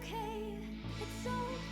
okay, it's alright.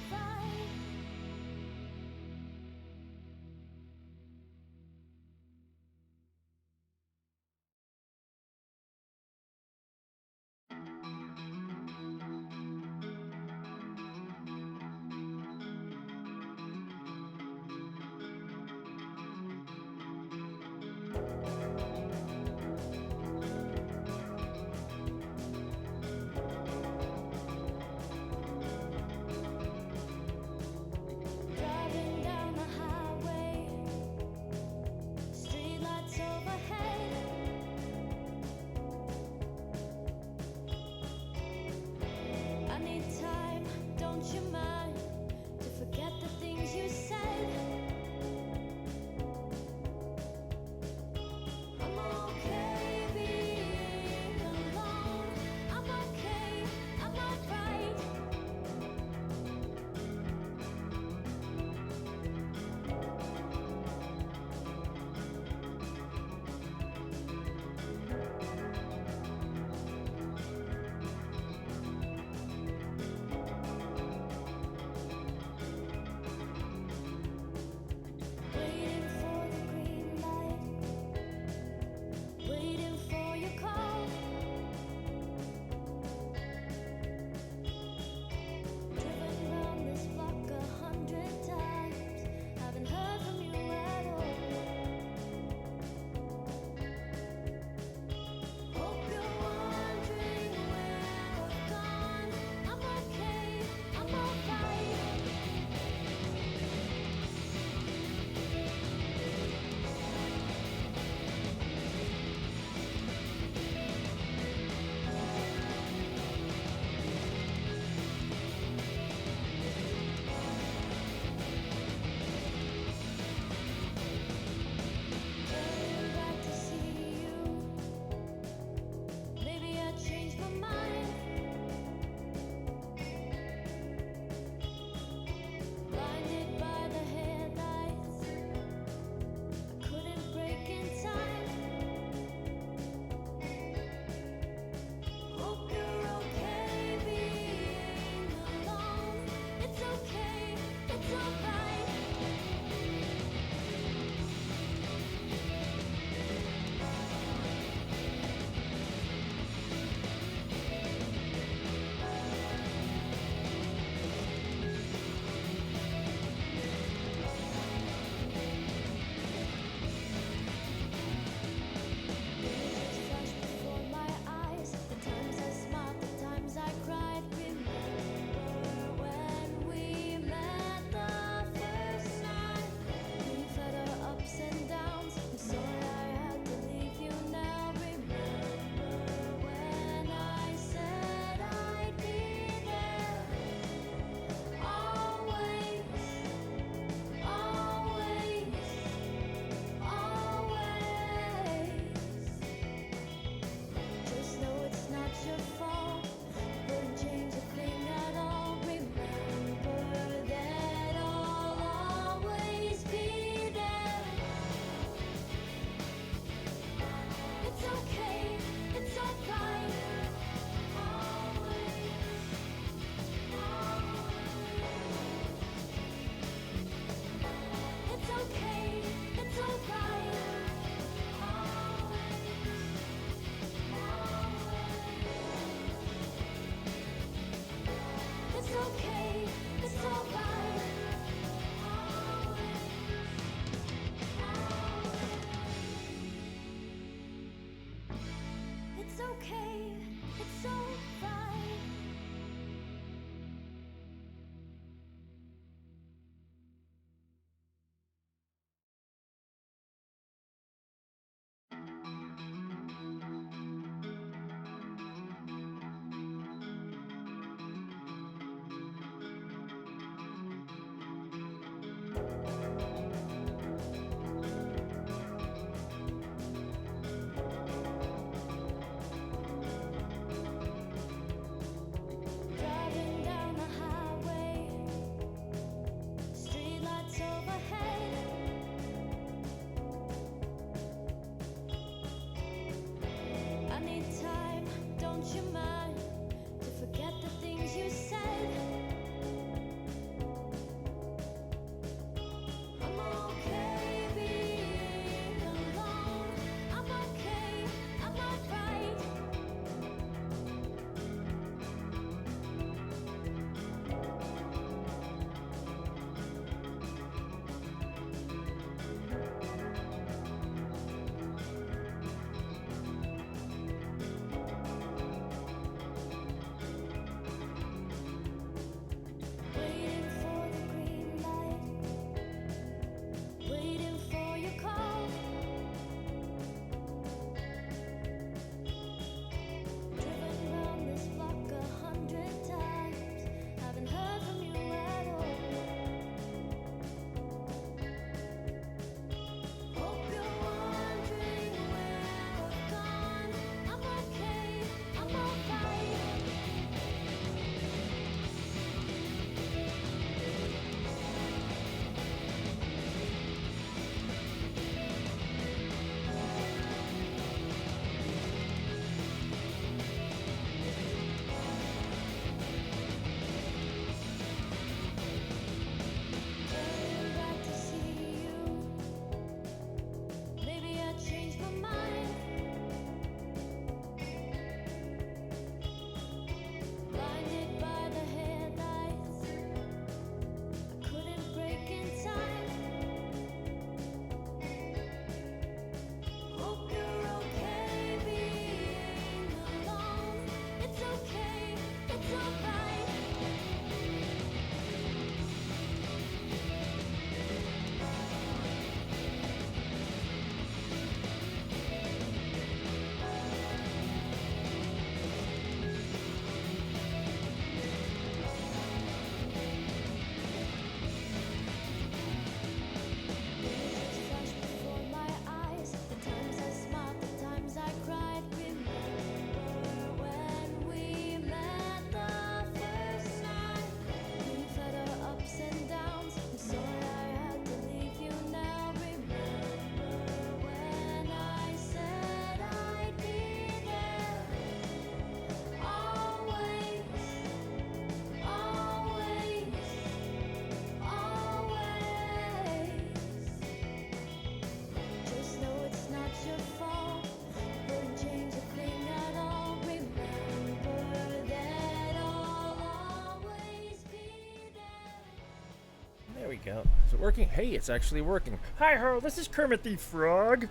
go. Is it working? Hey, it's actually working. Hi ho, this is Kermit the Frog.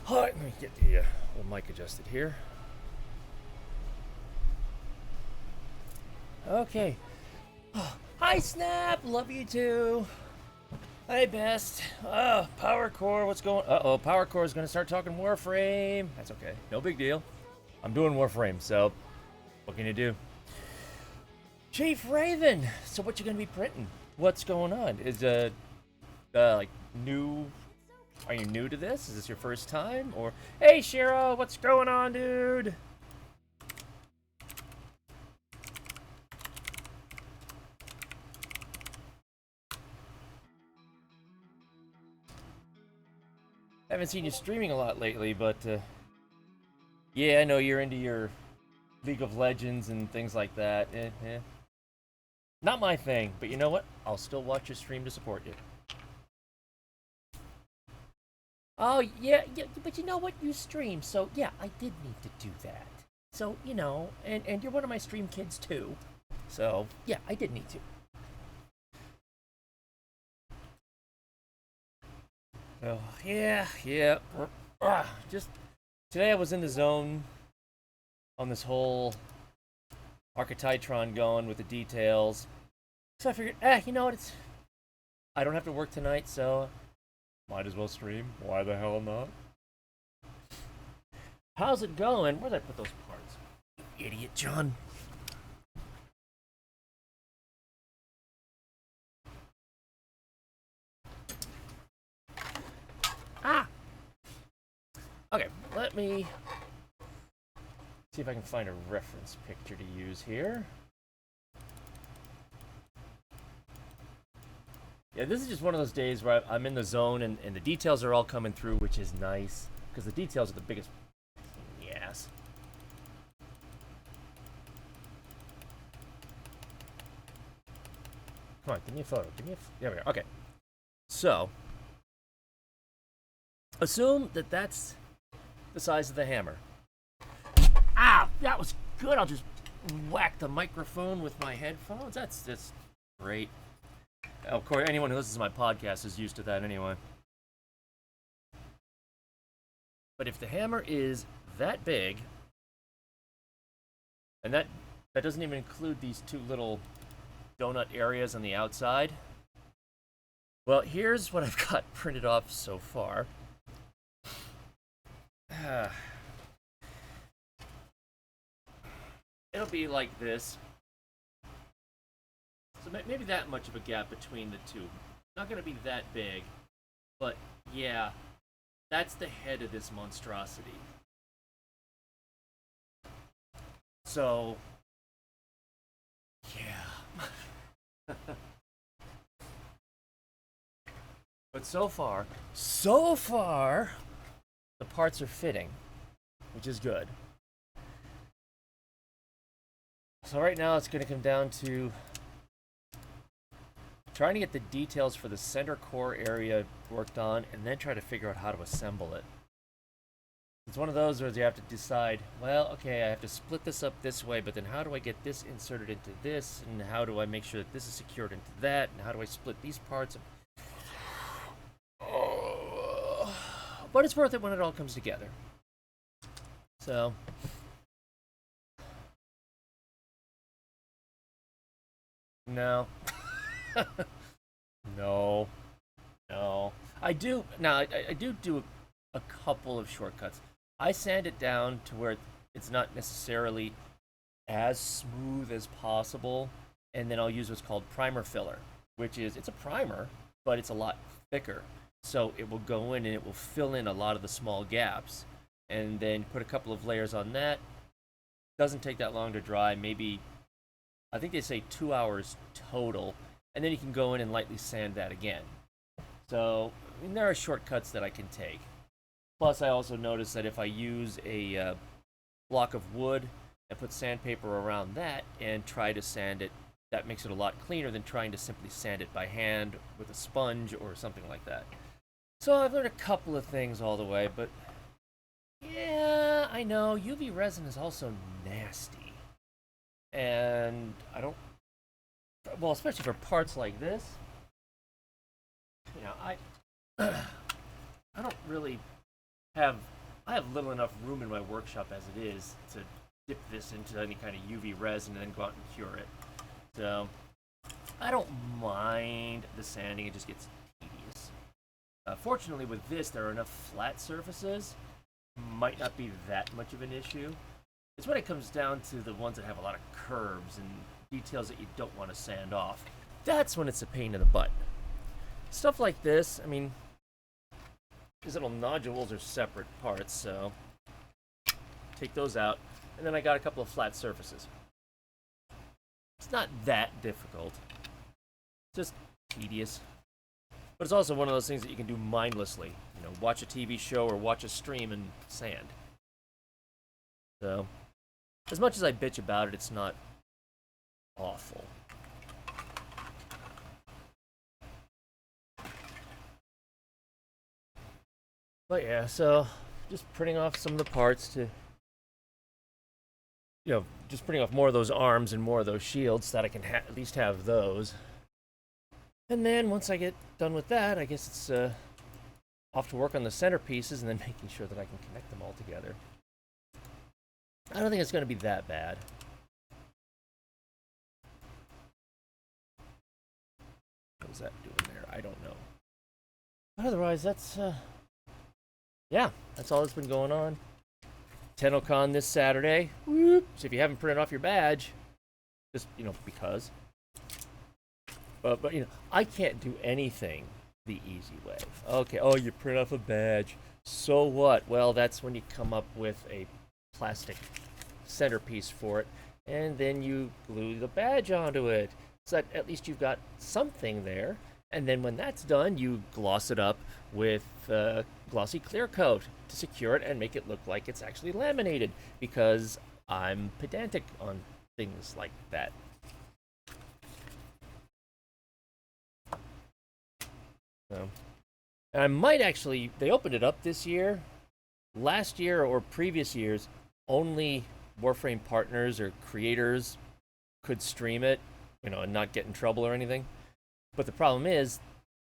Hi, let me get the old mic adjusted here. Okay. Oh, hi Snap, love you too. Hey Best. Power Core, what's going? Power Core is gonna start talking Warframe. That's okay, no big deal. I'm doing Warframe, so what can you do? Chief Raven, so what you gonna be printing? What's going on? Is like new? Are you new to this? Is this your first time? Or hey Shiro, what's going on, dude? Haven't seen you streaming a lot lately, but yeah, I know you're into your League of Legends and things like that. Not my thing, but you know what? I'll still watch your stream to support you. Oh, yeah, but you know what? You stream, so yeah, I did need to do that. So, you know, and you're one of my stream kids too. So, yeah, I did need to. Oh, yeah. Just today I was in the zone on this whole Arca Titron going with the details. So I figured, you know what? I don't have to work tonight, so might as well stream. Why the hell not? How's it going? Where'd I put those parts? You idiot, John. Okay, let me see if I can find a reference picture to use here. Yeah, this is just one of those days where I'm in the zone and the details are all coming through, which is nice, because the details are the biggest pain in the ass. Come on, give me a photo. There we go. Okay. So, assume that that's the size of the hammer. That was good. I'll just whack the microphone with my headphones. That's just great. Of course, anyone who listens to my podcast is used to that anyway. But if the hammer is that big, and that doesn't even include these two little donut areas on the outside, well, here's what I've got printed off so far. It'll be like this. So maybe that much of a gap between the two. Not going to be that big, but yeah, that's the head of this monstrosity. So, yeah. But so far, the parts are fitting, which is good. So right now it's going to come down to trying to get the details for the center core area worked on and then try to figure out how to assemble it. It's one of those where you have to decide, well, okay, I have to split this up this way, but then how do I get this inserted into this, and how do I make sure that this is secured into that, and how do I split these parts? But it's worth it when it all comes together. So, no. No. I do a couple of shortcuts. I sand it down to where it's not necessarily as smooth as possible, and then I'll use what's called primer filler, which is, it's a primer, but it's a lot thicker. So it will go in and it will fill in a lot of the small gaps, and then put a couple of layers on that. Doesn't take that long to dry, maybe, I think they say 2 hours total, and then you can go in and lightly sand that again. So, I mean, there are shortcuts that I can take. Plus, I also noticed that if I use a block of wood and put sandpaper around that and try to sand it, that makes it a lot cleaner than trying to simply sand it by hand with a sponge or something like that. So I've learned a couple of things all the way, but yeah, I know, UV resin is also nasty. And I don't... well, especially for parts like this, you know, I don't really have, I have little enough room in my workshop as it is to dip this into any kind of UV resin and then go out and cure it. So I don't mind the sanding, it just gets tedious. Fortunately with this, there are enough flat surfaces, might not be that much of an issue. It's when it comes down to the ones that have a lot of curves and details that you don't want to sand off. That's when it's a pain in the butt. Stuff like this, I mean, these little nodules are separate parts, so take those out. And then I got a couple of flat surfaces. It's not that difficult. Just tedious. But it's also one of those things that you can do mindlessly. You know, watch a TV show or watch a stream and sand. So, as much as I bitch about it, it's not awful. But yeah, so just printing off some of the parts to, you know, just printing off more of those arms and more of those shields so that I can at least have those. And then once I get done with that, I guess it's off to work on the centerpieces and then making sure that I can connect them all together. I don't think it's going to be that bad. What is that doing there? I don't know. But otherwise, that's, yeah, that's all that's been going on. TennoCon this Saturday. Whoop. So if you haven't printed off your badge, just, you know, because. But you know, I can't do anything the easy way. Okay, oh, you print off a badge. So what? Well, that's when you come up with a plastic centerpiece for it, and then you glue the badge onto it. So that at least you've got something there. And then when that's done, you gloss it up with glossy clear coat to secure it and make it look like it's actually laminated, because I'm pedantic on things like that. So, and I might actually, they opened it up this year. Last year or previous years, only Warframe partners or creators could stream it, you know, and not get in trouble or anything. But the problem is,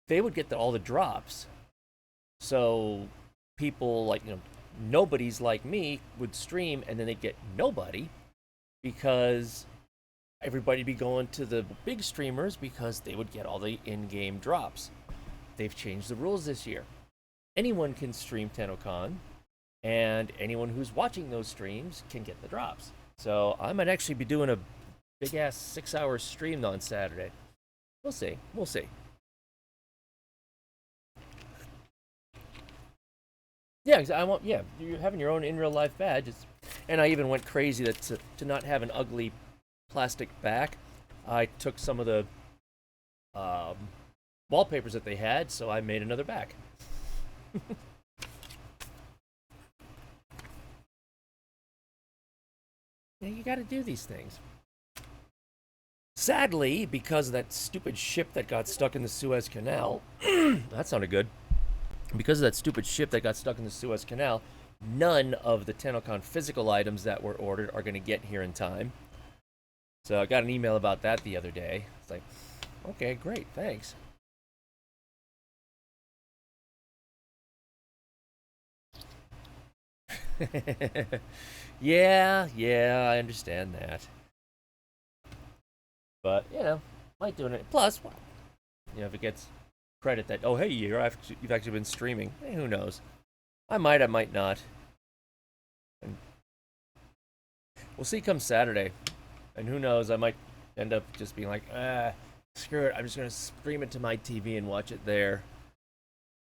they would get all the drops. So people like, you know, nobodies like me would stream and then they'd get nobody, because everybody'd be going to the big streamers because they would get all the in-game drops. They've changed the rules this year. Anyone can stream TennoCon, and anyone who's watching those streams can get the drops. So I might actually be doing a big-ass 6-hour stream on Saturday. We'll see. We'll see. Yeah, I want. Yeah, you're having your own in real life badge. And I even went crazy that to not have an ugly plastic back, I took some of the wallpapers that they had, so I made another back. Yeah, you got to do these things. Sadly, because of that stupid ship that got stuck in the Suez Canal, that sounded good. Because of that stupid ship that got stuck in the Suez Canal, none of the TennoCon physical items that were ordered are going to get here in time. So I got an email about that the other day. It's like, okay, great, thanks. yeah, I understand that. But, you know, like doing it. Plus, you know, if it gets credit that, oh, hey, you've actually been streaming. Hey, who knows? I might not. And we'll see come Saturday. And who knows, I might end up just being like, screw it, I'm just going to stream it to my TV and watch it there.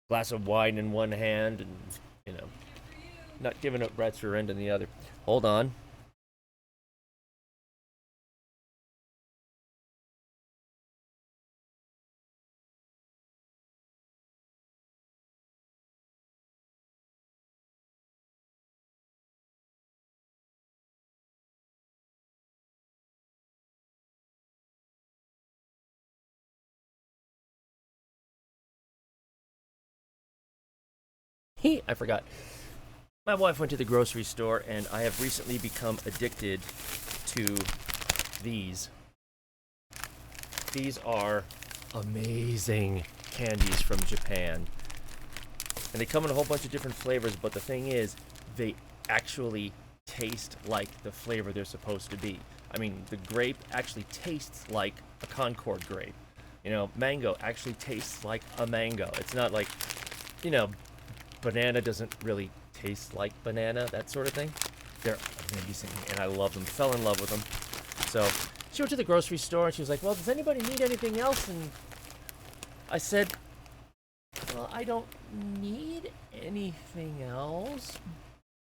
Glass of wine in one hand and, you know, not giving up Brett's rear end in the other. Hold on. I forgot. My wife went to the grocery store, and I have recently become addicted to these. these are amazing candies from Japan. And they come in a whole bunch of different flavors, but the thing is, they actually taste like the flavor they're supposed to be. I mean, the grape actually tastes like a Concord grape. You know, mango actually tastes like a mango. It's not like, you know, banana doesn't really taste like banana, that sort of thing. They're amazing, and I love them. Fell in love with them. So she went to the grocery store, and she was like, well, does anybody need anything else? And I said, well, I don't need anything else,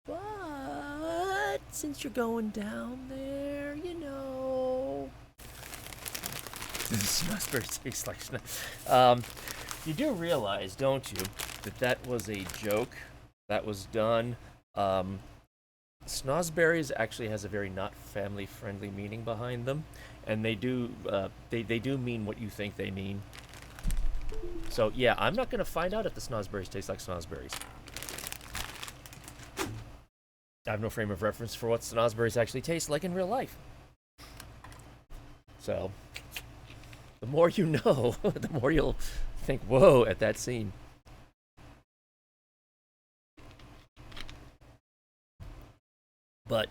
but since you're going down there, you know... Snozberry tastes like snow. You do realize, don't you, that was a joke that was done. Snozberries actually has a very not family-friendly meaning behind them, and they do mean what you think they mean. So yeah, I'm not gonna find out if the snozberries taste like snozberries. I have no frame of reference for what snozberries actually taste like in real life. So, the more you know, the more you'll think, whoa, at that scene. But,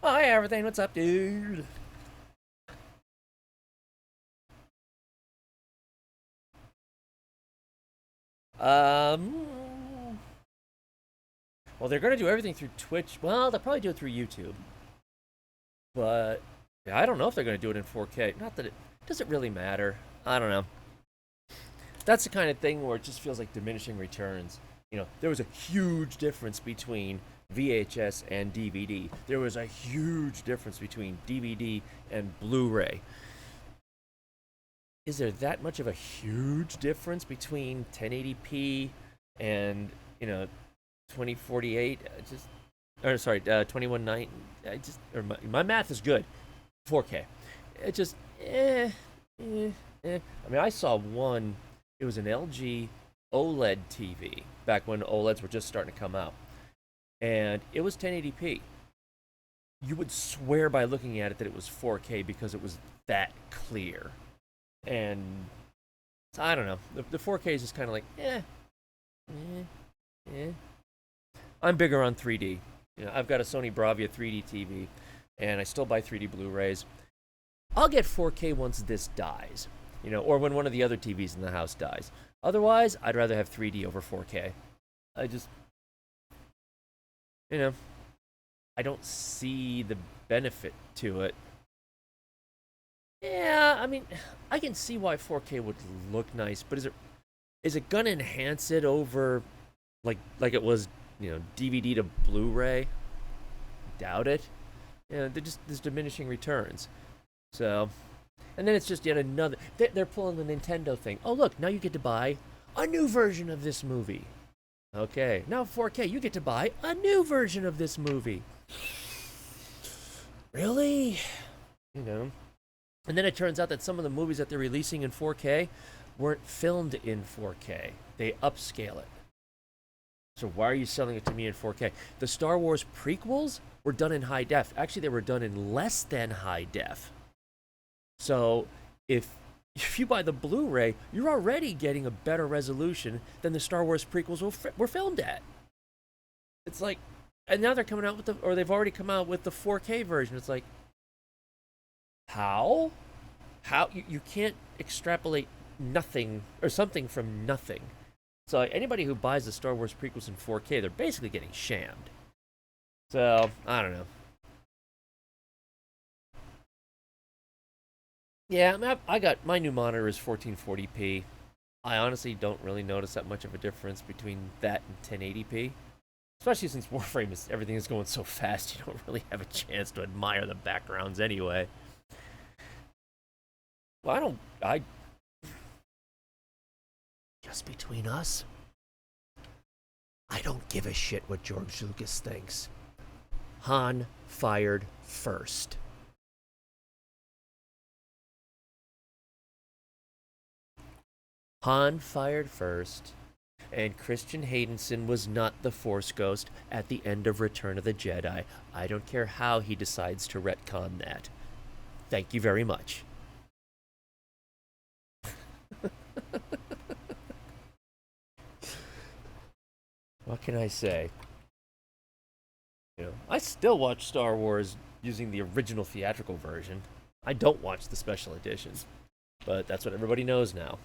hi everything, what's up, dude? Well, they're gonna do everything through Twitch. Well, they'll probably do it through YouTube. But yeah, I don't know if they're gonna do it in 4K. Not that it doesn't really matter. I don't know. That's the kind of thing where it just feels like diminishing returns. You know, there was a huge difference between VHS and DVD. There was a huge difference between DVD and Blu-ray. Is there that much of a huge difference between 1080p and, you know, 2048? 2190. My math is good. 4K. It just, I mean, I saw one. It was an LG OLED TV back when OLEDs were just starting to come out, and it was 1080p. You would swear by looking at it that it was 4K because it was that clear. And I don't know. The 4K is just kind of like, I'm bigger on 3D. You know, I've got a Sony Bravia 3D TV, and I still buy 3D Blu-rays. I'll get 4K once this dies, you know, or when one of the other TVs in the house dies. Otherwise, I'd rather have 3D over 4K. I just, you know, I don't see the benefit to it. Yeah, I mean, I can see why 4K would look nice, but is it gonna enhance it over like it was, you know, DVD to Blu-ray? Doubt it. You know, there's diminishing returns. So, and then it's just yet another. They're pulling the Nintendo thing. Oh look, now you get to buy a new version of this movie. Okay, now 4K, you get to buy a new version of this movie. Really? You know. And then it turns out that some of the movies that they're releasing in 4K weren't filmed in 4K. They upscale it. So why are you selling it to me in 4K? The Star Wars prequels were done in high def. Actually, they were done in less than high def. So if you buy the Blu-ray, you're already getting a better resolution than the Star Wars prequels were filmed at. It's like, and now they're coming out with or they've already come out with the 4K version. It's like, how? You can't extrapolate nothing or something from nothing. So like, anybody who buys the Star Wars prequels in 4K, they're basically getting shammed. So, I don't know. Yeah, I mean, I got, my new monitor is 1440p. I honestly don't really notice that much of a difference between that and 1080p. Especially since Warframe everything is going so fast, you don't really have a chance to admire the backgrounds anyway. Well, just between us, I don't give a shit what George Lucas thinks. Han fired first. Han fired first, and Christian Haydenson was not the Force Ghost at the end of Return of the Jedi. I don't care how he decides to retcon that. Thank you very much. What can I say? I still watch Star Wars using the original theatrical version. I don't watch the special editions, but that's what everybody knows now.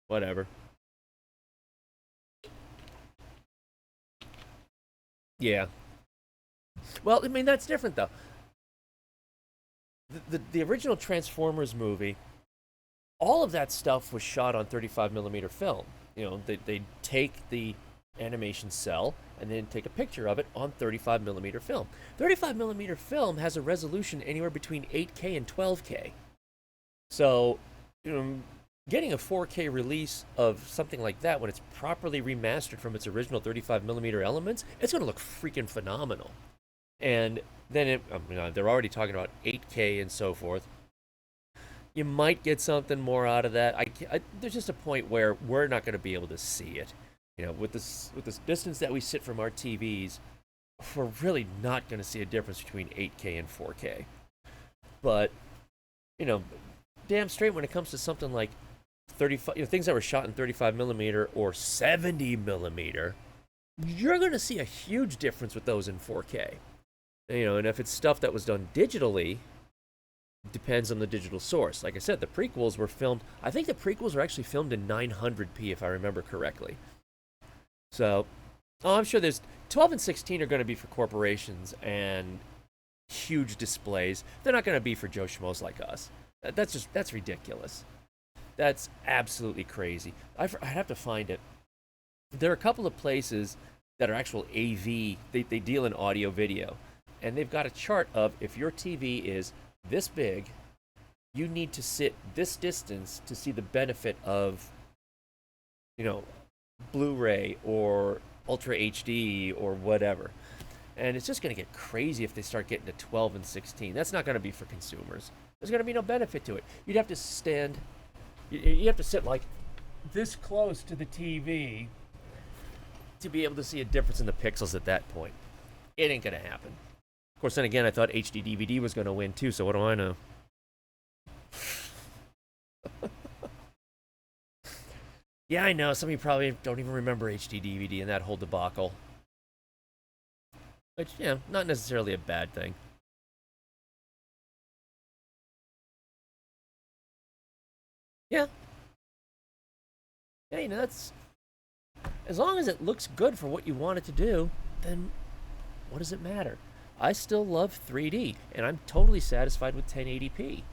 Whatever. Yeah. Well, I mean that's different though. The original Transformers movie, all of that stuff was shot on 35 millimeter film. They take the animation cell and then take a picture of it on 35 millimeter film. 35 millimeter film has a resolution anywhere between 8K and 12K. So, getting a 4K release of something like that when it's properly remastered from its original 35 millimeter elements, it's going to look freaking phenomenal. And then they're already talking about 8K and so forth. You might get something more out of that. There's just a point where we're not going to be able to see it. With this distance that we sit from our TVs, we're really not going to see a difference between 8K and 4K. But damn straight when it comes to something like 35, things that were shot in 35 millimeter or 70 millimeter, you're going to see a huge difference with those in 4K. And if it's stuff that was done digitally, depends on the digital source. Like I said, the prequels were filmed. I think the prequels were actually filmed in 900p, if I remember correctly. So, I'm sure there's 12 and 16 are going to be for corporations and huge displays. They're not going to be for Joe Schmoes like us. That's ridiculous. That's absolutely crazy. I'd have to find it. There are a couple of places that are actual AV. They deal in audio video, and they've got a chart of if your TV is this big, you need to sit this distance to see the benefit of, Blu-ray or Ultra HD or whatever. And it's just going to get crazy if they start getting to 12 and 16. That's not going to be for consumers. There's going to be no benefit to it. You'd have to you have to sit like this close to the TV to be able to see a difference in the pixels at that point. It ain't going to happen. Of course, then again, I thought HD DVD was going to win too, so what do I know? Yeah, I know. Some of you probably don't even remember HD DVD and that whole debacle. Which, not necessarily a bad thing. Yeah. Yeah, that's... As long as it looks good for what you want it to do, then what does it matter? I still love 3D, and I'm totally satisfied with 1080p.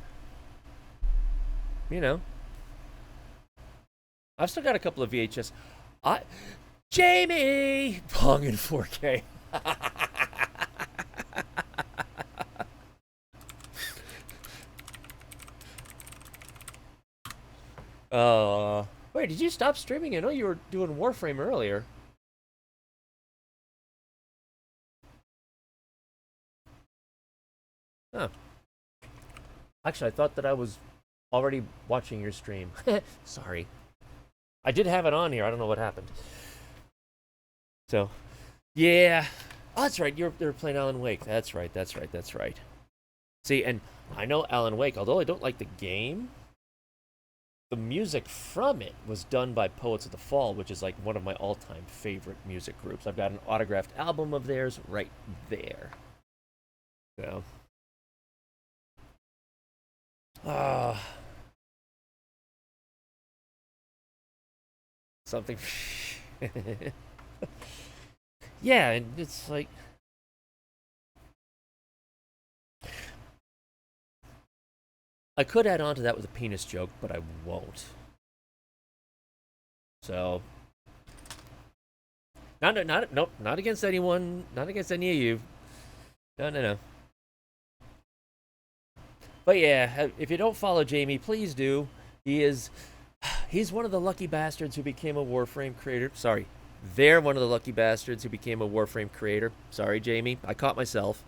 I've still got a couple of VHS. Jamie! Pong in 4K. Wait, did you stop streaming? I know you were doing Warframe earlier. Huh. Actually, I thought that I was already watching your stream. Sorry. I did have it on here. I don't know what happened. So, yeah. Oh, that's right. You're playing Alan Wake. That's right. See, and I know Alan Wake, although I don't like the game, the music from it was done by Poets of the Fall, which is like one of my all-time favorite music groups. I've got an autographed album of theirs right there. So, something. Yeah, and it's like I could add on to that with a penis joke, but I won't. So, nope, not against anyone, not against any of you. No. But yeah, if you don't follow Jamie, please do. He's one of the lucky bastards who became a Warframe creator. Sorry, they're one of the lucky bastards who became a Warframe creator. Sorry, Jamie, I caught myself.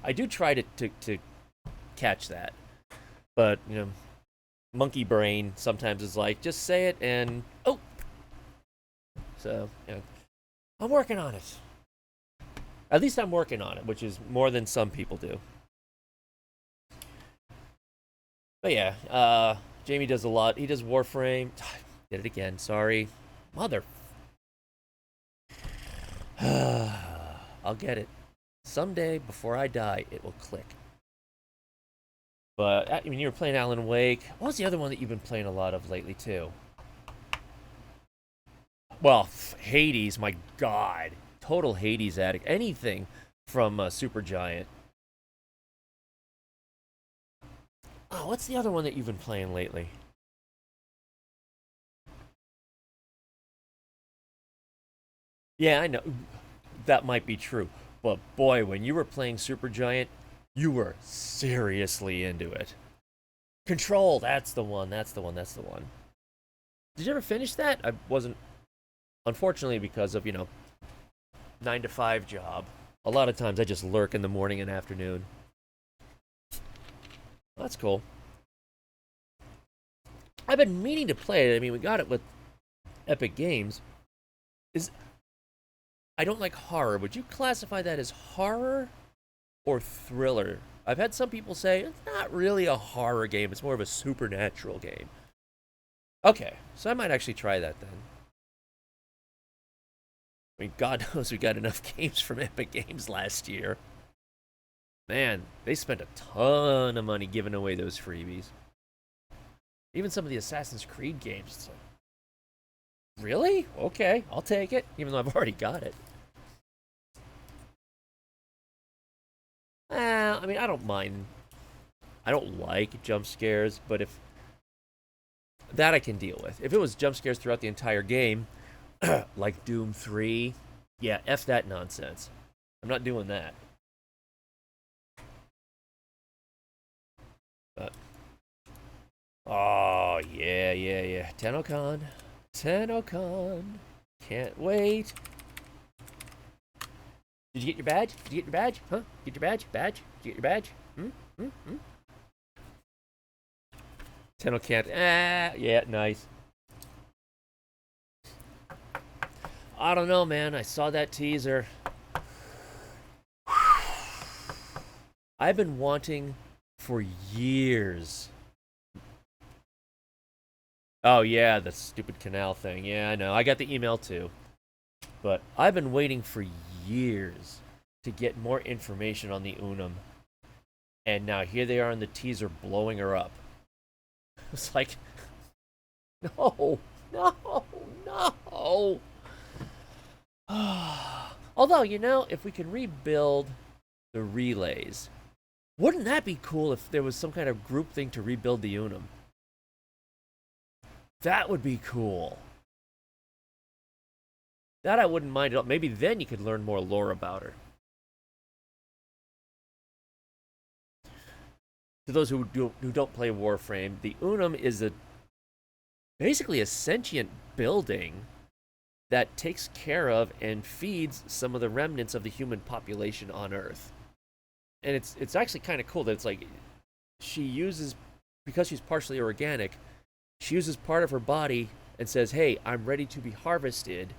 I do try to catch that, but monkey brain sometimes is like, just say it and oh. So I'm working on it. At least I'm working on it, which is more than some people do. But yeah, Jamie does a lot. He does Warframe. Did it again. Sorry, mother. I'll get it. Someday, before I die, it will click. But, I mean, you were playing Alan Wake. What was the other one that you've been playing a lot of lately, too? Well, Hades, my god. Total Hades addict. Anything from Supergiant. Oh, what's the other one that you've been playing lately? Yeah, I know. That might be true. But boy, when you were playing Supergiant, you were seriously into it. Control, that's the one, that's the one, that's the one. Did you ever finish that? I wasn't, unfortunately, because of, 9 to 5 job. A lot of times I just lurk in the morning and afternoon. That's cool. I've been meaning to play it. I mean, we got it with Epic Games. Is I don't like horror. Would you classify that as horror or thriller? I've had some people say it's not really a horror game. It's more of a supernatural game. Okay, so I might actually try that then. I mean, God knows we got enough games from Epic Games last year. Man, they spent a ton of money giving away those freebies. Even some of the Assassin's Creed games. It's like, really? Okay, I'll take it, even though I've already got it. I mean, I don't mind. I don't like jump scares, but if that I can deal with. If it was jump scares throughout the entire game, like Doom 3, yeah, F that nonsense. I'm not doing that. But, oh, yeah. TennoCon. TennoCon. Can't wait. Did you get your badge? Did you get your badge? Huh? Get your badge? Badge? Did you get your badge? Tenno can't. Yeah, nice. I don't know, man. I saw that teaser. I've been wanting for years. Oh, yeah, the stupid canal thing. Yeah, I know. I got the email too. But I've been waiting for years to get more information on the Unum. And now here they are in the teaser blowing her up. It's like, no. Although, if we can rebuild the relays, wouldn't that be cool if there was some kind of group thing to rebuild the Unum? That would be cool. That I wouldn't mind at all. Maybe then you could learn more lore about her. To those who don't play Warframe, the Unum is basically a sentient building that takes care of and feeds some of the remnants of the human population on Earth. And it's actually kind of cool that it's like she uses, because she's partially organic, she uses part of her body and says, hey, I'm ready to be harvested.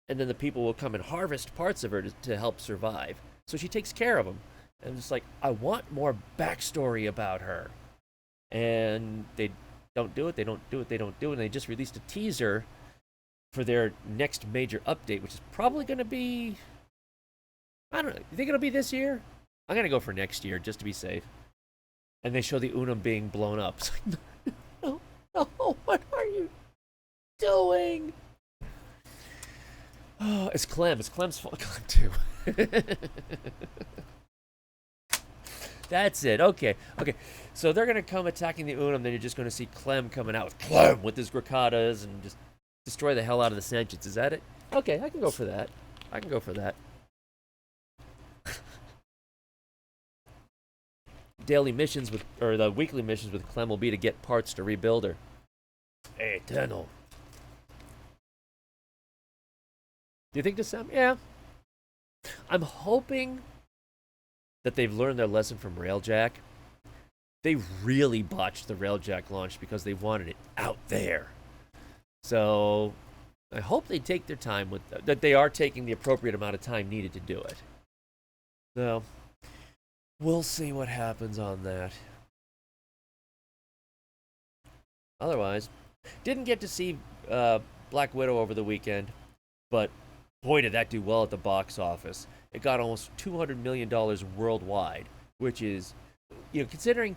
And then the people will come and harvest parts of her to help survive. So she takes care of them. And I'm just like, I want more backstory about her. And they don't do it, and they just released a teaser for their next major update, which is probably going to be, I don't know, you think it'll be this year? I'm going to go for next year, just to be safe. And they show the Unum being blown up. It's like, no, what are you doing? Oh, it's Clem. It's Clem's fault. Clem too. That's it. Okay. So they're gonna come attacking the Unum. Then you're just gonna see Clem coming out with Clem with his Grakatas and just destroy the hell out of the sentients. Is that it? Okay, I can go for that. Daily missions or the weekly missions with Clem will be to get parts to rebuild her. Eternal. Do you think this sound? Yeah. I'm hoping that they've learned their lesson from Railjack. They really botched the Railjack launch because they wanted it out there. So I hope they take their time with that. They are taking the appropriate amount of time needed to do it. So we'll see what happens on that. Otherwise, didn't get to see Black Widow over the weekend, but Boy, did that do well at the box office. It got almost $200 million worldwide, which is, considering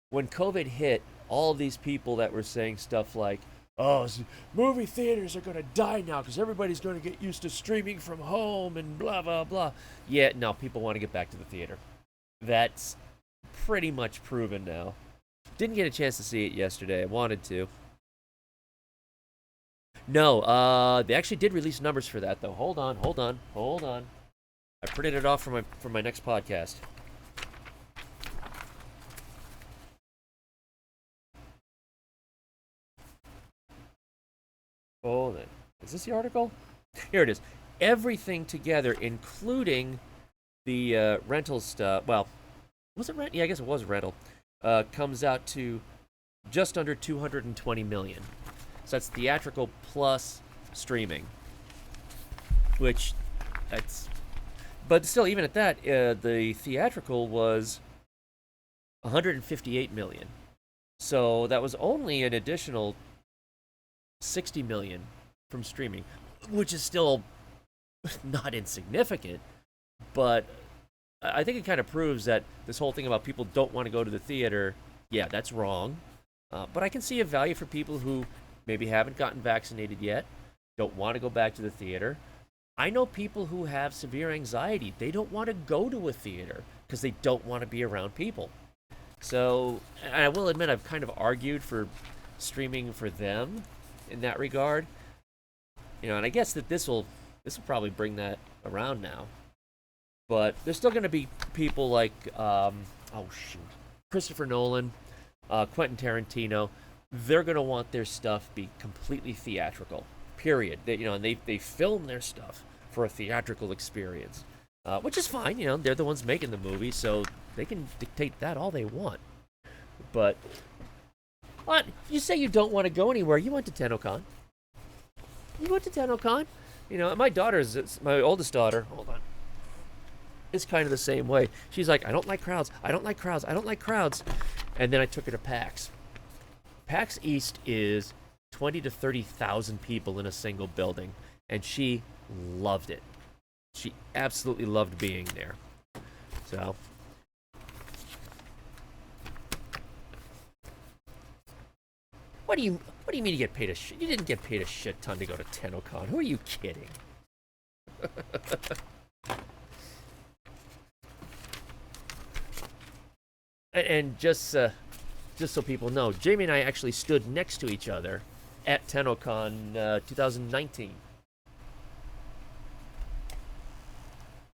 when COVID hit, all of these people that were saying stuff like, oh, movie theaters are going to die now because everybody's going to get used to streaming from home and blah, blah, blah. Yeah, no, people want to get back to the theater. That's pretty much proven now. Didn't get a chance to see it yesterday. I wanted to. No, they actually did release numbers for that though. Hold on. I printed it off for my next podcast. Hold it. Is this the article? Here it is. Everything together, including the rental stuff. Well, was it rent? Yeah, I guess it was rental. Comes out to just under 220 million. So that's theatrical plus streaming. Which, but still, even at that, the theatrical was 158 million. So that was only an additional 60 million from streaming, which is still not insignificant. But I think it kind of proves that this whole thing about people don't want to go to the theater, yeah, that's wrong. But I can see a value for people who maybe haven't gotten vaccinated yet, don't want to go back to the theater. I know people who have severe anxiety. They don't want to go to a theater because they don't want to be around people. So, and I will admit, I've kind of argued for streaming for them in that regard. And I guess that this will probably bring that around now. But there's still going to be people like, Christopher Nolan, Quentin Tarantino. They're going to want their stuff be completely theatrical, period. And they film their stuff for a theatrical experience, which is fine. They're the ones making the movie, so they can dictate that all they want. But what? You say you don't want to go anywhere. You went to TennoCon. My oldest daughter, hold on, is kind of the same way. She's like, I don't like crowds. And then I took her to PAX. PAX East is 20 to 30,000 people in a single building, and she loved it. She absolutely loved being there. So, what do you mean you get paid a shit? You didn't get paid a shit ton to go to TennoCon. Who are you kidding? And just so people know, Jamie and I actually stood next to each other at TennoCon 2019.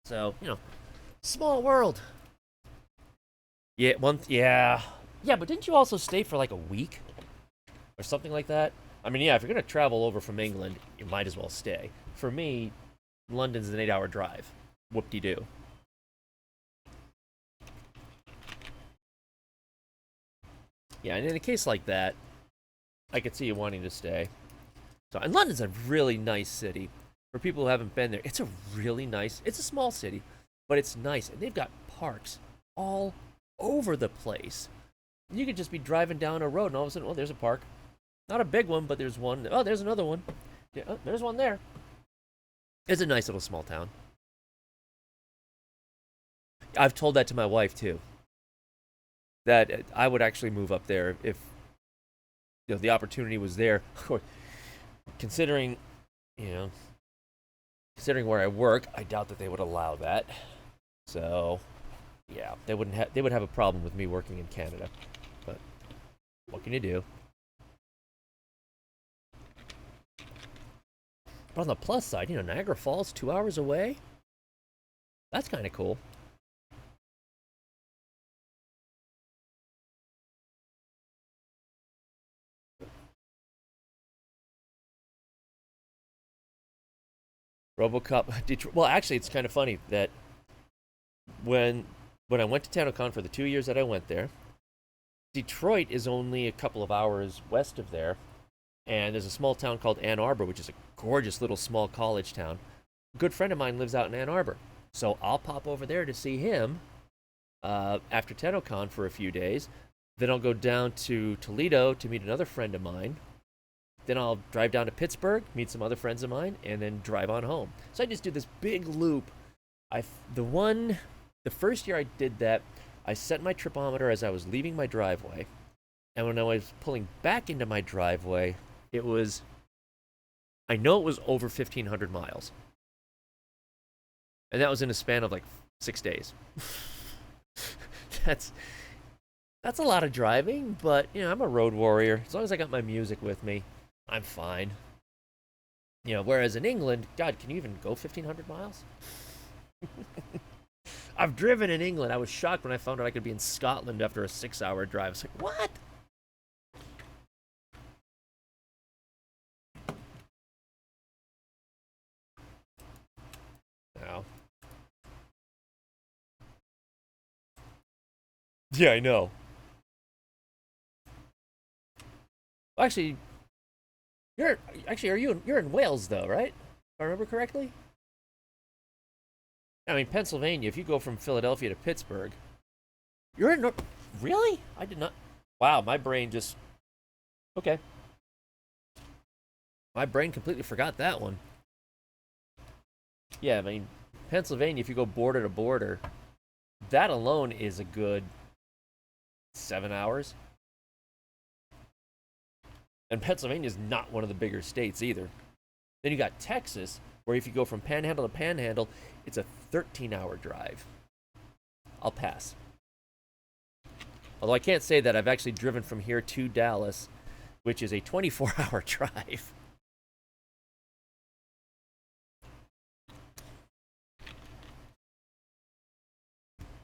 So, small world. Yeah, but didn't you also stay for like a week? Or something like that? I mean, yeah, if you're going to travel over from England, you might as well stay. For me, London's an 8-hour drive. Whoop-de-doo. Yeah, and in a case like that, I could see you wanting to stay. So, and London's a really nice city. For people who haven't been there, it's a small city, but it's nice. And they've got parks all over the place. You could just be driving down a road and all of a sudden, there's a park. Not a big one, but there's one. Oh, there's another one. Yeah, there's one there. It's a nice little small town. I've told that to my wife, too. That I would actually move up there if the opportunity was there. Considering where I work, I doubt that they would allow that. So, yeah, they would have a problem with me working in Canada. But what can you do? But on the plus side, Niagara Falls, 2 hours away. That's kind of cool. RoboCop, Detroit. Well, actually, it's kind of funny that when I went to TennoCon for the 2 years that I went there, Detroit is only a couple of hours west of there, and there's a small town called Ann Arbor, which is a gorgeous little small college town. A good friend of mine lives out in Ann Arbor, so I'll pop over there to see him after TennoCon for a few days. Then I'll go down to Toledo to meet another friend of mine, Then I'll drive down to Pittsburgh, meet some other friends of mine, and then drive on home. So I just do this big loop. The first year I did that, I set my tripometer as I was leaving my driveway, and when I was pulling back into my driveway, I know it was over 1,500 miles, and that was in a span of like 6 days. that's that's a lot of driving, but I'm a road warrior. As long as I got my music with me, I'm fine. Whereas in England, God, can you even go 1,500 miles? I've driven in England. I was shocked when I found out I could be in Scotland after a 6-hour drive. I was like, what? No. Yeah, I know. Actually, you're in Wales though, right? If I remember correctly. I mean, Pennsylvania. If you go from Philadelphia to Pittsburgh, you're in. Really? I did not. Wow, my brain just. Okay. My brain completely forgot that one. Yeah, I mean, Pennsylvania. If you go border to border, that alone is a good 7 hours. And Pennsylvania is not one of the bigger states either. Then you got Texas, where if you go from panhandle to panhandle, it's a 13-hour drive. I'll pass. Although I can't say that I've actually driven from here to Dallas, which is a 24-hour drive.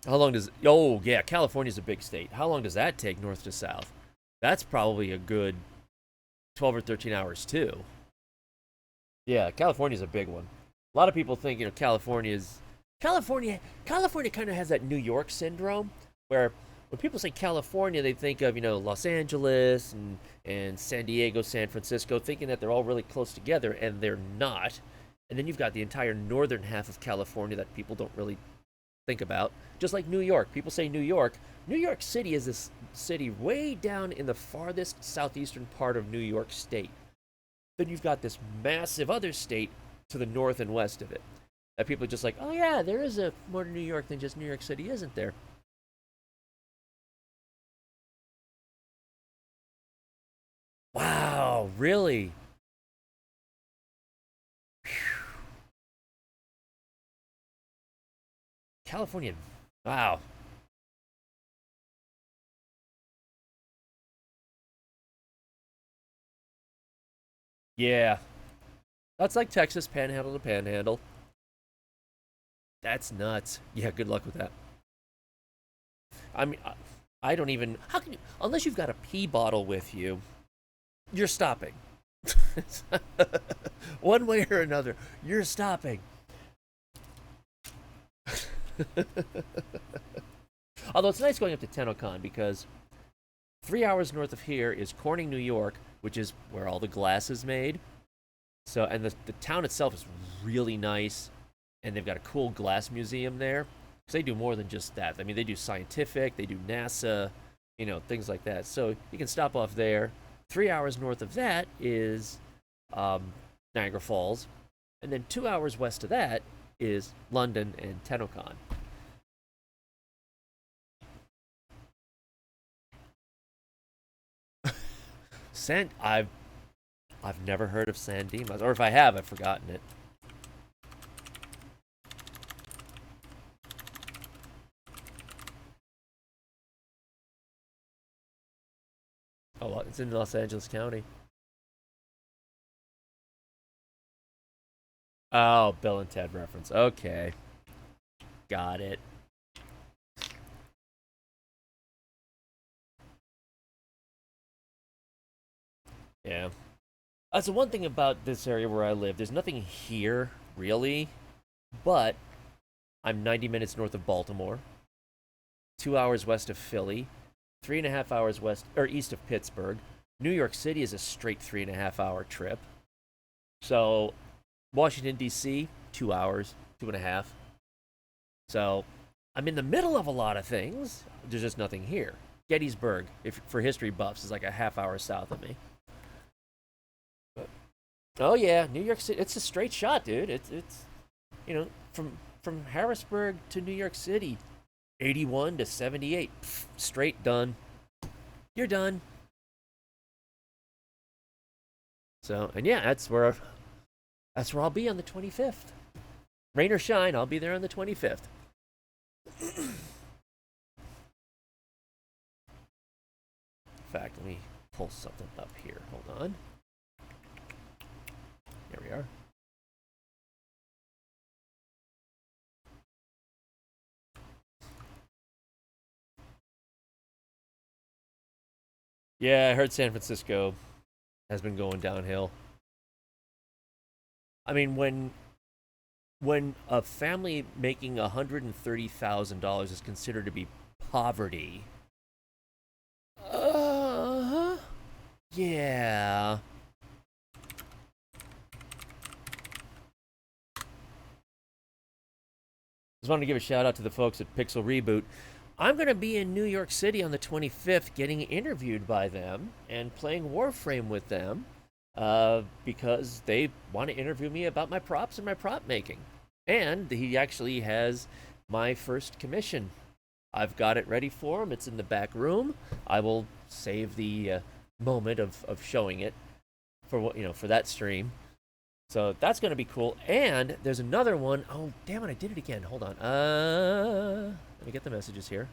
How long does... Oh, yeah, California's a big state. How long does that take north to south? That's probably a good 12 or 13 hours, too. Yeah, California's a big one. A lot of people think, California kind of has that New York syndrome, where when people say California, they think of, Los Angeles and San Diego, San Francisco, thinking that they're all really close together, and they're not. And then you've got the entire northern half of California that people don't really think about. Just like New York. People say New York. New York City is this city way down in the farthest southeastern part of New York State. Then you've got this massive other state to the north and west of it. That people are just like, oh yeah, there is more to New York than just New York City, isn't there? Wow, really? California. Wow. Yeah. That's like Texas panhandle to panhandle. That's nuts. Yeah, good luck with that. I mean, I don't even. How can you. Unless you've got a pee bottle with you, you're stopping. One way or another, you're stopping. Although it's nice going up to Tenocon because 3 hours north of here is Corning, New York, which is where all the glass is made. So, and the town itself is really nice, and they've got a cool glass museum there. Because they do more than just that. I mean, they do scientific, they do NASA, things like that. So you can stop off there. 3 hours north of that is Niagara Falls, and then 2 hours west of that is London and Tenocon. San, I've never heard of San Dimas, or if I have, I've forgotten it. Oh, it's in Los Angeles County. Oh, Bill and Ted reference. Okay, got it. Yeah. That's the one thing about this area where I live. There's nothing here, really, but I'm 90 minutes north of Baltimore, 2 hours west of Philly, 3.5 hours west or east of Pittsburgh. New York City is a straight 3.5 hour trip. So, Washington, D.C., 2 hours, 2.5. So, I'm in the middle of a lot of things. There's just nothing here. Gettysburg, if for history buffs, is like a half hour south of me. Oh yeah, New York City. It's a straight shot, dude. It's you know from Harrisburg to New York City, 81 to 78, pff, straight done. You're done. So and yeah, that's where I'll be on the 25th. Rain or shine, I'll be there on the 25th. In fact, let me pull something up here. Hold on. There we are. Yeah, I heard San Francisco has been going downhill. I mean, when a family making $130,000 is considered to be poverty, uh, yeah. Just wanted to give a shout out to the folks at Pixel Reboot. I'm going to be in New York City on the 25th getting interviewed by them and playing Warframe with them because they want to interview me about my props and my prop making. And he actually has my first commission. I've got it ready for him. It's in the back room. I will save the moment of showing it for what for that stream. So that's going to be cool. And there's another one. Oh, damn it. I did it again. Hold on. Let me get the messages here.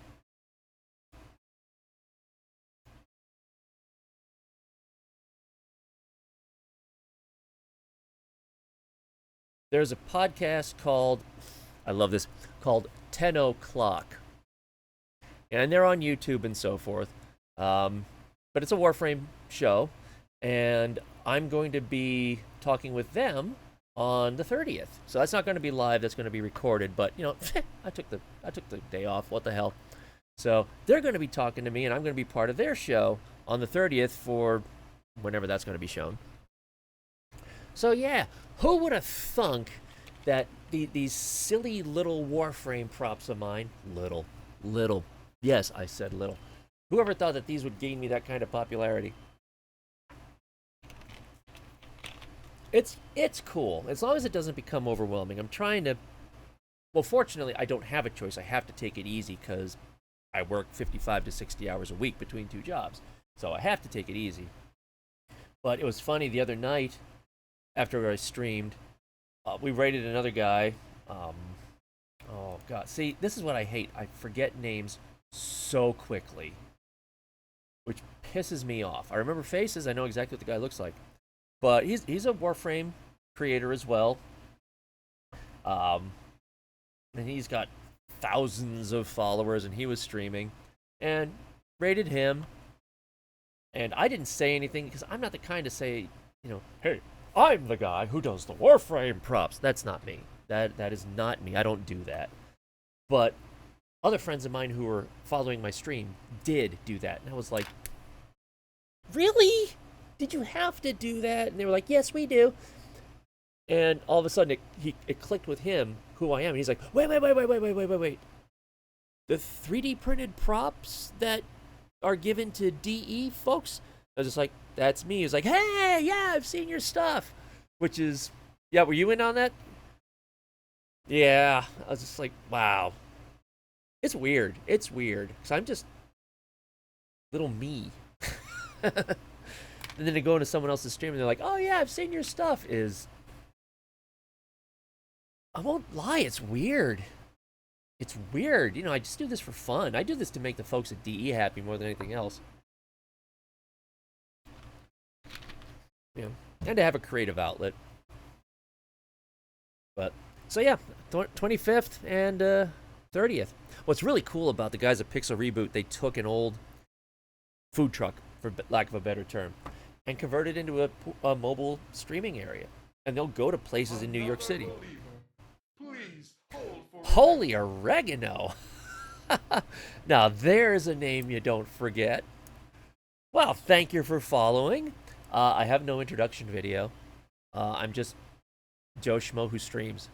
There's a podcast called, I love this, called 10 O'Clock. And they're on YouTube and so forth. But it's a Warframe show. And I'm going to be talking with them on the 30th. So that's not going to be live, that's going to be recorded, but I took the day off. What the hell? So they're going to be talking to me and I'm going to be part of their show on the 30th for whenever that's going to be shown. So yeah, who would have thunk that these silly little Warframe props of mine, little, yes, I said little. Whoever thought that these would gain me that kind of popularity? It's cool as long as it doesn't become overwhelming. I'm trying to. Well, fortunately, I don't have a choice. I have to take it easy because I work 55 to 60 hours a week between two jobs, so I have to take it easy. But it was funny the other night after I streamed, we raided another guy. Oh god, see, this is what I hate. I forget names so quickly, which pisses me off. I remember faces. I know exactly what the guy looks like. But he's a Warframe creator as well. And he's got thousands of followers, and he was streaming. And rated him. And I didn't say anything, because I'm not the kind to say, hey, I'm the guy who does the Warframe props. That's not me. That is not me. I don't do that. But other friends of mine who were following my stream did do that. And I was like, really? Did you have to do that? And they were like, yes, we do. And all of a sudden, it clicked with him who I am. And he's like, wait. The 3D printed props that are given to DE folks? I was just like, that's me. He was like, hey, yeah, I've seen your stuff. Which is, yeah, were you in on that? Yeah. I was just like, wow. It's weird. Because I'm just little me. And then to go into someone else's stream and they're like, oh yeah, I've seen your stuff, I won't lie, it's weird. It's weird. I just do this for fun. I do this to make the folks at DE happy more than anything else. And to have a creative outlet. But, so yeah, 25th and 30th. What's really cool about the guys at Pixel Reboot, they took an old food truck, for lack of a better term, and convert it into a mobile streaming area. And they'll go to places in New York City. Holy oregano! Now there's a name you don't forget. Well, thank you for following. I have no introduction video. I'm just Joe Schmo who streams.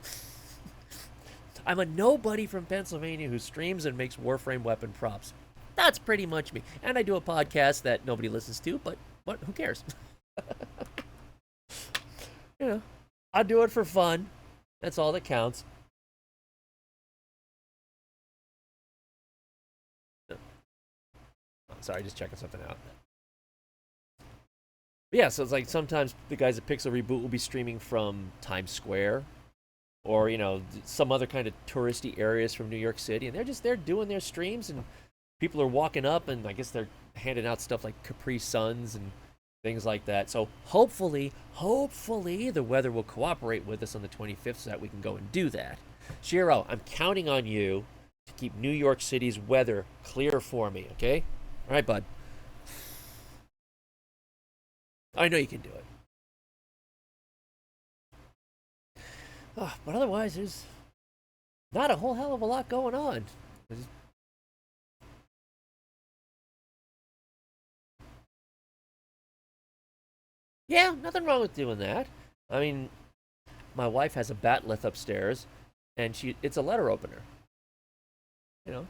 I'm a nobody from Pennsylvania who streams and makes Warframe weapon props. That's pretty much me. And I do a podcast that nobody listens to, but who cares? You know, I do it for fun. That's all that counts. Sorry, just checking something out. But yeah, so it's like sometimes the guys at Pixel Reboot will be streaming from Times Square or some other kind of touristy areas from New York City, and they're just there doing their streams, and people are walking up, and I guess they're handing out stuff like Capri Suns and things like that. So hopefully the weather will cooperate with us on the 25th so that we can go and do that. Shiro, I'm counting on you to keep New York City's weather clear for me, okay? All right, bud. I know you can do it. But otherwise, there's not a whole hell of a lot going on. Yeah, nothing wrong with doing that. I mean, my wife has a batleth upstairs, and it's a letter opener.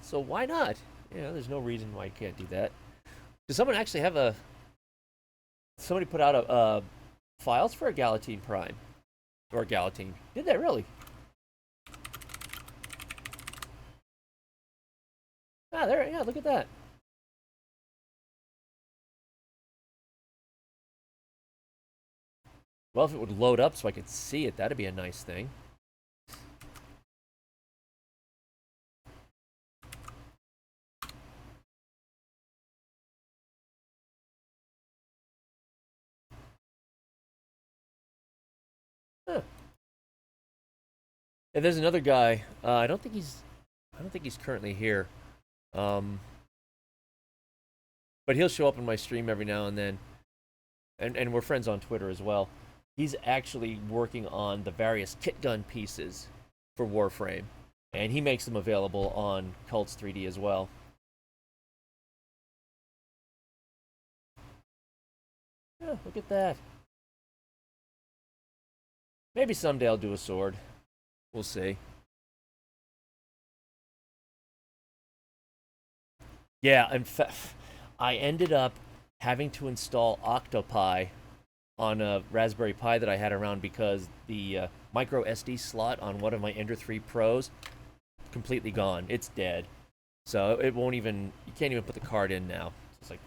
So why not? There's no reason why you can't do that. Does someone actually have somebody put out a files for a Galatine Prime or Galatine? Did they really? There. Yeah, look at that. Well, if it would load up so I could see it, that'd be a nice thing. Huh. And there's another guy. I don't think he's currently here. Um, but he'll show up in my stream every now and then. And we're friends on Twitter as well. He's actually working on the various kit gun pieces for Warframe, and he makes them available on Cults 3D as well. Yeah, look at that. Maybe someday I'll do a sword. We'll see. Yeah, in fact, I ended up having to install Octopi on a Raspberry Pi that I had around because the micro SD slot on one of my Ender 3 Pros completely gone. It's dead. So it won't even, you can't even put the card in now. It's like,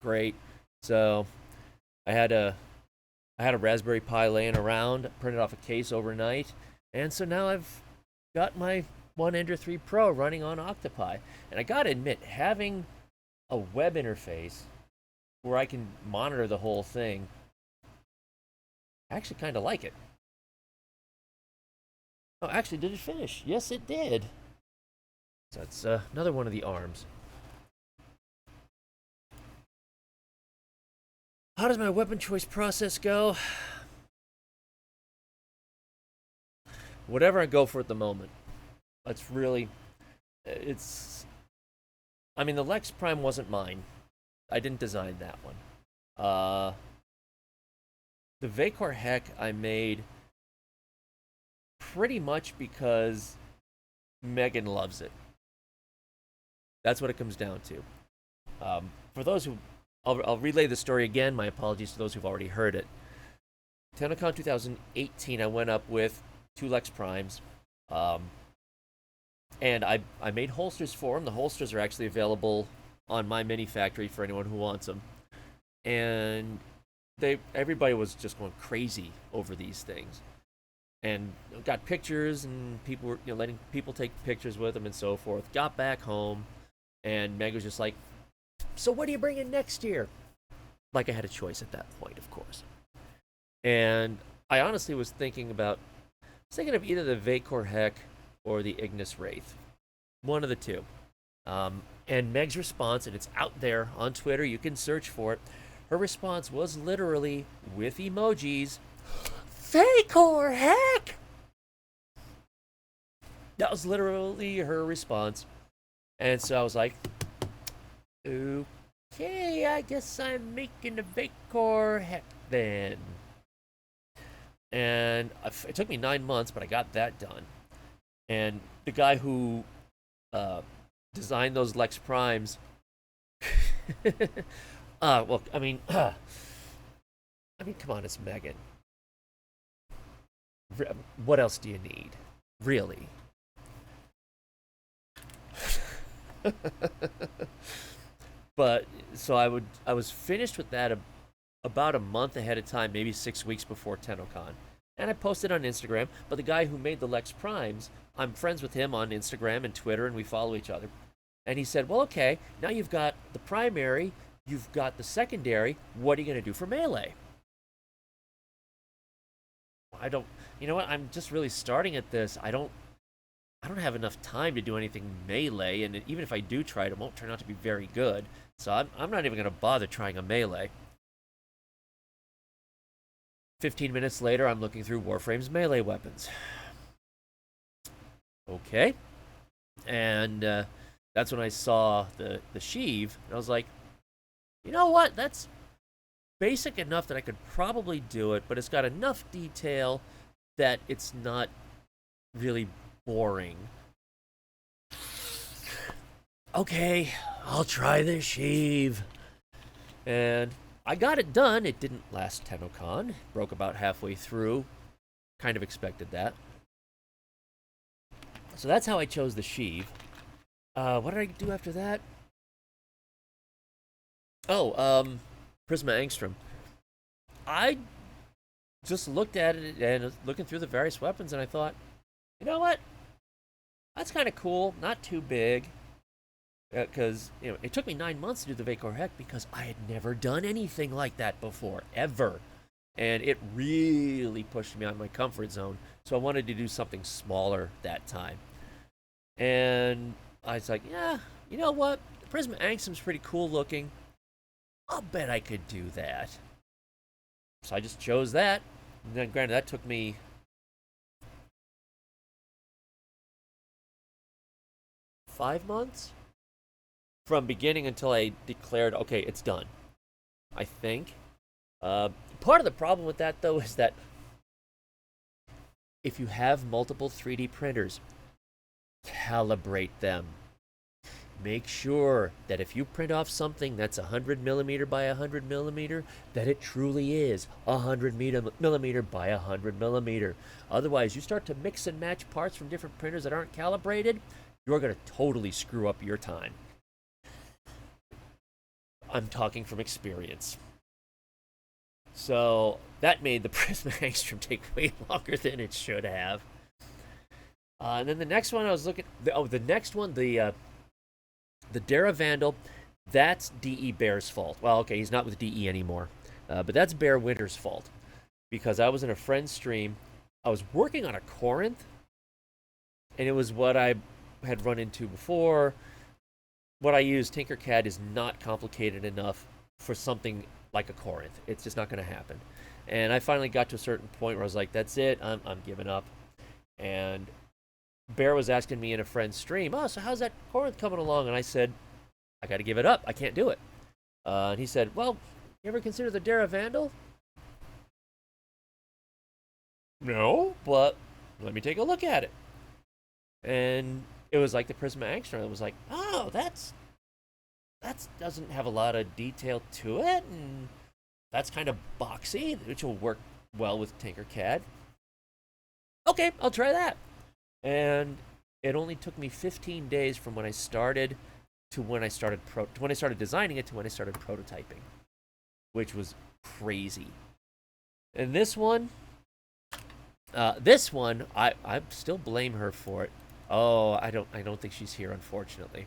great. So I had a Raspberry Pi laying around, printed off a case overnight, and so now I've got my one Ender 3 Pro running on Octopi. And I gotta admit, having a web interface where I can monitor the whole thing, I actually kind of like it. Oh, actually, did it finish? Yes, it did. So that's another one of the arms. How does my weapon choice process go? Whatever I go for at the moment. That's really... I mean, the Lex Prime wasn't mine. I didn't design that one. The Vacor Heck I made pretty much because Megan loves it. That's what it comes down to. For those who... I'll relay the story again. My apologies to those who've already heard it. TennoCon 2018, I went up with 2 Lex Primes. And I made holsters for them. The holsters are actually available on my mini factory for anyone who wants them. And everybody was just going crazy over these things. And got pictures, and people were letting people take pictures with them and so forth. Got back home, and Meg was just like, "So what are you bringing next year?" Like I had a choice at that point, of course. And I honestly was thinking of either the Vacor Heck or the Ignis Wraith. One of the two. And Meg's response, and it's out there on Twitter, you can search for it. Her response was literally, with emojis, Vacor Heck! That was literally her response. And so I was like, okay, I guess I'm making a Vacor Heck then. And it took me 9 months, but I got that done. And the guy who designed those Lex Primes, well, I mean, come on, it's Megan. What else do you need? Really? But so I was finished with that about a month ahead of time, maybe 6 weeks before TennoCon. And I posted on Instagram, but the guy who made the Lex Primes, I'm friends with him on Instagram and Twitter, and we follow each other. And he said, well, okay, now you've got the primary, you've got the secondary, what are you going to do for Melee? I don't, you know what, I'm just really starting at this. I don't have enough time to do anything Melee, and even if I do try it, it won't turn out to be very good. So I'm not even going to bother trying a Melee. 15 minutes later, I'm looking through Warframe's Melee weapons. Okay. And that's when I saw the sheave, and I was like, you know what? That's basic enough that I could probably do it, but it's got enough detail that it's not really boring. Okay, I'll try the sheave. And I got it done. It didn't last TennoCon. Broke about halfway through. Kind of expected that. So that's how I chose the sheave. What did I do after that? Oh, Prisma Angstrom. I just looked at it and looking through the various weapons, and I thought, you know what? That's kind of cool. Not too big. Because it took me 9 months to do the Vapor Heck because I had never done anything like that before, ever. And it really pushed me out of my comfort zone. So I wanted to do something smaller that time. And I was like, yeah, you know what? Prisma Angstrom's pretty cool looking. I'll bet I could do that. So I just chose that. And then, granted, that took me 5 months? From beginning until I declared, okay, it's done. I think. Part of the problem with that, though, is that if you have multiple 3D printers, calibrate them. Make sure that if you print off something that's 100 millimeter by 100 millimeter, that it truly is 100 millimeter by 100 millimeter. Otherwise, you start to mix and match parts from different printers that aren't calibrated, you're going to totally screw up your time. I'm talking from experience. So that made the Prisma Angstrom take way longer than it should have. And then the next one I was looking... the next one, the Dara Vandal, that's D.E. Bear's fault. Well, okay, he's not with D.E. anymore. But that's Bear Winter's fault. Because I was in a friend's stream. I was working on a Corinth. And it was what I had run into before. What I use, Tinkercad, is not complicated enough for something like a Corinth. It's just not going to happen. And I finally got to a certain point where I was like, that's it, I'm giving up. And Bear was asking me in a friend's stream, oh, so how's that Corinth coming along? And I said, I got to give it up. I can't do it. And he said, well, you ever consider the Dara Vandal? No, but let me take a look at it. And it was like the Prisma Angstrom. It was like, oh, that doesn't have a lot of detail to it, and that's kind of boxy, which will work well with Tinkercad. Okay, I'll try that. And it only took me 15 days from when I started to when I started designing it to when I started prototyping, which was crazy. And this one, I still blame her for it. Oh, I don't think she's here, unfortunately.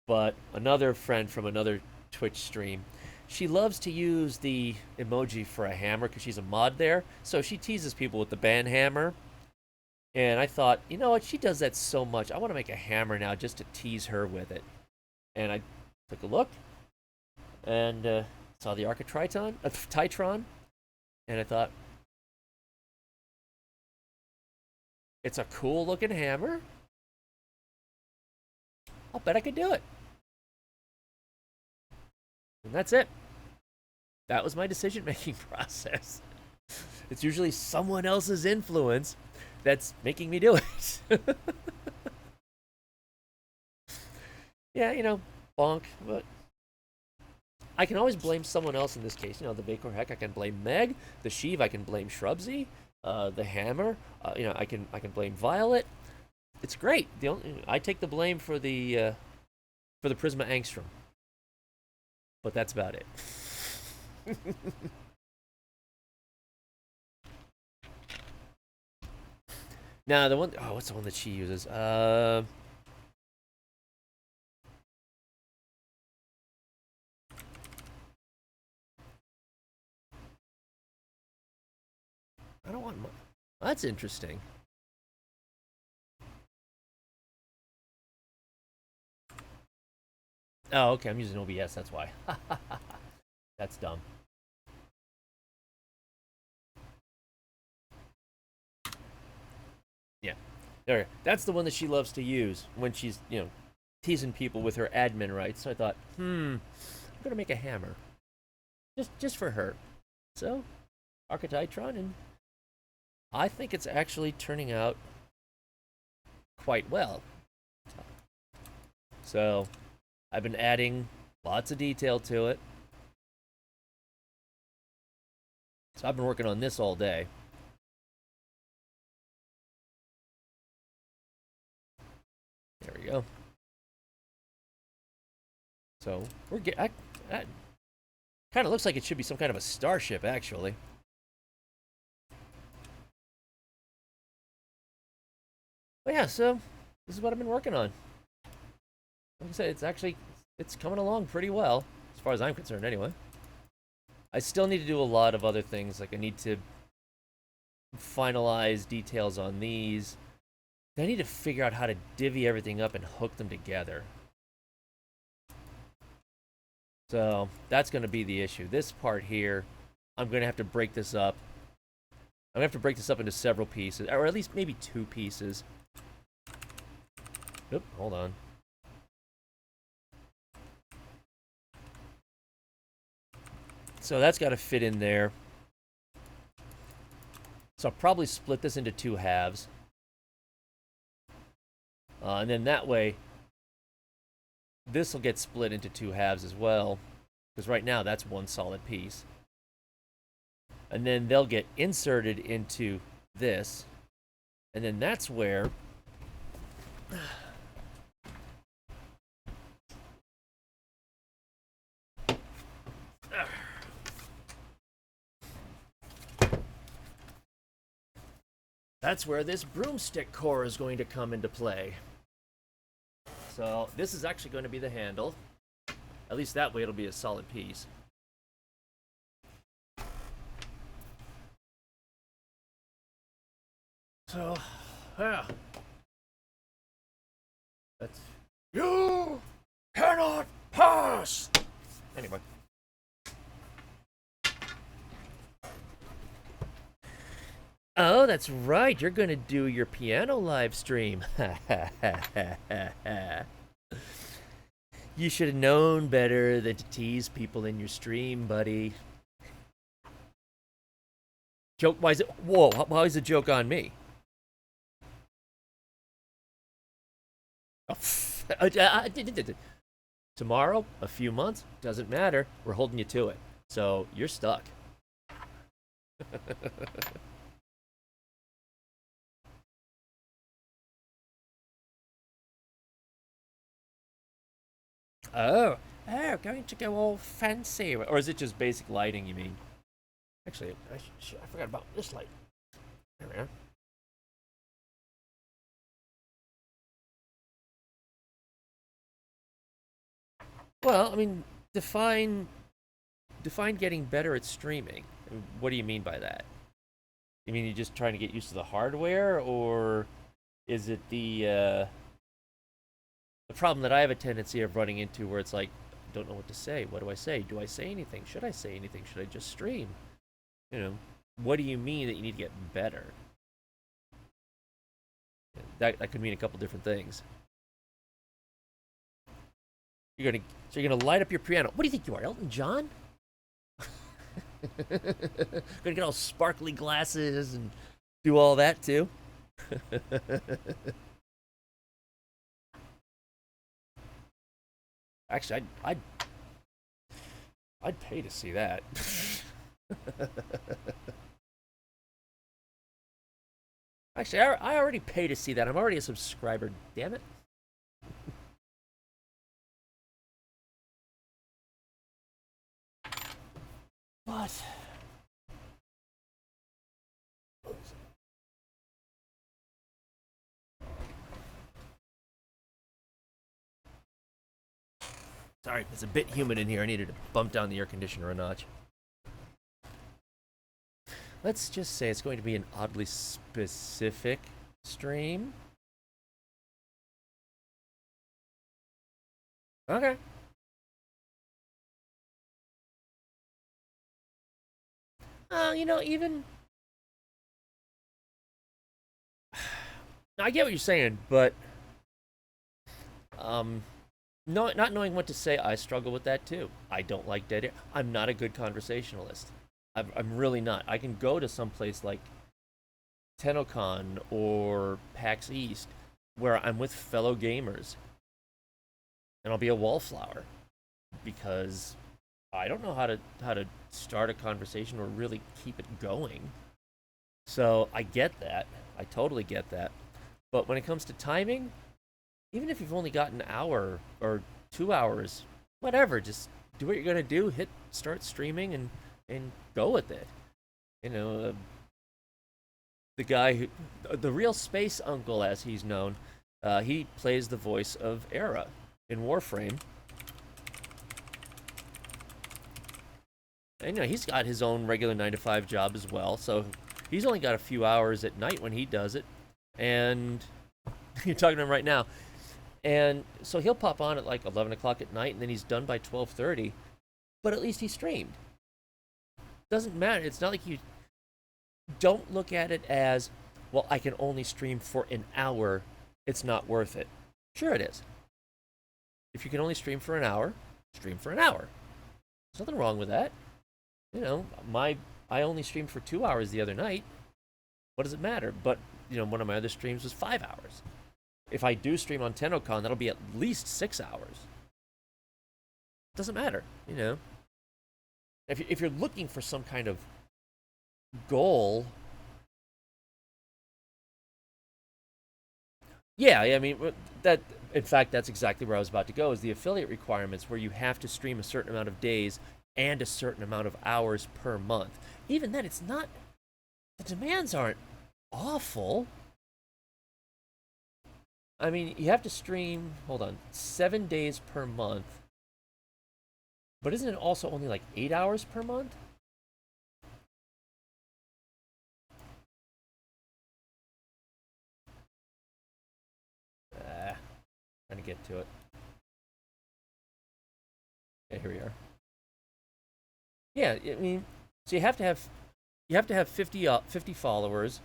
But another friend from another Twitch stream, she loves to use the emoji for a hammer because she's a mod there. So she teases people with the band hammer. And I thought, you know what? She does that so much. I want to make a hammer now just to tease her with it. And I took a look and saw the Arca Titron. And I thought, it's a cool looking hammer. I'll bet I could do it. And that's it. That was my decision-making process. It's usually someone else's influence that's making me do it. Yeah, bonk. But I can always blame someone else in this case. The Vapor Heck, I can blame Meg. The Sheave, I can blame Shrubsy. The hammer, I can blame Violet. It's great. I take the blame for the Prisma Angstrom, but that's about it. Now the one, oh, what's the one that she uses? I don't want. That's interesting. Oh, okay. I'm using OBS. That's why. That's dumb. Yeah. There. That's the one that she loves to use when she's, teasing people with her admin rights. So I thought, I'm gonna make a hammer, just for her. So, Arca Titron, and I think it's actually turning out quite well. So, I've been adding lots of detail to it. So I've been working on this all day. There we go. So we're getting. Kind of looks like it should be some kind of a starship, actually. But yeah, so this is what I've been working on. Like I said, it's coming along pretty well, as far as I'm concerned, anyway. I still need to do a lot of other things. Like I need to finalize details on these. I need to figure out how to divvy everything up and hook them together. So that's going to be the issue. This part here, I'm going to have to break this up. I'm going to have to break this up into several pieces, or at least maybe 2 pieces. Oop, hold on. So that's got to fit in there. So I'll probably split this into 2 halves. And then that way, this will get split into 2 halves as well. Because right now, that's one solid piece. And then they'll get inserted into this. And then that's where that's where this broomstick core is going to come into play. So this is actually going to be the handle. At least that way it'll be a solid piece. So, yeah. That's... You cannot pass! Anyway. Oh, that's right. You're going to do your piano live stream. You should have known better than to tease people in your stream, buddy. Joke? Why is it? Whoa! Why is the joke on me? Tomorrow, a few months, doesn't matter. We're holding you to it. So you're stuck. Oh, going to go all fancy. Or is it just basic lighting, you mean? Actually, I forgot about this light. There we are. Well, I mean, define getting better at streaming. What do you mean by that? You mean you're just trying to get used to the hardware, or is it the problem that I have a tendency of running into where it's like, I don't know what to say. What do I say? Do I say anything? Should I say anything? Should I just stream? What do you mean that you need to get better? That could mean a couple different things. So you're gonna light up your piano. What do you think you are, Elton John? Gonna get all sparkly glasses and do all that too. Actually, I'd pay to see that. Actually, I already pay to see that. I'm already a subscriber. Damn it. What? Sorry, it's a bit humid in here. I needed to bump down the air conditioner a notch. Let's just say it's going to be an oddly specific stream. Okay. Even I get what you're saying, but not knowing what to say, I struggle with that too. I don't like dead air. I'm not a good conversationalist. I'm really not. I can go to some place like TennoCon or PAX East where I'm with fellow gamers and I'll be a wallflower because I don't know how to start a conversation or really keep it going. So I get that. I totally get that. But when it comes to timing, even if you've only got an hour or 2 hours, whatever, just do what you're gonna do. Hit start streaming and go with it. You know, the guy who, the real space uncle, as he's known, he plays the voice of Era in Warframe. And he's got his own regular 9 to 5 job as well, so he's only got a few hours at night when he does it. And you're talking to him right now. And so he'll pop on at like 11 o'clock at night, and then he's done by 12:30. But at least he streamed. Doesn't matter. It's not like you don't look at it as, well, I can only stream for an hour. It's not worth it. Sure it is. If you can only stream for an hour, stream for an hour. There's nothing wrong with that. I only streamed for 2 hours the other night. What does it matter? But one of my other streams was 5 hours. If I do stream on TennoCon, that'll be at least 6 hours. Doesn't matter, If you're looking for some kind of goal, yeah, I mean that. In fact, that's exactly where I was about to go. Is the affiliate requirements where you have to stream a certain amount of days and a certain amount of hours per month. Even then, it's not. The demands aren't awful. I mean, you have to stream, 7 days per month. But isn't it also only like 8 hours per month? Trying to get to it. Okay, here we are. Yeah, I mean, so you have to have 50 followers.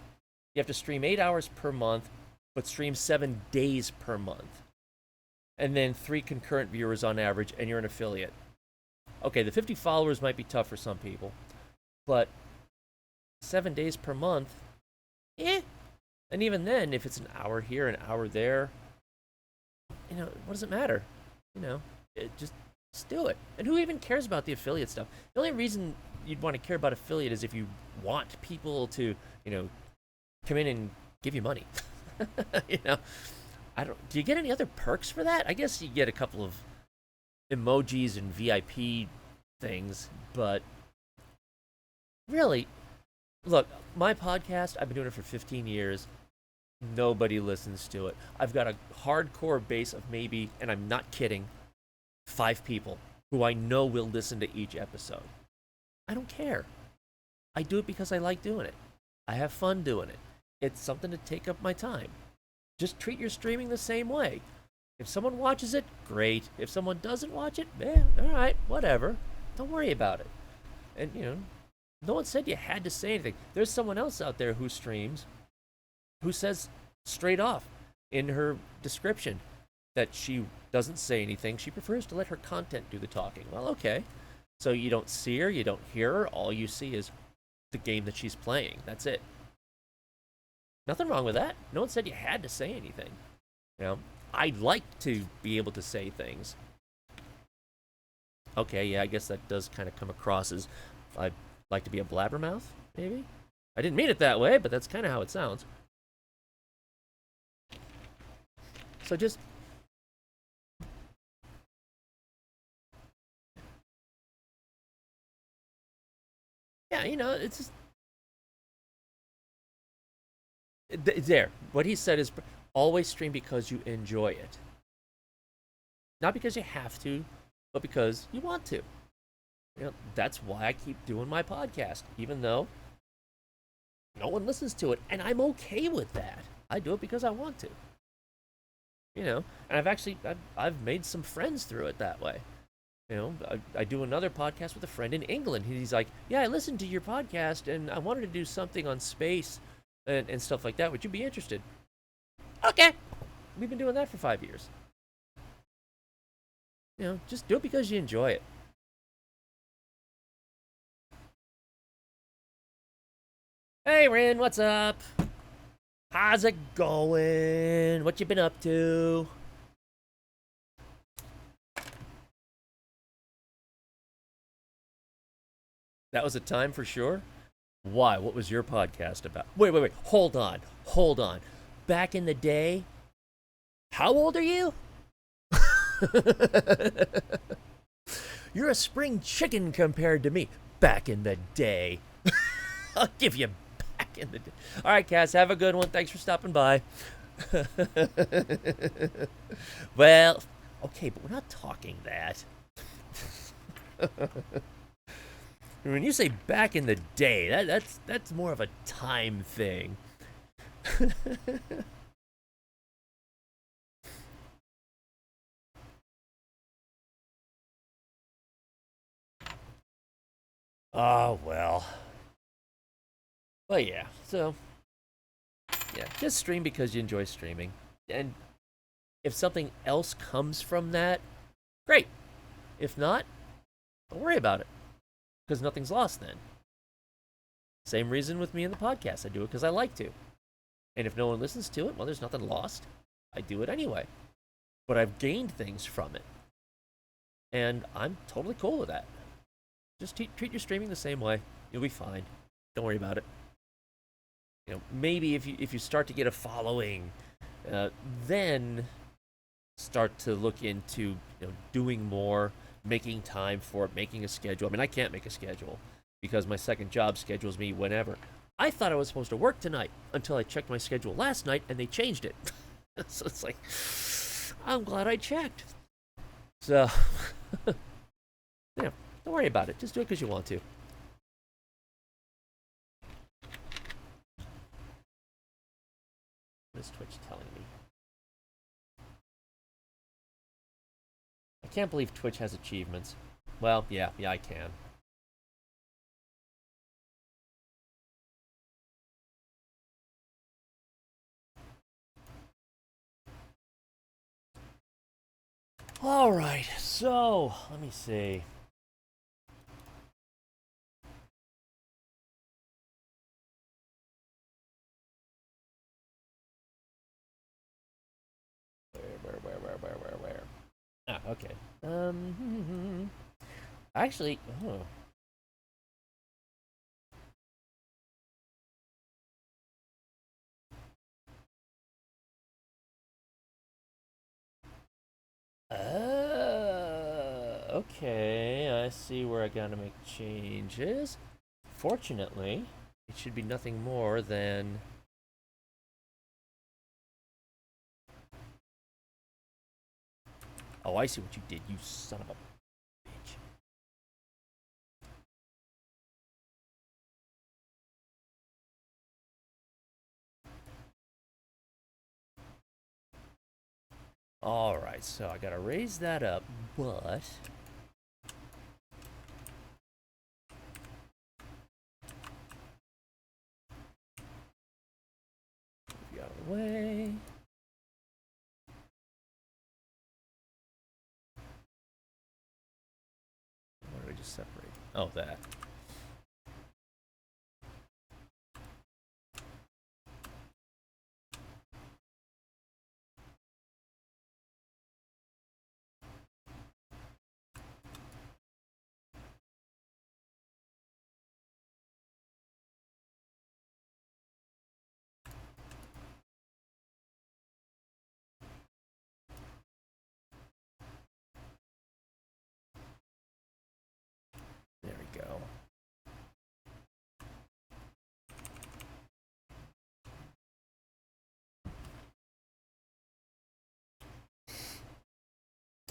You have to stream 8 hours per month, but stream 7 days per month. And then 3 concurrent viewers on average, and you're an affiliate. Okay, the 50 followers might be tough for some people, but 7 days per month, And even then, if it's an hour here, an hour there, what does it matter? Just do it. And who even cares about the affiliate stuff? The only reason you'd want to care about affiliate is if you want people to, come in and give you money. Do you get any other perks for that? I guess you get a couple of emojis and VIP things, but really, look, my podcast, I've been doing it for 15 years. Nobody listens to it. I've got a hardcore base of maybe, and I'm not kidding, 5 people who I know will listen to each episode. I don't care. I do it because I like doing it. I have fun doing it. It's something to take up my time. Just treat your streaming the same way. If someone watches it, great. If someone doesn't watch it, all right, whatever. Don't worry about it. And, no one said you had to say anything. There's someone else out there who streams who says straight off in her description that she doesn't say anything. She prefers to let her content do the talking. Well, okay. So you don't see her, you don't hear her. All you see is the game that she's playing. That's it. Nothing wrong with that. No one said you had to say anything. I'd like to be able to say things. Okay, yeah, I guess that does kind of come across as I'd like to be a blabbermouth, maybe? I didn't mean it that way, but that's kind of how it sounds. So just yeah, it's just there. What he said is always stream because you enjoy it, not because you have to, but because you want to. That's why I keep doing my podcast, even though no one listens to it, and I'm okay with that. I do it because I want to. And I've made some friends through it that way. I do another podcast with a friend in England. He's like, yeah, I listened to your podcast and I wanted to do something on space and stuff like that. Would you be interested? Okay. We've been doing that for 5 years. Just do it because you enjoy it. Hey, Rin, what's up? How's it going? What you been up to? That was a time for sure. Why? What was your podcast about? Wait. Hold on. Back in the day, how old are you? You're a spring chicken compared to me. Back in the day. I'll give you back in the day. All right, Cass, have a good one. Thanks for stopping by. Well, okay, but we're not talking that. When you say back in the day, that's more of a time thing. Oh, well. But yeah, so yeah, just stream because you enjoy streaming. And if something else comes from that, great. If not, don't worry about it. Because nothing's lost then. Same reason with me and the podcast. I do it because I like to. And if no one listens to it, well, there's nothing lost. I do it anyway. But I've gained things from it. And I'm totally cool with that. Just treat your streaming the same way. You'll be fine. Don't worry about it. Maybe if you start to get a following, then start to look into doing more, making time for it, making a schedule. I mean, I can't make a schedule because my second job schedules me whenever. I thought I was supposed to work tonight until I checked my schedule last night and they changed it. So it's like, I'm glad I checked. So, yeah, don't worry about it. Just do it because you want to. What is Twitch telling me? I can't believe Twitch has achievements. Well, yeah, I can. All right, so let me see. Where? Ah, okay. Actually, oh. Okay, I see where I gotta make changes. Fortunately, it should be nothing more than... Oh, I see what you did, you son of a bitch. Alright, so I gotta raise that up, but... Move out of the way. Why did I just separate? Oh, that.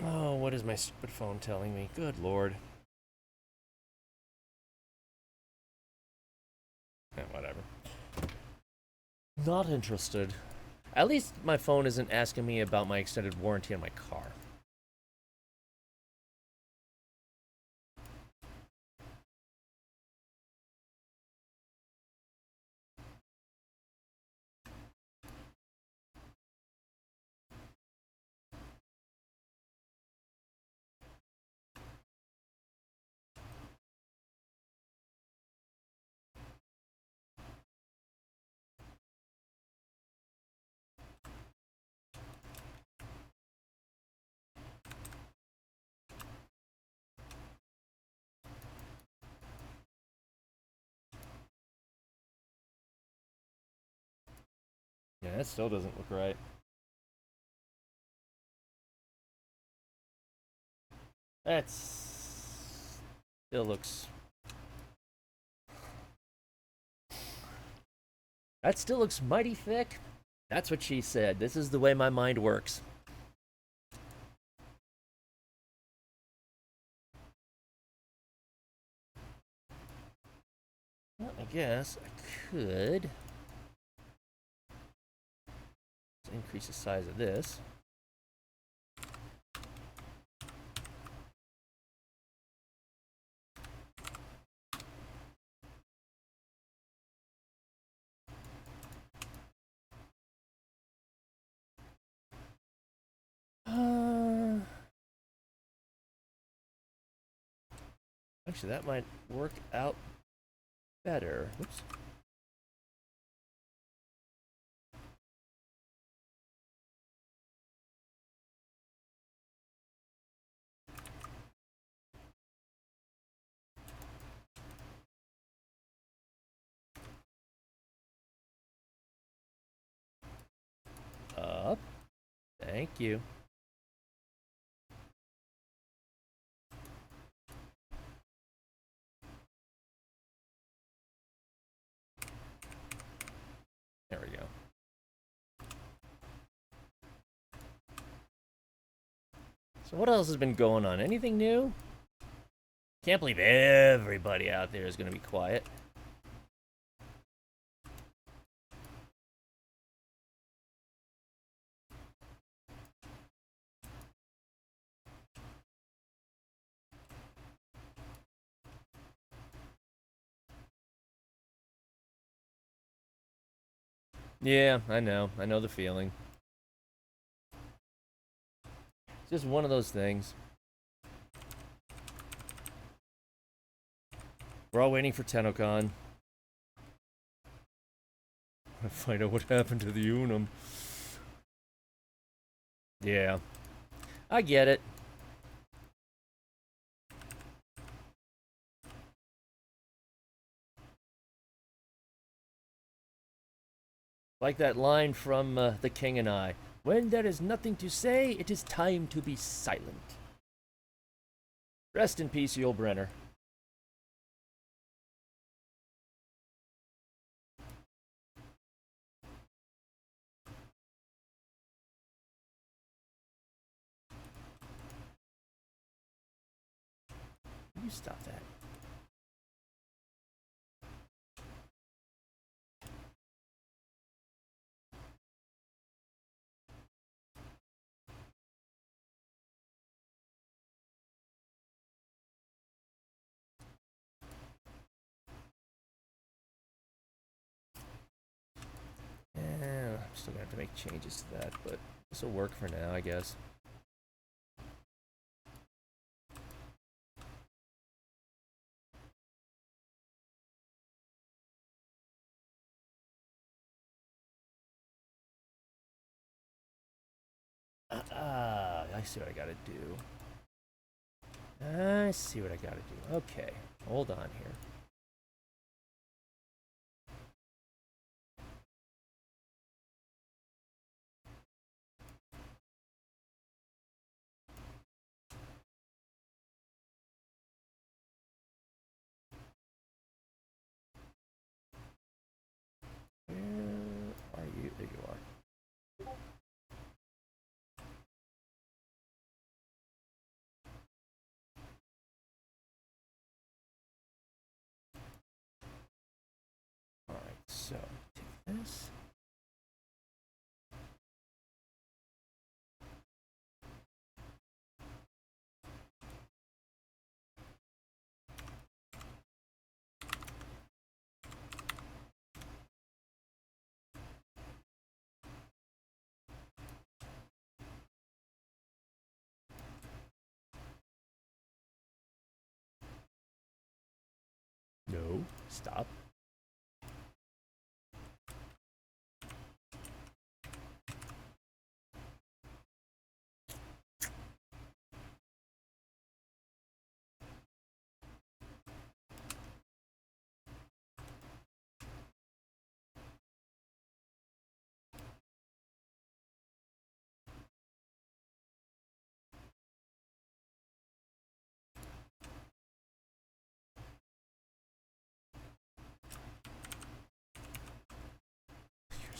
Oh, what is my stupid phone telling me? Good lord. Whatever. Not interested. At least my phone isn't asking me about my extended warranty on my car. Yeah, that still doesn't look right. That's still looks. That still looks mighty thick. That's what she said. This is the way my mind works. Well, I guess I could increase the size of this. Actually, that might work out better. Oops. Up. Thank you. There we go. So what else has been going on? Anything new? Can't believe everybody out there is going to be quiet. Yeah, I know. I know the feeling. It's just one of those things. We're all waiting for TennoCon. I find out what happened to the Unum. Yeah. I get it. Like that line from The King and I. When there is nothing to say, it is time to be silent. Rest in peace, Yul Brenner. You stop that. I'm still gonna have to make changes to that, but this will work for now, I guess. I see what I gotta do. I see what I gotta do. Okay, hold on here. Where are you? There you are. So, take this. No, stop.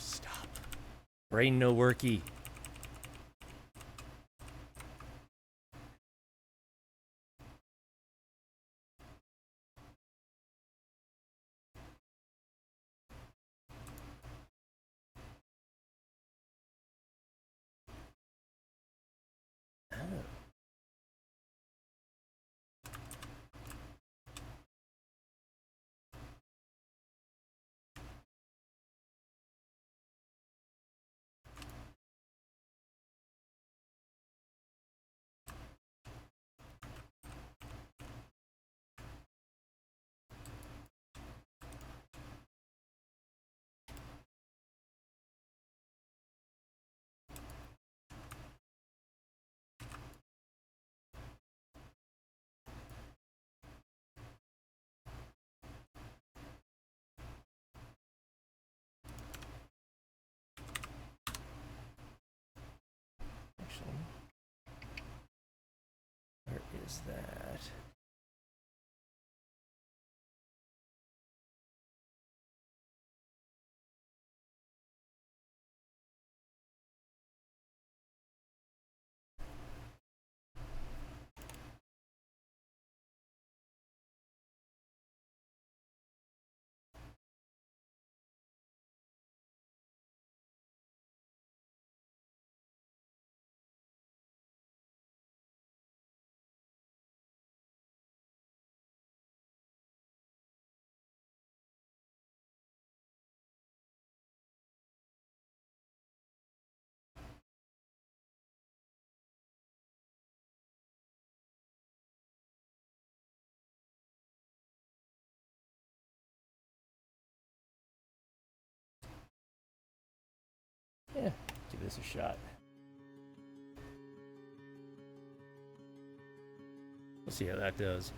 Stop. Brain no worky. Actually, where is that? Yeah, give this a shot. We'll see how that does.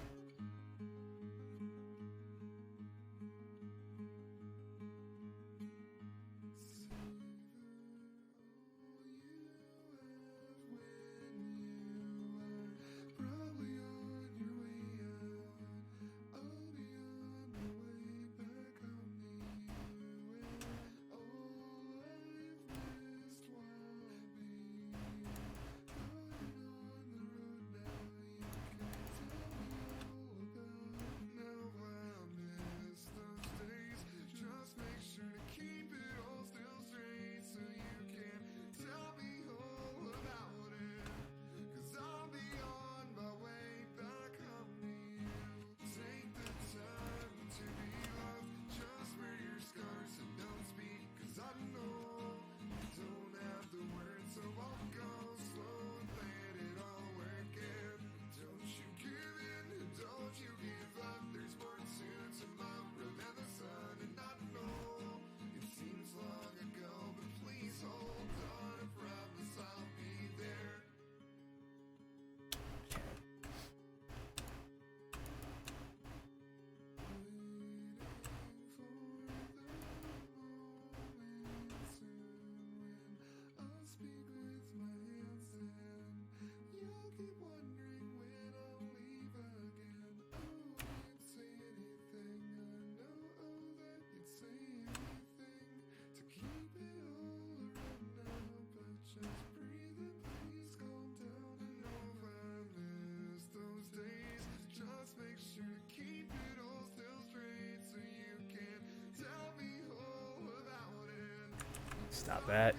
Stop that.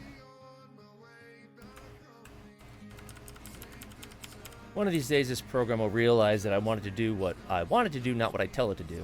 One of these days, this program will realize that I wanted to do what I wanted to do, not what I tell it to do.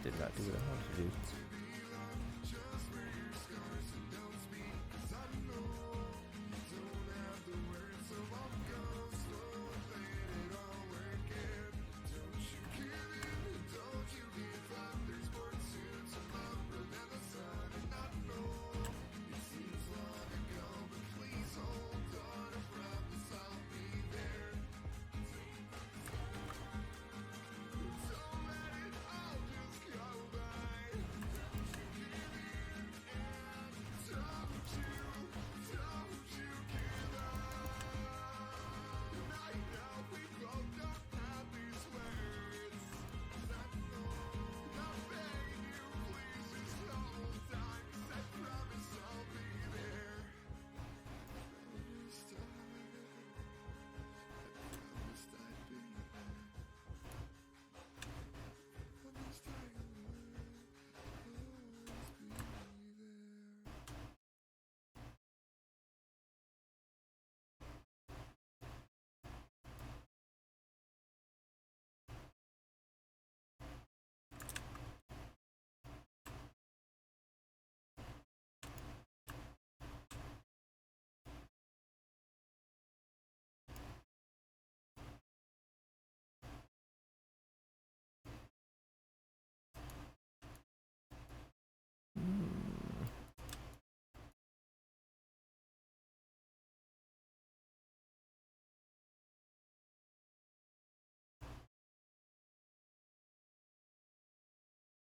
Did not do what I wanted to do.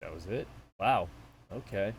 That was it? Wow. Okay.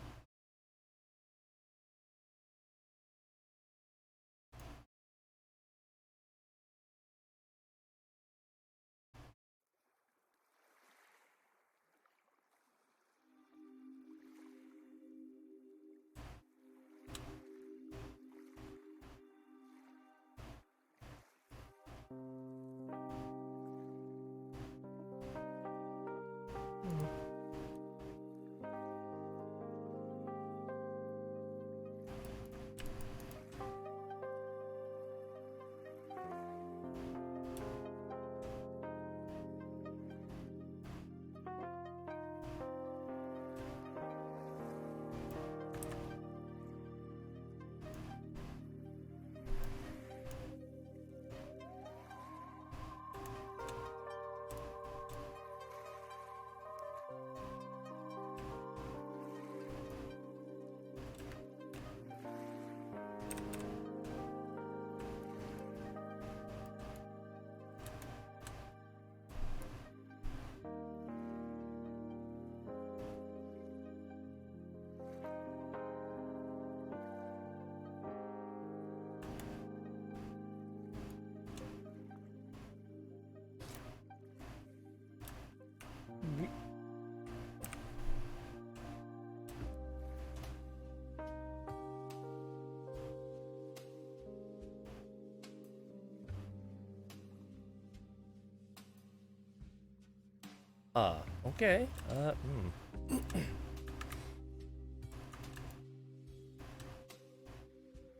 Okay.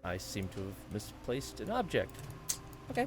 I seem to have misplaced an object. Okay.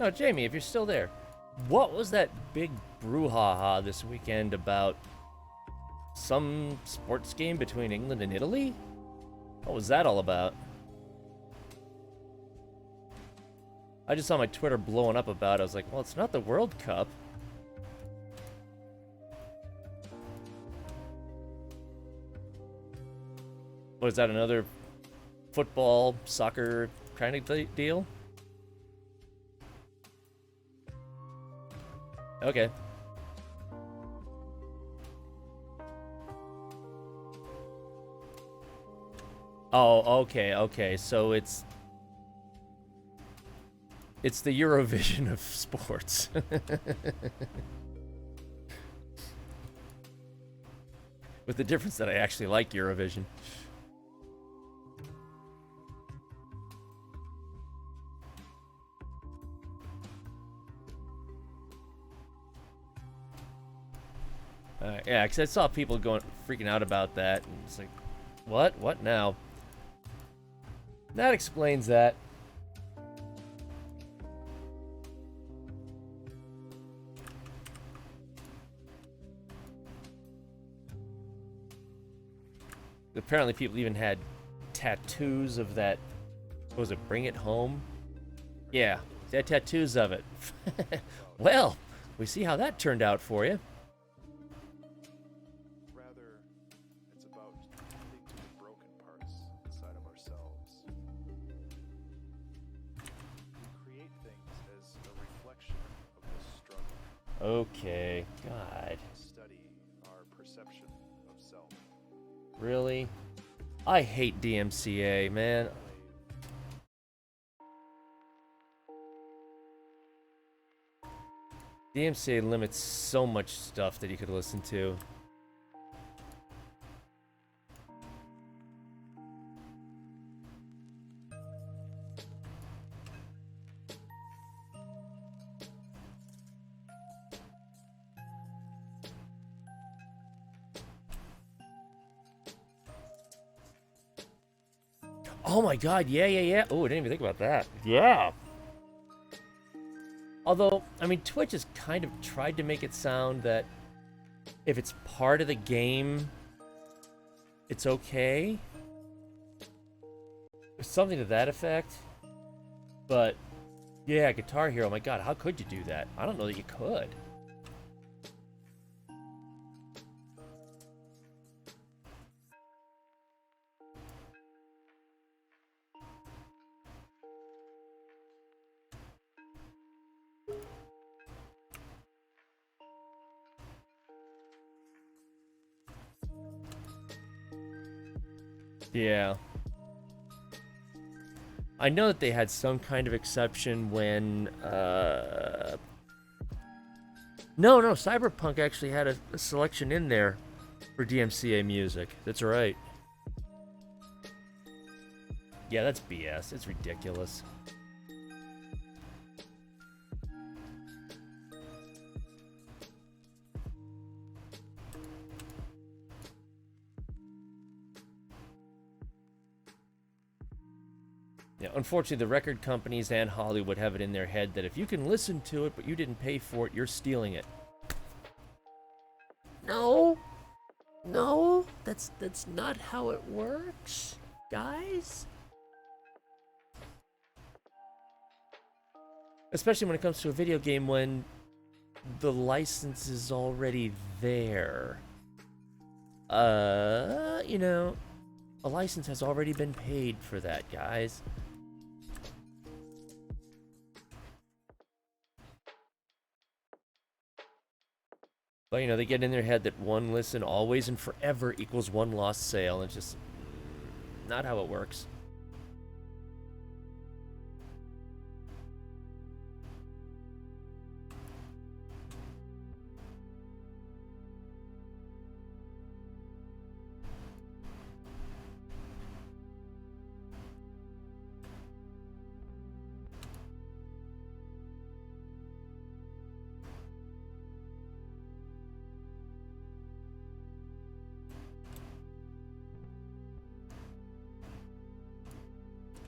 Oh, Jamie, if you're still there, what was that big brouhaha this weekend about some sports game between England and Italy? What was that all about? I just saw my Twitter blowing up about it. I was like, well, it's not the World Cup. What is that, another football, soccer kind of deal? Okay. Oh, okay. So it's the Eurovision of sports. With the difference that I actually like Eurovision. Yeah, because I saw people freaking out about that, and it's like, what? What now? That explains that. Apparently people even had tattoos of that, what was it, Bring It Home? Yeah, they had tattoos of it. Well, we see how that turned out for you. Rather, it's about tending to the broken parts inside of ourselves. We create things as a reflection of the struggle. Okay, God. Study our perception of self. Really? I hate DMCA, man. DMCA limits so much stuff that you could listen to. Oh my god, yeah. Oh, I didn't even think about that. Yeah. Although, I mean, Twitch has kind of tried to make it sound that if it's part of the game, it's okay. There's something to that effect. But, yeah, Guitar Hero, my god, how could you do that? I don't know that you could. Yeah. I know that they had some kind of exception when, No, Cyberpunk actually had a selection in there for DMCA music. That's right. Yeah, that's BS. It's ridiculous. Yeah, unfortunately, the record companies and Hollywood have it in their head that if you can listen to it but you didn't pay for it, you're stealing it. No, that's not how it works, guys. Especially when it comes to a video game when the license is already there. You know, a license has already been paid for that, guys. But, you know, they get in their head that one listen always and forever equals one lost sale. It's just not how it works.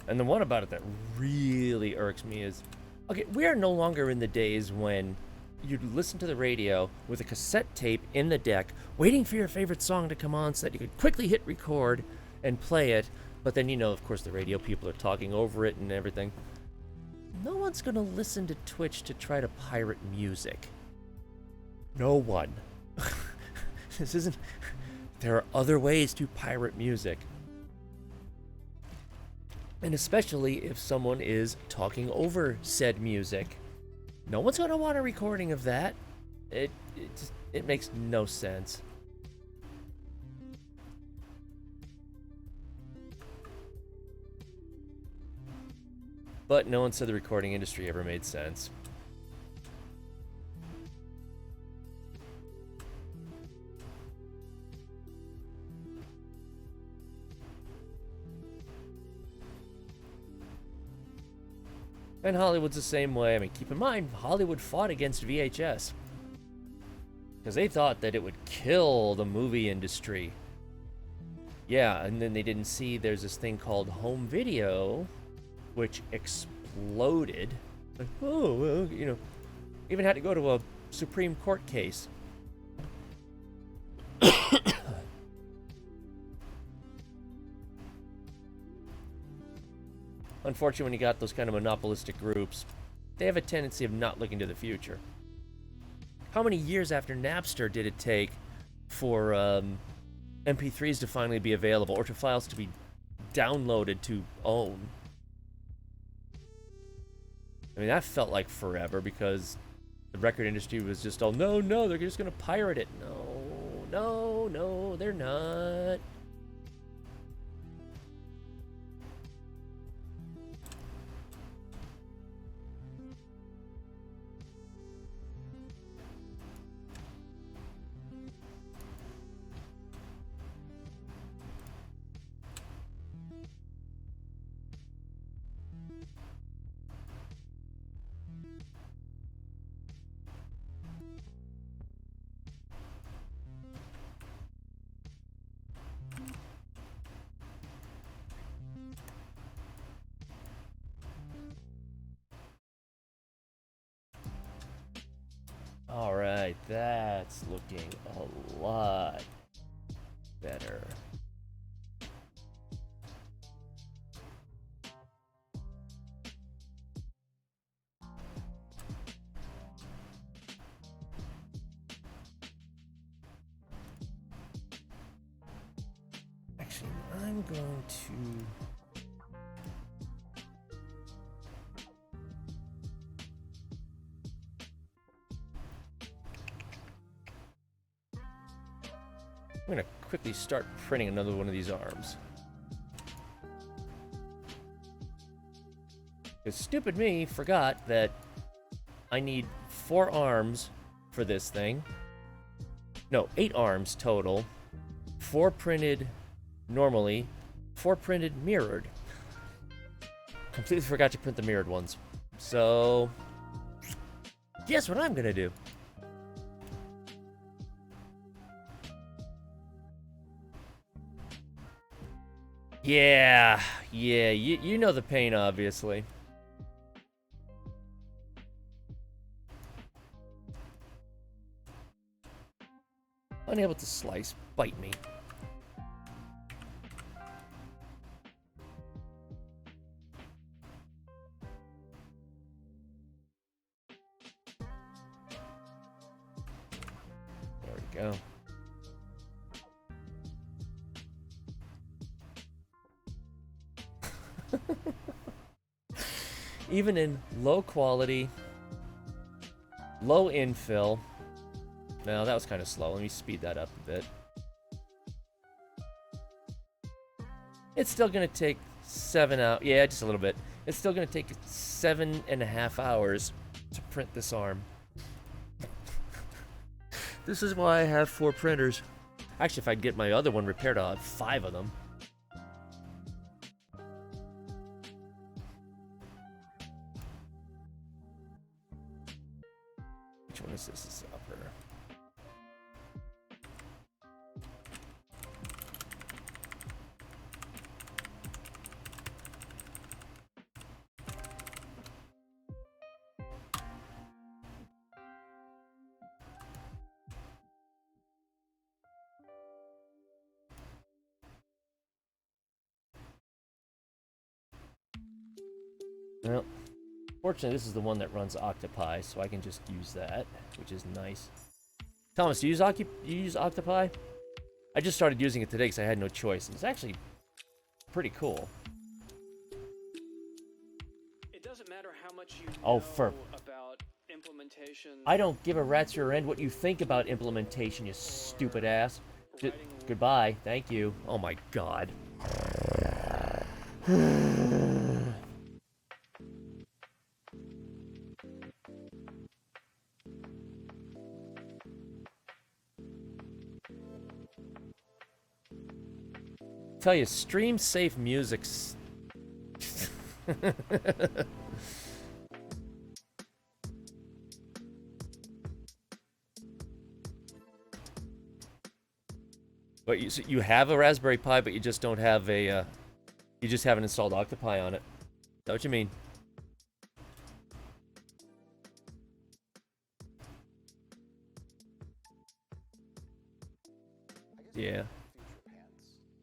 And the one about it that really irks me is Okay, we are no longer in the days when you'd listen to the radio with a cassette tape in the deck, waiting for your favorite song to come on so that you could quickly hit record and play it. But then, of course, the radio people are talking over it and everything. No one's going to listen to Twitch to try to pirate music. No one. This isn't... There are other ways to pirate music. And especially if someone is talking over said music. No one's going to want a recording of that. It makes no sense. But no one said the recording industry ever made sense. And Hollywood's the same way. I mean, keep in mind, Hollywood fought against VHS. Because they thought that it would kill the movie industry. Yeah, and then they didn't see there's this thing called home video, which exploded. Like, oh, well, even had to go to a Supreme Court case. Unfortunately, when you got those kind of monopolistic groups, they have a tendency of not looking to the future. How many years after Napster did it take for MP3s to finally be available, or to files to be downloaded to own? I mean, that felt like forever, because the record industry was just all, no, they're just going to pirate it. No, they're not. Alright, that's looking a lot better. Actually, I'm going to... I'm going to quickly start printing another one of these arms. Because stupid me forgot that I need 4 arms for this thing. No, 8 arms total. 4 printed normally, 4 printed mirrored. Completely forgot to print the mirrored ones. So, guess what I'm going to do? Yeah, you know the pain, obviously. Unable to slice, bite me. There we go. Even in low quality, low infill. No, that was kind of slow. Let me speed that up a bit. It's still going to take 7 hours. Yeah, just a little bit. It's still going to take 7.5 hours to print this arm. This is why I have 4 printers. Actually, if I get my other one repaired, I'll have 5 of them. Which one is this? This is upper. Well, fortunately, this is the one that runs Octopi, so I can just use that, which is nice. Thomas, do you use Octopi? I just started using it today because I had no choice. It's actually pretty cool. It doesn't matter how much you Oh, know about implementation. I don't give a rat's rear end what you think about implementation, you stupid ass. Goodbye. Thank you. Oh my god. Tell you, stream safe music's. But so you have a Raspberry Pi, but you just don't have a. You just haven't installed Octopi on it. Is that what you mean? Yeah.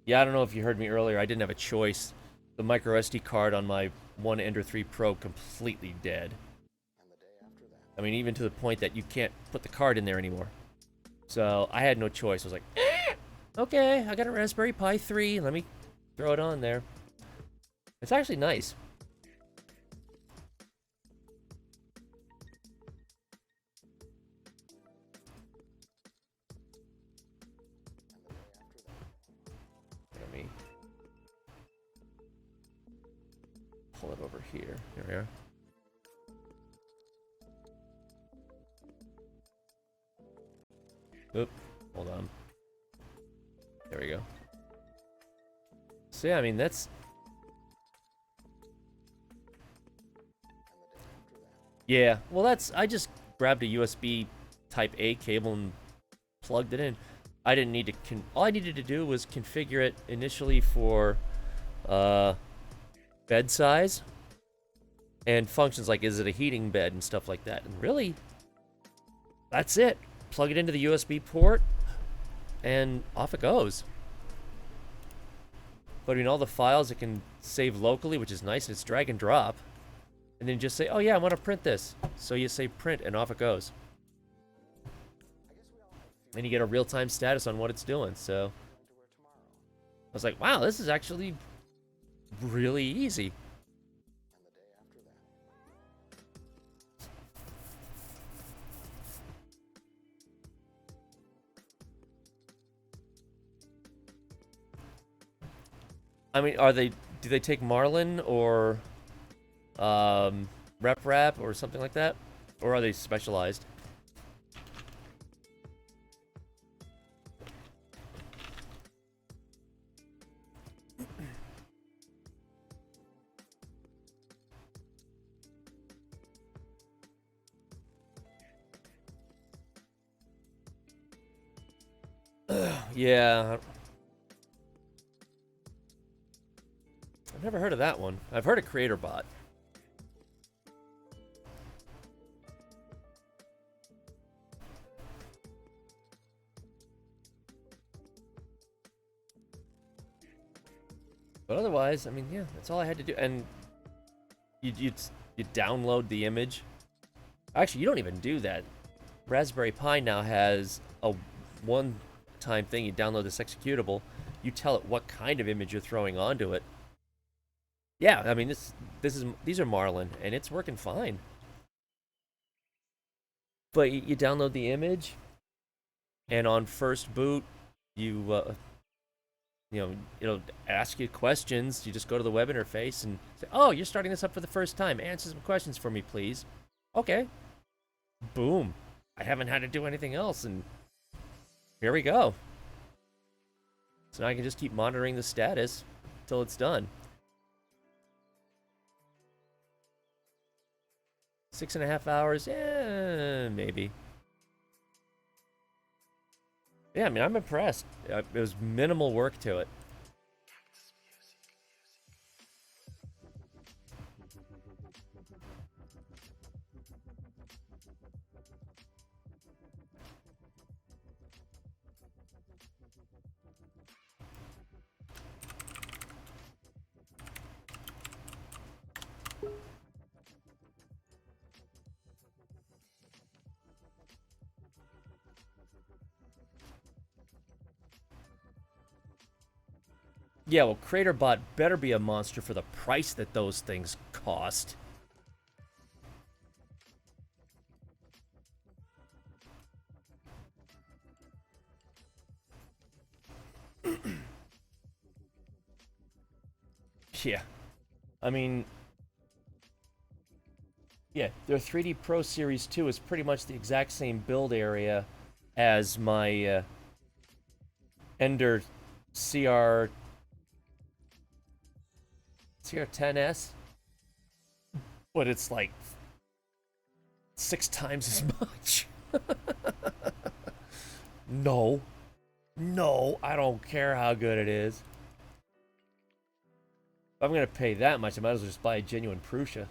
Yeah, I don't know if you heard me earlier. I didn't have a choice. The micro SD card on my one Ender 3 Pro completely dead. I mean, even to the point that you can't put the card in there anymore. So I had no choice. I was like, okay, I got a Raspberry Pi 3. Let me throw it on there. It's actually nice. Let me pull it over here. Here we are. Oop, hold on. There we go. So yeah, I mean, that's... Yeah, well that's... I just grabbed a USB Type A cable and plugged it in. I didn't need to... All I needed to do was configure it initially for bed size and functions like, is it a heating bed and stuff like that. And really, that's it. Plug it into the USB port, and off it goes. But in all the files, it can save locally, which is nice, and it's drag and drop. And then just say, oh yeah, I want to print this. So you say print, and off it goes. And you get a real-time status on what it's doing, so... I was like, wow, this is actually really easy. I mean, do they take Marlin or RepRap or something like that? Or are they specialized? Yeah. I've never heard of that one. I've heard of CreatorBot. But otherwise, I mean, yeah, that's all I had to do. And you download the image. Actually, you don't even do that. Raspberry Pi now has a one-time thing. You download this executable. You tell it what kind of image you're throwing onto it. Yeah, I mean, these are Marlin, and it's working fine. But you download the image, and on first boot, you know, it'll ask you questions. You just go to the web interface and say, "Oh, you're starting this up for the first time. Answer some questions for me, please." Okay. Boom. I haven't had to do anything else, and here we go. So now I can just keep monitoring the status until it's done. 6.5 hours? Yeah, maybe. Yeah, I mean, I'm impressed. It was minimal work to it. Yeah, well, Craterbot better be a monster for the price that those things cost. Yeah. I mean, yeah, their 3D Pro Series 2 is pretty much the exact same build area as my Ender CR10S, but it's like 6 times as much. No. No, I don't care how good it is. If I'm gonna pay that much, I might as well just buy a genuine Prusa.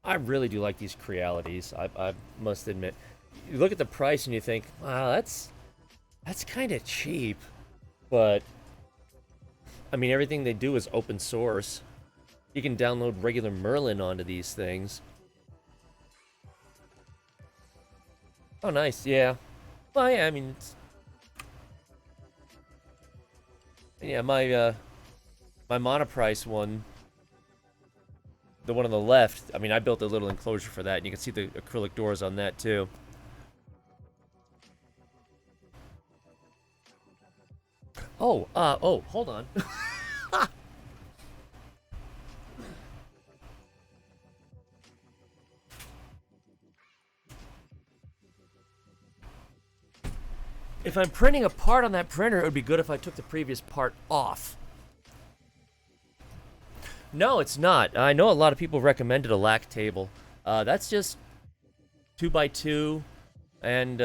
I really do like these Crealities. I must admit. You look at the price and you think, wow, that's kind of cheap. But I mean, everything they do is open source. You can download regular Merlin onto these things. Oh, nice. Yeah. Well, yeah. I mean, it's, yeah. My Monoprice one, the one on the left. I mean, I built a little enclosure for that, and you can see the acrylic doors on that too. Oh, hold on. If I'm printing a part on that printer, it would be good if I took the previous part off. No, it's not. I know a lot of people recommended a lac table. That's just 2x2 and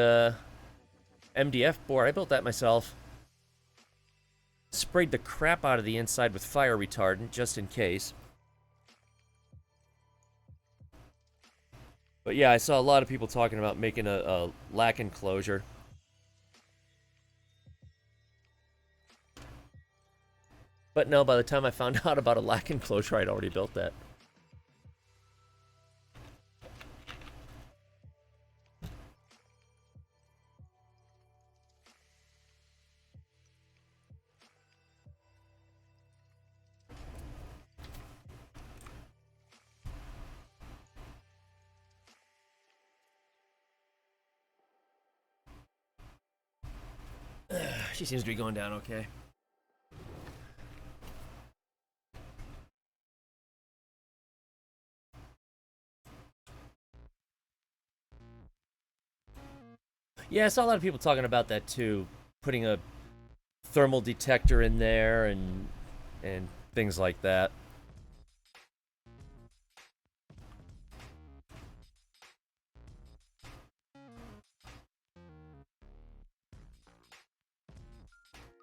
MDF board. I built that myself. Sprayed the crap out of the inside with fire retardant, just in case. But yeah, I saw a lot of people talking about making a lac enclosure. But no, by the time I found out about a lac enclosure, I'd already built that. She seems to be going down okay. Yeah, I saw a lot of people talking about that too, putting a thermal detector in there and things like that.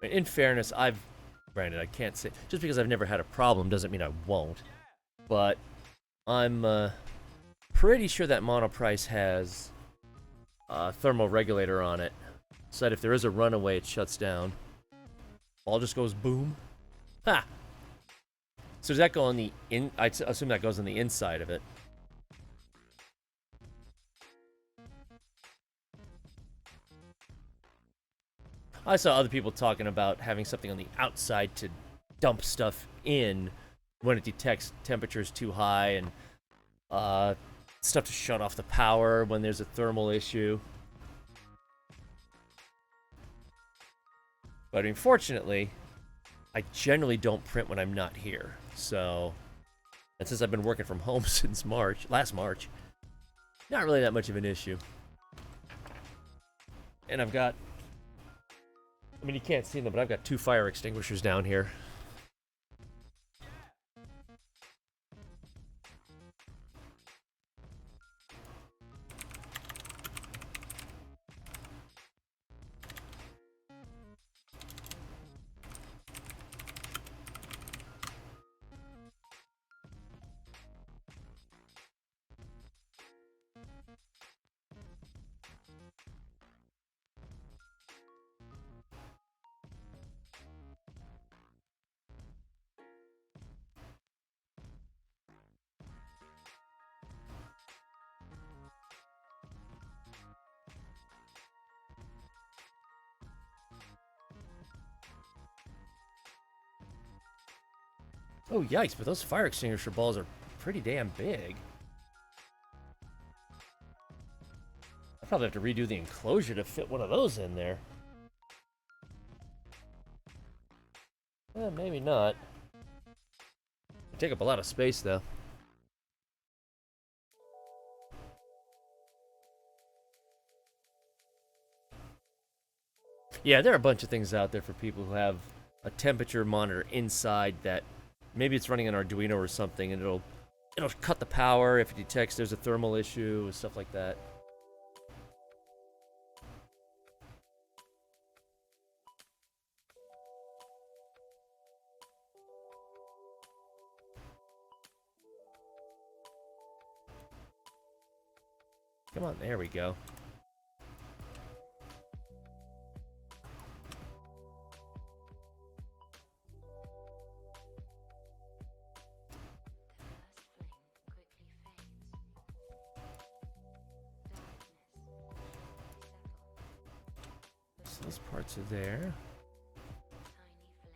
In fairness, granted, I can't say, just because I've never had a problem doesn't mean I won't, but I'm pretty sure that Monoprice has a thermal regulator on it, so that if there is a runaway, it shuts down. All just goes boom. Ha! So does that go on the I assume that goes on the inside of it. I saw other people talking about having something on the outside to dump stuff in when it detects temperatures too high, and stuff to shut off the power when there's a thermal issue. But unfortunately, I generally don't print when I'm not here. So, and since I've been working from home since last March, not really that much of an issue. And I've got, I mean, you can't see them, but I've got 2 fire extinguishers down here. Oh, yikes, but those fire extinguisher balls are pretty damn big. I probably have to redo the enclosure to fit one of those in there. Maybe not. They take up a lot of space, though. Yeah, there are a bunch of things out there for people who have a temperature monitor inside that maybe it's running an Arduino or something, and it'll cut the power if it detects there's a thermal issue and stuff like that. Come on, there we go. So those parts are there.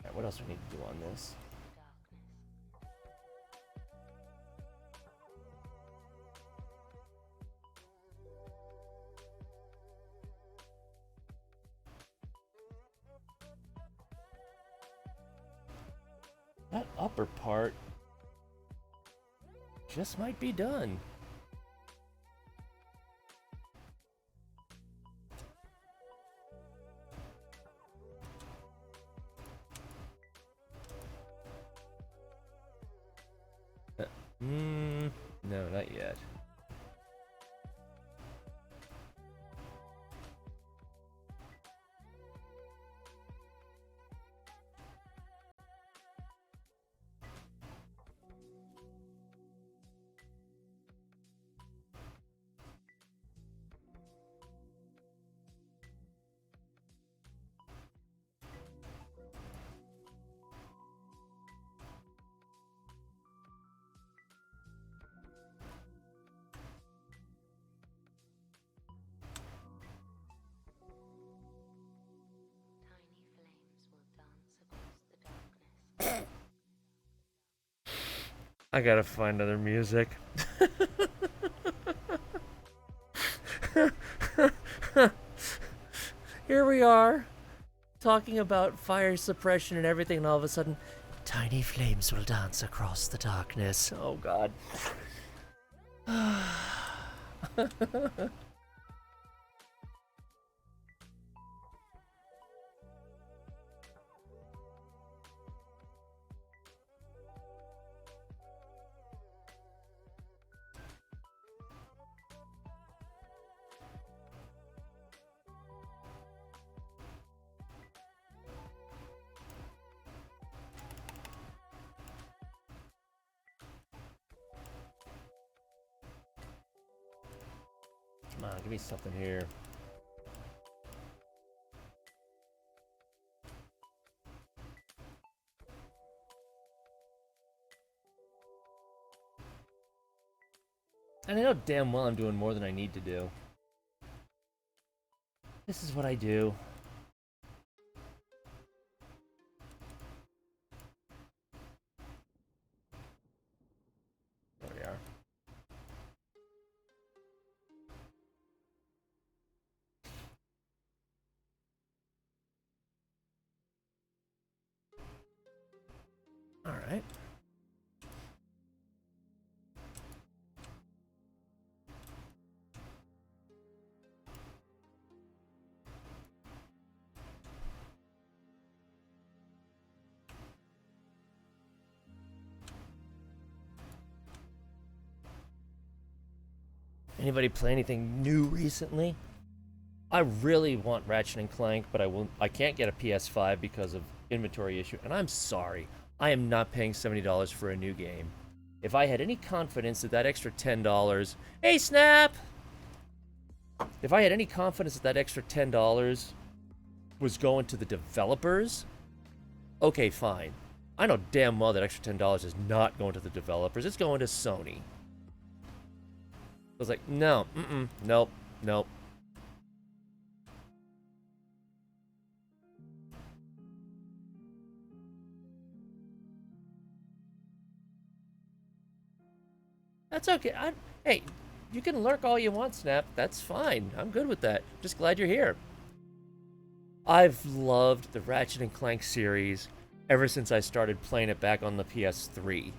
Alright, what else do we need to do on this? That upper part just might be done. No, not yet. I gotta find other music. Here we are, talking about fire suppression and everything, and all of a sudden, tiny flames will dance across the darkness. Oh, God. Come on, give me something here. And I know damn well I'm doing more than I need to do. This is what I do. There we are. All right. Anybody play anything new recently? I really want Ratchet and Clank, but I can't get a PS5 because of inventory issue, and I'm sorry. I am not paying $70 for a new game. If I had any confidence that that extra $10... Hey, Snap! If I had any confidence that that extra $10 was going to the developers, okay, fine. I know damn well that extra $10 is not going to the developers. It's going to Sony. I was like, no, nope, nope. That's okay. Hey, you can lurk all you want, Snap. That's fine. I'm good with that. Just glad you're here. I've loved the Ratchet and Clank series ever since I started playing it back on the PS3.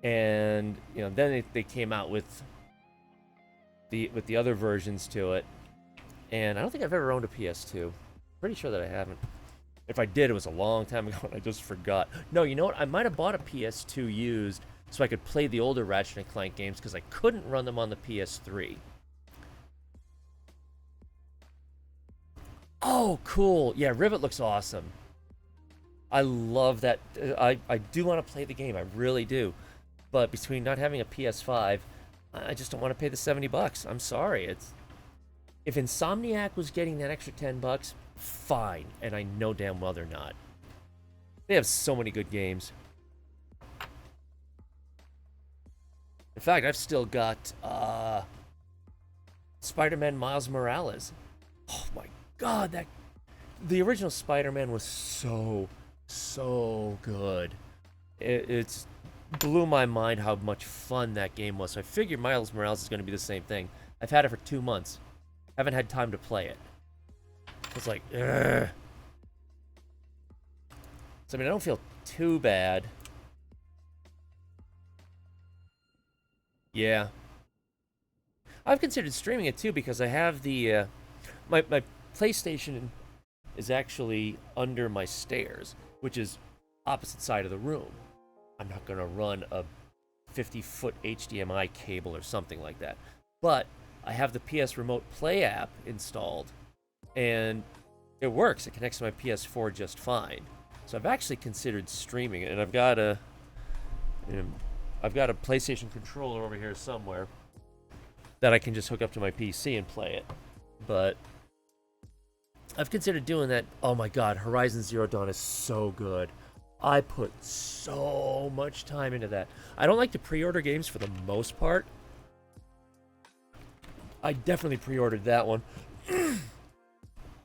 And, then they came out with the other versions to it. And I don't think I've ever owned a PS2. Pretty sure that I haven't. If I did, it was a long time ago and I just forgot. No, you know what? I might have bought a PS2 used so I could play the older Ratchet and Clank games because I couldn't run them on the PS3. Oh, cool. Yeah, Rivet looks awesome. I love that. I do want to play the game. I really do. But between not having a PS5, I just don't want to pay the $70. I'm sorry. If Insomniac was getting that extra $10, fine. And I know damn well they're not. They have so many good games. In fact, I've still got Spider-Man Miles Morales. Oh my God, the original Spider-Man was so good. It's blew my mind how much fun that game was. So I figured Miles Morales is going to be the same thing. I've had it for 2 months. Haven't had time to play it. It's like, ugh. So I mean, I don't feel too bad. Yeah. I've considered streaming it too because I have the my PlayStation is actually under my stairs, which is opposite side of the room. I'm not going to run a 50-foot HDMI cable or something like that. But I have the PS Remote Play app installed, and it works. It connects to my PS4 just fine. So I've actually considered streaming it, and I've got a PlayStation controller over here somewhere that I can just hook up to my PC and play it. But I've considered doing that. Oh my God, Horizon Zero Dawn is so good. I put so much time into that. I don't like to pre-order games for the most part. I definitely pre-ordered that one.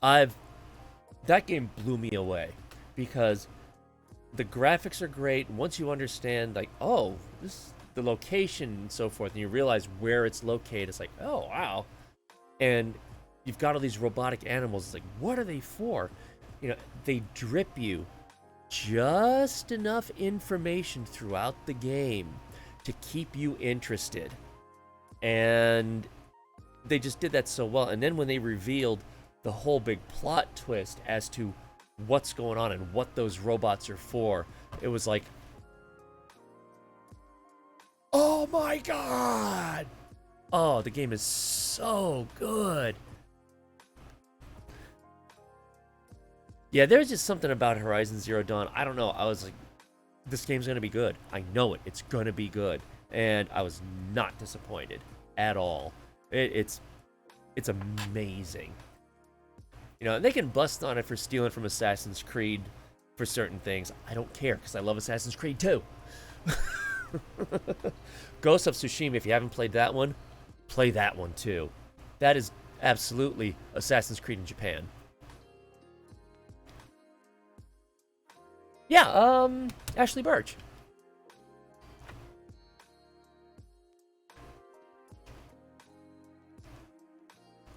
That game blew me away because the graphics are great. Once you understand, like, oh, the location and so forth, and you realize where it's located, it's like, oh, wow. And you've got all these robotic animals. It's like, what are they for? They drip you just enough information throughout the game to keep you interested. And they just did that so well. And then when they revealed the whole big plot twist as to what's going on and what those robots are for, it was like, oh my God! Oh, the game is so good. Yeah, there's just something about Horizon Zero Dawn. I don't know. I was like, this game's going to be good. I know it. It's going to be good. And I was not disappointed at all. It's amazing. And they can bust on it for stealing from Assassin's Creed for certain things. I don't care because I love Assassin's Creed too. Ghost of Tsushima, if you haven't played that one, play that one too. That is absolutely Assassin's Creed in Japan. Yeah, Ashley Birch.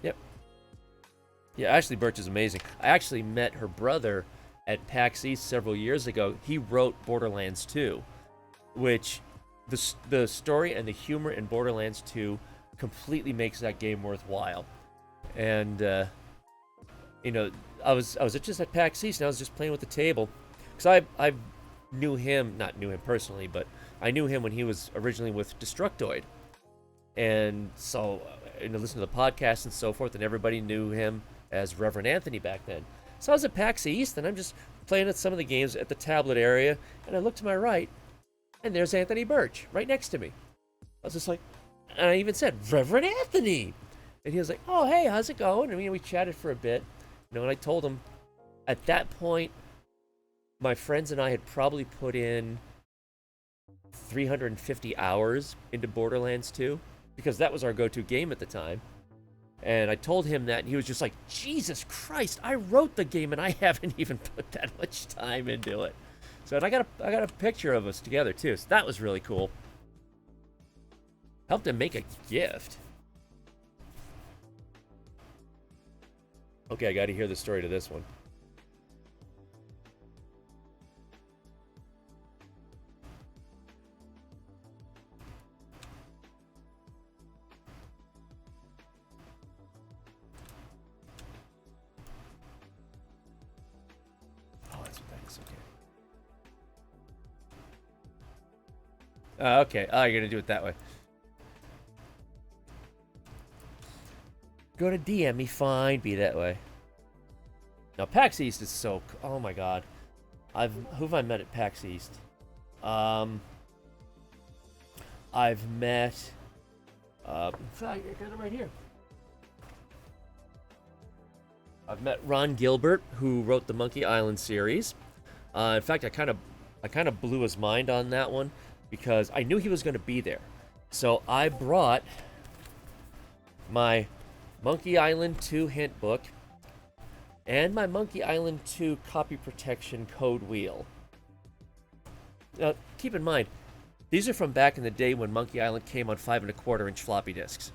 Yep. Yeah, Ashley Birch is amazing. I actually met her brother at PAX East several years ago. He wrote Borderlands 2, which the story and the humor in Borderlands 2 completely makes that game worthwhile. And I was just at PAX East and I was just playing with the table. Because I knew him, not knew him personally, but I knew him when he was originally with Destructoid. And so, listen to the podcast and so forth, and everybody knew him as Reverend Anthony back then. So I was at PAX East, and I'm just playing at some of the games at the tablet area, and I look to my right, and there's Anthony Birch right next to me. I was just like, and I even said, Reverend Anthony! And he was like, oh, hey, how's it going? And we chatted for a bit. And I told him, at that point, my friends and I had probably put in 350 hours into Borderlands 2 because that was our go-to game at the time. And I told him that, and he was just like, Jesus Christ, I wrote the game and I haven't even put that much time into it. So I got a picture of us together too, so that was really cool. Helped him make a gift. Okay, I got to hear the story to this one. Oh, that's what that is. Okay. Okay. Oh, you're gonna do it that way. Go to DM me, fine. Be that way. Now, PAX East is so... Oh, my God. Who have I met at PAX East? I've met... in fact, I got it right here. I've met Ron Gilbert, who wrote the Monkey Island series. In fact, I kind of blew his mind on that one because I knew he was going to be there. So I brought my Monkey Island 2 hint book and my Monkey Island 2 copy protection code wheel. Now, keep in mind, these are from back in the day when Monkey Island came on 5 1/4-inch floppy disks.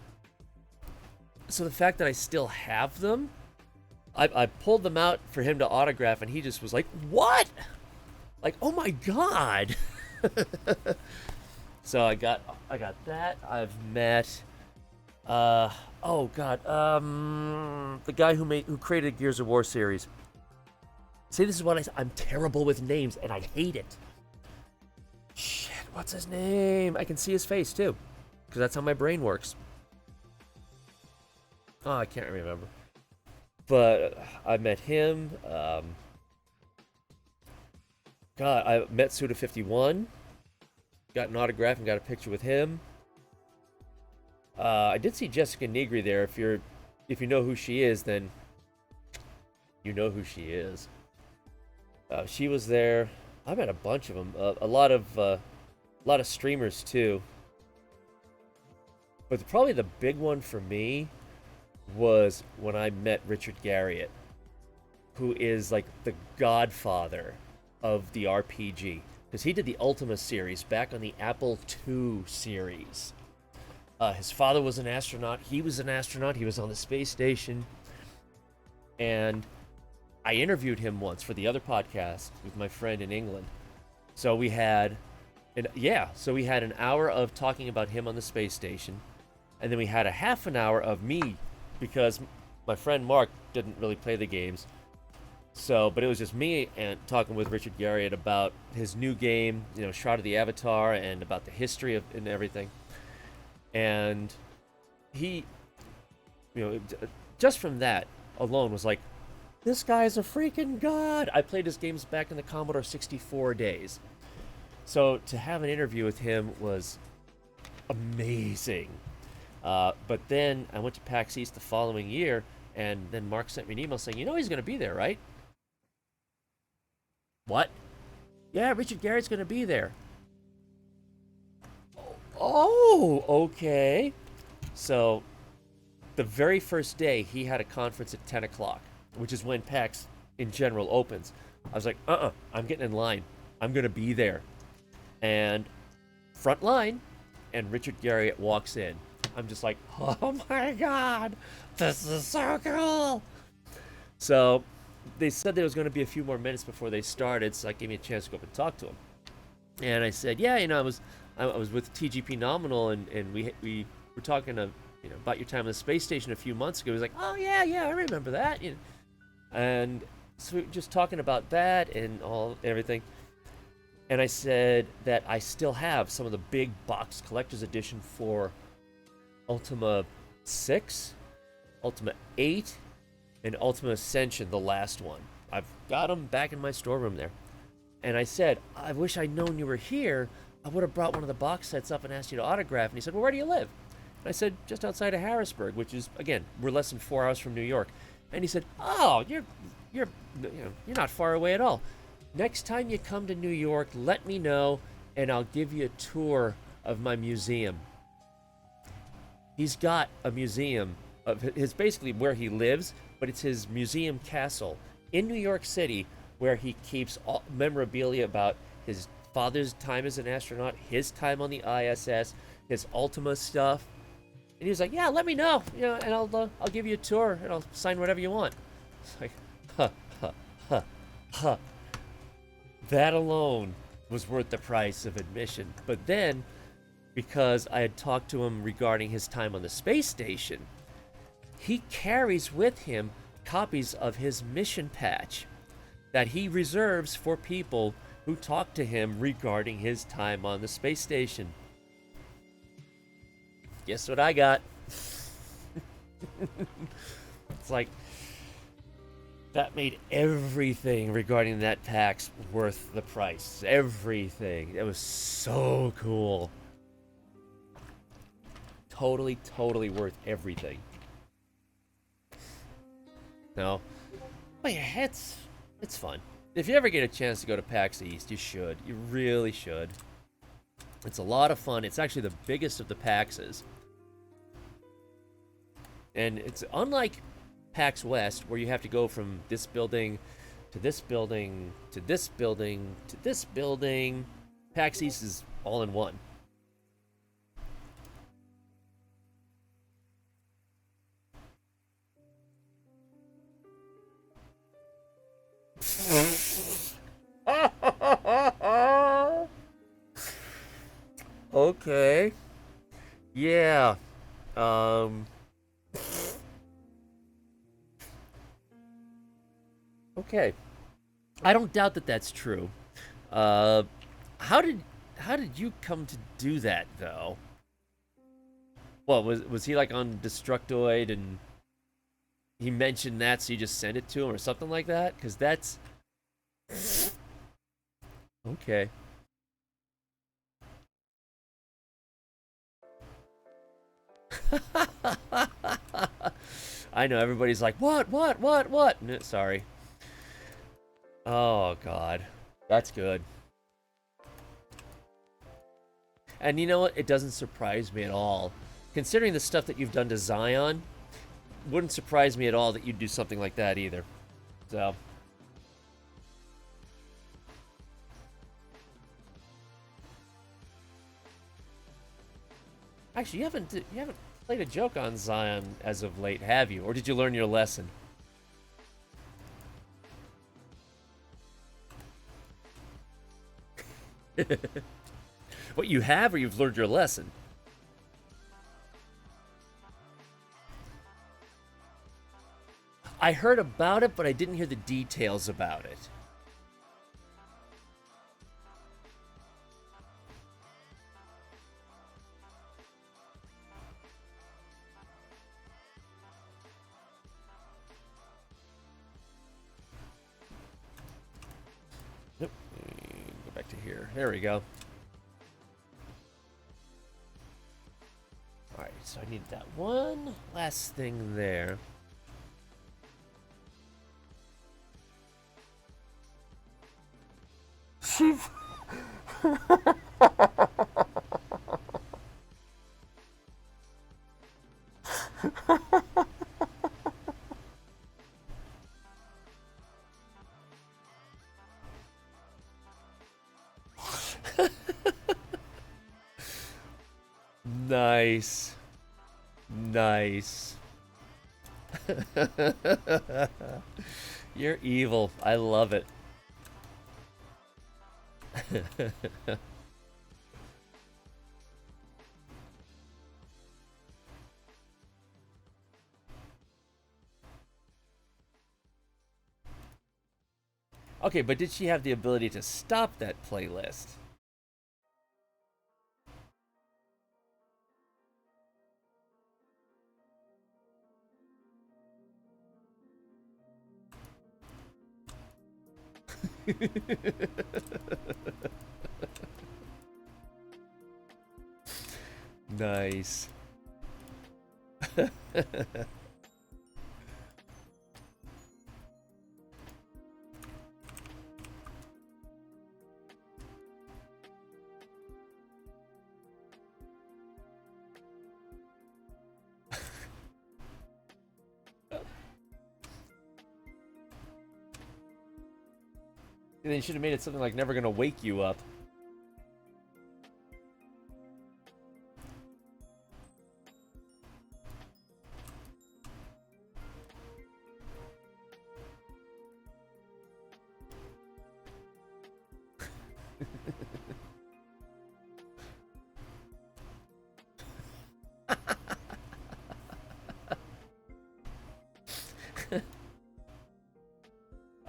So the fact that I still have them, I pulled them out for him to autograph, and he just was like, "What?" Like, "Oh my God!" So I got that. I've met, oh God, the guy who created Gears of War series. See, this is what I'm terrible with names, and I hate it. Shit, what's his name? I can see his face too, because that's how my brain works. Oh, I can't remember. But I met him. God, I met Suda51. Got an autograph and got a picture with him. I did see Jessica Negri there. If you know who she is, then you know who she is. She was there. I met a bunch of them. A lot of streamers too. But probably the big one for me was when I met Richard Garriott, who is like the godfather of the RPG, because he did the Ultima series back on the Apple II series. His father was an astronaut. He was an astronaut. He was on the space station. And I interviewed him once for the other podcast with my friend in England. So we had an hour of talking about him on the space station. And then we had a half an hour of me, because my friend Mark didn't really play the games. But it was just me and talking with Richard Garriott about his new game, Shroud of the Avatar, and about the history of and everything. And he, just from that alone was like, this guy's a freaking god. I played his games back in the Commodore 64 days. So to have an interview with him was amazing. But then I went to PAX East the following year, and then Mark sent me an email saying, he's going to be there, right? What? Yeah, Richard Garriott's going to be there. Oh, okay. So the very first day, he had a conference at 10 o'clock, which is when PAX in general opens. I was like, I'm getting in line. I'm going to be there. And front line, and Richard Garriott walks in. I'm just like, oh my God, this is so cool. So they said there was going to be a few more minutes before they started, so that gave me a chance to go up and talk to him. And I said, yeah, I was with TGP Nominal, and we were talking about your time on the space station a few months ago. He was like, oh yeah, I remember that. And so we were just talking about that and everything. And I said that I still have some of the big box collector's edition for Ultima 6, Ultima 8, and Ultima Ascension, the last one. I've got them back in my storeroom there. And I said, I wish I'd known you were here. I would have brought one of the box sets up and asked you to autograph. And he said, well, where do you live? And I said, just outside of Harrisburg, which is, again, we're less than 4 hours from New York. And he said, oh, you're not far away at all. Next time you come to New York, let me know, and I'll give you a tour of my museum. He's got a museum of his, basically where he lives, but it's his museum castle in New York City, where he keeps all memorabilia about his father's time as an astronaut, his time on the ISS, his Ultima stuff. And he was like, "Yeah, let me know, and I'll give you a tour and I'll sign whatever you want." It's like, huh, huh, huh, huh. That alone was worth the price of admission. But then, because I had talked to him regarding his time on the space station, he carries with him copies of his mission patch that he reserves for people who talk to him regarding his time on the space station. Guess what I got? It's like, that made everything regarding that PAX worth the price. Everything. It was so cool. Totally, totally worth everything. No. But yeah, it's fun. If you ever get a chance to go to PAX East, you should. You really should. It's a lot of fun. It's actually the biggest of the PAXs. And it's unlike PAX West, where you have to go from this building to this building to this building to this building. PAX East is all in one. Okay. Yeah. Okay. I don't doubt that that's true. How did you come to do that though? What was he like on Destructoid and he mentioned that, so you just sent it to him or something like that? Because that's okay. I know everybody's like, what? No, sorry. Oh God, that's good. And you know what? It doesn't surprise me at all, considering the stuff that you've done to Zion. Wouldn't surprise me at all that you'd do something like that either. So. Actually, you haven't played a joke on Zion as of late, have you? Or did you learn your lesson? What, you have, or you've learned your lesson? I heard about it, but I didn't hear the details about it. Nope. Go back to here. There we go. Alright, so I need that one last thing there. Nice. Nice. You're evil. I love it. Okay, but did she have the ability to stop that playlist? Nice. They should have made it something like never gonna wake you up.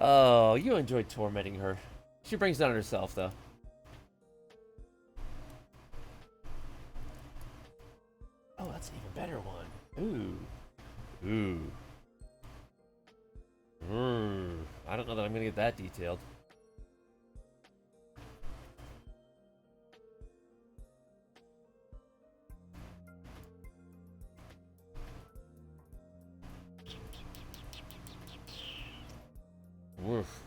Oh, you enjoy tormenting her. She brings down herself, though. Oh, that's an even better one. Ooh. Ooh. I don't know that I'm gonna get that detailed. Woof.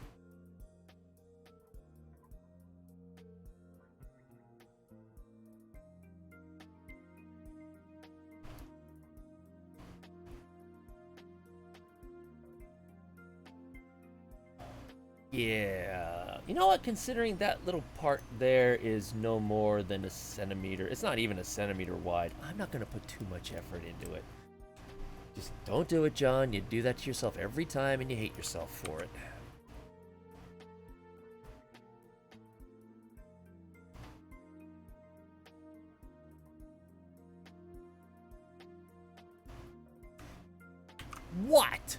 Yeah. You know what? Considering that little part there is no more than a centimeter, it's not even a centimeter wide, I'm not going to put too much effort into it. Just don't do it, John. You do that to yourself every time and you hate yourself for it. What?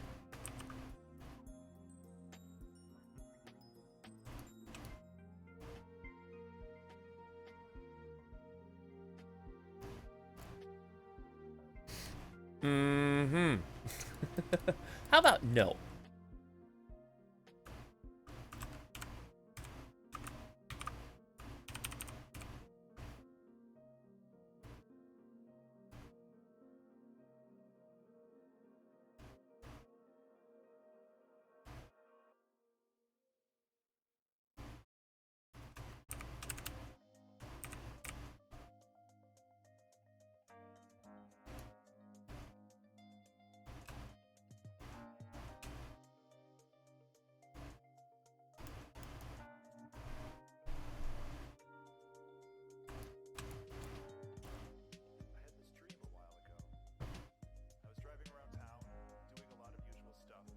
Mm-hmm. How about no?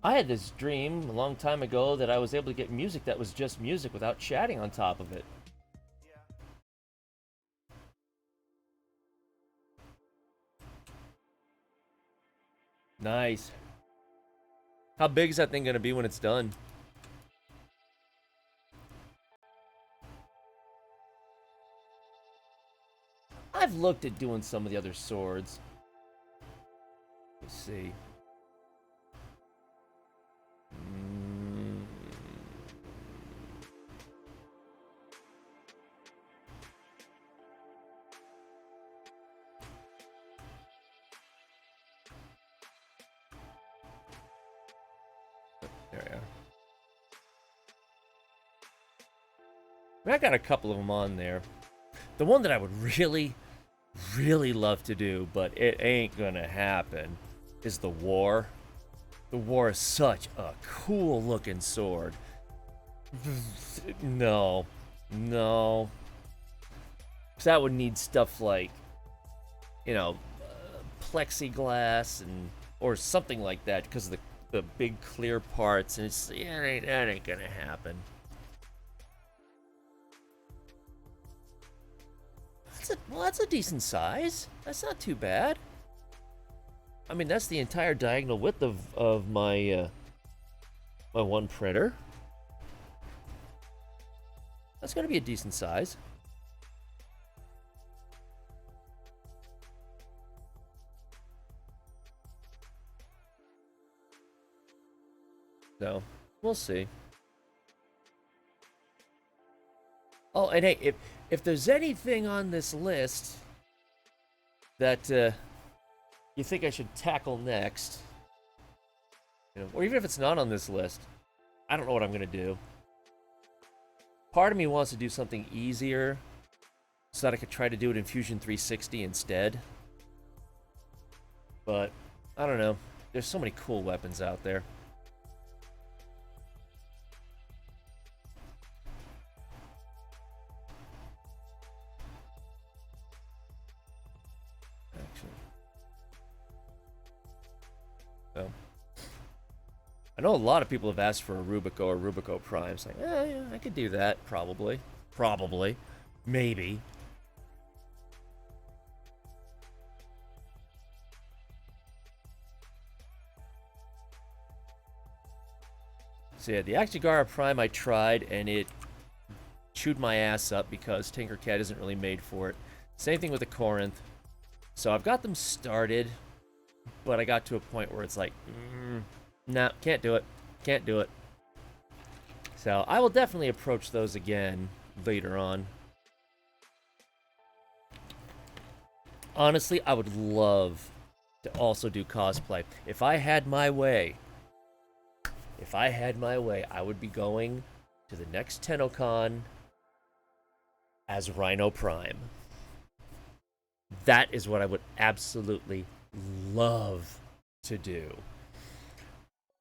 I had this dream a long time ago that I was able to get music that was just music without chatting on top of it. Nice. How big is that thing gonna be when it's done? I've looked at doing some of the other swords. Let's see. There we are. I got a couple of them on there. The one that I would really, really love to do, but it ain't gonna happen, is the War. The War is such a cool looking sword. No. No. Because that would need stuff like, you know, plexiglass and or something like that because of the big clear parts, and it's yeah, that ain't gonna happen. That's a decent size. That's not too bad. I mean, that's the entire diagonal width of my my one printer. That's gonna be a decent size. So, we'll see. Oh, and hey, if there's anything on this list that you think I should tackle next, you know, or even if it's not on this list, I don't know what I'm gonna do. Part of me wants to do something easier so that I could try to do it in Fusion 360 instead. But I don't know. There's so many cool weapons out there. So, I know a lot of people have asked for a Rubico or Rubico Prime. It's like, yeah, I could do that, probably. Probably. Maybe. So yeah, the Actigara Prime I tried, and it chewed my ass up because Tinkercad isn't really made for it. Same thing with the Corinth. So I've got them started, but I got to a point where it's like, nah, can't do it. Can't do it. So I will definitely approach those again later on. Honestly, I would love to also do cosplay. If I had my way, I would be going to the next TennoCon as Rhino Prime. That is what I would absolutely love to do.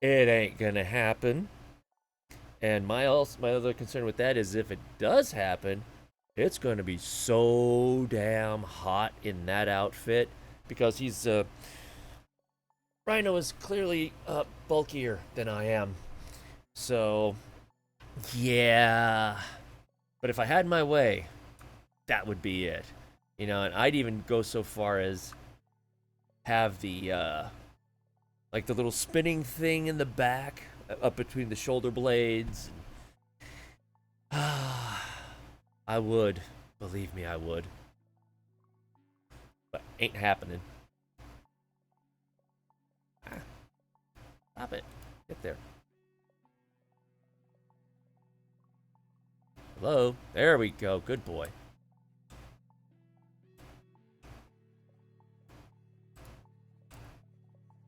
It ain't gonna happen. And my other concern with that is if it does happen, it's gonna be so damn hot in that outfit because he's Rhino is clearly bulkier than I am. So yeah. But if I had my way, that would be it. You know, and I'd even go so far as have the like the little spinning thing in the back up between the shoulder blades. I would. Believe me, I would. But ain't happening. Stop it. Get there. Hello? There we go. Good boy.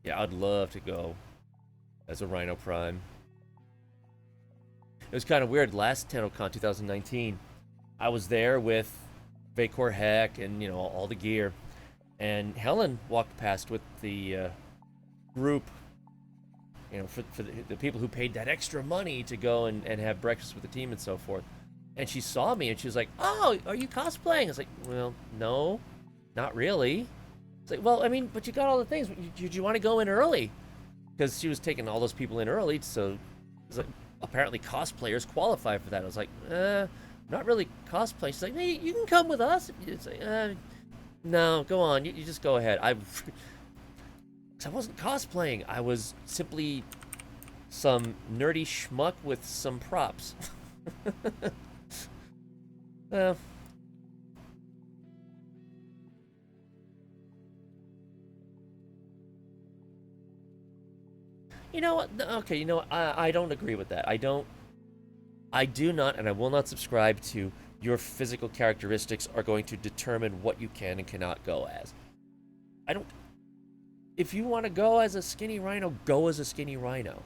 Yeah, I'd love to go as a Rhino Prime. It was kind of weird. Last TennoCon 2019, I was there with Vacor Heck and, you know, all the gear. And Helen walked past with the group, you know, for the people who paid that extra money to go and have breakfast with the team and so forth. And she saw me and she was like, "Oh, are you cosplaying?" I was like, "Well, no, not really." It's like, "Well, I mean, but you got all the things. Did you want to go in early?" Because she was taking all those people in early, so it's like, apparently cosplayers qualify for that. I was like, not really cosplay. She's like, "Hey, you can come with us." It's like, no, go on. You just go ahead. I wasn't cosplaying. I was simply some nerdy schmuck with some props. You know what? Okay, you know what? I don't agree with that. I do not, and I will not subscribe to your physical characteristics are going to determine what you can and cannot go as. I don't. If you want to go as a skinny rhino, go as a skinny rhino.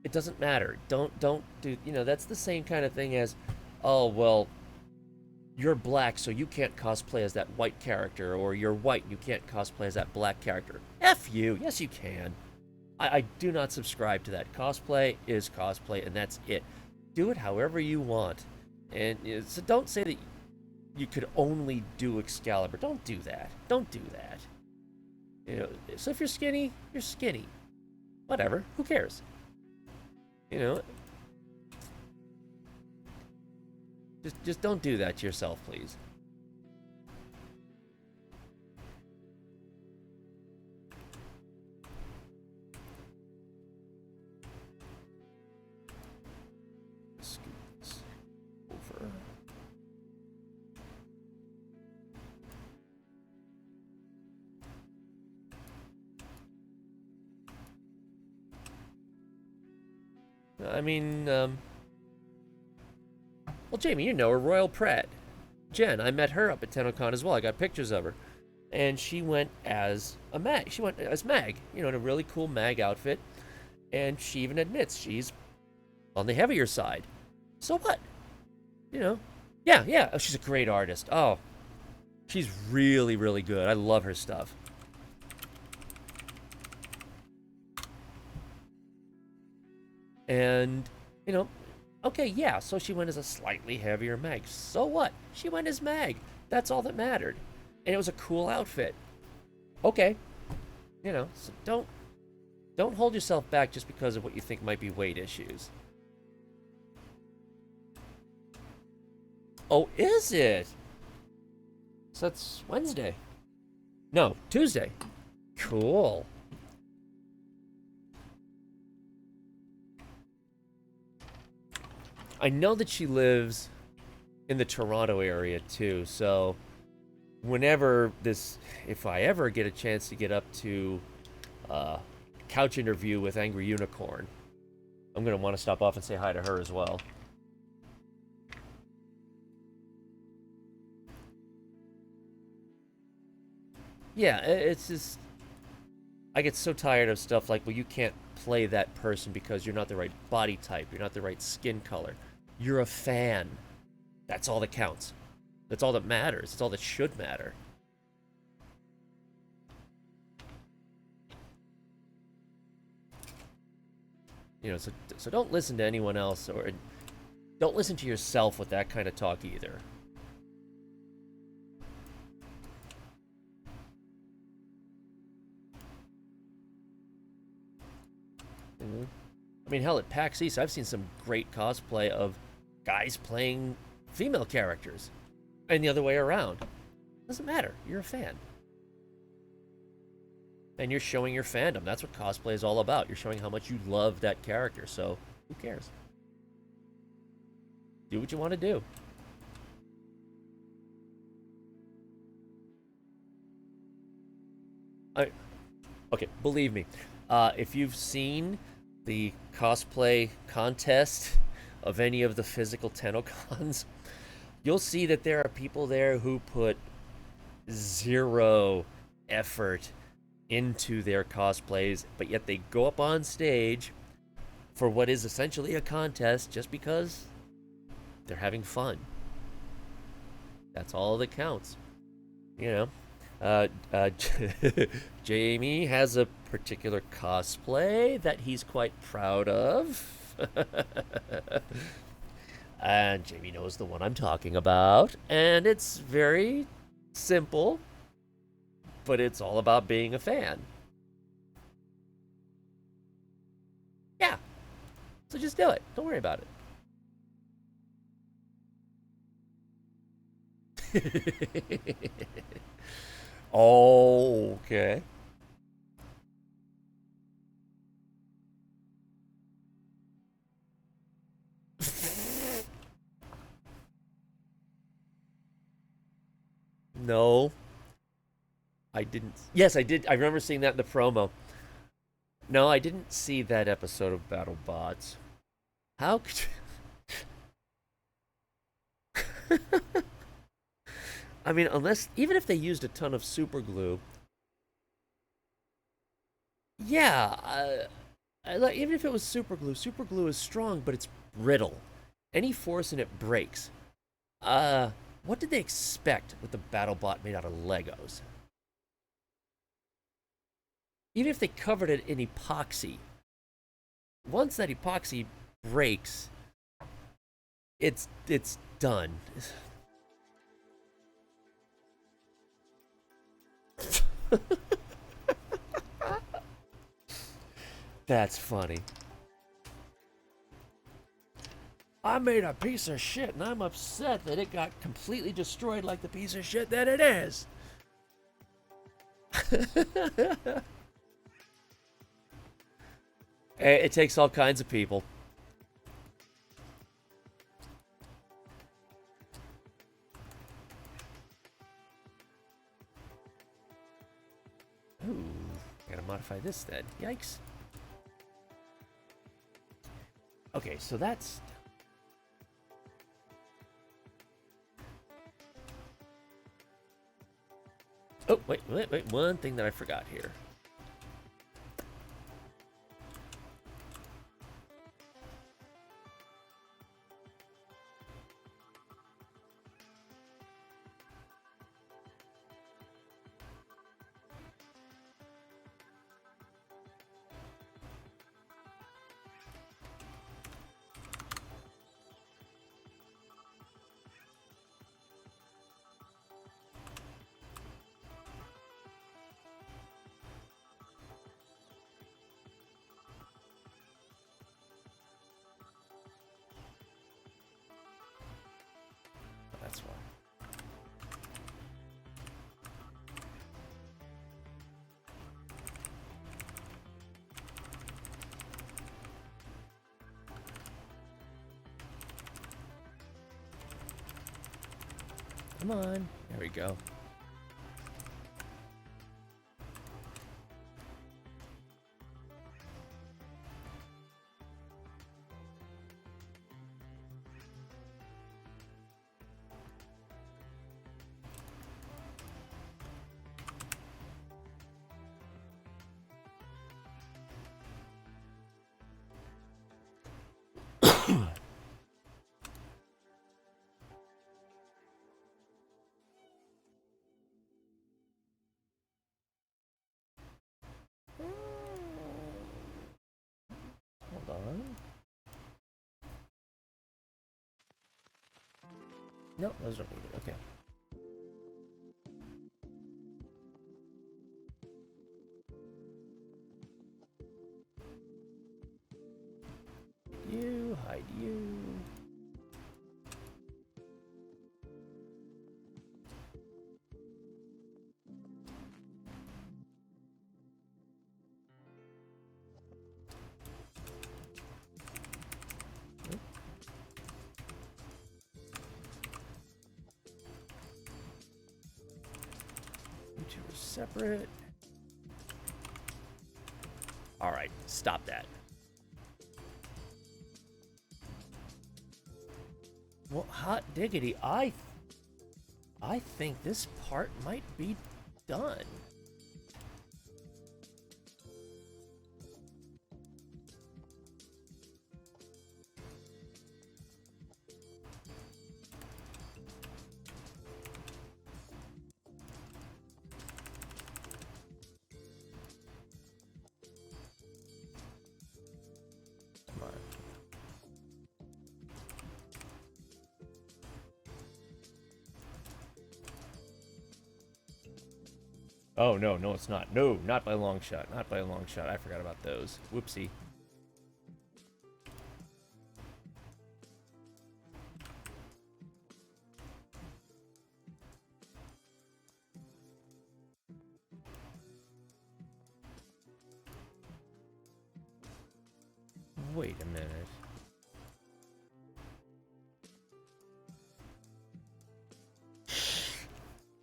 It doesn't matter. Don't do. You know, that's the same kind of thing as, oh well, you're black, so you can't cosplay as that white character, or you're white, you can't cosplay as that black character. F you. Yes, you can. I do not subscribe to that. Cosplay is cosplay, and that's it. Do it however you want. And so don't say that you could only do Excalibur. Don't do that. Don't do that. You know, so if you're skinny, you're skinny. Whatever. Who cares? You know, just don't do that to yourself, please. Scoot this over. I mean, well, Jamie, you know her, Royal Pratt. Jen, I met her up at TennoCon as well. I got pictures of her. And she went as a Mag. She went as Mag, you know, in a really cool Mag outfit. And she even admits she's on the heavier side. So what? You know? Yeah. Oh, she's a great artist. Oh, she's really, really good. I love her stuff. And, you know, okay, yeah, so she went as a slightly heavier Mag. So what? She went as Mag. That's all that mattered. And it was a cool outfit. Okay. You know, so don't hold yourself back just because of what you think might be weight issues. Oh, is it? So that's Wednesday. No, Tuesday. Cool. I know that she lives in the Toronto area too, so whenever this, if I ever get a chance to get up to couch interview with Angry Unicorn, I'm going to want to stop off and say hi to her as well. Yeah, it's just, I get so tired of stuff like, well, you can't play that person because you're not the right body type, you're not the right skin color. You're a fan. That's all that counts. That's all that matters. That's all that should matter. You know, so don't listen to anyone else, or don't listen to yourself with that kind of talk either. Mm-hmm. I mean, hell, at PAX East, I've seen some great cosplay of guys playing female characters, and the other way around. Doesn't matter. You're a fan. And you're showing your fandom. That's what cosplay is all about. You're showing how much you love that character, so who cares? Do what you want to do. Okay, believe me. If you've seen the cosplay contest of any of the physical TennoCons, you'll see that there are people there who put zero effort into their cosplays, but yet they go up on stage for what is essentially a contest just because they're having fun. That's all that counts. You know, Jamie has a particular cosplay that he's quite proud of. And Jamie knows the one I'm talking about. And it's very simple, but it's all about being a fan. Yeah. So just do it. Don't worry about it. Oh, okay. No, I didn't. Yes, I did. I remember seeing that in the promo. No, I didn't see that episode of BattleBots. How could you... I mean, unless, even if they used a ton of super glue, yeah, even if it was super glue is strong, but it's brittle. Any force in it breaks. What did they expect with the BattleBot made out of Legos? Even if they covered it in epoxy, once that epoxy breaks, it's done. That's funny. I made a piece of shit, and I'm upset that it got completely destroyed like the piece of shit that it is. It takes all kinds of people. Ooh, gotta modify this then. Yikes. Okay, so that's... Oh, wait, one thing that I forgot here. Come on. There we go. Hold on. No, those don't need it. Okay. You, hide you. You two are separate. All right, stop that. Well, hot diggity, I think this part might be done. Come on. Oh, no, no, it's not. No, not by a long shot. Not by a long shot. I forgot about those. Whoopsie. Wait a minute.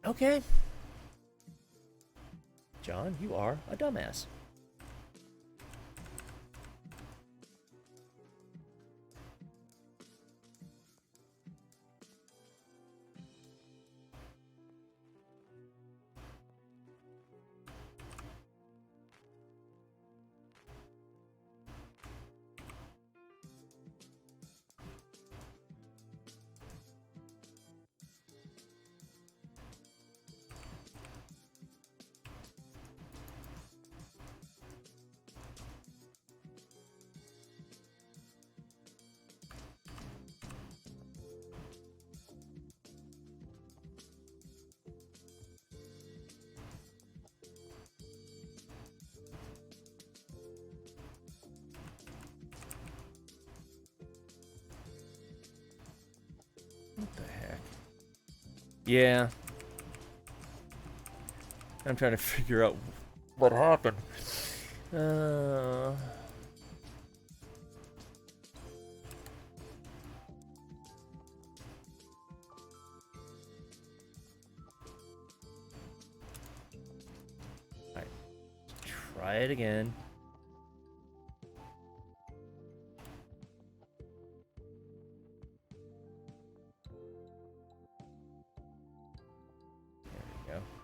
Okay. John, you are a dumbass. What the heck? Yeah. I'm trying to figure out what happened. Alright. Try it again.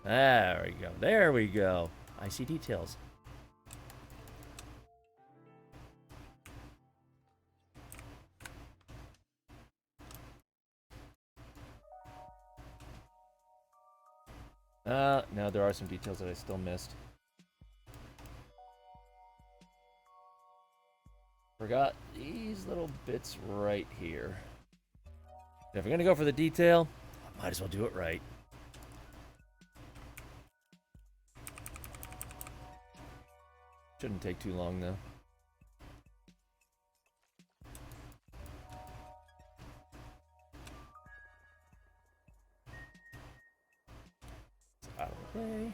There we go. There we go. I see details. No, there are some details that I still missed. Forgot these little bits right here. If we're gonna go for the detail, I might as well do it right. Shouldn't take too long, though. It's out of the way.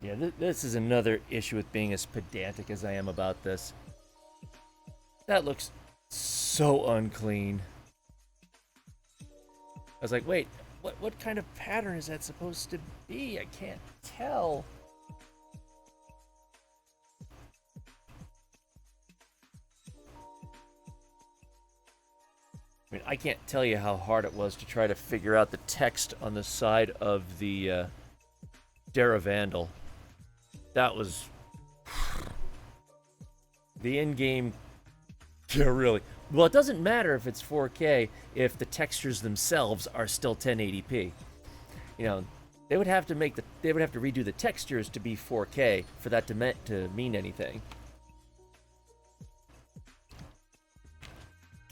Yeah, this is another issue with being as pedantic as I am about this. That looks so unclean. I was like, wait, what kind of pattern is that supposed to be? I can't tell. I mean, I can't tell you how hard it was to try to figure out the text on the side of the Vandal. That was the in-game. Yeah, really. Well, it doesn't matter if it's 4K if the textures themselves are still 1080p. You know, they would have to redo the textures to be 4K for that to mean anything.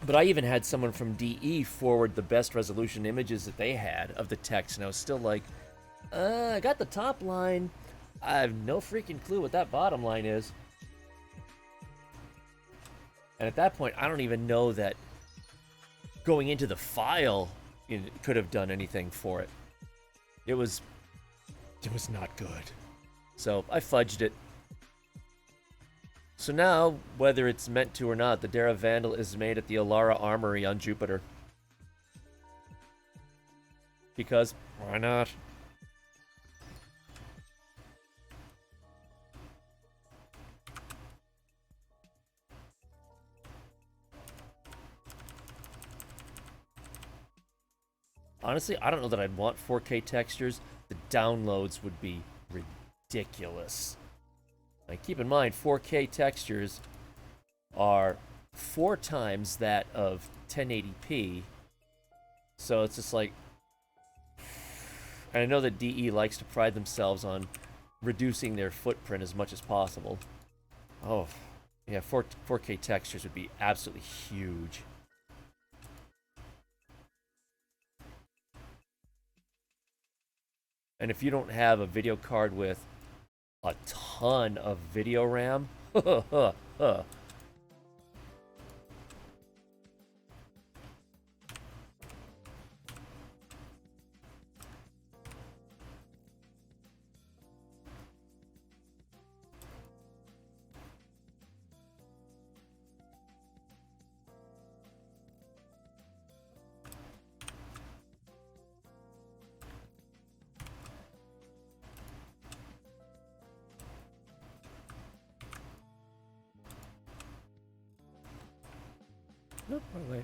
But I even had someone from DE forward the best resolution images that they had of the text, and I was still like, I got the top line. I have no freaking clue what that bottom line is. And at that point, I don't even know that going into the file could have done anything for it. It was not good. So I fudged it. So now, whether it's meant to or not, the Dara Vandal is made at the Alara Armory on Jupiter. Because, why not? Honestly, I don't know that I'd want 4K textures. The downloads would be ridiculous. Like, keep in mind, 4K textures are 4 times that of 1080p. So it's just like... And I know that DE likes to pride themselves on reducing their footprint as much as possible. Oh, yeah, 4K textures would be absolutely huge. And if you don't have a video card with a ton of video RAM, nope, wrong way.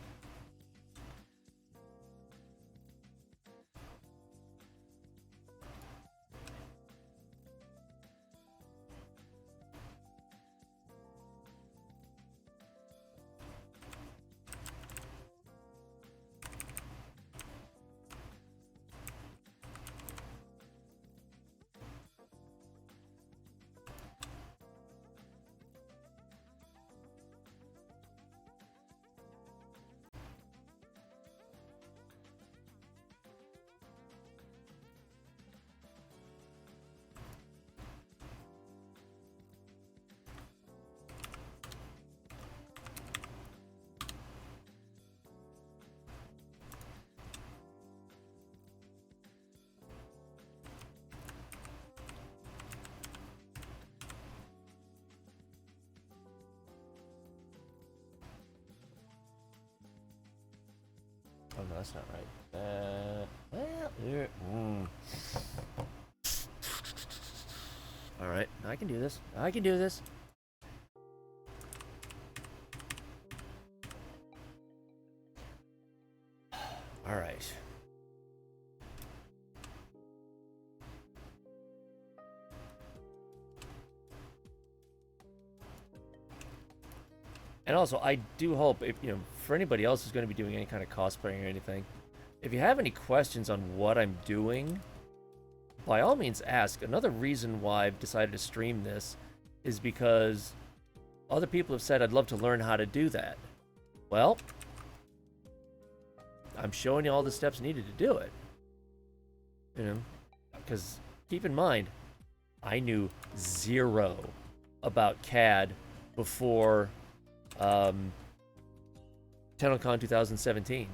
Oh, no, that's not right. All right, I can do this. I can do this. All right. And also, I do hope, if for anybody else who's going to be doing any kind of cosplaying or anything, if you have any questions on what I'm doing, by all means ask. Another reason why I've decided to stream this is because other people have said I'd love to learn how to do that. Well, I'm showing you all the steps needed to do it. Because keep in mind, I knew zero about CAD before TennoCon 2017.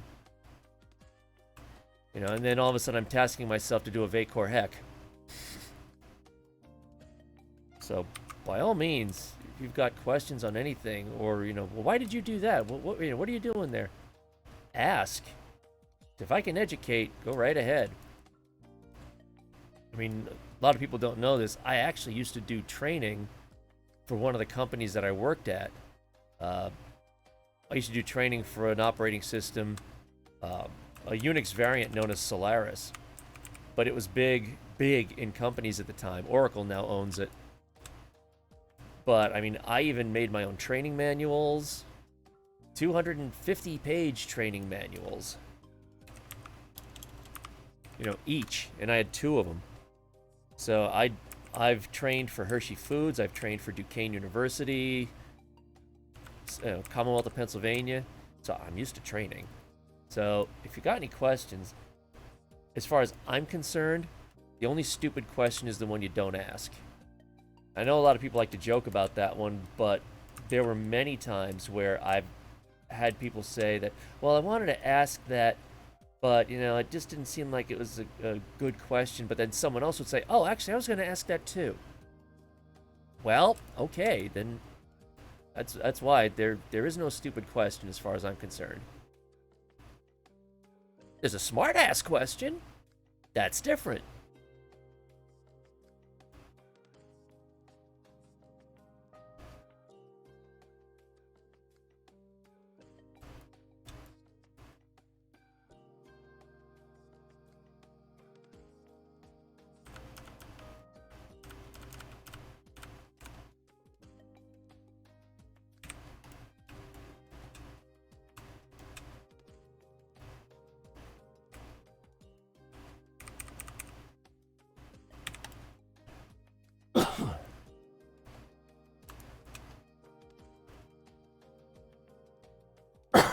And then all of a sudden I'm tasking myself to do a Vacor Heck. So, by all means, if you've got questions on anything, or well, why did you do that? What are you doing there? Ask. If I can educate, go right ahead. I mean, a lot of people don't know this. I actually used to do training for one of the companies that I worked at. I used to do training for an operating system, a Unix variant known as Solaris. But it was big in companies at the time. Oracle now owns it. But, I mean, I even made my own training manuals. 250-page training manuals. Each. And I had 2 of them. So I've trained for Hershey Foods. I've trained for Duquesne University. Commonwealth of Pennsylvania. So I'm used to training. So if you got any questions, as far as I'm concerned, the only stupid question is the one you don't ask. I know a lot of people like to joke about that one, but there were many times where I've had people say that, well, I wanted to ask that, but, it just didn't seem like it was a good question. But then someone else would say, oh, actually, I was going to ask that too. Well, okay, then that's why there is no stupid question as far as I'm concerned. There's a smart-ass question. That's different.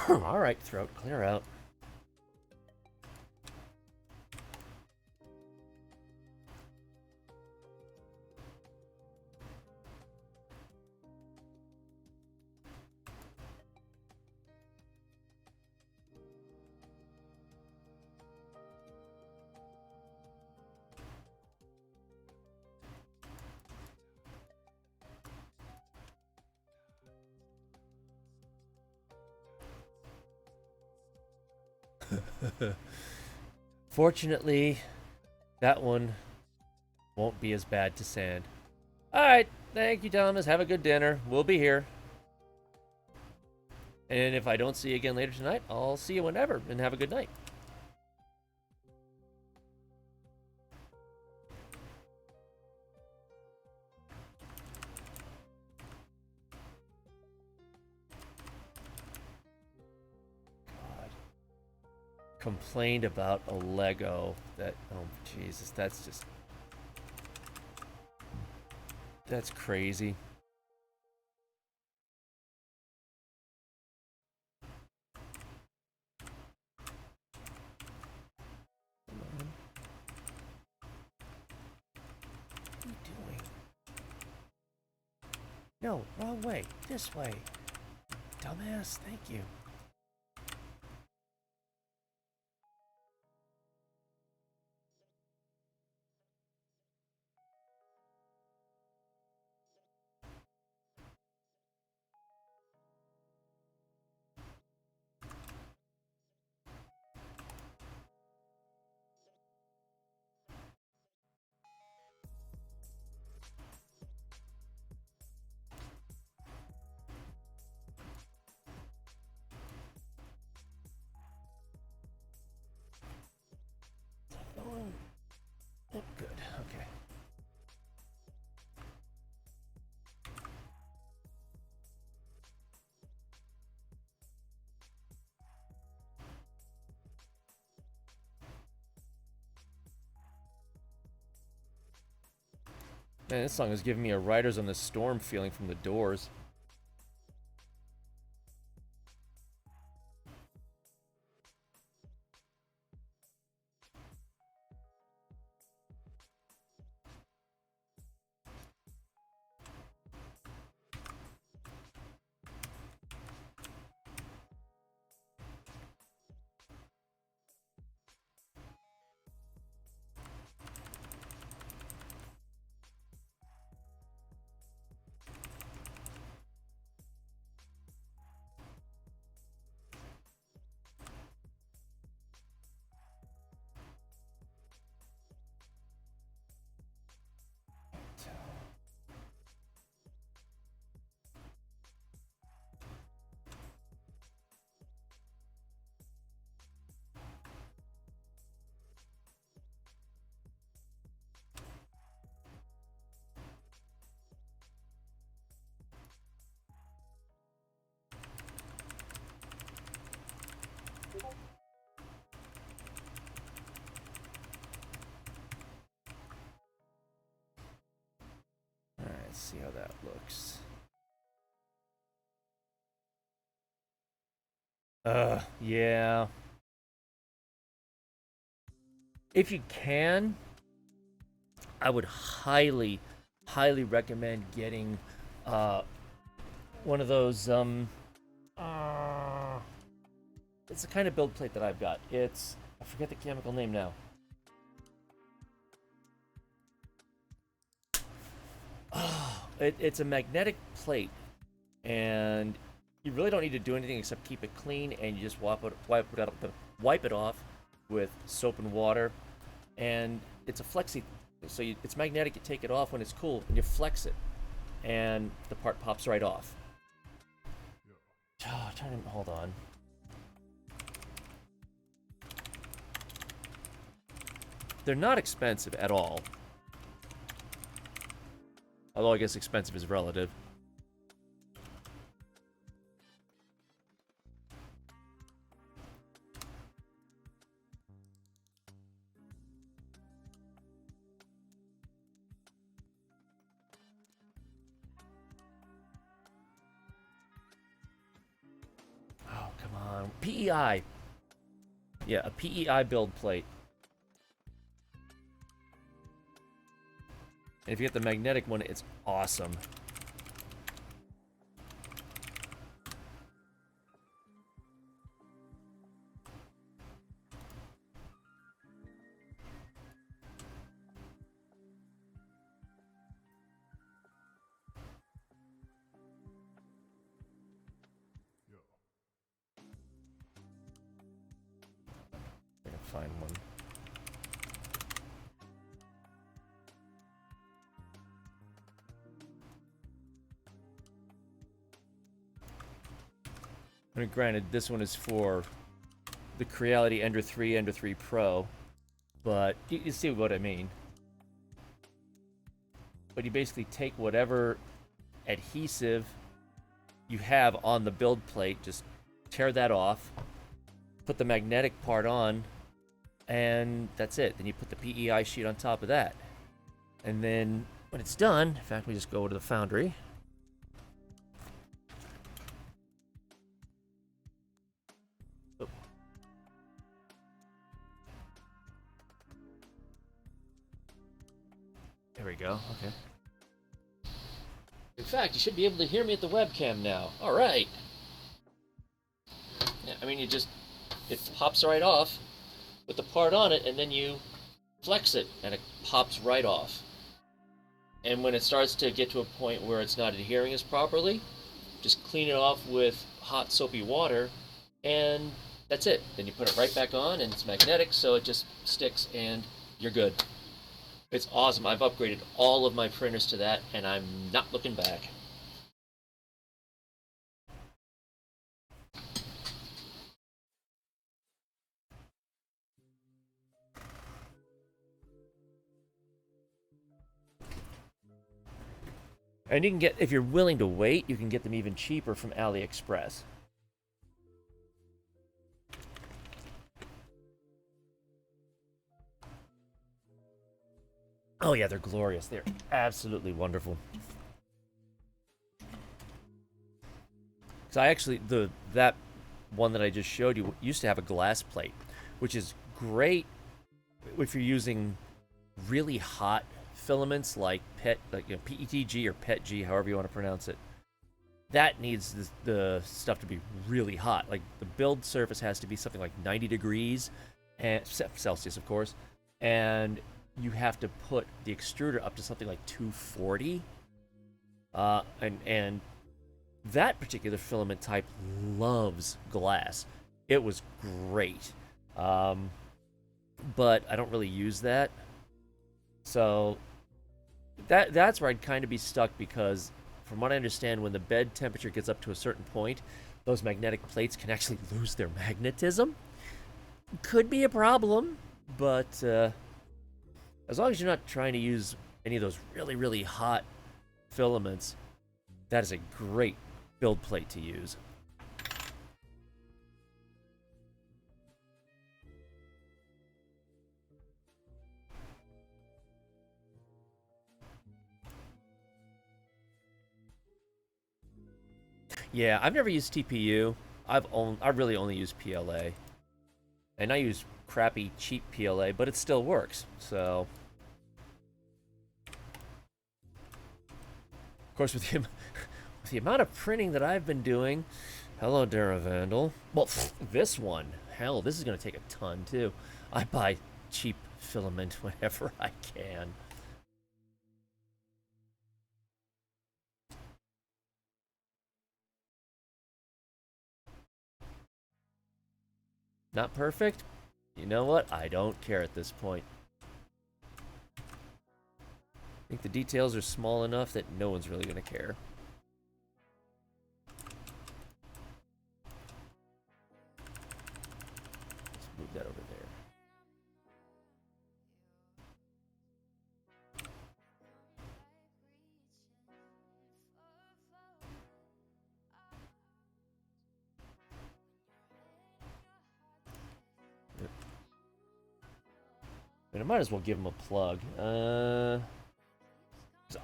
All right, throat, clear out. Fortunately, that one won't be as bad to sand. Alright, thank you, Thomas. Have a good dinner. We'll be here. And if I don't see you again later tonight, I'll see you whenever, and have a good night. Complained about a Lego that, oh Jesus, that's crazy. Come on. What are you doing? No, wrong way. This way. Dumbass, thank you. Oh, good, okay. Man, this song is giving me a Riders on the Storm feeling from the Doors. see how that looks. Yeah. If you can, I would highly, highly recommend getting one of those. It's the kind of build plate that I've got. I forget the chemical name now. It's a magnetic plate, and you really don't need to do anything except keep it clean, and you just wipe it off with soap and water, and it's a flexi, so it's magnetic. You take it off when it's cool, and you flex it, and the part pops right off. Hold on. They're not expensive at all. Although I guess expensive is relative. Oh, come on. PEI. Yeah, a PEI build plate. And if you get the magnetic one, it's awesome. I can find one. I mean, granted, this one is for the Creality Ender 3, Ender 3 Pro, but you see what I mean. But you basically take whatever adhesive you have on the build plate, just tear that off, put the magnetic part on, and that's it. Then you put the PEI sheet on top of that. And then when it's done, in fact, we just go to the foundry. Oh. There we go, okay. In fact, you should be able to hear me at the webcam now. All right. Yeah, I mean, it pops right off with the part on it, and then you flex it, and it pops right off. And when it starts to get to a point where it's not adhering as properly, just clean it off with hot soapy water, and that's it. Then you put it right back on, and it's magnetic, so it just sticks, and you're good. It's awesome. I've upgraded all of my printers to that, and I'm not looking back. And you can get, if you're willing to wait, you can get them even cheaper from AliExpress. Oh yeah, they're glorious. They're absolutely wonderful. Because I actually, that one that I just showed you used to have a glass plate, which is great if you're using really hot filaments like PETG or PETG, however you want to pronounce it. That needs the stuff to be really hot. Like the build surface has to be something like 90 degrees, and Celsius, of course, and you have to put the extruder up to something like 240. And that particular filament type loves glass. It was great, but I don't really use that. So that's where I'd kind of be stuck, because from what I understand, when the bed temperature gets up to a certain point, those magnetic plates can actually lose their magnetism. Could be a problem, but as long as you're not trying to use any of those really, really hot filaments, that is a great build plate to use. Yeah, I've never used TPU. I really only use PLA, and I use crappy cheap PLA, but it still works. So, of course, with the amount of printing that I've been doing, hello, Dara Vandal. Well, this one, hell, this is gonna take a ton too. I buy cheap filament whenever I can. Not perfect? You know what? I don't care at this point. I think the details are small enough that no one's really going to care. Let's move that over there. And I might as well give them a plug. 'Cause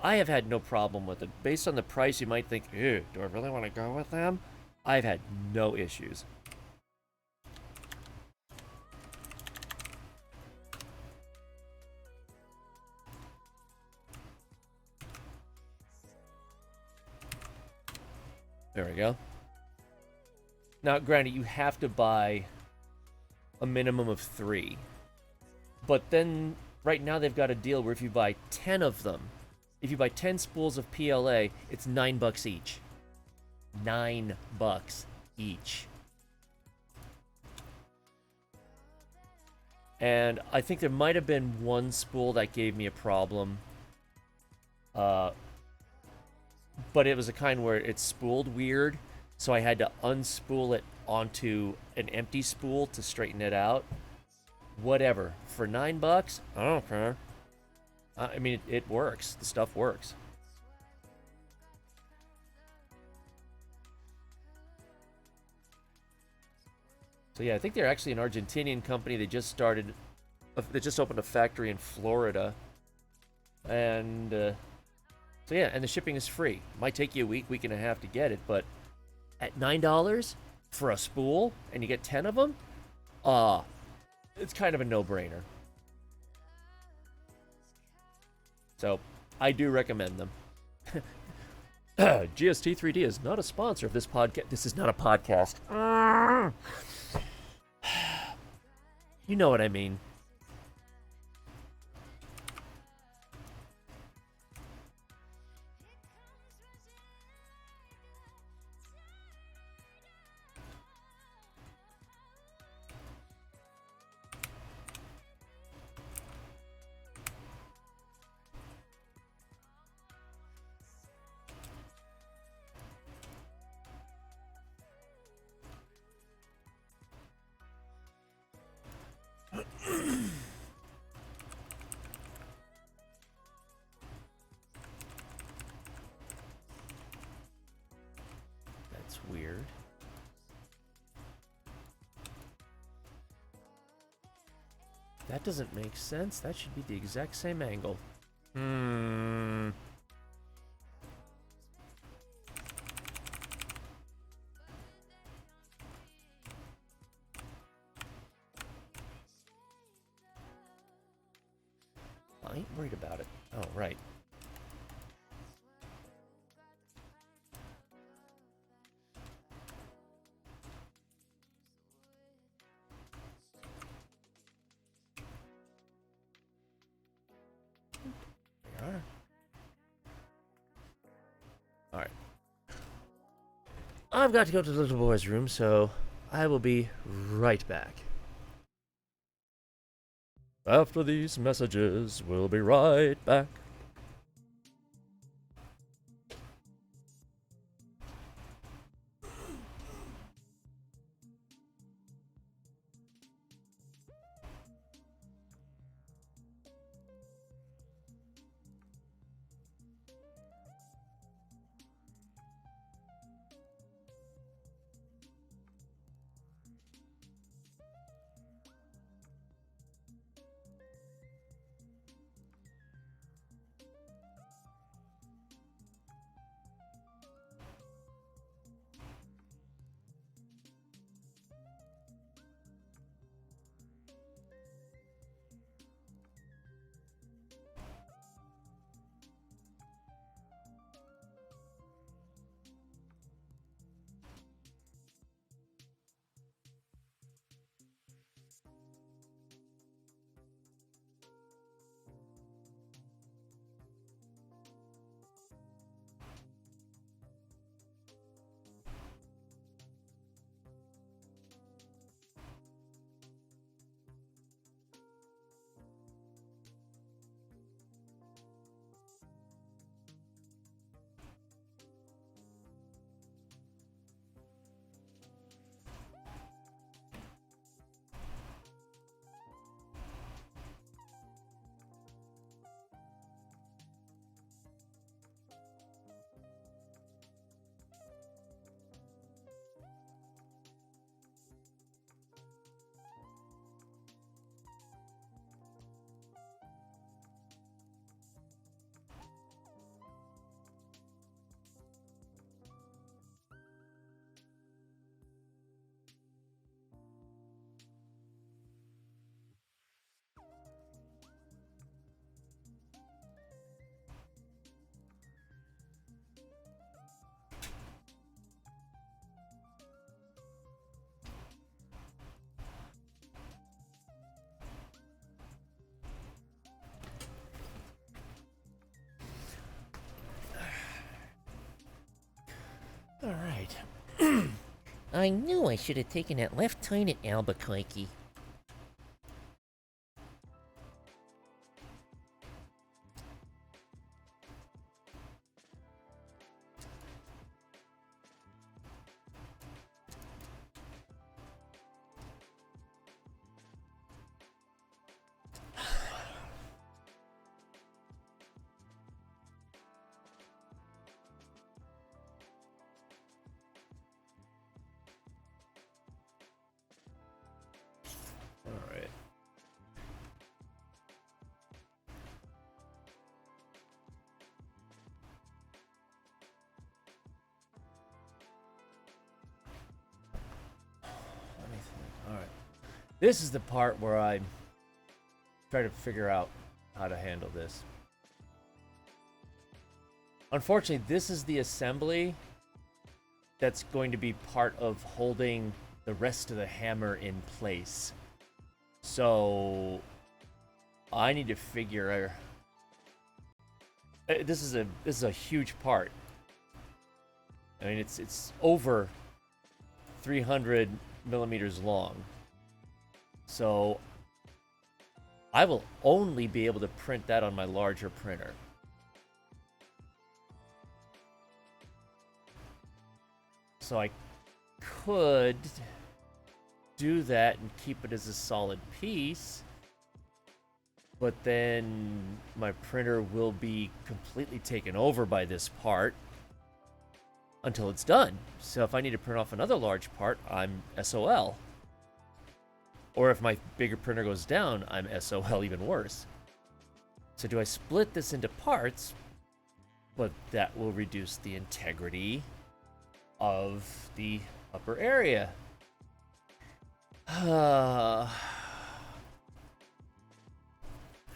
I have had no problem with it. Based on the price, you might think, ew, do I really want to go with them? I've had no issues. There we go. Now, granted, you have to buy a minimum of 3. But then, right now, they've got a deal where if you buy 10 of them, if you buy 10 spools of PLA, it's $9 each. $9 each. And I think there might have been one spool that gave me a problem. But it was a kind where it spooled weird, so I had to unspool it onto an empty spool to straighten it out. Whatever. For $9, I don't care. I mean, it works. The stuff works. So yeah, I think they're actually an Argentinian company. They just started. They just opened a factory in Florida, and so yeah, and the shipping is free. Might take you a week and a half to get it, but at $9 for a spool, and you get 10 of them, it's kind of a no-brainer. So I do recommend them. GST3D is not a sponsor of this podcast. This is not a podcast. You know what I mean. That's weird. That doesn't make sense. That should be the exact same angle. I ain't worried about it. Oh, right. There we are. Alright. I've got to go to the little boy's room, so I will be right back. After these messages, we'll be right back. Alright. I knew I should have taken that left turn at Albuquerque. Alright. Let me think. Alright. This is the part where I try to figure out how to handle this. Unfortunately, this is the assembly that's going to be part of holding the rest of the hammer in place. So I need to figure. This is a huge part. I mean, it's over 300 millimeters long. So I will only be able to print that on my larger printer. So I could do that and keep it as a solid piece, but then my printer will be completely taken over by this part until it's done. So if I need to print off another large part, I'm SOL. Or if my bigger printer goes down, I'm SOL even worse. So do I split this into parts? But that will reduce the integrity of the upper area. I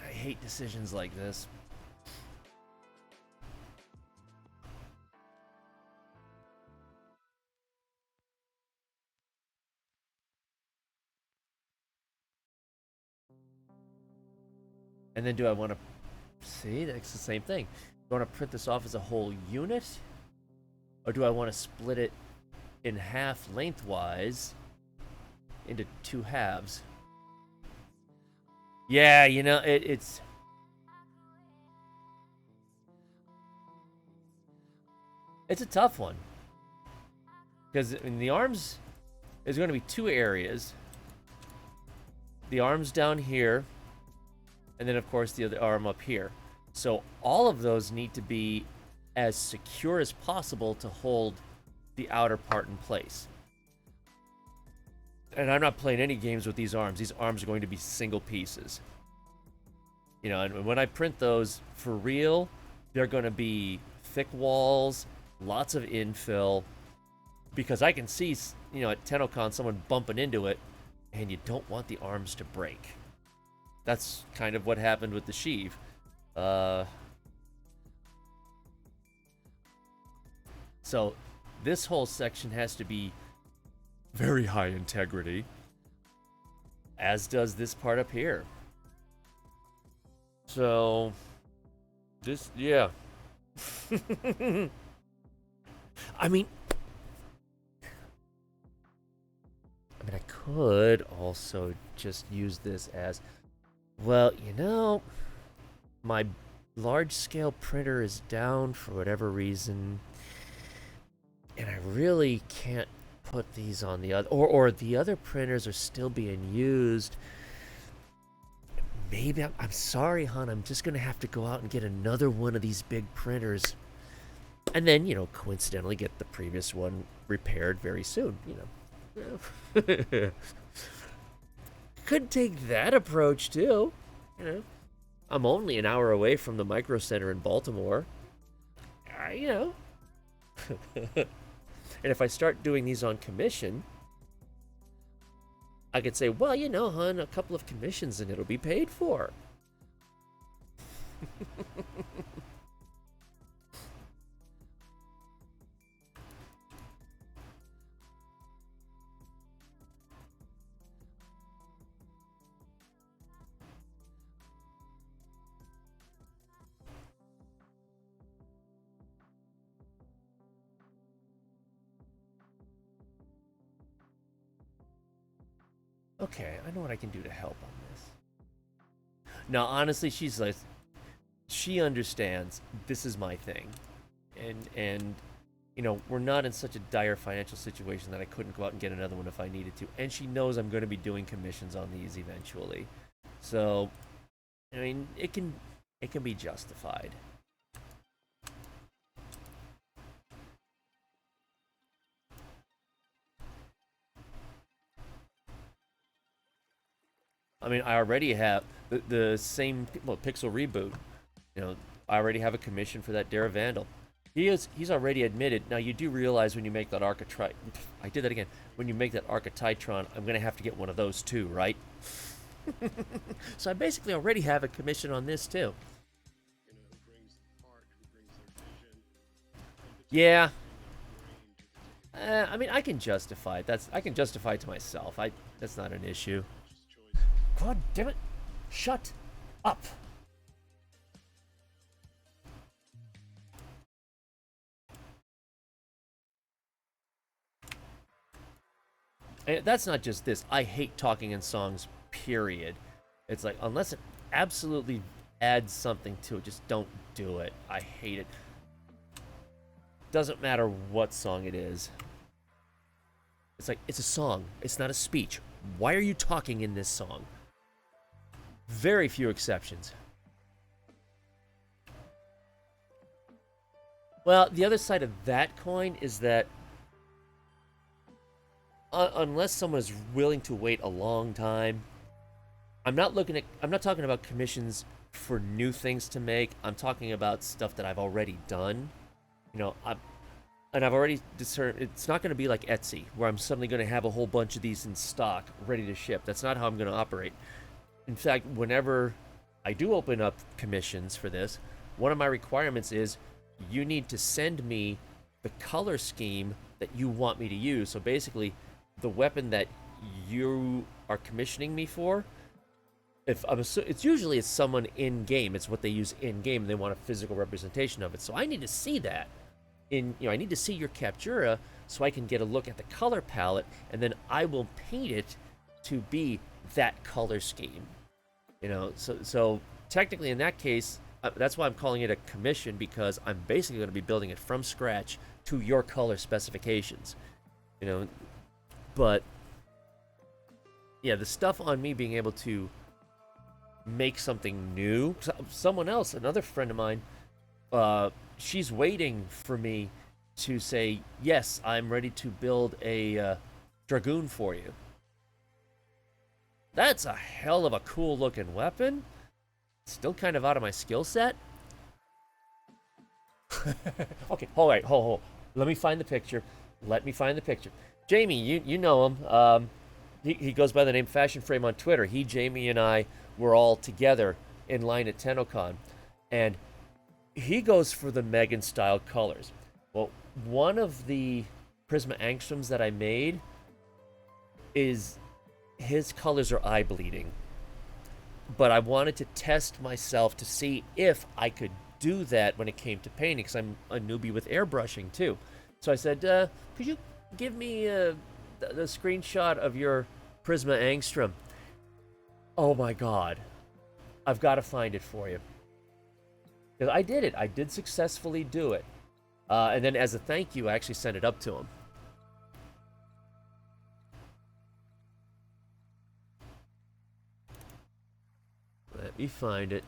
hate decisions like this. And then do I want to... See, that's the same thing. Do I want to print this off as a whole unit? Or do I want to split it in half lengthwise into two halves? Yeah, you know, it's... It's a tough one. Because in the arms, there's going to be two areas. The arms down here, and then, of course, the other arm up here. So all of those need to be as secure as possible to hold the outer part in place. And I'm not playing any games with these arms. These arms are going to be single pieces. You know, and when I print those for real, they're going to be thick walls, lots of infill, because I can see, you know, at TennoCon someone bumping into it, and you don't want the arms to break. That's kind of what happened with the sheave. So this whole section has to be very high integrity, as does this part up here. So this, yeah. I mean, I could also just use this as, well, you know, my large scale printer is down for whatever reason, and I really can't put these on the other, or the other printers are still being used. Maybe I'm sorry, hon, I'm just gonna have to go out and get another one of these big printers, and then, you know, coincidentally get the previous one repaired very soon, you know. Could take that approach too, you know. I'm only an hour away from the Micro Center in Baltimore, you know. And if I start doing these on commission, I could say, well, you know, hon, a couple of commissions and it'll be paid for. Okay, I know what I can do to help on this. Now, honestly, she's like, she understands this is my thing, and you know, we're not in such a dire financial situation that I couldn't go out and get another one if I needed to. And she knows I'm going to be doing commissions on these eventually, so I mean, it can be justified. I mean, I already have the same Pixel Reboot. You know, I already have a commission for that Dara Vandal. He's already admitted. Now you do realize when you make that I did that again. When you make that Arca Titron, I'm gonna have to get one of those too, right? So I basically already have a commission on this too. Yeah. I mean, I can justify it. I can justify it to myself. That's not an issue. God damn it! Shut up. And that's not just this. I hate talking in songs, period. It's like, unless it absolutely adds something to it, just don't do it. I hate it. Doesn't matter what song it is. It's like, it's a song. It's not a speech. Why are you talking in this song? Very few exceptions. Well, the other side of that coin is that unless someone is willing to wait a long time, I'm not talking about commissions for new things to make. I'm talking about stuff that I've already done. You know, I've already discerned it's not going to be like Etsy, where I'm suddenly going to have a whole bunch of these in stock, ready to ship. That's not how I'm going to operate. In fact, whenever I do open up commissions for this, one of my requirements is you need to send me the color scheme that you want me to use. So basically, the weapon that you are commissioning me for, it's usually someone in game. It's what they use in game, and they want a physical representation of it. So I need to see that. I need to see your Captura so I can get a look at the color palette, and then I will paint it to be that color scheme. You know, so technically in that case, that's why I'm calling it a commission, because I'm basically going to be building it from scratch to your color specifications. You know, but yeah, the stuff on me being able to make something new. Someone else, another friend of mine, she's waiting for me to say, yes, I'm ready to build a Dragoon for you. That's a hell of a cool looking weapon. Still kind of out of my skill set. Okay, hold. Let me find the picture. Jamie, you know him. He goes by the name Fashion Frame on Twitter. Jamie, and I were all together in line at TennoCon. And he goes for the Megan style colors. Well, one of the Prisma Angstroms that I made is his colors are eye bleeding. But I wanted to test myself to see if I could do that when it came to painting, because I'm a newbie with airbrushing too. So I said, could you give me the screenshot of your Prisma Angstrom? Oh my god. I've got to find it for you. Because I did it. I did successfully do it. And then as a thank you, I actually sent it up to him. Let me find it.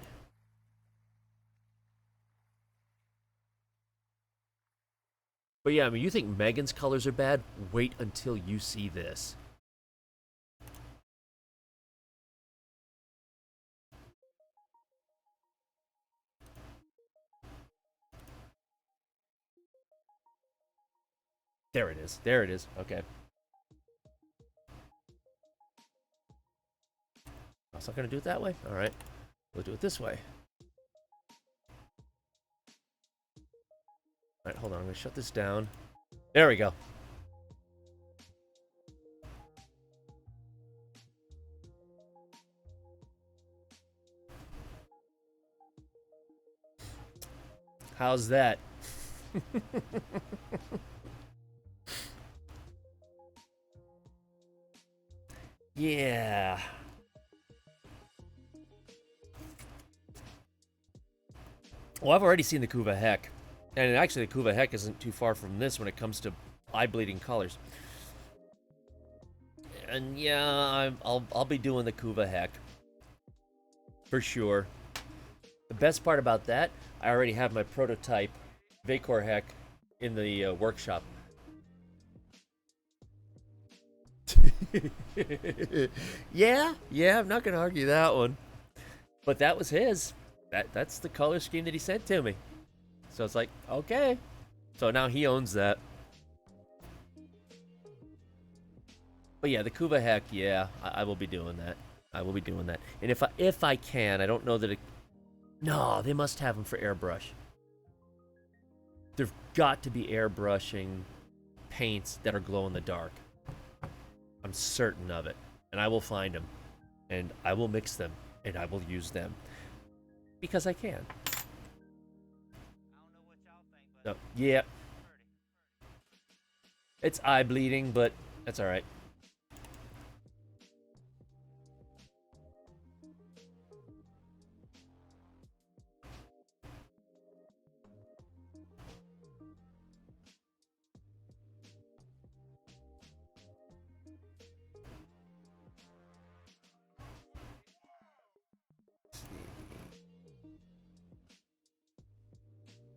But yeah, I mean, you think Megan's colors are bad? Wait until you see this. There it is. There it is. Okay. I was not going to do it that way? Alright. We'll do it this way. Alright, hold on. I'm going to shut this down. There we go. How's that? Yeah. Well, I've already seen the Kuva Heck. And actually, the Kuva Heck isn't too far from this when it comes to eye-bleeding colors. And yeah, I'll be doing the Kuva Heck. For sure. The best part about that, I already have my prototype Vacor Heck in the workshop. yeah, I'm not gonna argue that one. But that was his. That's the color scheme that he sent to me. So it's like, okay. So now he owns that. But yeah, the Kuva Heck, yeah, I will be doing that. I will be doing that. And if I can, I don't know that it... No, they must have them for airbrush. There've got to be airbrushing paints that are glow in the dark. I'm certain of it. And I will find them. And I will mix them. And I will use them. Because I can. So, yeah. It's eye bleeding, but that's alright.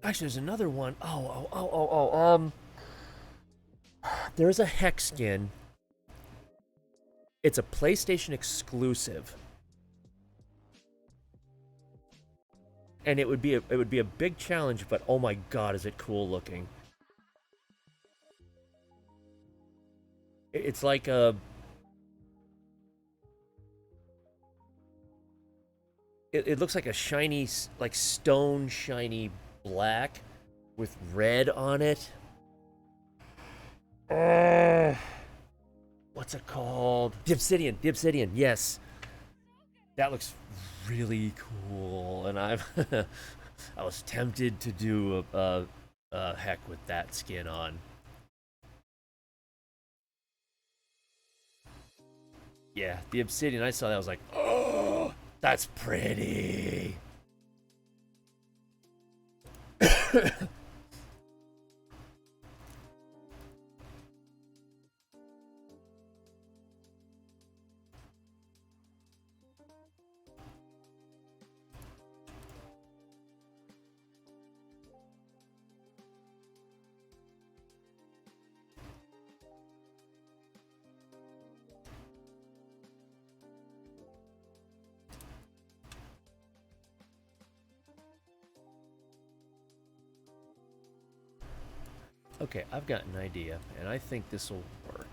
Actually, there's another one. There's a Hex skin. It's a PlayStation exclusive. And it would be a big challenge, but oh my god, is it cool looking. It's like a... It looks like a shiny, like stone shiny black with red on it. What's it called? The Obsidian, yes. That looks really cool, and I was tempted to do a heck with that skin on. Yeah, the Obsidian, I saw that, I was like, oh, that's pretty. Okay, I've got an idea, and I think this will work.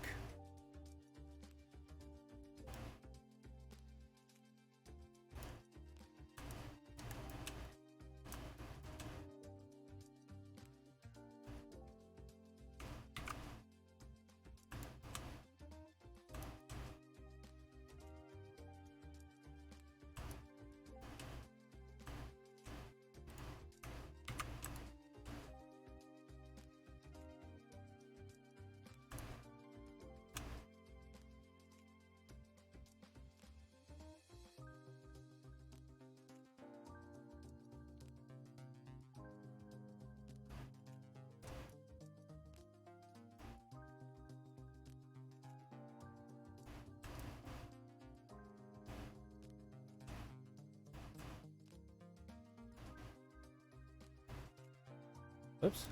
Oops.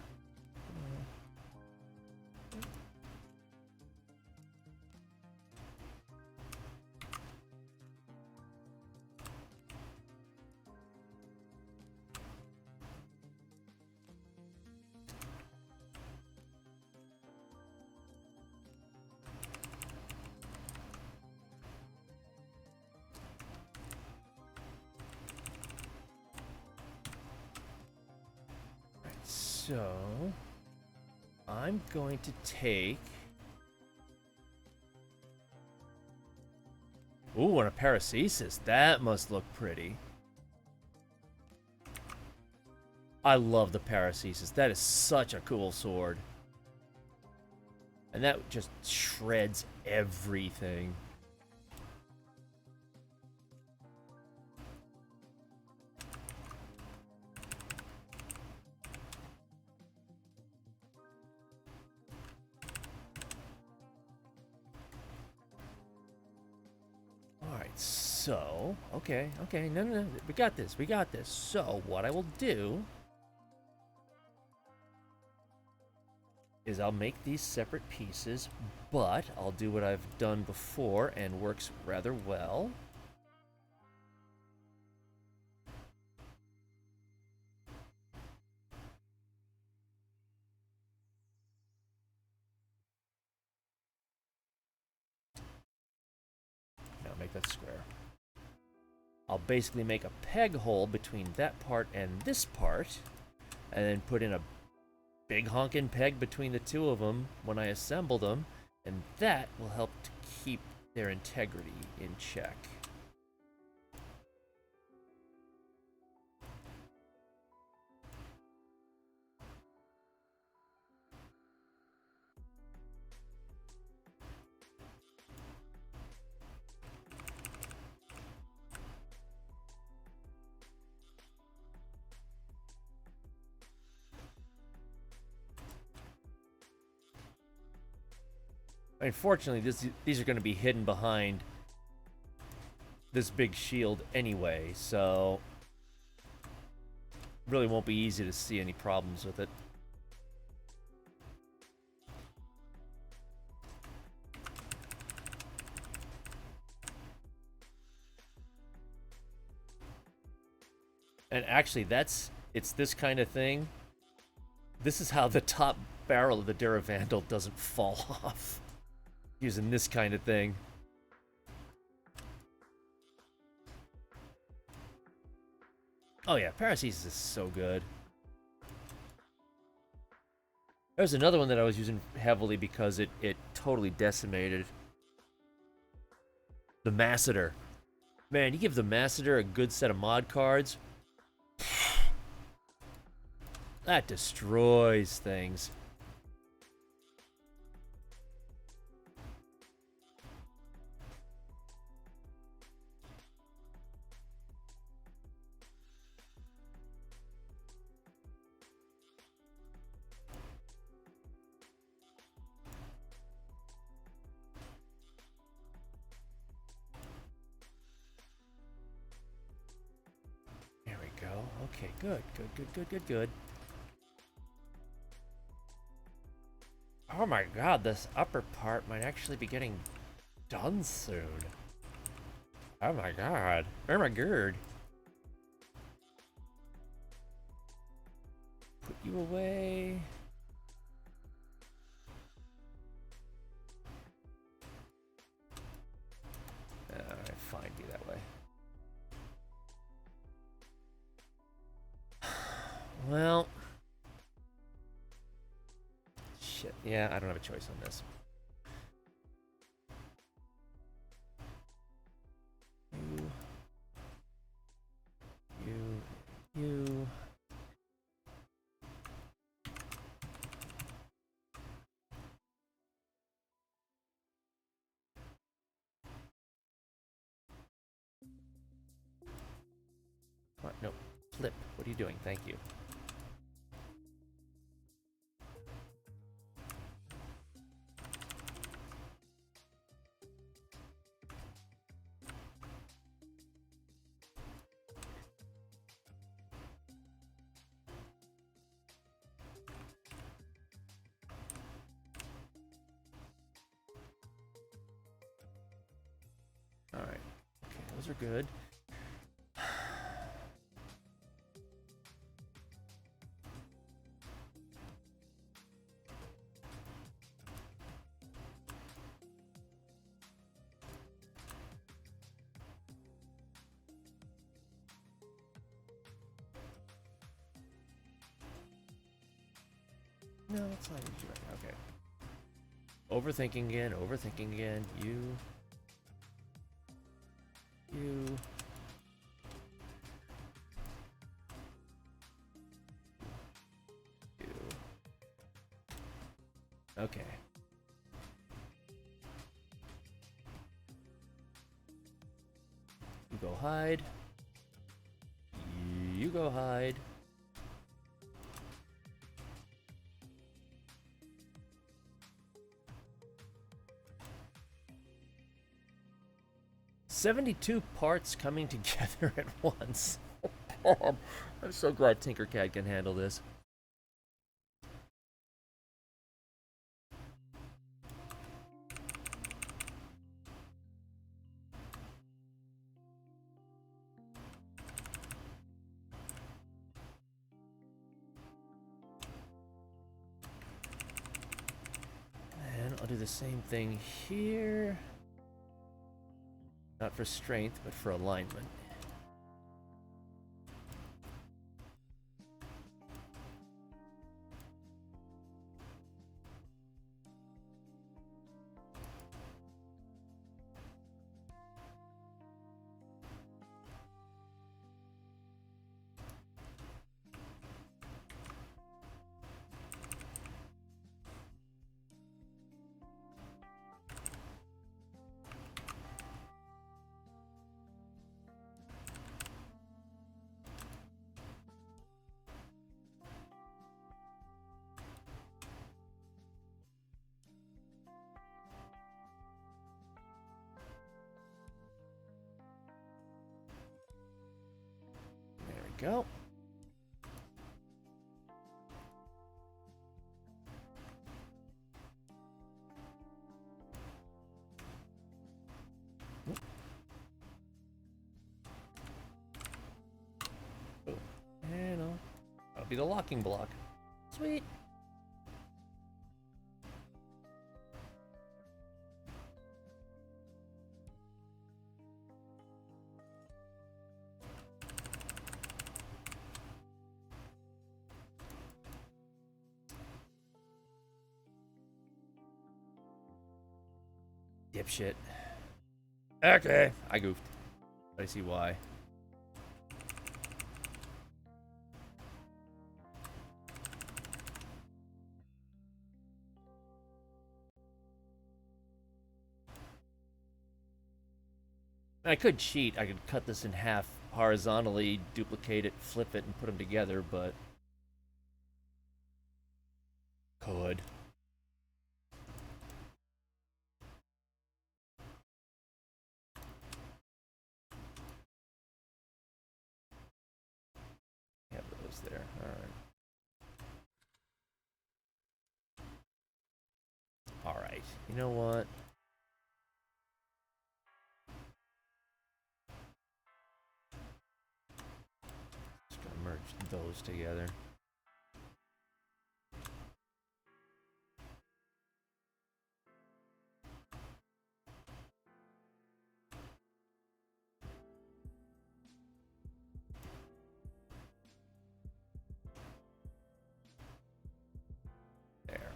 So, I'm going to take... Ooh, and a paracesis. That must look pretty. I love the paracesis. That is such a cool sword. And that just shreds everything. So, okay, no, we got this, So, what I will do is I'll make these separate pieces, but I'll do what I've done before and works rather well. Now make that square. I'll basically make a peg hole between that part and this part, and then put in a big honkin' peg between the two of them when I assemble them, and that will help to keep their integrity in check. Unfortunately, these are going to be hidden behind this big shield anyway, so really won't be easy to see any problems with it. And actually, it's this kind of thing. This is how the top barrel of the Daravandal doesn't fall off. Using this kind of thing. Oh yeah, Paracesis is so good. There's another one that I was using heavily because it totally decimated. The Masseter. Man, you give the Masseter a good set of mod cards, that destroys things. There we go. Okay, good. Oh my god, this upper part might actually be getting done soon. Oh my god. Oh my god. Put you away. Fine, be that way. Well. Shit. Yeah, I don't have a choice on this. You. What? No. Flip. What are you doing? Thank you. Alright. Okay, those are good. No, that's not usually right. Okay. Overthinking again. You. Okay. You go hide. You go hide. 72 parts coming together at once. I'm so glad Tinkercad can handle this. And I'll do the same thing here. Not for strength, but for alignment. Go. Oh, and that'll be the locking block. Sweet. Dipshit. Okay, I goofed. I see why. I could cheat. I could cut this in half horizontally, duplicate it, flip it, and put them together, but... Could. Have those there. Alright. Alright. You know what? Just gonna merge those together. There.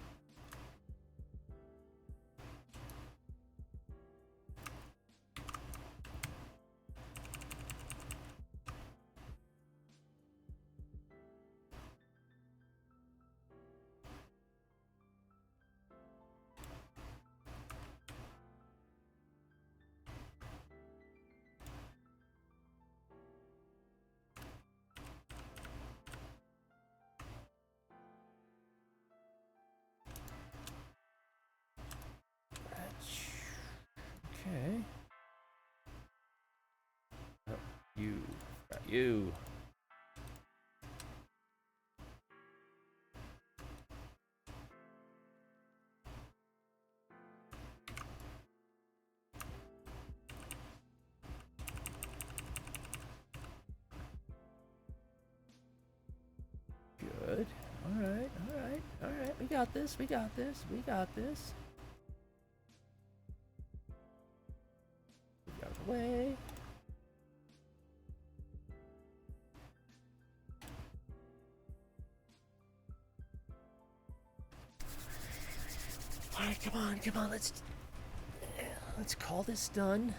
Okay. Oh, got you. Good. Alright, alright, alright. We got this, we got this, we got this. Get out of the way. Alright, come on, let's call this done.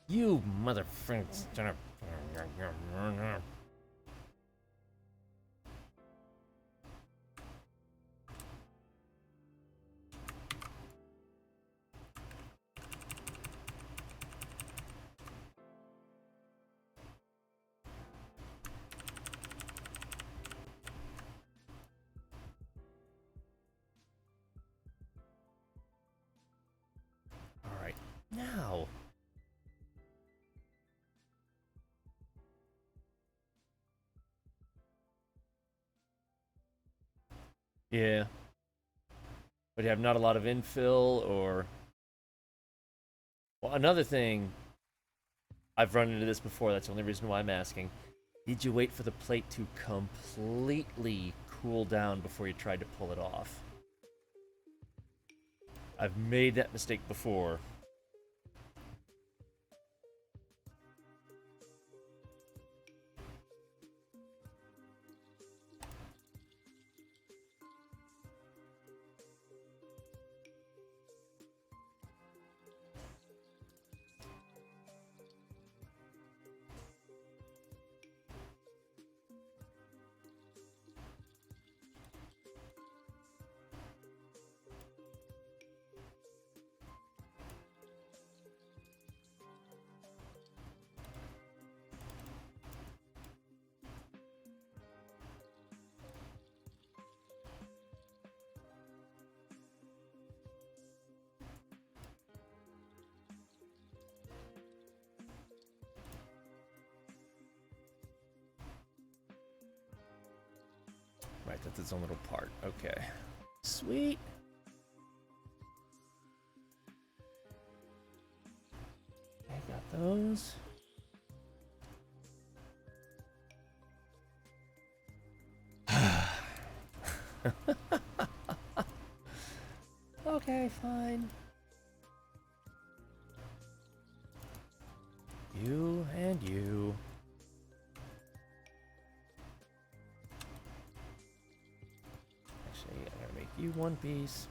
You motherfucker. Yeah. But you have not a lot of infill or... Well, another thing, I've run into this before, that's the only reason why I'm asking. Did you wait for the plate to completely cool down before you tried to pull it off? I've made that mistake before. Right, that's its own little part. Okay. Sweet. I got those. Okay, fine. You and you. Actually, I'm gonna make you one piece.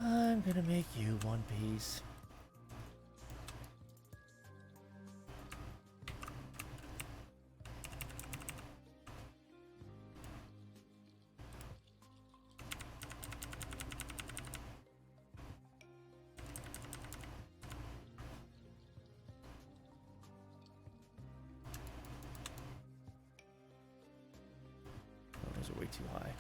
I'm gonna make you one piece. Oh, those are way too high.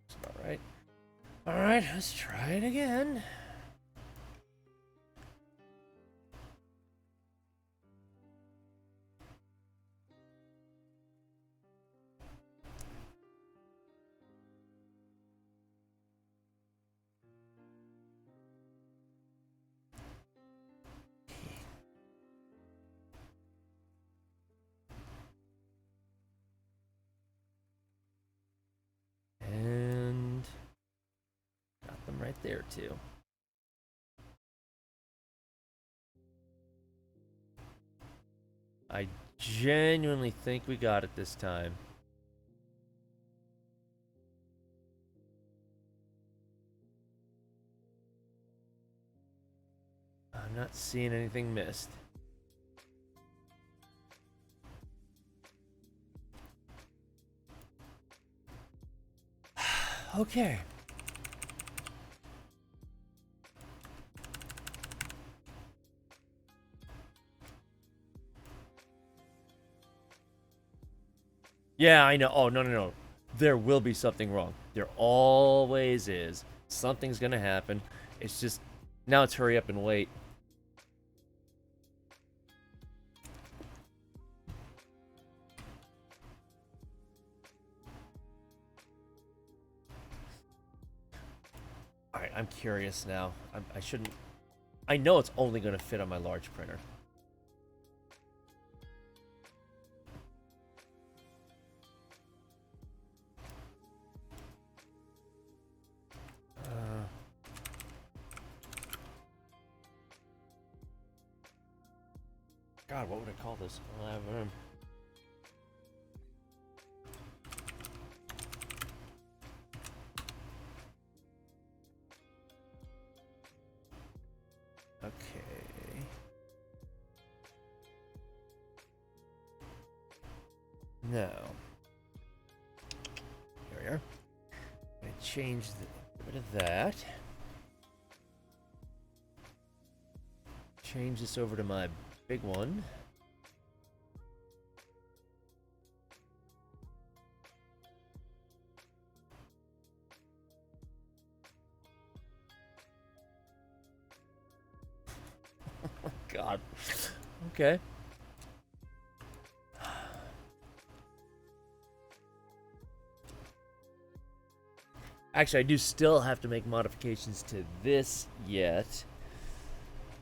That's about right. Alright, let's try it again. And got them right there too. I genuinely think we got it this time. I'm not seeing anything missed. Okay. Yeah, I know. Oh, no, no, no. There will be something wrong. There always is. Something's gonna happen. It's just, now it's hurry up and wait. Alright, I'm curious now. I shouldn't... I know it's only gonna fit on my large printer. God, what would I call this? Okay. Now, here we are. I'm gonna change get rid of that. Change this over to my big one. God. Okay. Actually, I do still have to make modifications to this yet,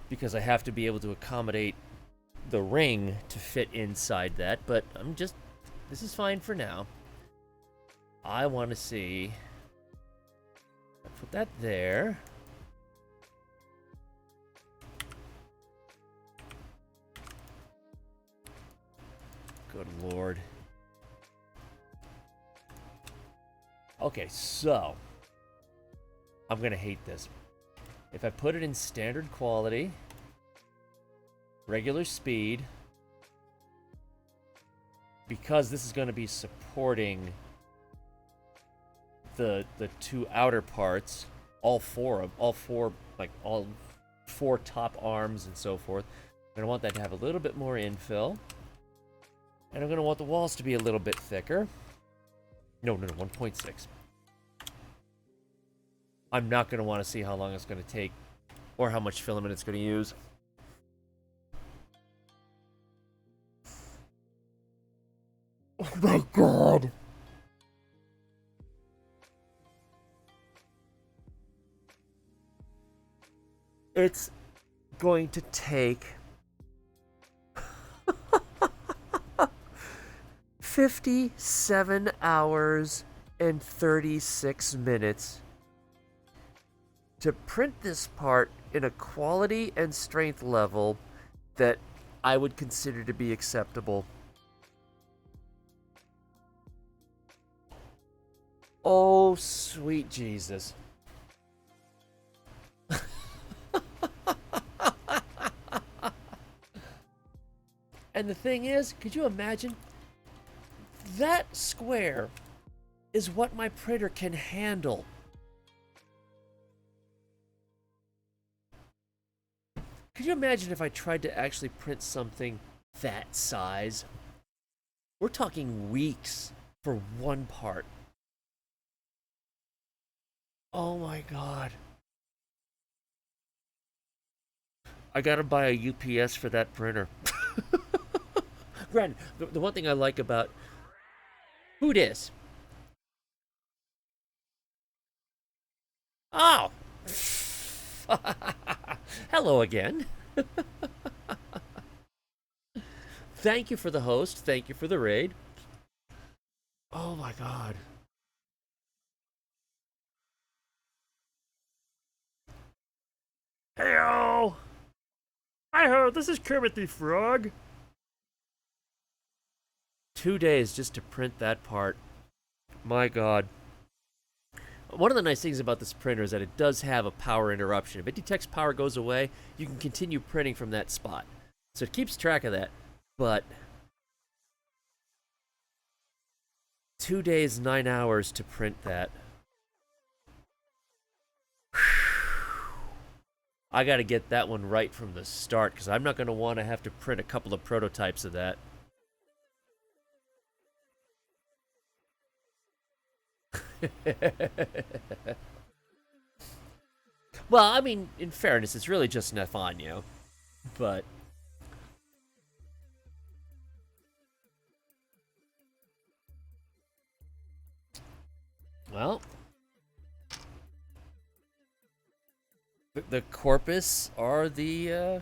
because I have to be able to accommodate the ring to fit inside that, but this is fine for now. I want to see, put that there. Good Lord. Okay, so I'm gonna hate this. If I put it in standard quality, regular speed, because this is going to be supporting the two outer parts, all four top arms and so forth. I'm going to want that to have a little bit more infill. And I'm going to want the walls to be a little bit thicker. No, 1.6. I'm not going to want to see how long it's going to take or how much filament it's going to use. Oh my God. It's going to take 57 hours and 36 minutes to print this part in a quality and strength level that I would consider to be acceptable. Oh, sweet Jesus. And the thing is, could you imagine? That square is what my printer can handle. Could you imagine if I tried to actually print something that size? We're talking weeks for one part. Oh my God. I gotta buy a UPS for that printer. Granted, the one thing I like about... Who dis? Oh! Hello again. Thank you for the host. Thank you for the raid. Oh my God. Heyo! Hi-ho, this is Kermit the Frog. 2 days just to print that part. My God. One of the nice things about this printer is that it does have a power interruption. If it detects power goes away, you can continue printing from that spot. So it keeps track of that. But 2 days, 9 hours to print that. I got to get that one right from the start, because I'm not going to want to have to print a couple of prototypes of that. Well, I mean, in fairness, it's really just Nathaniel. But... well... The corpus are the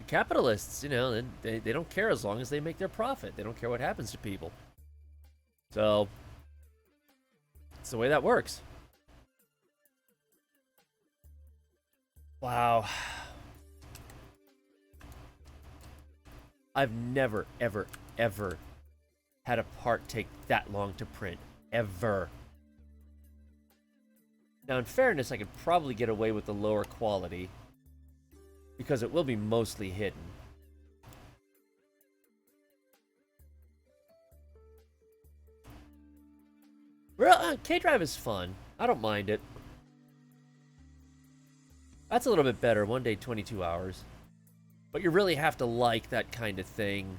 capitalists, you know, and they don't care as long as they make their profit. They don't care what happens to people. So, it's the way that works. Wow. I've never, ever, ever had a part take that long to print. Ever. Now, in fairness, I could probably get away with the lower quality, because it will be mostly hidden. Well, K-Drive is fun. I don't mind it. That's a little bit better. 1 day, 22 hours. But you really have to like that kind of thing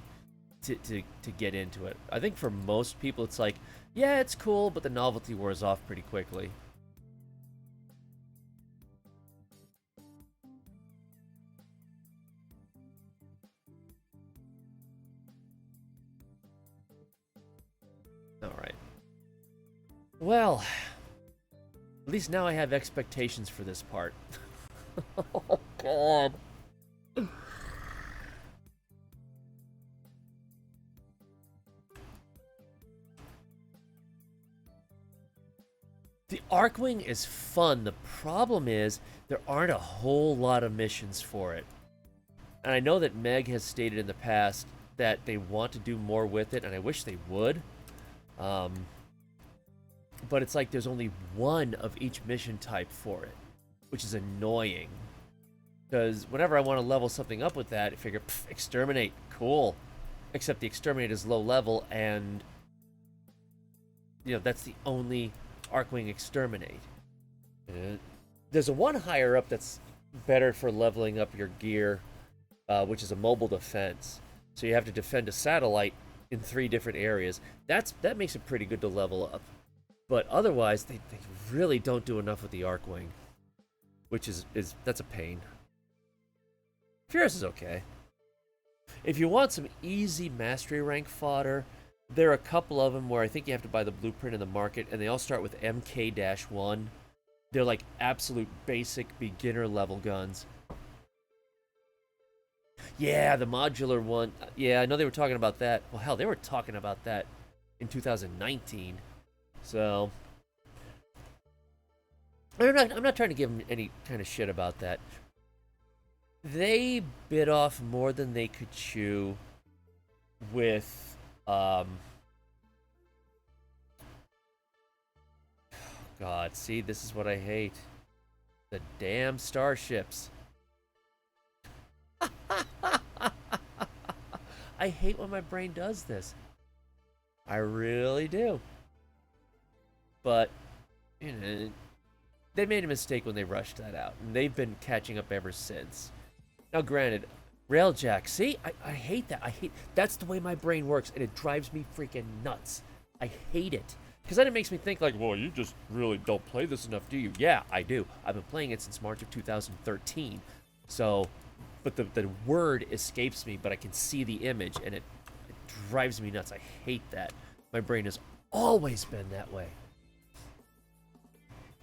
to get into it. I think for most people, it's like, yeah, it's cool, but the novelty wears off pretty quickly. Well, at least now I have expectations for this part. Oh, God. The Arcwing is fun. The problem is there aren't a whole lot of missions for it. And I know that Meg has stated in the past that they want to do more with it, and I wish they would. But it's like there's only one of each mission type for it, which is annoying. Because whenever I want to level something up with that, I figure, exterminate, cool. Except the exterminate is low level, and that's the only Arcwing exterminate. There's a one higher up that's better for leveling up your gear, which is a mobile defense. So you have to defend a satellite in 3 different areas. That makes it pretty good to level up. But otherwise, they really don't do enough with the Arcwing, which is that's a pain. Fierce is okay. If you want some easy mastery rank fodder, there are a couple of them where I think you have to buy the blueprint in the market, and they all start with MK-1. They're like absolute basic beginner level guns. Yeah, the modular one. Yeah, I know they were talking about that. Well, hell, they were talking about that in 2019. So I'm not trying to give them any kind of shit about that. They bit off more than they could chew with God, see, this is what I hate. The damn starships. I hate when my brain does this. I really do. But, they made a mistake when they rushed that out, and they've been catching up ever since. Now, granted, Railjack, see? I hate that. That's the way my brain works, and it drives me freaking nuts. I hate it. Because then it makes me think like, well, you just really don't play this enough, do you? Yeah, I do. I've been playing it since March of 2013. So, but the word escapes me, but I can see the image, and it drives me nuts. I hate that. My brain has always been that way.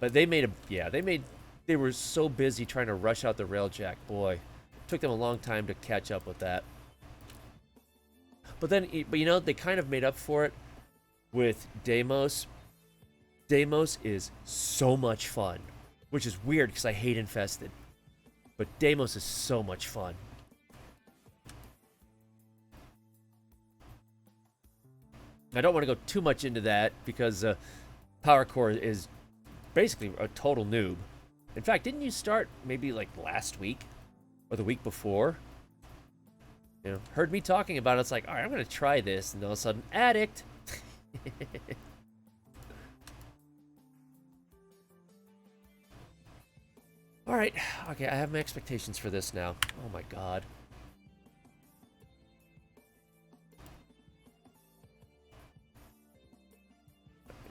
But they were so busy trying to rush out the Railjack, boy. Took them a long time to catch up with that. But they kind of made up for it with Deimos. Deimos is so much fun, which is weird because I hate Infested. But Deimos is so much fun. I don't want to go too much into that because Power Core is basically a total noob. In fact, didn't you start maybe like last week or the week before? Heard me talking about it. It's like, all right, I'm going to try this. And all of a sudden, addict. All right. Okay, I have my expectations for this now. Oh my god.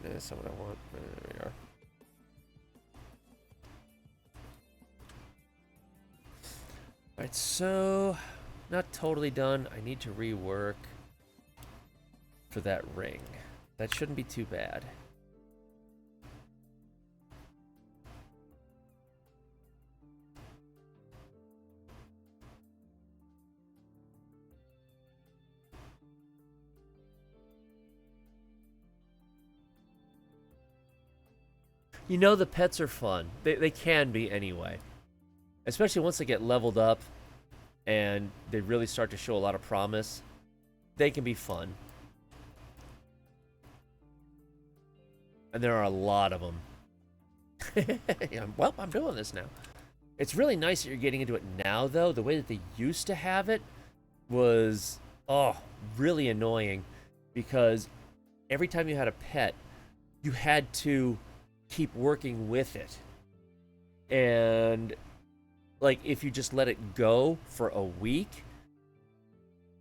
That's not what I want. There we are. Alright, so not totally done. I need to rework for that ring. That shouldn't be too bad. The pets are fun. They can be anyway. Especially once they get leveled up and they really start to show a lot of promise. They can be fun. And there are a lot of them. Well, I'm doing this now. It's really nice that you're getting into it now, though. The way that they used to have it was, really annoying. Because every time you had a pet, you had to keep working with it. And, like, if you just let it go for a week,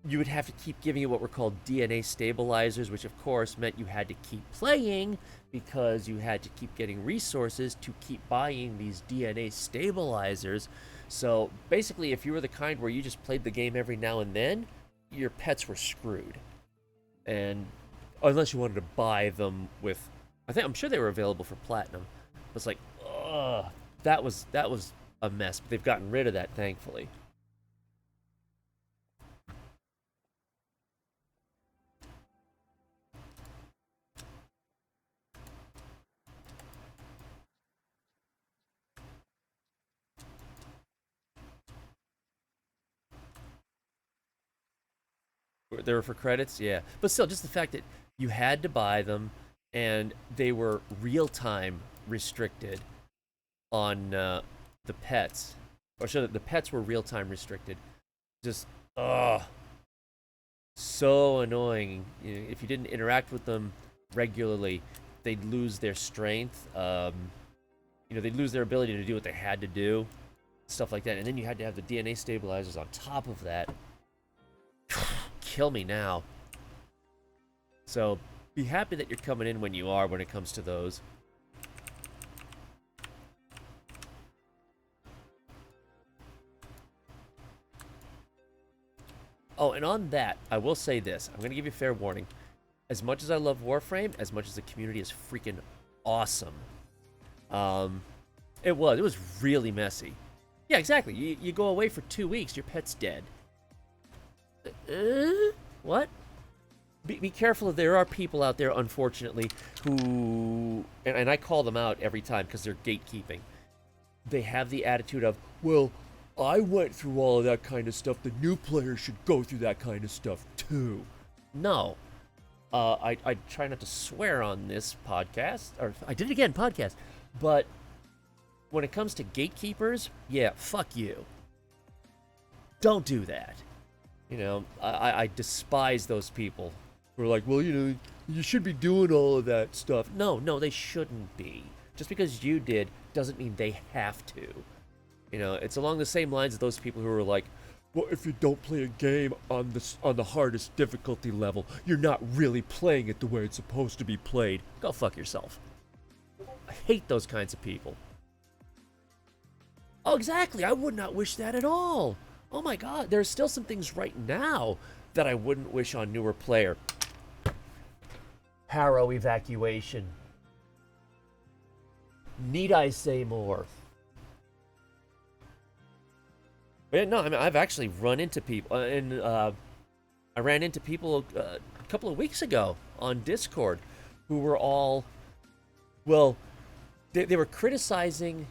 you would have to keep giving it what were called DNA stabilizers, which of course meant you had to keep playing because you had to keep getting resources to keep buying these DNA stabilizers. So basically, if you were the kind where you just played the game every now and then, your pets were screwed. And unless you wanted to buy them with I'm sure they were available for platinum. It was like, ugh, that was a mess. But they've gotten rid of that, thankfully. They were for credits, yeah. But still, just the fact that you had to buy them, and they were real time restricted on the pets, or so that the pets were real time restricted. Just so annoying. If you didn't interact with them regularly, they'd lose their strength. They'd lose their ability to do what they had to do, stuff like that. And then you had to have the DNA stabilizers on top of that. Kill me now. So be happy that you're coming in when you are when it comes to those. Oh, and on that, I will say this. I'm going to give you a fair warning. As much as I love Warframe, as much as the community is freaking awesome, it was really messy. Yeah, exactly. You go away for 2 weeks, your pet's dead. What? Be careful. There are people out there, unfortunately, who... And I call them out every time because they're gatekeeping. They have the attitude of, well, I went through all of that kind of stuff. The new player should go through that kind of stuff, too. No. I try not to swear on this podcast. Or, I did it again, podcast. But when it comes to gatekeepers, yeah, fuck you. Don't do that. I despise those people who are like, well, you should be doing all of that stuff. No, they shouldn't be. Just because you did doesn't mean they have to. It's along the same lines as those people who are like, well, if you don't play a game on the hardest difficulty level, you're not really playing it the way it's supposed to be played. Go fuck yourself. I hate those kinds of people. Oh, exactly. I would not wish that at all. Oh my god, there's still some things right now that I wouldn't wish on newer player. Harrow evacuation. Need I say more? Yeah, no, I mean, I've actually run into people, I ran into people a couple of weeks ago on Discord who were all, well, they were criticizing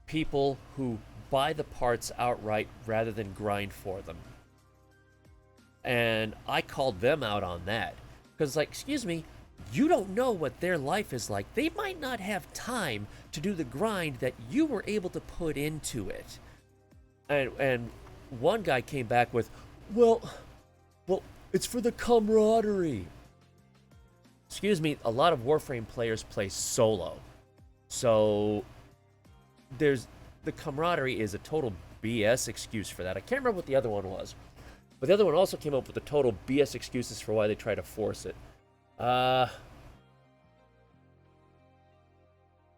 people who buy the parts outright rather than grind for them. And I called them out on that. Because, like, excuse me, you don't know what their life is like. They might not have time to do the grind that you were able to put into it. And one guy came back with, well, it's for the camaraderie. Excuse me, a lot of Warframe players play solo. So there's the camaraderie is a total BS excuse for that. I can't remember what the other one was. But the other one also came up with the total BS excuses for why they try to force it.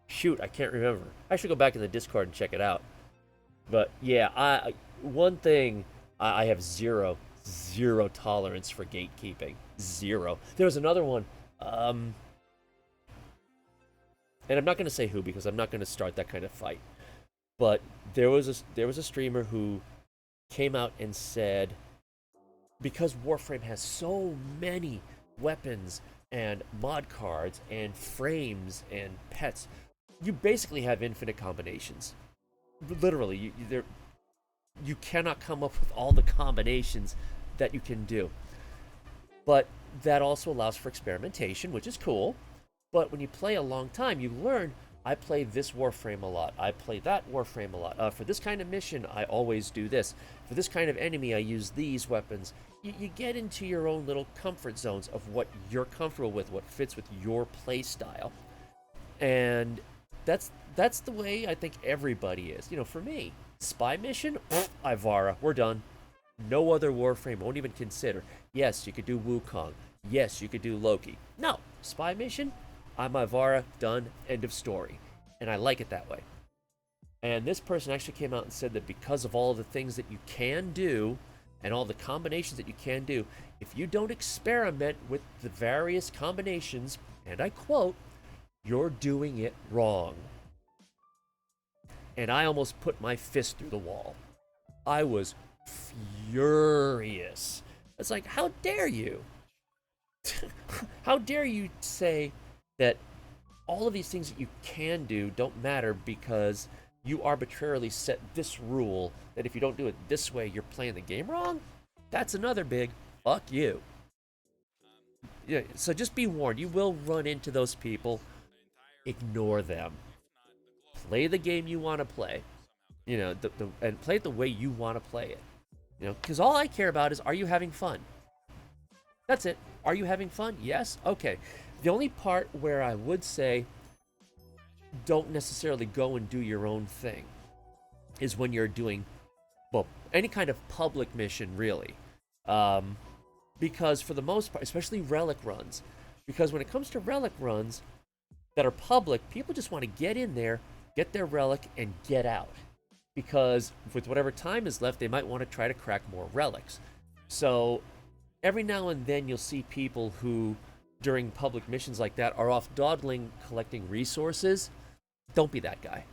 Shoot, I can't remember. I should go back in the Discord and check it out. But yeah, one thing, I have zero tolerance for gatekeeping. Zero. There was another one, and I'm not going to say who because I'm not going to start that kind of fight. But there was a streamer who came out and said, because Warframe has so many weapons and mod cards and frames and pets, you basically have infinite combinations. Literally, you cannot come up with all the combinations that you can do. But that also allows for experimentation, which is cool. But when you play a long time, you learn, I play this Warframe a lot. I play that Warframe a lot. For this kind of mission, I always do this. For this kind of enemy, I use these weapons. You get into your own little comfort zones of what you're comfortable with, what fits with your play style. And that's the way I think everybody is. For me, spy mission, Ivara, we're done. No other Warframe, won't even consider. Yes, you could do Wukong. Yes, you could do Loki. No, spy mission, I'm Ivara, done, end of story. And I like it that way. And this person actually came out and said that because of all the things that you can do, and all the combinations that you can do, if you don't experiment with the various combinations, and I quote, You're doing it wrong. And I almost put my fist through the wall. I was furious. It's like, how dare you? How dare you say that all of these things that you can do don't matter because you arbitrarily set this rule that if you don't do it this way, you're playing the game wrong? That's another big fuck you. Yeah, so just be warned, you will run into those people. Ignore them. Play the game you want to play. You know, and play it the way you want to play it. You know, because all I care about is, are you having fun? That's it. Are you having fun? Yes? Okay. The only part where I would say don't necessarily go and do your own thing is when you're doing, well, any kind of public mission, really. Because for the most part, especially relic runs, because when it comes to relic runs that are public, people just want to get in there, get their relic, and get out. Because with whatever time is left, they might want to try to crack more relics. So every now and then you'll see people who, during public missions like that, are off dawdling collecting resources. Don't be that guy.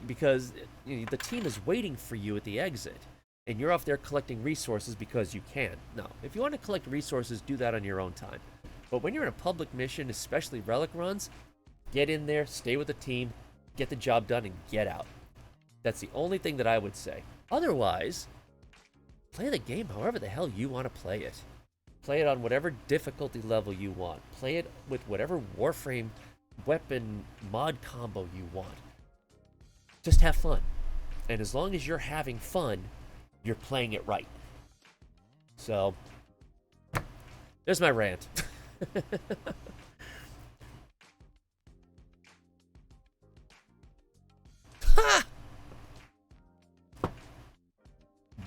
Because the team is waiting for you at the exit. And you're off there collecting resources because you can. No, if you want to collect resources, do that on your own time. But when you're in a public mission, especially relic runs, get in there, stay with the team, get the job done, and get out. That's the only thing that I would say. Otherwise, play the game however the hell you want to play it. Play it on whatever difficulty level you want. Play it with whatever Warframe weapon mod combo you want. Just have fun. And as long as you're having fun, you're playing it right. So, there's my rant. Ha!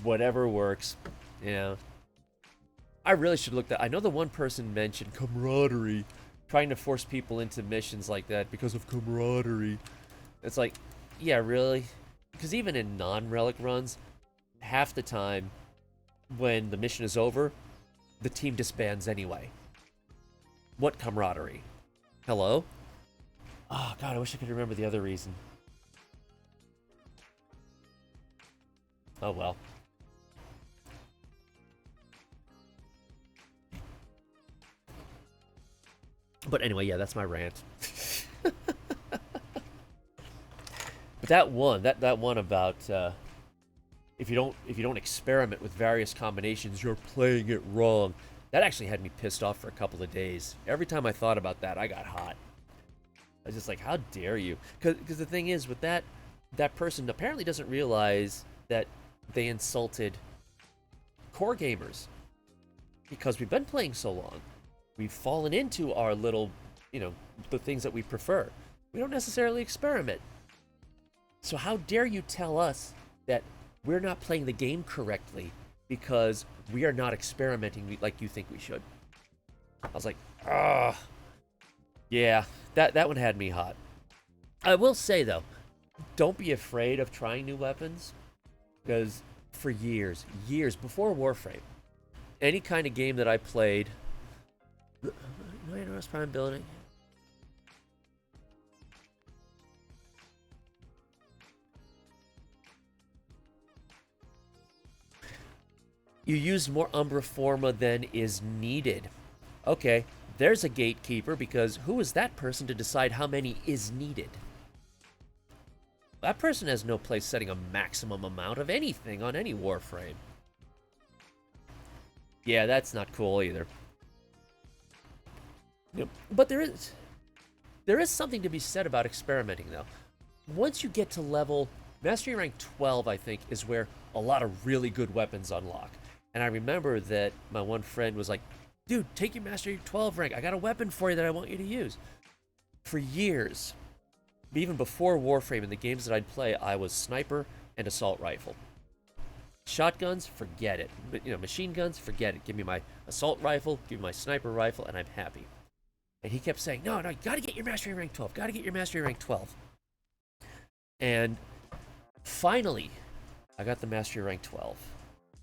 Whatever works. Yeah. I really should look that. I know the one person mentioned camaraderie, trying to force people into missions like that because of camaraderie. It's like, yeah, really? Because even in non-relic runs, half the time when the mission is over, the team disbands anyway. What camaraderie? Hello? Oh, God, I wish I could remember the other reason. Oh, well. But anyway, yeah, that's my rant. But that one about if you don't experiment with various combinations, you're playing it wrong. That actually had me pissed off for a couple of days. Every time I thought about that, I got hot. I was just like, how dare you? Because the thing is, with that person apparently doesn't realize that they insulted core gamers. Because we've been playing so long. We've fallen into our little, the things that we prefer. We don't necessarily experiment. So how dare you tell us that we're not playing the game correctly because we are not experimenting like you think we should? I was like, yeah, that one had me hot. I will say, though, don't be afraid of trying new weapons, because for years before Warframe, any kind of game that I played... No Interest Prime building. You used more Umbra Forma than is needed. Okay, there's a gatekeeper, because who is that person to decide how many is needed? That person has no place setting a maximum amount of anything on any Warframe. Yeah, that's not cool either. Yep. But there is something to be said about experimenting, though. Once you get to level Mastery Rank 12, I think, is where a lot of really good weapons unlock. And I remember that my one friend was like, dude, take your Mastery 12 rank. I got a weapon for you that I want you to use. For years, even before Warframe, in the games that I'd play, I was sniper and assault rifle. Shotguns, forget it. But, machine guns, forget it. Give me my assault rifle, give me my sniper rifle, and I'm happy. And he kept saying, no, you gotta get your Mastery Rank 12. Gotta get your Mastery Rank 12. And finally, I got the Mastery Rank 12.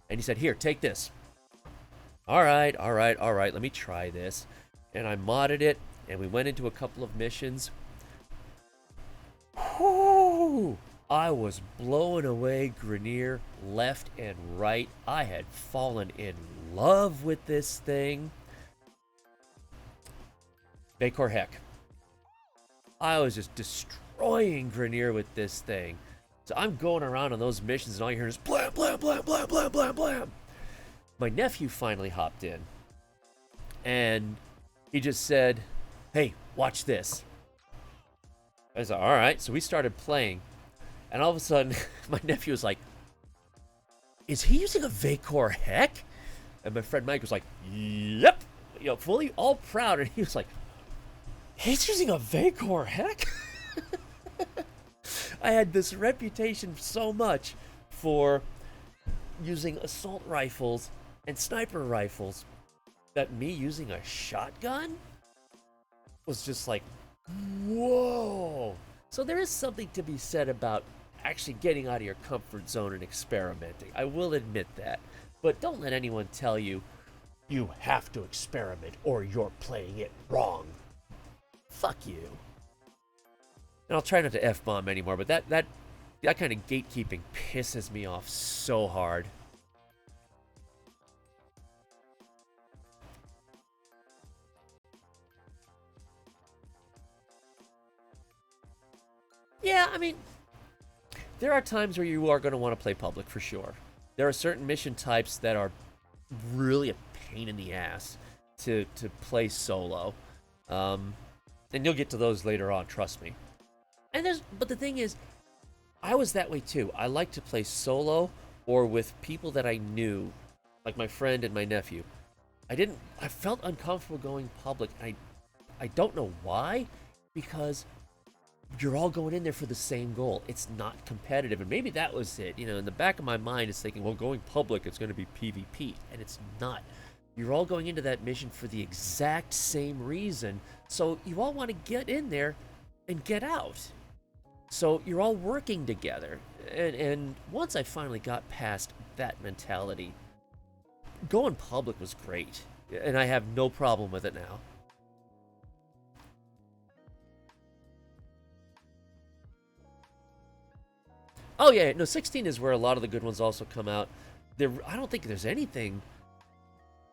And he said, here, take this. All right, let me try this. And I modded it, and we went into a couple of missions. Whoo! I was blowing away Grenier left and right. I had fallen in love with this thing. Vacor Heck. I was just destroying Grenier with this thing. So I'm going around on those missions and all you hear is blam, blam, blam, blam, blam, blam, blam. My nephew finally hopped in. And he just said, hey, watch this. I was like, all right. So we started playing. And all of a sudden, my nephew was like, is he using a Vacor Heck? And my friend Mike was like, yep. You know, fully all proud. And he was like, he's using a Vacor Heck? I had this reputation so much for using assault rifles and sniper rifles that me using a shotgun was just like, whoa. So there is something to be said about actually getting out of your comfort zone and experimenting. I will admit that. But don't let anyone tell you, you have to experiment or you're playing it wrong. Fuck you. And I'll try not to F-bomb anymore, but that kind of gatekeeping pisses me off so hard. Yeah, I mean, there are times where you are going to want to play public for sure. There are certain mission types that are really a pain in the ass to play solo. And you'll get to those later on, trust me. But the thing is, I was that way too. I like to play solo or with people that I knew, like my friend and my nephew. I felt uncomfortable going public. I don't know why, because you're all going in there for the same goal. It's not competitive. And maybe that was it. You know, in the back of my mind is thinking, well, going public, it's going to be PvP. And it's not. You're all going into that mission for the exact same reason. So you all want to get in there and get out. So you're all working together. And once I finally got past that mentality, going public was great. And I have no problem with it now. Oh yeah, no, 16 is where a lot of the good ones also come out. I don't think there's anything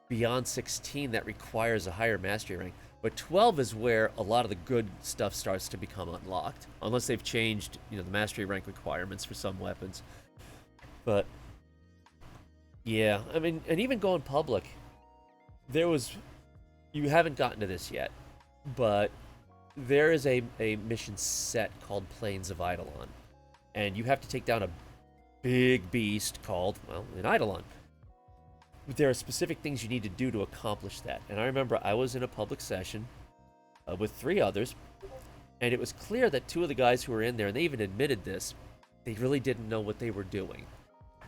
beyond 16 that requires a higher mastery rank. But 12 is where a lot of the good stuff starts to become unlocked. Unless they've changed, the mastery rank requirements for some weapons. But, yeah, I mean, and even going public, you haven't gotten to this yet, but there is a mission set called Plains of Eidolon. And you have to take down a big beast called, an Eidolon. There are specific things you need to do to accomplish that. And I remember I was in a public session with 3 others, and it was clear that 2 of the guys who were in there, and they even admitted this, they really didn't know what they were doing.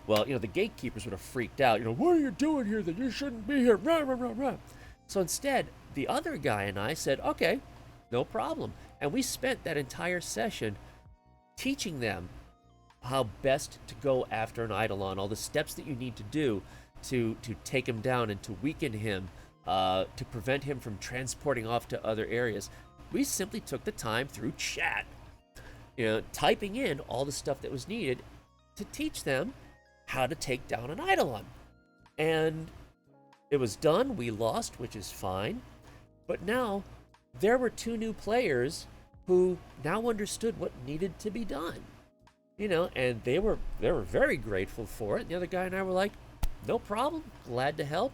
Well, the gatekeepers would have freaked out. What are you doing here that you shouldn't be here? Rah, rah, rah, rah. So instead, the other guy and I said, okay, no problem. And we spent that entire session teaching them how best to go after an Eidolon, all the steps that you need to do to take him down and to weaken him, to prevent him from transporting off to other areas. We simply took the time through chat, typing in all the stuff that was needed to teach them how to take down an Eidolon. And it was done. We lost, which is fine. But now there were 2 new players who now understood what needed to be done. And they were very grateful for it. And the other guy and I were like, no problem, glad to help.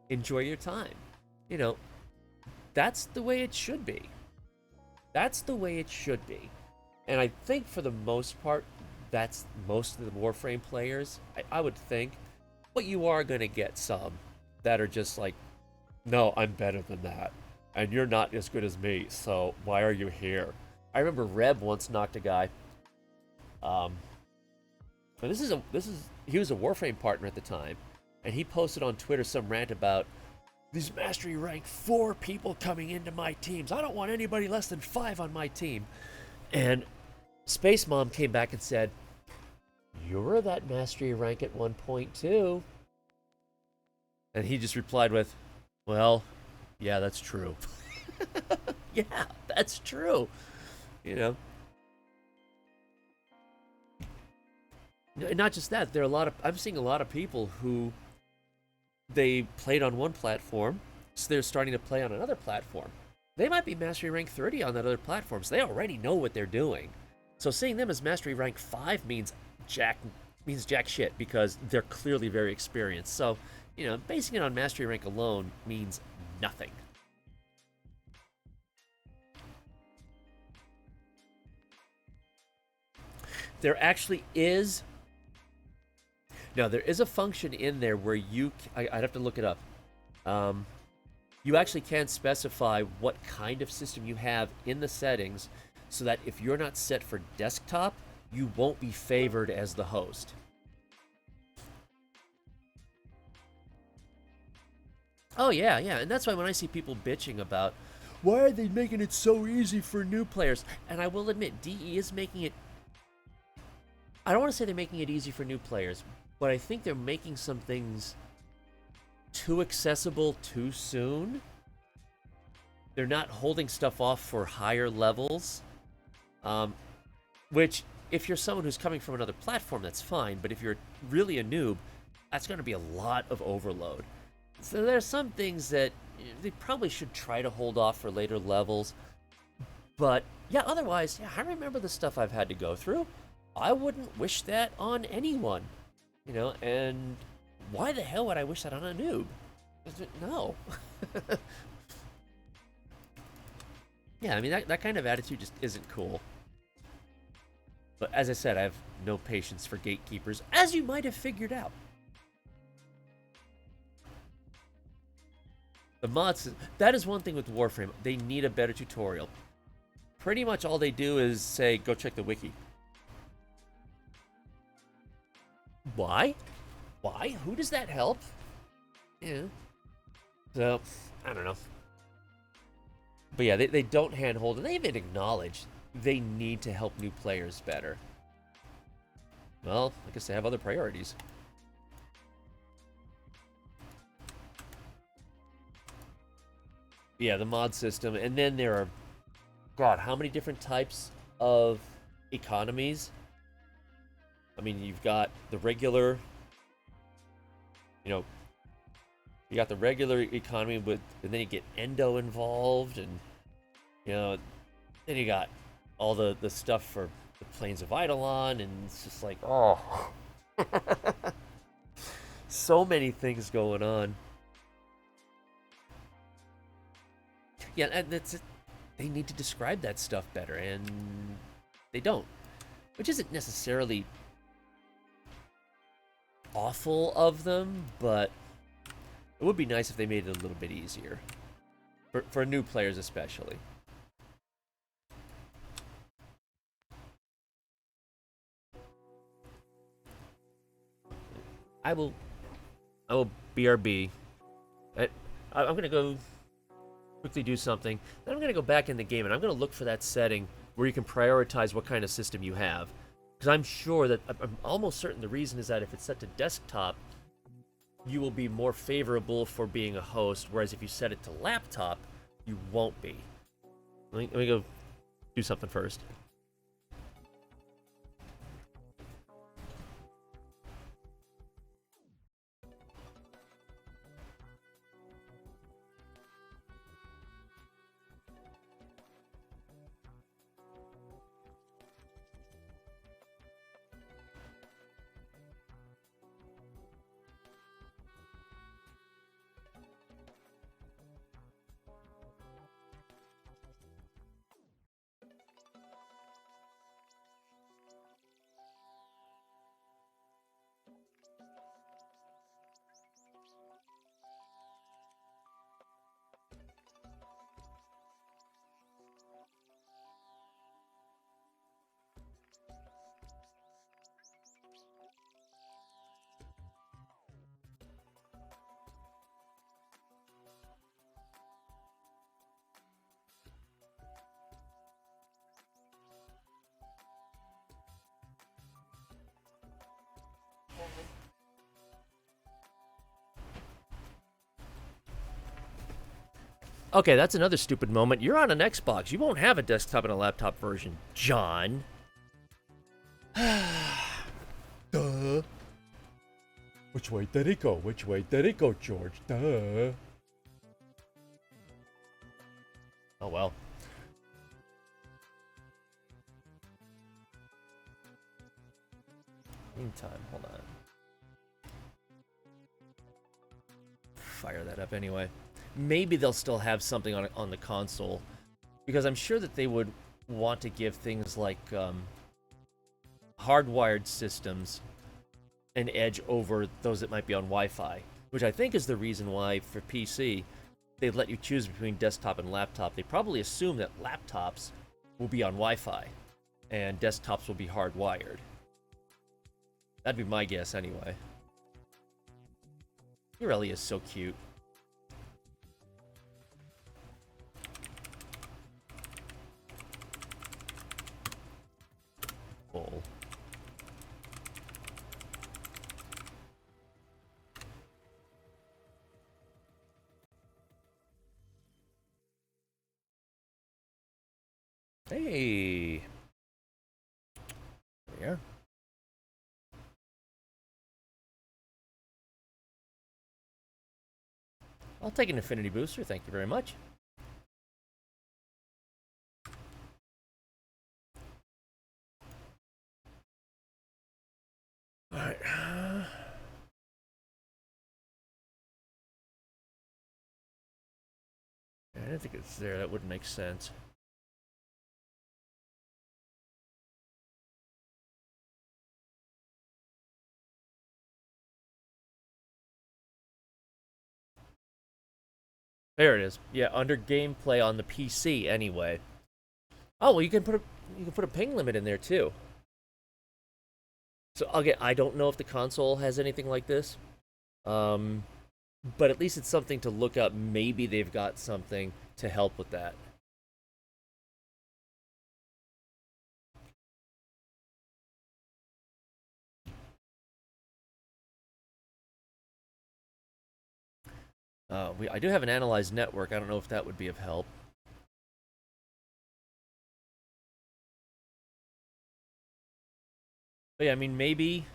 Enjoy your time. That's the way it should be. That's the way it should be. And I think for the most part, that's most of the Warframe players, I would think. But you are going to get some that are just like, no, I'm better than that. And you're not as good as me, so why are you here? I remember Reb once knocked a guy. But he was a Warframe partner at the time, and he posted on Twitter some rant about these mastery rank 4 people coming into my teams. I don't want anybody less than 5 on my team. And Space Mom came back and said, you were that mastery rank at one point too. And he just replied with, well, yeah, that's true. Yeah, that's true. You know, not just that. There are a lot of I'm seeing a lot of people who they played on one platform, so they're starting to play on another platform. They might be mastery rank 30 on that other platform, so they already know what they're doing. So seeing them as mastery rank 5 means jack shit because they're clearly very experienced. So, basing it on mastery rank alone means nothing. There actually is there is a function in there where I'd have to look it up. You actually can specify what kind of system you have in the settings so that if you're not set for desktop, you won't be favored as the host. Oh, yeah, and that's why when I see people bitching about why are they making it so easy for new players, and I will admit, DE is making it. I don't want to say they're making it easy for new players, but I think they're making some things too accessible too soon. They're not holding stuff off for higher levels, which, if you're someone who's coming from another platform, that's fine, but if you're really a noob, that's going to be a lot of overload. So there are some things that they probably should try to hold off for later levels. But yeah, otherwise, I remember the stuff I've had to go through. I wouldn't wish that on anyone, and why the hell would I wish that on a noob? No. Yeah, I mean, that kind of attitude just isn't cool. But as I said, I have no patience for gatekeepers, as you might have figured out. The mods, that is one thing with Warframe. They need a better tutorial. Pretty much all they do is say, go check the wiki. Why? Who does that help? Yeah. So, I don't know. But yeah, they don't handhold, and they even acknowledge they need to help new players better. Well, I guess they have other priorities. Yeah, the mod system, and then there are, God, how many different types of economies? I mean, you've got the regular, you got the regular economy and then you get Endo involved, and then you got all the stuff for the Plains of Eidolon, and it's just like, oh, so many things going on. Yeah, and that's it. They need to describe that stuff better, and they don't, which isn't necessarily awful of them, but it would be nice if they made it a little bit easier for new players especially. I will BRB. I'm gonna go quickly do something. Then I'm gonna go back in the game and I'm gonna look for that setting where you can prioritize what kind of system you have. Because I'm sure that I'm almost certain the reason is that if it's set to desktop, you will be more favorable for being a host, whereas if you set it to laptop, you won't be. Let me go do something first. Okay, that's another stupid moment. You're on an Xbox. You won't have a desktop and a laptop version, John. Duh. Which way did it go? Which way did it go, George? Duh. Oh, well. Meantime, hold on. Fire that up anyway. Maybe they'll still have something on the console, because I'm sure that they would want to give things like hardwired systems an edge over those that might be on Wi-Fi, which I think is the reason why for PC they let you choose between desktop and laptop. They probably assume that laptops will be on Wi-Fi and desktops will be hardwired. That'd be my guess anyway. Pirelli is so cute. Full. Hey. There we are. I'll take an Infinity Booster, thank you very much. Alright. I don't think it's there, that wouldn't make sense. There it is. Yeah, under gameplay on the PC anyway. Oh, well, you can put a ping limit in there too. So again, I don't know if the console has anything like this. But at least it's something to look up. Maybe they've got something to help with that. I do have an analyzed network. I don't know if that would be of help. But yeah, I mean, maybe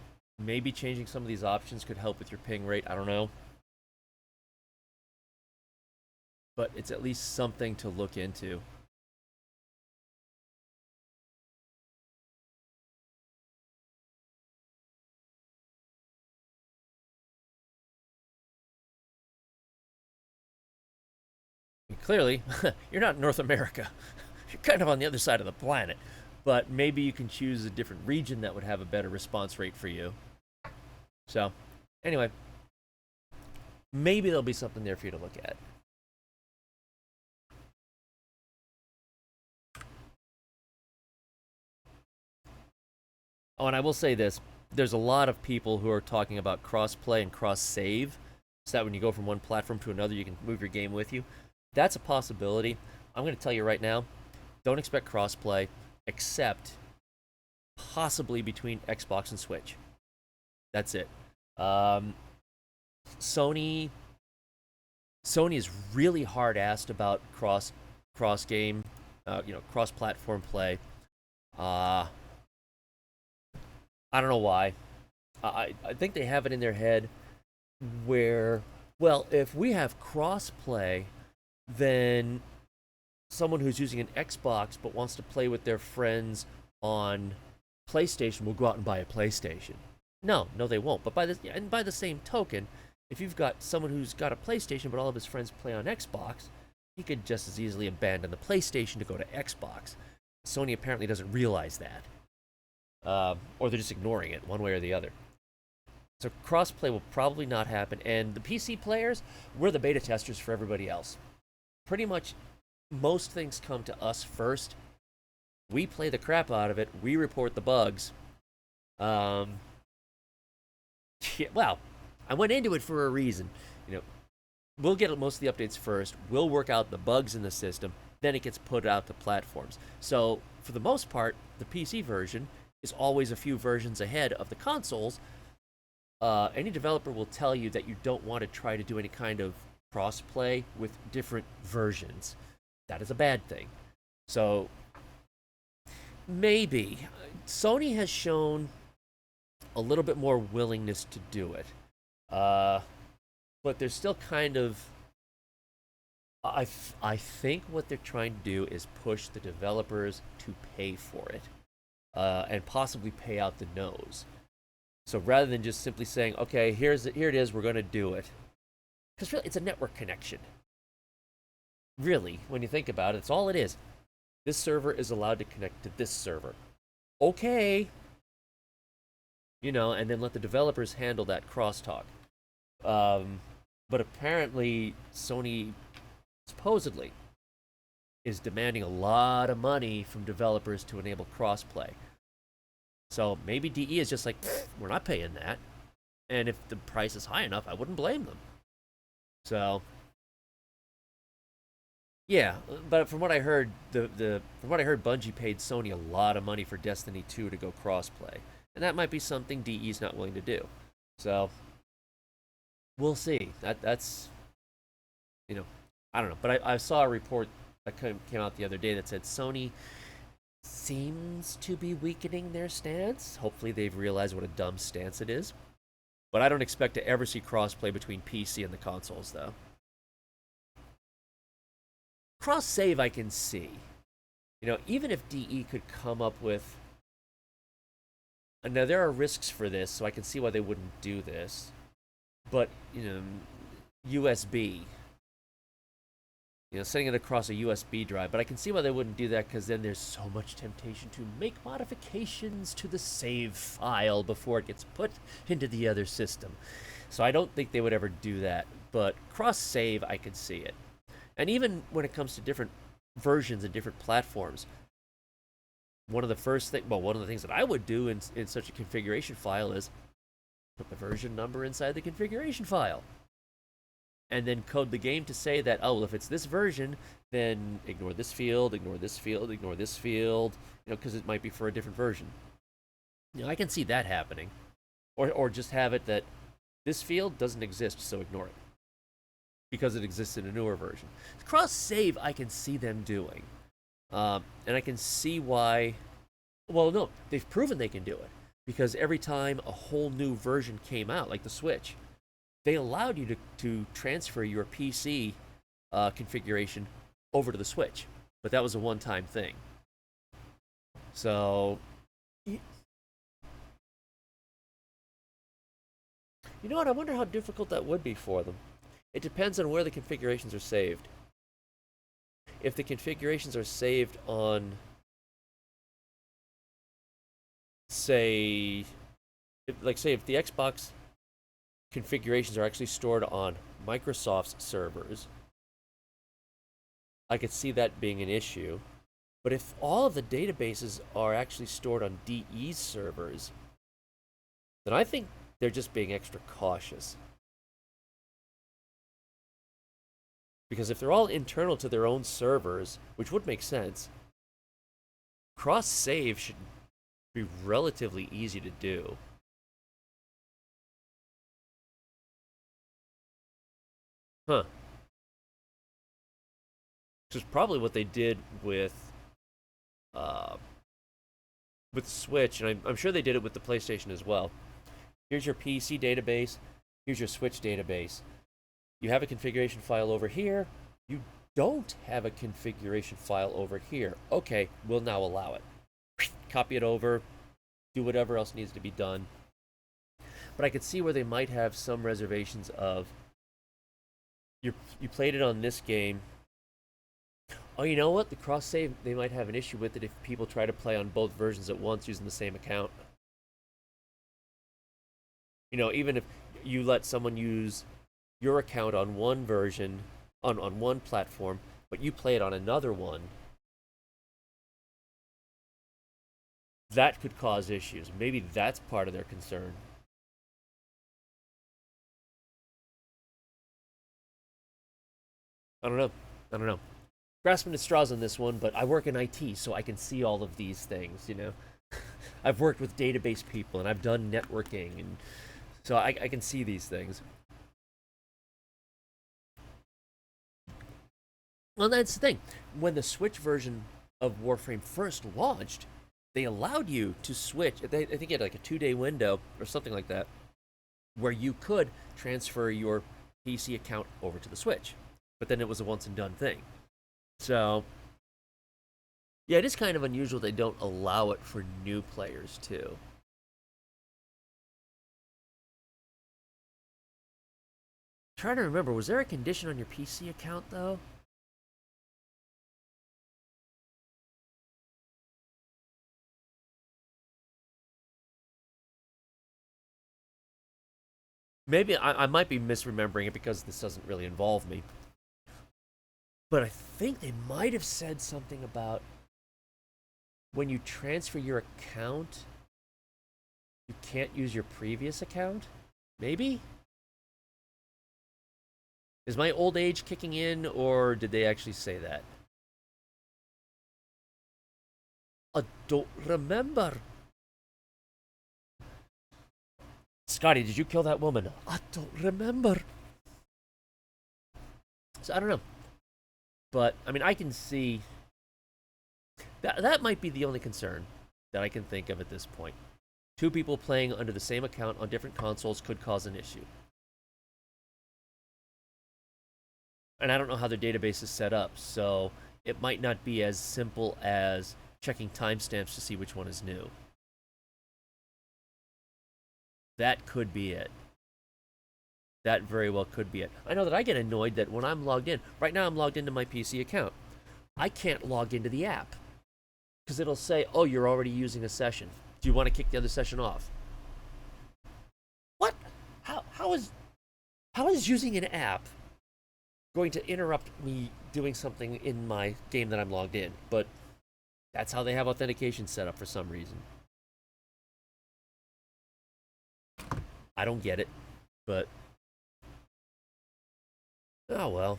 changing some of these options could help with your ping rate. I don't know. But it's at least something to look into. Clearly, you're not in North America. You're kind of on the other side of the planet. But maybe you can choose a different region that would have a better response rate for you. So, anyway. Maybe there'll be something there for you to look at. Oh, and I will say this. There's a lot of people who are talking about cross-play and cross-save, so that when you go from one platform to another, you can move your game with you. That's a possibility. I'm going to tell you right now, don't expect cross-play, except possibly between Xbox and Switch. That's it. Sony is really hard-assed about cross-game, cross-platform play. I don't know why. I think they have it in their head where, well, if we have cross-play, then someone who's using an Xbox but wants to play with their friends on PlayStation will go out and buy a PlayStation. No, they won't. But by the same token, if you've got someone who's got a PlayStation but all of his friends play on Xbox, he could just as easily abandon the PlayStation to go to Xbox. Sony apparently doesn't realize that. Or they're just ignoring it, one way or the other. So crossplay will probably not happen. And the PC players, we're the beta testers for everybody else. Pretty much most things come to us first. We play the crap out of it. We report the bugs. Yeah, well, I went into it for a reason. We'll get most of the updates first. We'll work out the bugs in the system. Then it gets put out to platforms. So for the most part, the PC version is always a few versions ahead of the consoles. Any developer will tell you that you don't want to try to do any kind of crossplay with different versions. That is a bad thing. So maybe Sony has shown a little bit more willingness to do it, but they're still kind of. I think what they're trying to do is push the developers to pay for it, and possibly pay out the nose. So rather than just simply saying, "Okay, here it is, we're going to do it," because really it's a network connection. Really, when you think about it, it's all it is. This server is allowed to connect to this server. Okay. And then let the developers handle that crosstalk. But apparently, Sony supposedly is demanding a lot of money from developers to enable crossplay. So maybe DE is just like, we're not paying that. And if the price is high enough, I wouldn't blame them. So yeah, but from what I heard, Bungie paid Sony a lot of money for Destiny 2 to go crossplay. And that might be something DE's not willing to do. So we'll see. That's I don't know. But I saw a report that came out the other day that said Sony seems to be weakening their stance. Hopefully they've realized what a dumb stance it is. But I don't expect to ever see crossplay between PC and the consoles, though. Cross save I can see. Even if DE could come up with. Now there are risks for this, so I can see why they wouldn't do this. But USB. Setting it across a USB drive, but I can see why they wouldn't do that, because then there's so much temptation to make modifications to the save file before it gets put into the other system. So I don't think they would ever do that, but cross save I could see it. And even when it comes to different versions and different platforms, one of the things that I would do in such a configuration file is put the version number inside the configuration file. And then code the game to say that, if it's this version, then ignore this field, ignore this field, ignore this field, because it might be for a different version. I can see that happening. Or just have it that this field doesn't exist, so ignore it. Because it exists in a newer version. Cross-save, I can see them doing. And I can see why. Well, no, they've proven they can do it. Because every time a whole new version came out, like the Switch, they allowed you to transfer your PC configuration over to the Switch. But that was a one-time thing. So, you know what? I wonder how difficult that would be for them. It depends on where the configurations are saved. If the configurations are saved on, say if the Xbox configurations are actually stored on Microsoft's servers, I could see that being an issue. But if all of the databases are actually stored on DE's servers, then I think they're just being extra cautious. Because if they're all internal to their own servers, which would make sense, cross-save should be relatively easy to do. Huh. Which is probably what they did with Switch, and I'm sure they did it with the PlayStation as well. Here's your PC database, here's your Switch database. You have a configuration file over here, you don't have a configuration file over here. Okay, we'll now allow it. Copy it over, do whatever else needs to be done. But I could see where they might have some reservations of, you played it on this game. Oh, you know what? The cross-save, they might have an issue with it if people try to play on both versions at once using the same account. Even if you let someone use your account on one version, on one platform, but you play it on another one, that could cause issues. Maybe that's part of their concern. I don't know. Grasping at straws on this one, but I work in IT, so I can see all of these things, I've worked with database people, and I've done networking, and so I can see these things. Well, that's the thing. When the Switch version of Warframe first launched, they allowed you to switch. I think you had like a 2-day window or something like that, where you could transfer your PC account over to the Switch. But then it was a once and done thing. So, yeah, it is kind of unusual they don't allow it for new players, too. Trying to remember, was there a condition on your PC account, though? Maybe I might be misremembering it because this doesn't really involve me. But I think they might have said something about when you transfer your account, you can't use your previous account? Maybe? Is my old age kicking in, or did they actually say that? I don't remember. Scotty, did you kill that woman? I don't remember. So I don't know. But, I mean, I can see... That might be the only concern that I can think of at this point. 2 people playing under the same account on different consoles could cause an issue. And I don't know how their database is set up, so it might not be as simple as checking timestamps to see which one is new. That could be it. That very well could be it. I know that I get annoyed that when I'm logged in, right now I'm logged into my PC account, I can't log into the app. Because it'll say, oh, you're already using a session. Do you want to kick the other session off? What? How is using an app going to interrupt me doing something in my game that I'm logged in? But that's how they have authentication set up for some reason. I don't get it, but oh well.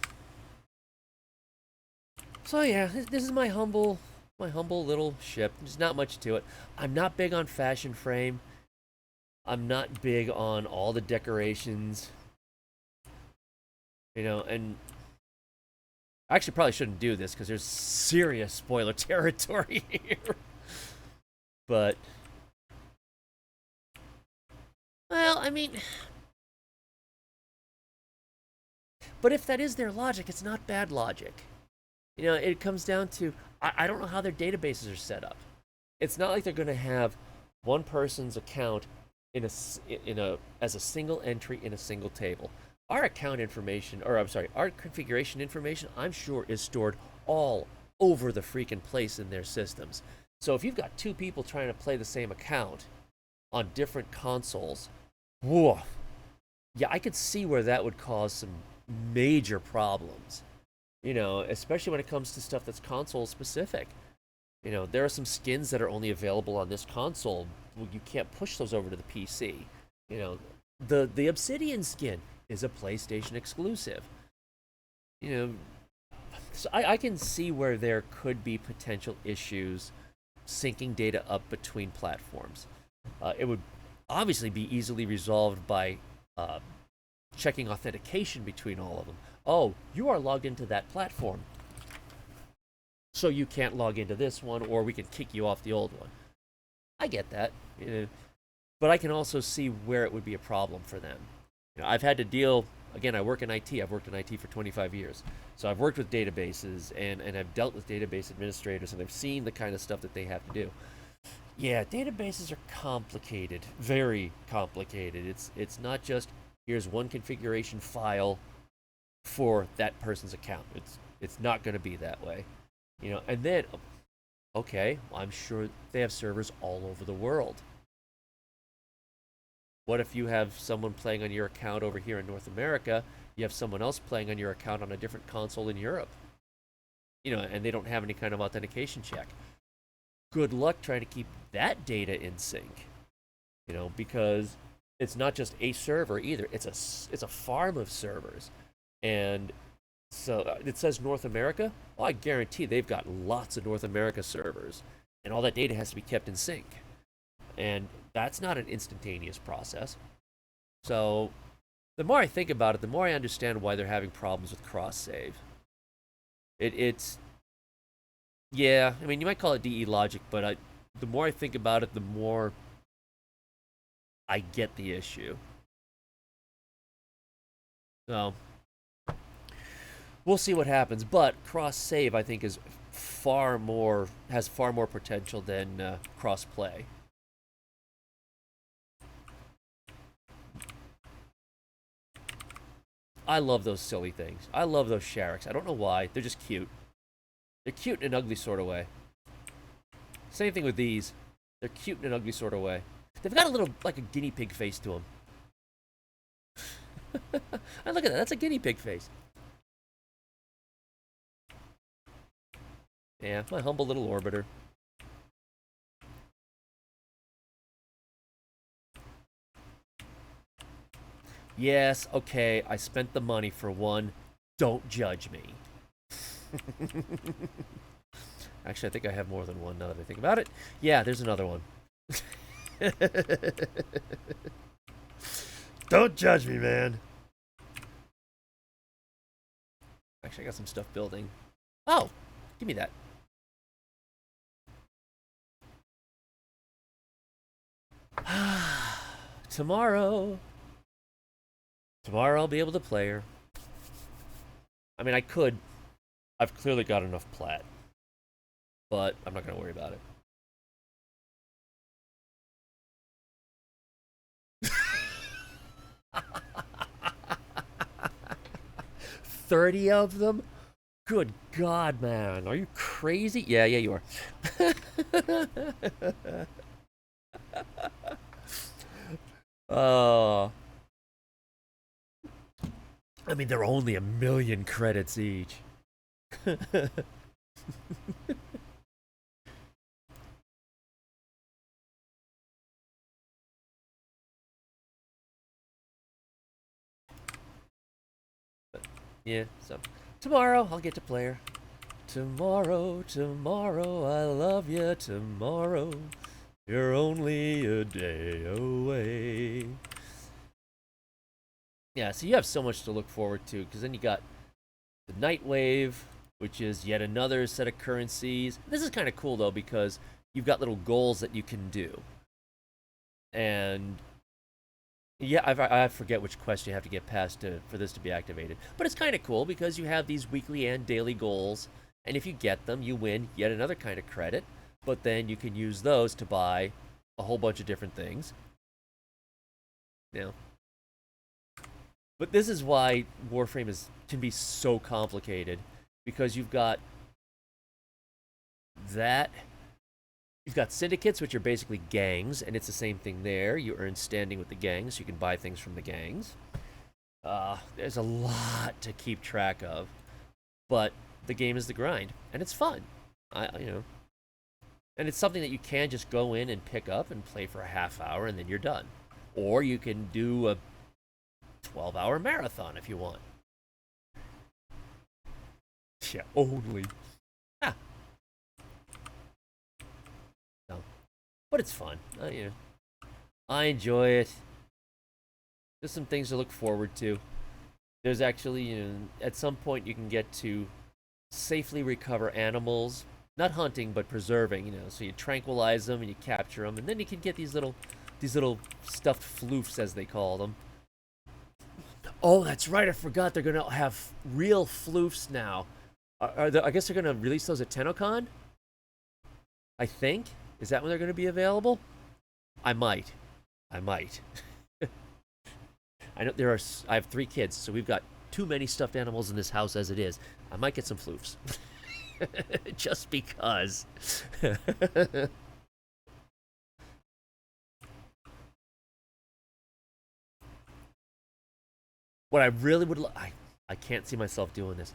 So yeah, this is my humble little ship. There's not much to it. I'm not big on fashion frame. I'm not big on all the decorations. You know, and I actually probably shouldn't do this because there's serious spoiler territory here. But, well, I mean, but if that is their logic, it's not bad logic. You know, it comes down to, I don't know how their databases are set up. It's not like they're going to have one person's account in a as a single entry in a single table. Our account information, or I'm sorry, our configuration information, I'm sure is stored all over the freaking place in their systems. So if you've got 2 people trying to play the same account on different consoles, whoa, yeah, I could see where that would cause some major problems. You know, especially when it comes to stuff that's console specific. You know, there are some skins that are only available on this console. You can't push those over to the PC. You know, the Obsidian skin is a PlayStation exclusive. You know, so I can see where there could be potential issues syncing data up between platforms. It would obviously be easily resolved by checking authentication between all of them. Oh, you are logged into that platform, so you can't log into this one, or we can kick you off the old one. I get that, you know, but I can also see where it would be a problem for them. You know, I've had to deal, again, I work in IT. I've worked in IT for 25 years. So I've worked with databases, and I've dealt with database administrators, and I've seen the kind of stuff that they have to do. Yeah, databases are complicated, very complicated. It's not just, here's one configuration file for that person's account. It's not going to be that way. You know, and then, okay, I'm sure they have servers all over the world. What if you have someone playing on your account over here in North America, you have someone else playing on your account on a different console in Europe? You know, and they don't have any kind of authentication check. Good luck trying to keep that data in sync. You know, because it's not just a server either. It's a farm of servers. And so it says North America. Well, I guarantee they've got lots of North America servers. And all that data has to be kept in sync. And that's not an instantaneous process. So the more I think about it, the more I understand why they're having problems with cross-save. It's yeah. I mean, you might call it DE logic, but the more I think about it, the more I get the issue. So we'll see what happens. But cross save, I think, has far more potential than cross play. I love those silly things. I love those Sharks. I don't know why. They're just cute. They're cute in an ugly sort of way. Same thing with these. They're cute in an ugly sort of way. They've got a little, like a guinea pig face to them. I look at that. That's a guinea pig face. Yeah, my humble little orbiter. Yes, okay, I spent the money for one. Don't judge me. Actually, I think I have more than one now that I think about it. Yeah, there's another one. Don't judge me, man. Actually, I got some stuff building. Oh, give me that. Tomorrow I'll be able to play her. I mean, I could. I've clearly got enough plat. But I'm not going to worry about it. 30 of them? Good God, man. Are you crazy? Yeah, you are. I mean, they're only 1,000,000 credits each. Yeah, so tomorrow I'll get to play her. Tomorrow, I love you. Tomorrow, you're only a day away. Yeah, so you have so much to look forward to, because then you got the Night Wave, which is yet another set of currencies. This is kind of cool, though, because you've got little goals that you can do. And yeah, I forget which quest you have to get past for this to be activated. But it's kind of cool, because you have these weekly and daily goals, and if you get them, you win yet another kind of credit. But then you can use those to buy a whole bunch of different things. But this is why Warframe can be so complicated, because you've got that. You've got syndicates, which are basically gangs, and it's the same thing there. You earn standing with the gangs, so you can buy things from the gangs. There's a lot to keep track of, but the game is the grind, and it's fun. And it's something that you can just go in and pick up and play for a half hour, and then you're done. Or you can do a 12-hour marathon if you want. Yeah, only. No. But it's fun. I enjoy it. There's some things to look forward to. There's actually, at some point you can get to safely recover animals. Not hunting, but preserving, so you tranquilize them and you capture them, and then you can get these little stuffed floofs, as they call them. Oh, that's right. I forgot they're going to have real floofs now. I guess they're going to release those at TennoCon? I think. Is that when they're going to be available? I might. I know I have 3 kids, so we've got too many stuffed animals in this house as it is. I might get some floofs. Just because. What I really would I can't see myself doing this.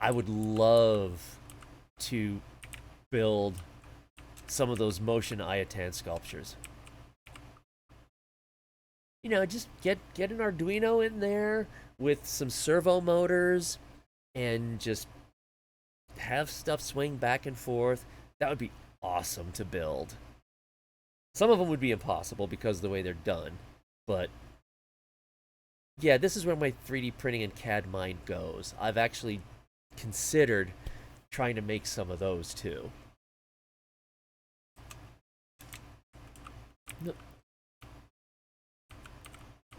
I would love to build some of those motion Ayatan sculptures. Just get an Arduino in there with some servo motors and just have stuff swing back and forth. That would be awesome to build. Some of them would be impossible because of the way they're done, but yeah, this is where my 3D printing and CAD mind goes. I've actually considered trying to make some of those too.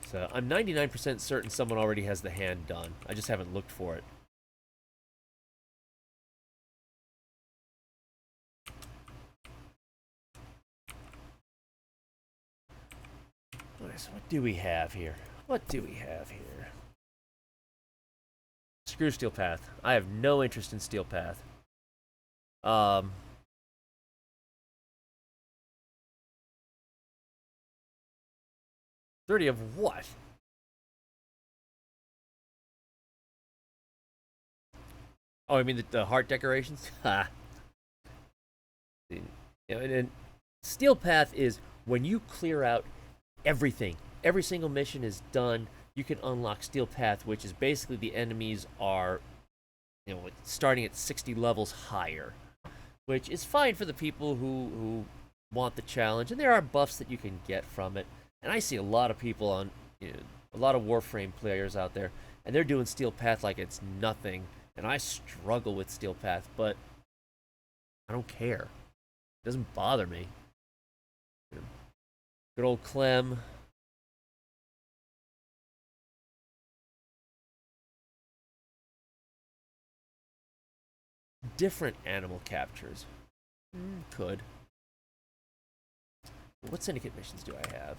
So I'm 99% certain someone already has the hand done. I just haven't looked for it. Okay, so what do we have here? What do we have here? Screw Steel Path. I have no interest in Steel Path. 30 of what? Oh, I mean the heart decorations? Ha. You know, and Steel Path is when you clear out everything. Every single mission is done. You can unlock Steel Path, which is basically the enemies are, you know, starting at 60 levels higher, which is fine for the people who want the challenge. And there are buffs that you can get from it. And I see a lot of people on, you know, a lot of Warframe players out there, and they're doing Steel Path like it's nothing. And I struggle with Steel Path, but I don't care. It doesn't bother me. Good old Clem. Different animal captures. Could. What syndicate missions do I have?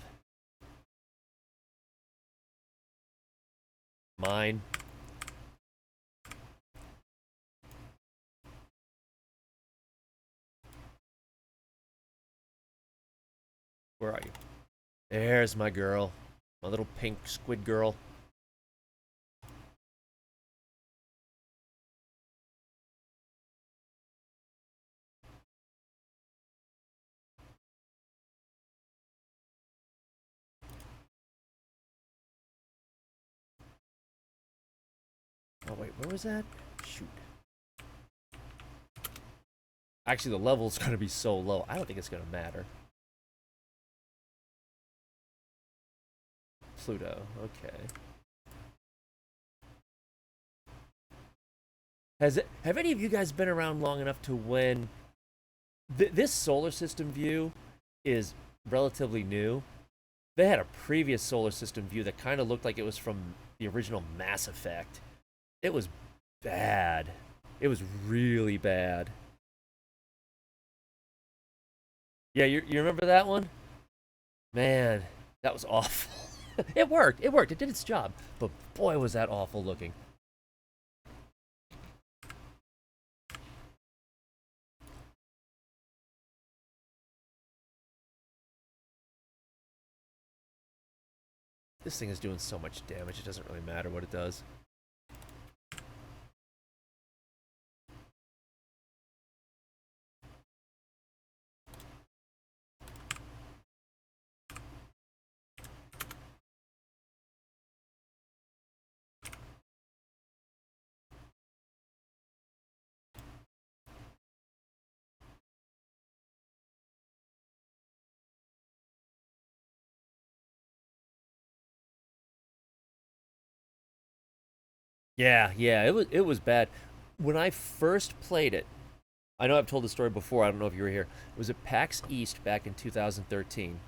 Mine. Where are you? There's my girl. My little pink squid girl. Oh wait, where was that? Shoot. Actually, the level's gonna be so low, I don't think it's gonna matter. Pluto, okay. Have any of you guys been around long enough to when this solar system view is relatively new? They had a previous solar system view that kind of looked like it was from the original Mass Effect. It was bad. It was really bad. Yeah, you remember that one? Man, that was awful. It worked. It worked. It did its job. But boy, was that awful looking. This thing is doing so much damage, it doesn't really matter what it does. Yeah, it was bad. When I first played it, I know I've told the story before, I don't know if you were here. It was at PAX East back in 2013.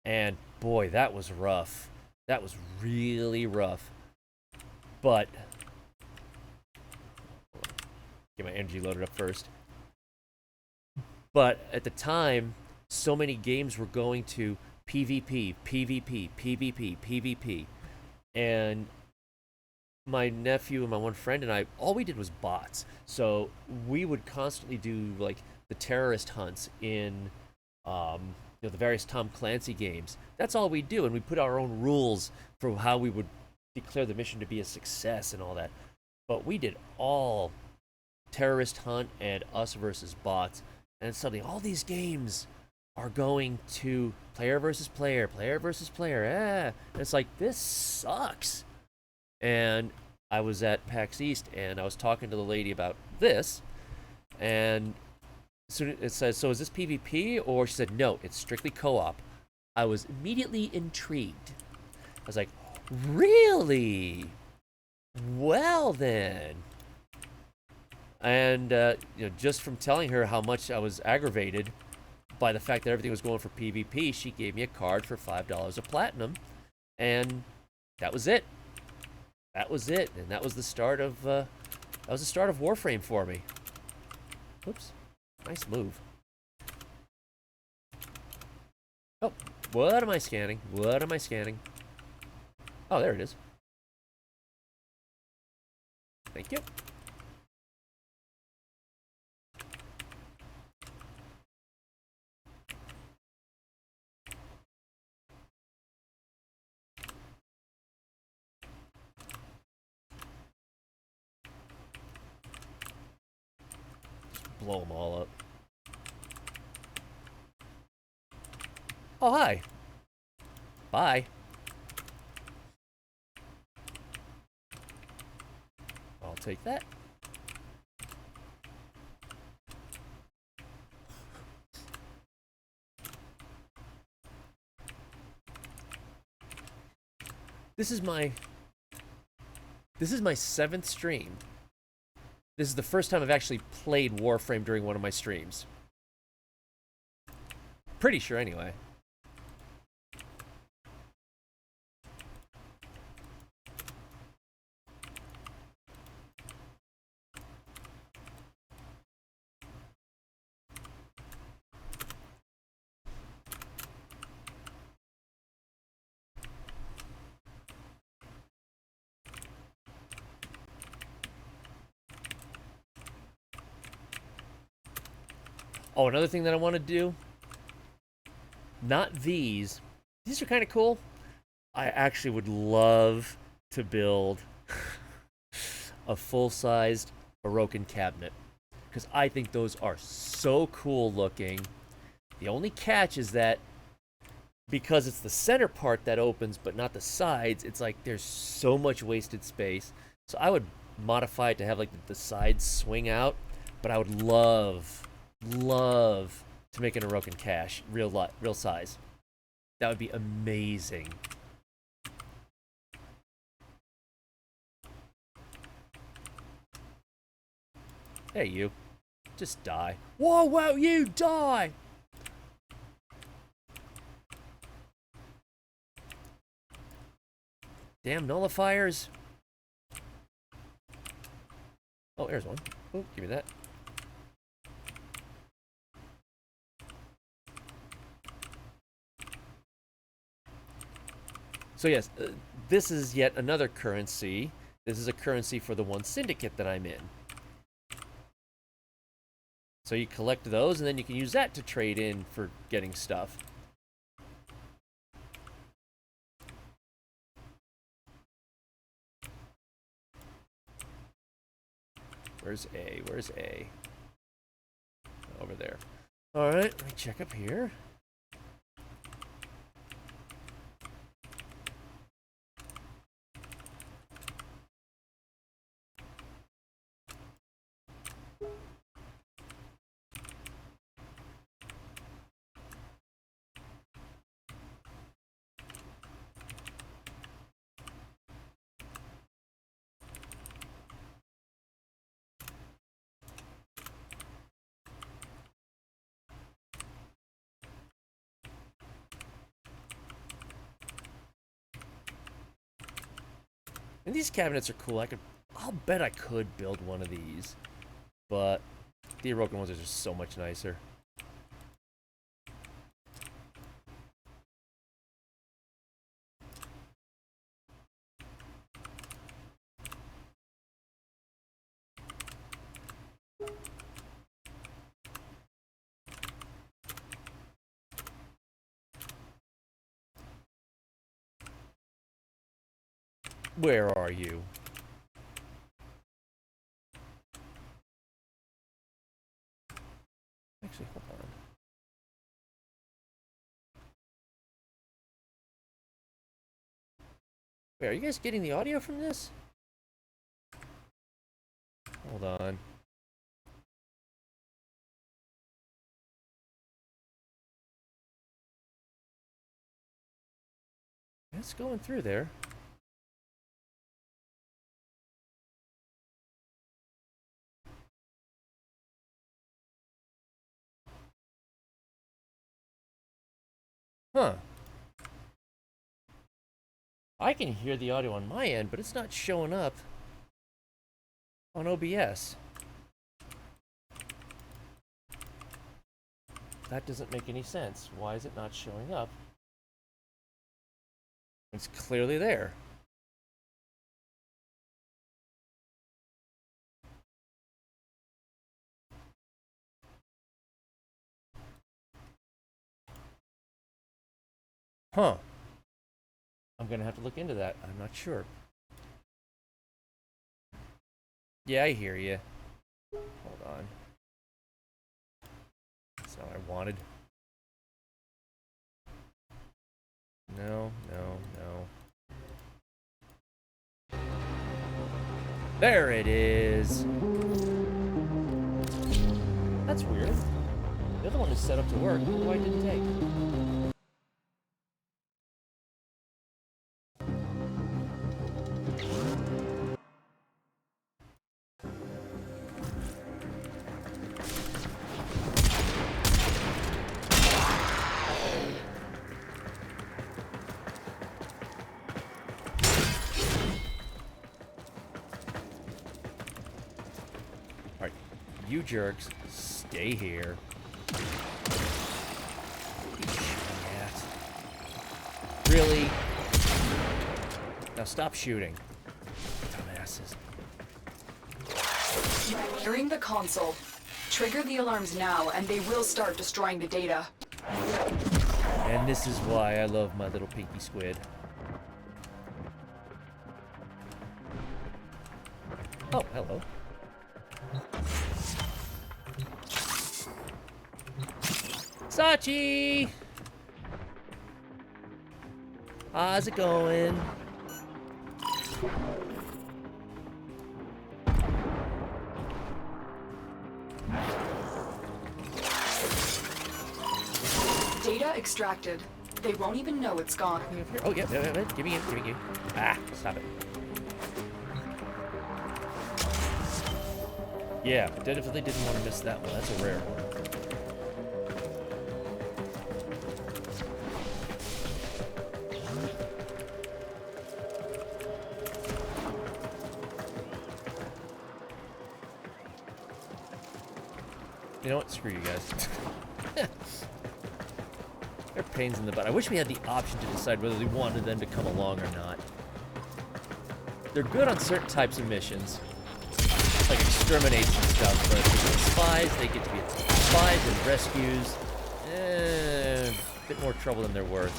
And boy, that was rough. That was really rough. But get my energy loaded up first. But at the time, so many games were going to PvP, PvP, PvP, PvP. And my nephew and my one friend and I, all we did was bots. So we would constantly do like the terrorist hunts in you know, the various Tom Clancy games. That's all we do, and we put our own rules for how we would declare the mission to be a success and all that. But we did all terrorist hunt and us versus bots, and suddenly all these games are going to player versus player, player versus player. And it's like, this sucks. And I was at PAX East, and I was talking to the lady about this, and so it says, so is this PvP? Or she said, no, it's strictly co-op. I was immediately intrigued. I was like, really? Well then. And just from telling her how much I was aggravated by the fact that everything was going for PvP, she gave me a card for $5 of platinum, and that was it. That was it, and that was the start of Warframe for me. Oops, nice move. Oh, what am I scanning? What am I scanning? Oh, there it is. Thank you. Blow them all up. Oh, hi. Bye. I'll take that. This is my 7th stream. This is the first time I've actually played Warframe during one of my streams. Pretty sure, anyway. Oh, another thing that I want to do. Not these. These are kind of cool. I actually would love to build a full-sized Orokin cabinet, because I think those are so cool looking. The only catch is that because it's the center part that opens but not the sides, it's like there's so much wasted space. So I would modify it to have like the sides swing out, but I would love to make an Orokin cache real size. That would be amazing. Hey, you. Just die. Whoa, wow, you die! Damn nullifiers. Oh, there's one. Oh, give me that. So yes, this is yet another currency. This is a currency for the one syndicate that I'm in. So you collect those, and then you can use that to trade in for getting stuff. Where's A? Where's A? Over there. Alright, let me check up here. And these cabinets are cool. I'll bet I could build one of these. But the Orokin ones are just so much nicer. Where are you? Actually, hold on. Wait, are you guys getting the audio from this? Hold on. It's going through there. Huh. I can hear the audio on my end, but it's not showing up on OBS. That doesn't make any sense. Why is it not showing up? It's clearly there. Huh. I'm gonna have to look into that. I'm not sure. Yeah, I hear you. Hold on. That's not what I wanted. No, no, no. There it is. That's weird. The other one is set up to work. Why didn't it take? Alright, you jerks, stay here. Really? Now stop shooting. Dumbasses. Hearing the console. Trigger the alarms now, and they will start destroying the data. And this is why I love my little pinky squid. Oh, hello. Sachi! How's it going? Data extracted. They won't even know it's gone. Oh, yeah, give me it. Ah, stop it. Yeah, definitely didn't want to miss that one. That's a rare one. You know what? Screw you guys. They're pains in the butt. I wish we had the option to decide whether we wanted them to come along or not. They're good on certain types of missions, like exterminates and stuff, but with spies, they get to be spies and rescues. A bit more trouble than they're worth.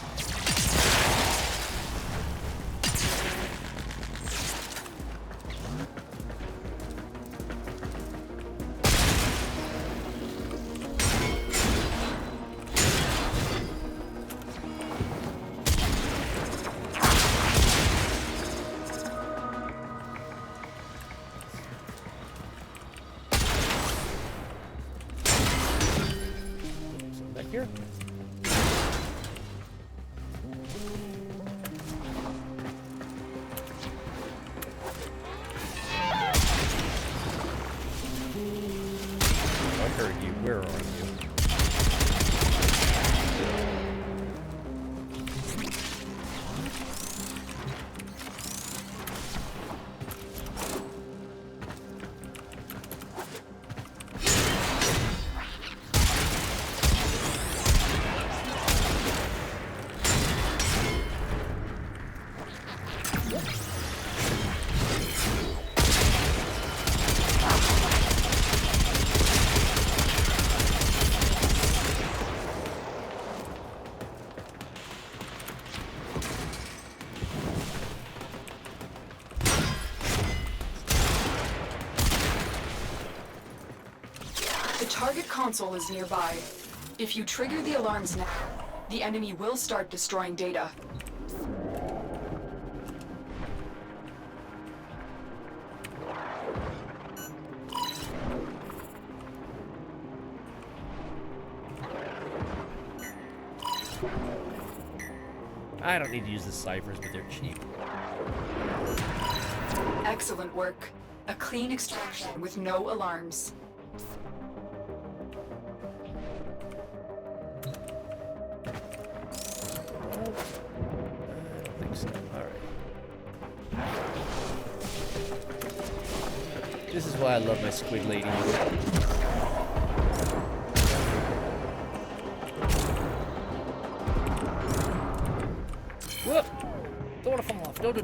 Back here. I heard you. Where are you? The target console is nearby. If you trigger the alarms now, the enemy will start destroying data. I don't need to use the ciphers, but they're cheap. Excellent work. A clean extraction with no alarms. This is why I love my squid lady. Whoop! Don't want to fall off. Don't.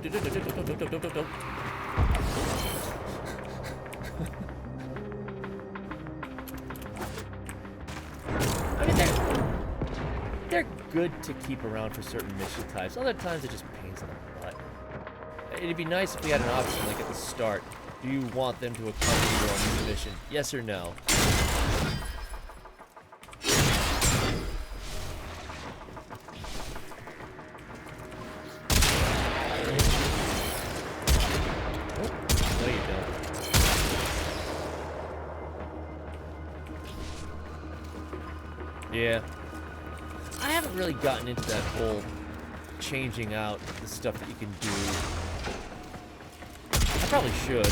I mean, they're good to keep around for certain mission types. Other times, it just pains in the butt. It'd be nice if we had an option, like at the start. Do you want them to accompany you on this mission? Yes or no? No, you don't. Yeah. I haven't really gotten into that whole changing out the stuff that you can do. I probably should.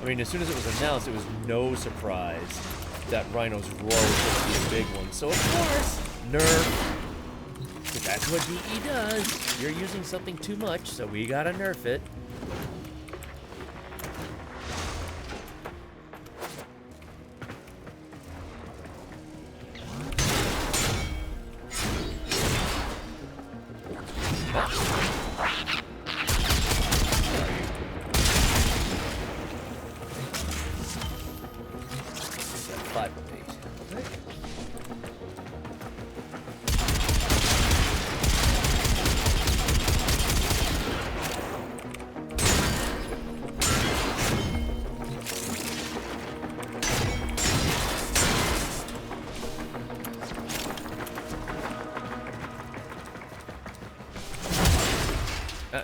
I mean, as soon as it was announced, it was no surprise that Rhino's roar was going to be a big one. So, of course, nerf. But that's what DE does. You're using something too much, so we gotta nerf it.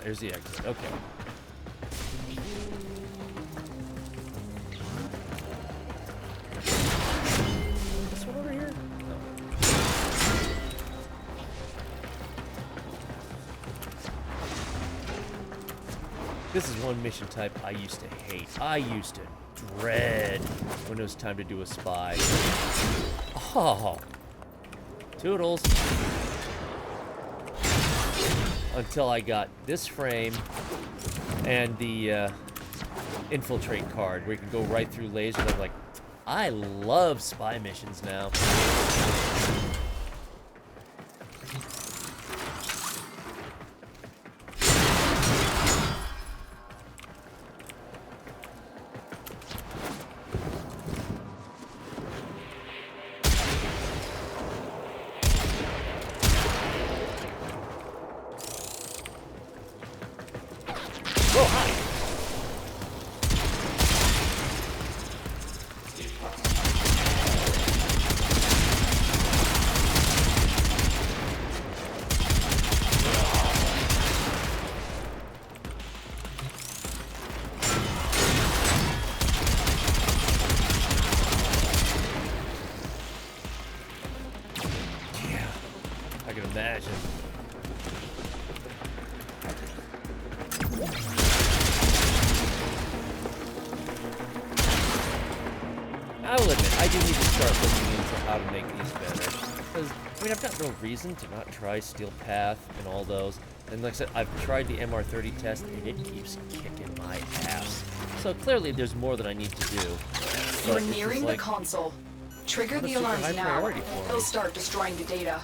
There's the exit. Okay. This one over here? No. This is one mission type I used to hate. I used to dread when it was time to do a spy. Oh. Toodles. Until I got this frame and the infiltrate card where you can go right through lasers. I'm like, I love spy missions now. Whoa, hi! Yeah, I can imagine. I will admit, I do need to start looking into how to make these better. Because, I mean, I've got no reason to not try Steel Path and all those. And like I said, I've tried the MR30 test, and it keeps kicking my ass. So clearly there's more that I need to do. You're nearing the console. Trigger the alarms now. They'll start destroying the data.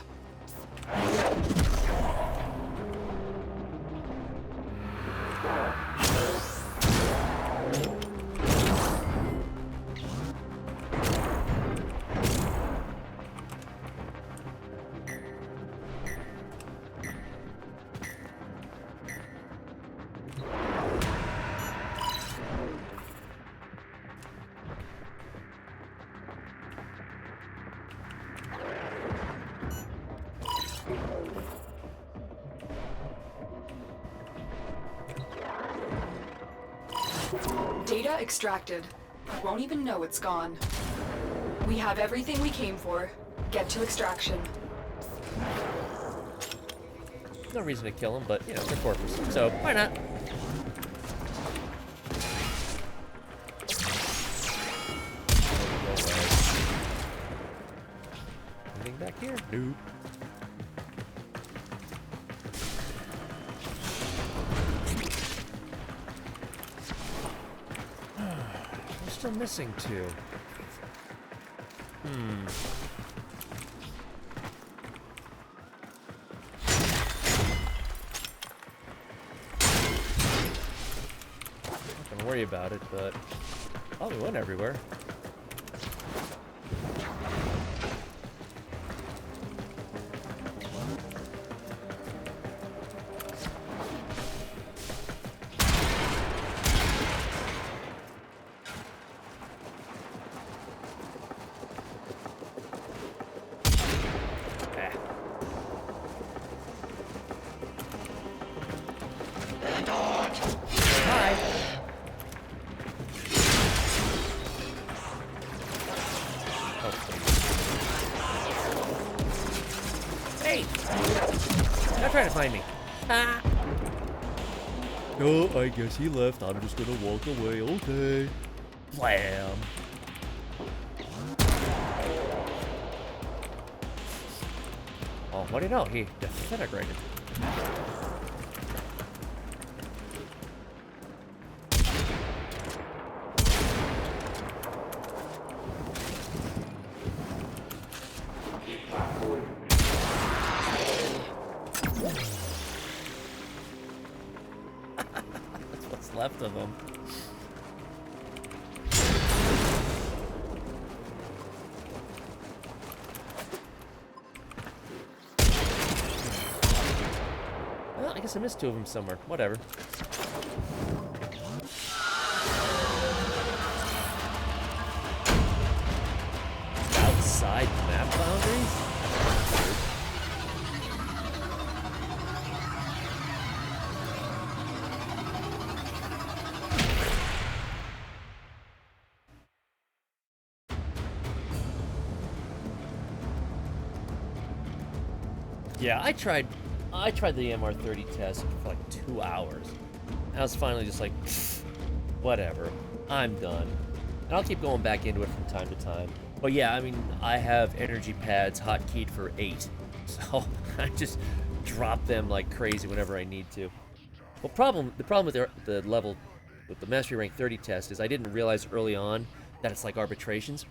Data extracted. Won't even know it's gone. We have everything we came for. Get to extraction. No reason to kill them, but, you know, they're corpers. So, why not? Anything back here? Nope. still missing 2. Not gonna worry about it, but... Oh, we went everywhere. Not trying to find me. Ah. Oh, I guess he left. I'm just gonna walk away. Okay. Blam. Oh, what do you know? He disintegrated. What's left of them? Well, I guess I missed 2 of them somewhere. Whatever. Outside map boundaries? Yeah, I tried the MR30 test for like 2 hours. And I was finally just like, whatever, I'm done. And I'll keep going back into it from time to time. But yeah, I mean, I have energy pads hotkeyed for 8. So I just drop them like crazy whenever I need to. Well, the problem with the level, with the Mastery Rank 30 test is I didn't realize early on that it's like arbitrations.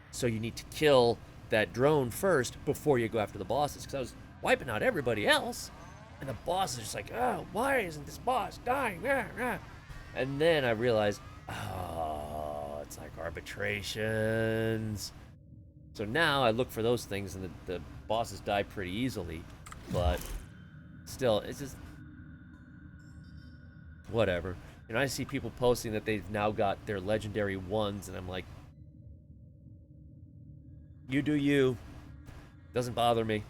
So you need to kill that drone first before you go after the bosses. Because I was wiping out everybody else, and the boss is just like, oh, why isn't this boss dying? And then I realized, oh, it's like arbitrations. So now I look for those things, and the bosses die pretty easily, but still, it's just whatever. You know, I see people posting that they've now got their legendary ones, and I'm like, you do you. Doesn't bother me.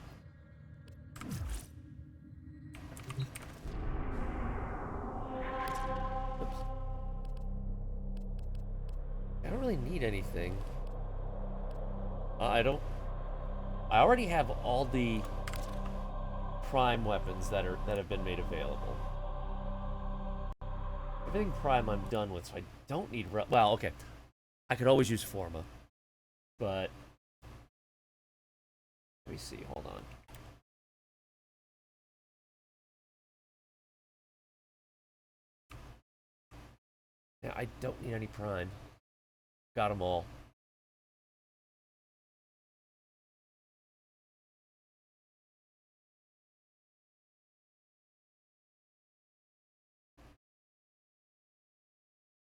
I don't really need anything. I already have all the prime weapons that have been made available. Everything prime I'm done with, so I don't need well, okay. I could always use Forma. But let me see, hold on. Yeah, I don't need any prime. Got them all.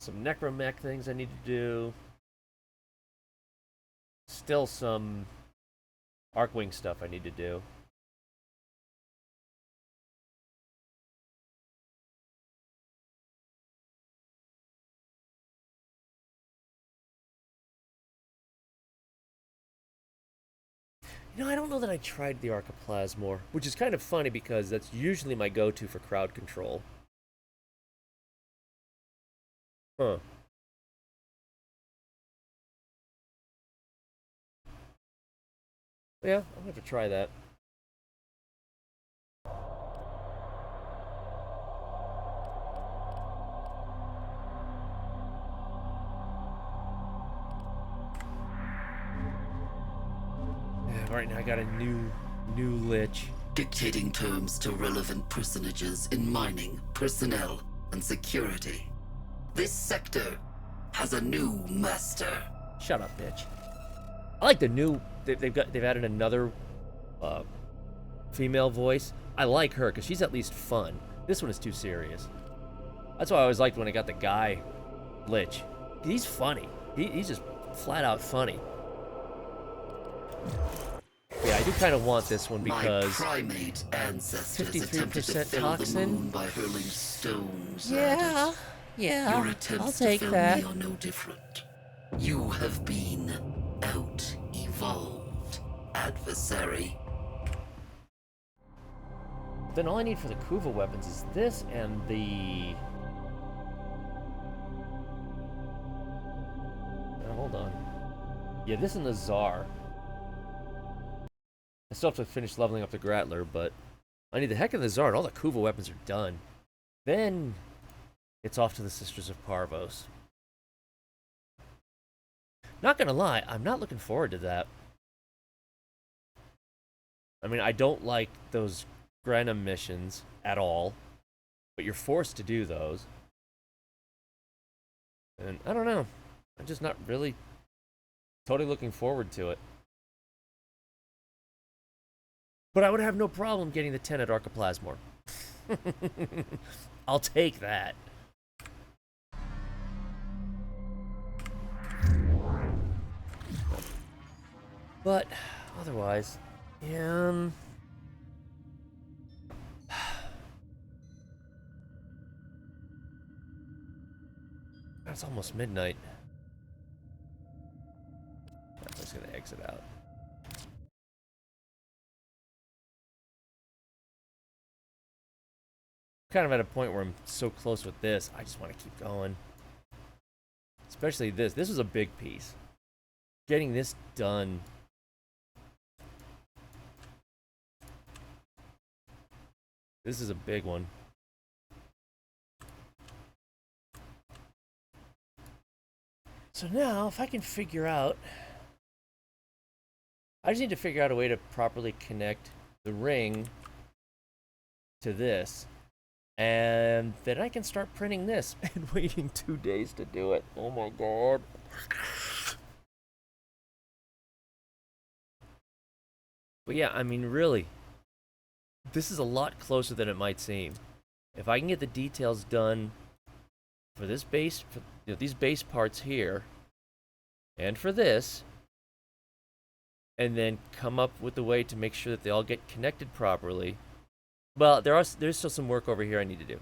Some necromech things I need to do. Still some Arcwing stuff I need to do. You know, I don't know that I tried the Arca Plasmor, which is kind of funny because that's usually my go-to for crowd control. Huh. Yeah, I'll have to try that. Yeah, right now I got a new lich. Dictating terms to relevant personages in mining, personnel, and security. This sector has a new master. Shut up, bitch. I like the new. They've added another female voice. I like her because she's at least fun. This one is too serious. That's why I always liked when I got the guy, Lich. He's funny. He's just flat out funny. Yeah, I do kind of want this one because My primate ancestors 53% attempted to fill toxin? the moon by hurling stones at yeah, it. yeah. Your attempts I'll to take fill that. me are no different. You have been out-evolved, adversary. Then all I need for the Kuva weapons is this and the. Hold on. Yeah, this and the Tsar. I still have to finish leveling up the Grattler, but I need the heck of the Tsar, and all the Kuva weapons are done. Then it's off to the Sisters of Parvos. Not gonna lie, I'm not looking forward to that. I mean, I don't like those Grenham missions at all, but you're forced to do those. And I don't know. I'm just not really totally looking forward to it. But I would have no problem getting the 10 at Arca Plasmor. I'll take that. But otherwise, it's almost midnight. I'm just gonna exit out. Kind of at a point where I'm so close with this, I just want to keep going. Especially this. This was a big piece. Getting this done. This is a big one. So now, if I can figure out... I just need to figure out a way to properly connect the ring to this. And then I can start printing this and waiting 2 days to do it. Oh my god. But yeah, I mean, really, this is a lot closer than it might seem. If I can get the details done for this base, for these base parts here, and for this, and then come up with a way to make sure that they all get connected properly. Well, there's still some work over here I need to do.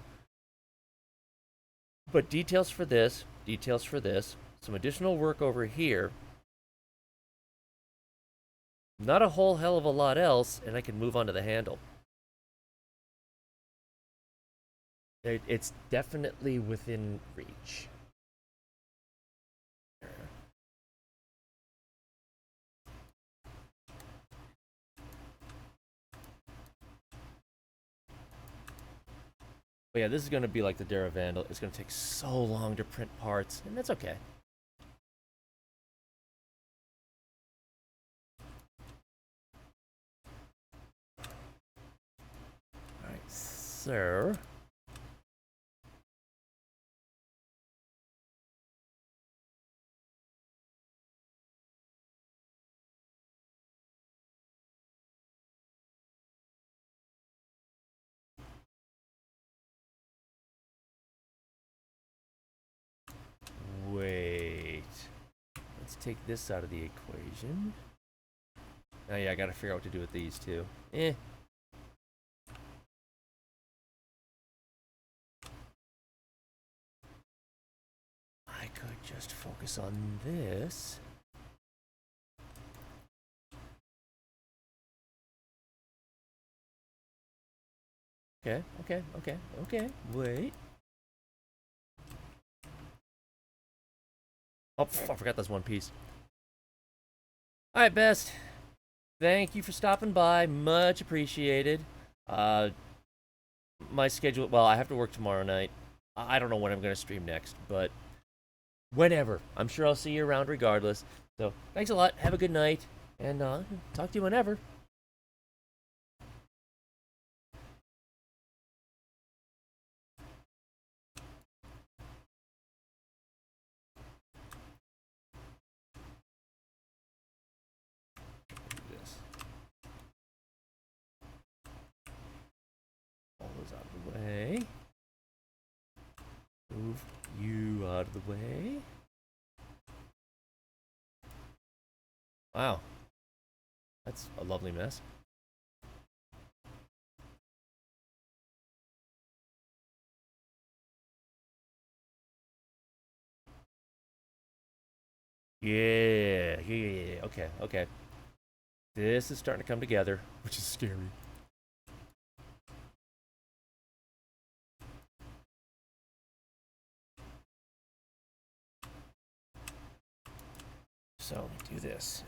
But details for this, some additional work over here. Not a whole hell of a lot else, and I can move on to the handle. It's definitely within reach. But yeah, this is going to be like the Dara Vandal. It's going to take so long to print parts, and that's okay. Alright, so... Wait. Let's take this out of the equation. Oh yeah, I gotta figure out what to do with these two. I could just focus on this. Okay. Wait. Oh, I forgot there's one piece. Alright, Best. Thank you for stopping by. Much appreciated. My schedule... Well, I have to work tomorrow night. I don't know when I'm going to stream next, but... Whenever. I'm sure I'll see you around regardless. So, thanks a lot. Have a good night. And, talk to you whenever. way. Move you out of the way. Wow. That's a lovely mess. Yeah. Okay. This is starting to come together, which is scary. So let me do this.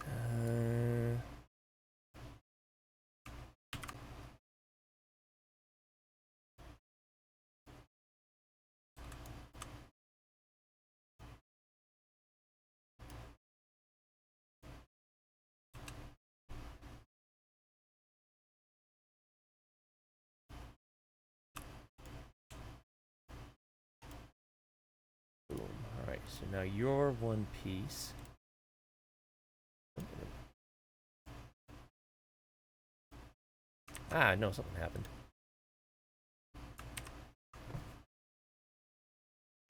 Boom. All right. So now you're one piece. Ah, no, something happened.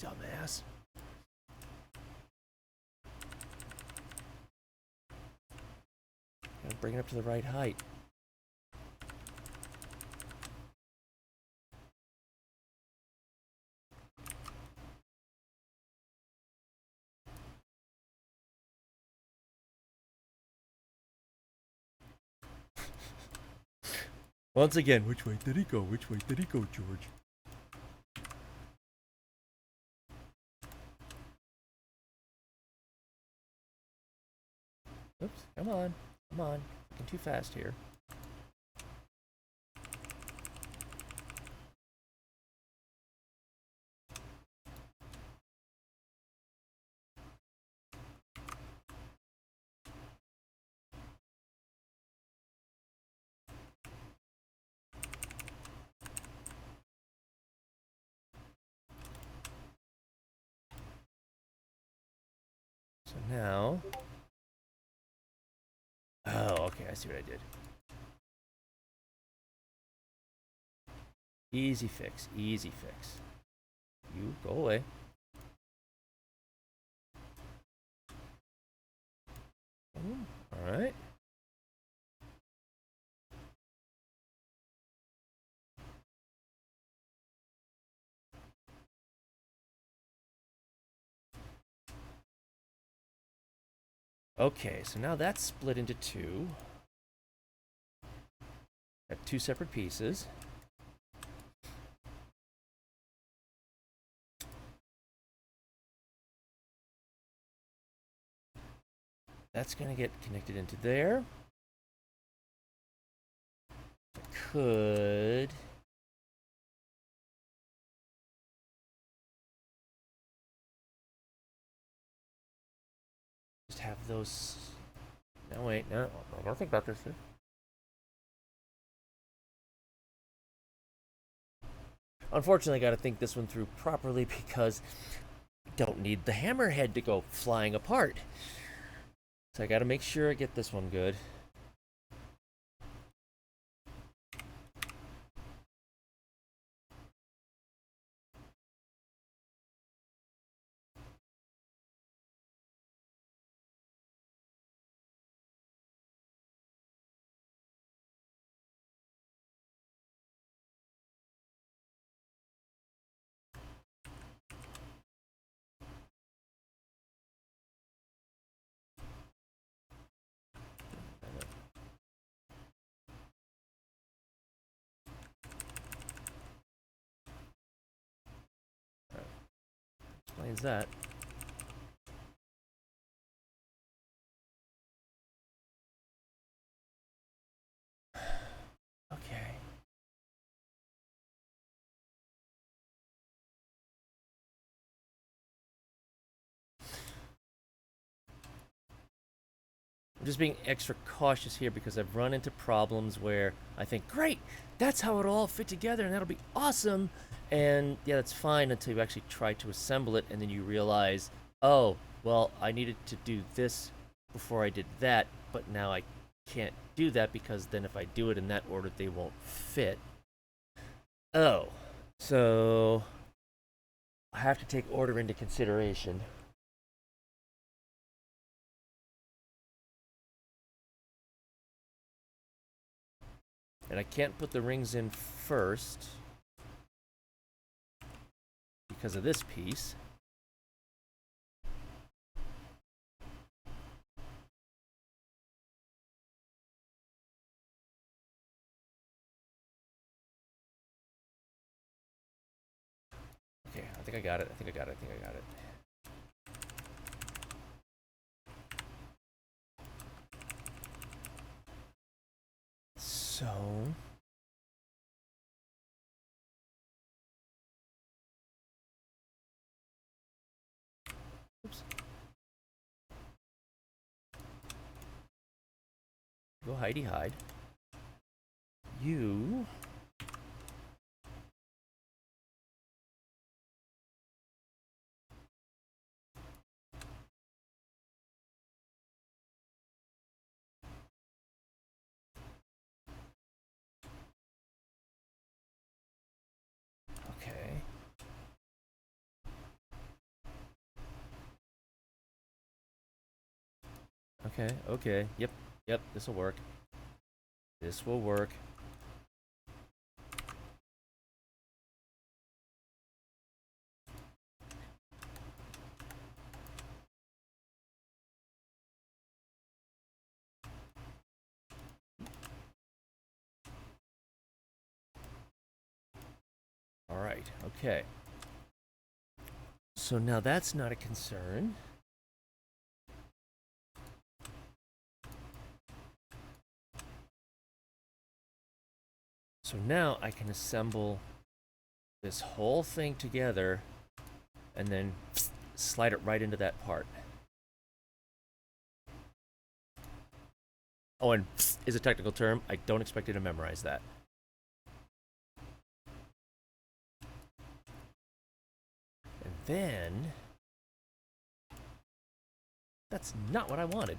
Dumbass. Gotta bring it up to the right height. Once again, which way did he go? Which way did he go, George? Oops, come on. Looking too fast here. So now... Oh, okay, I see what I did. Easy fix. You, go away. Alright. Okay, so now that's split into two. Got two separate pieces. That's gonna get connected into there. I could... just have those... No, wait, no, I don't think about this. Unfortunately, I gotta think this one through properly because I don't need the hammerhead to go flying apart. So I gotta make sure I get this one good. Explains that. Okay. I'm just being extra cautious here because I've run into problems where I think, great, that's how it'll all fit together and that'll be awesome. And yeah, that's fine until you actually try to assemble it and then you realize, oh, well, I needed to do this before I did that, but now I can't do that because then if I do it in that order, they won't fit. Oh, So I have to take order into consideration. And I can't put the rings in first because of this piece. Okay, I think I got it. I think I got it. I think I got it. So oops. Go hidey hide. You okay. Okay, okay. Yep, yep, this will work. This will work. All right, okay. So now that's not a concern. So now I can assemble this whole thing together and then slide it right into that part. Oh, and is a technical term. I don't expect you to memorize that. And then that's not what I wanted.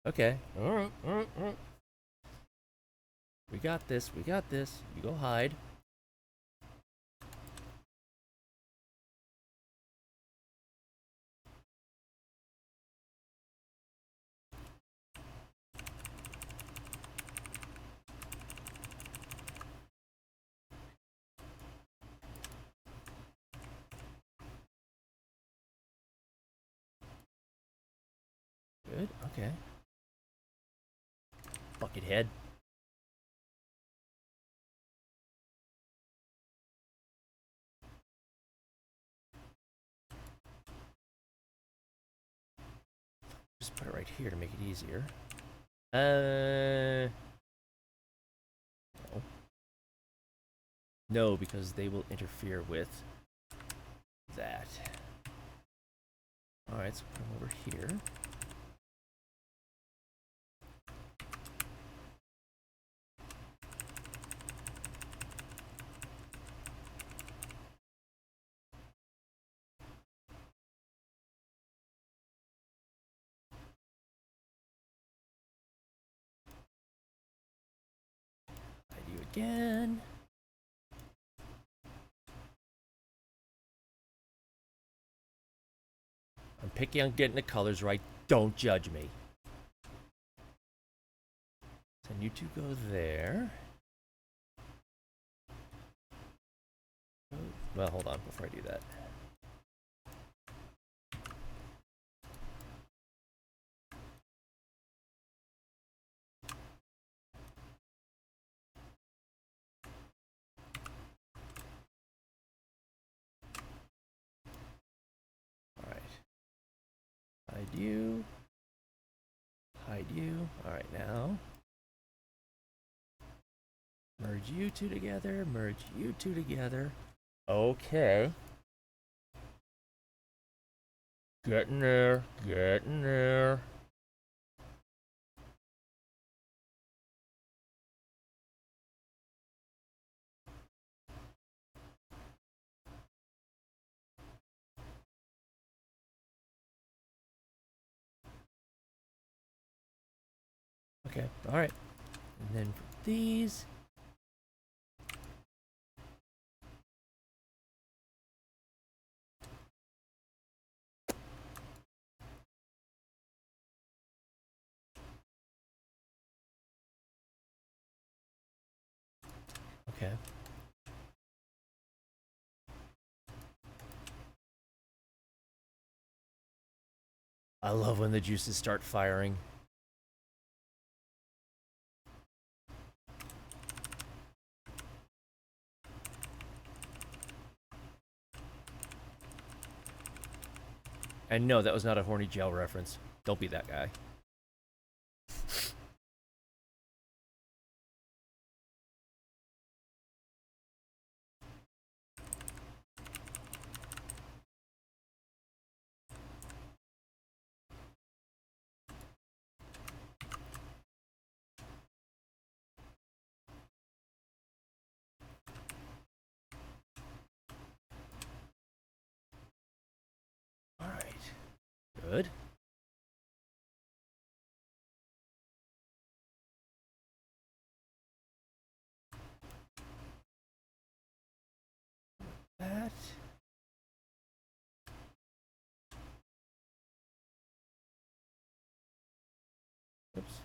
Okay. All right, all right, all right. We got this. We got this. You go hide. Good. Okay. Buckethead. Just put it right here to make it easier. No. No, because they will interfere with that. Alright, so put them over here. I do again. I'm picky on getting the colors right. Don't judge me. Then you two go there. Well, hold on before I do that. Alright. Hide you. Hide you. Alright, now. Merge you two together. Merge you two together. Okay. Getting there. Getting there. Okay, alright. And then for these, Okay. I love when the juices start firing. And no, that was not a horny gel reference. Don't be that guy. All right. Good. That. Oops.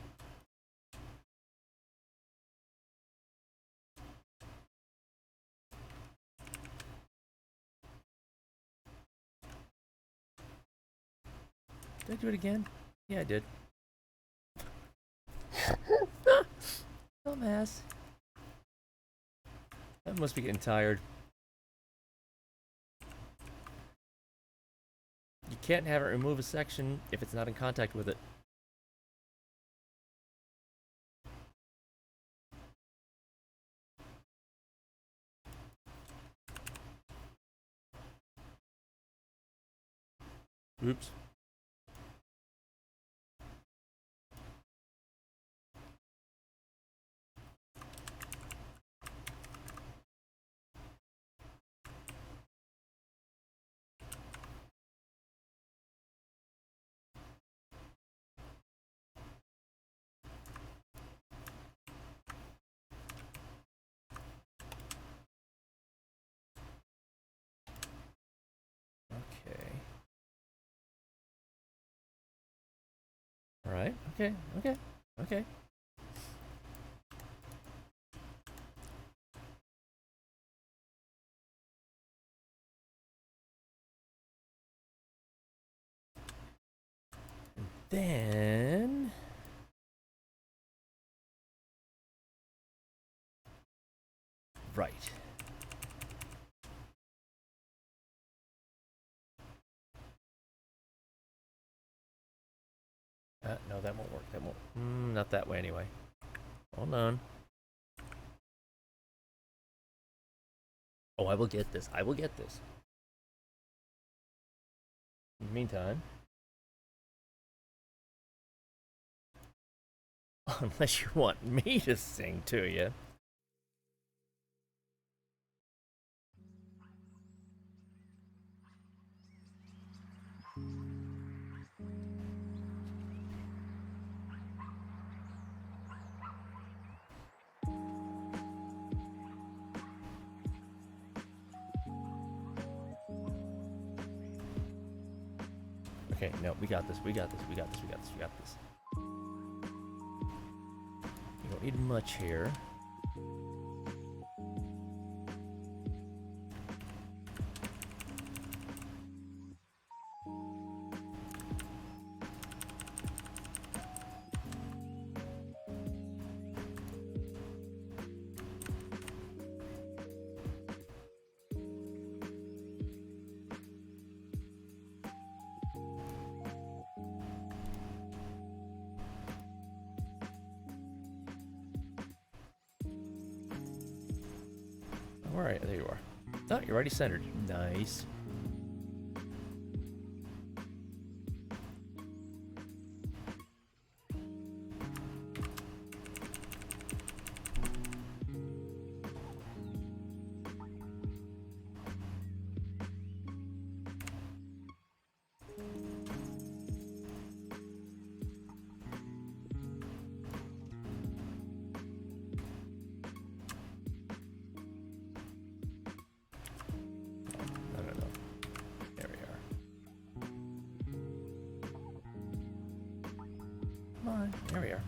Did I do it again? Yeah, I did. Dumbass. That must be getting tired. You can't have it remove a section if it's not in contact with it. Oops. Okay. All right. Okay. Okay. Okay. Then right. No, that won't work. That won't. Not that way anyway. Hold on. Oh, I will get this. I will get this. In the meantime, unless you want me to sing to you. Okay, no, we got this. We got this. We got this. We got this. We got this. You don't need much here. All right, there you are. Oh, you're already centered. Nice. There we are.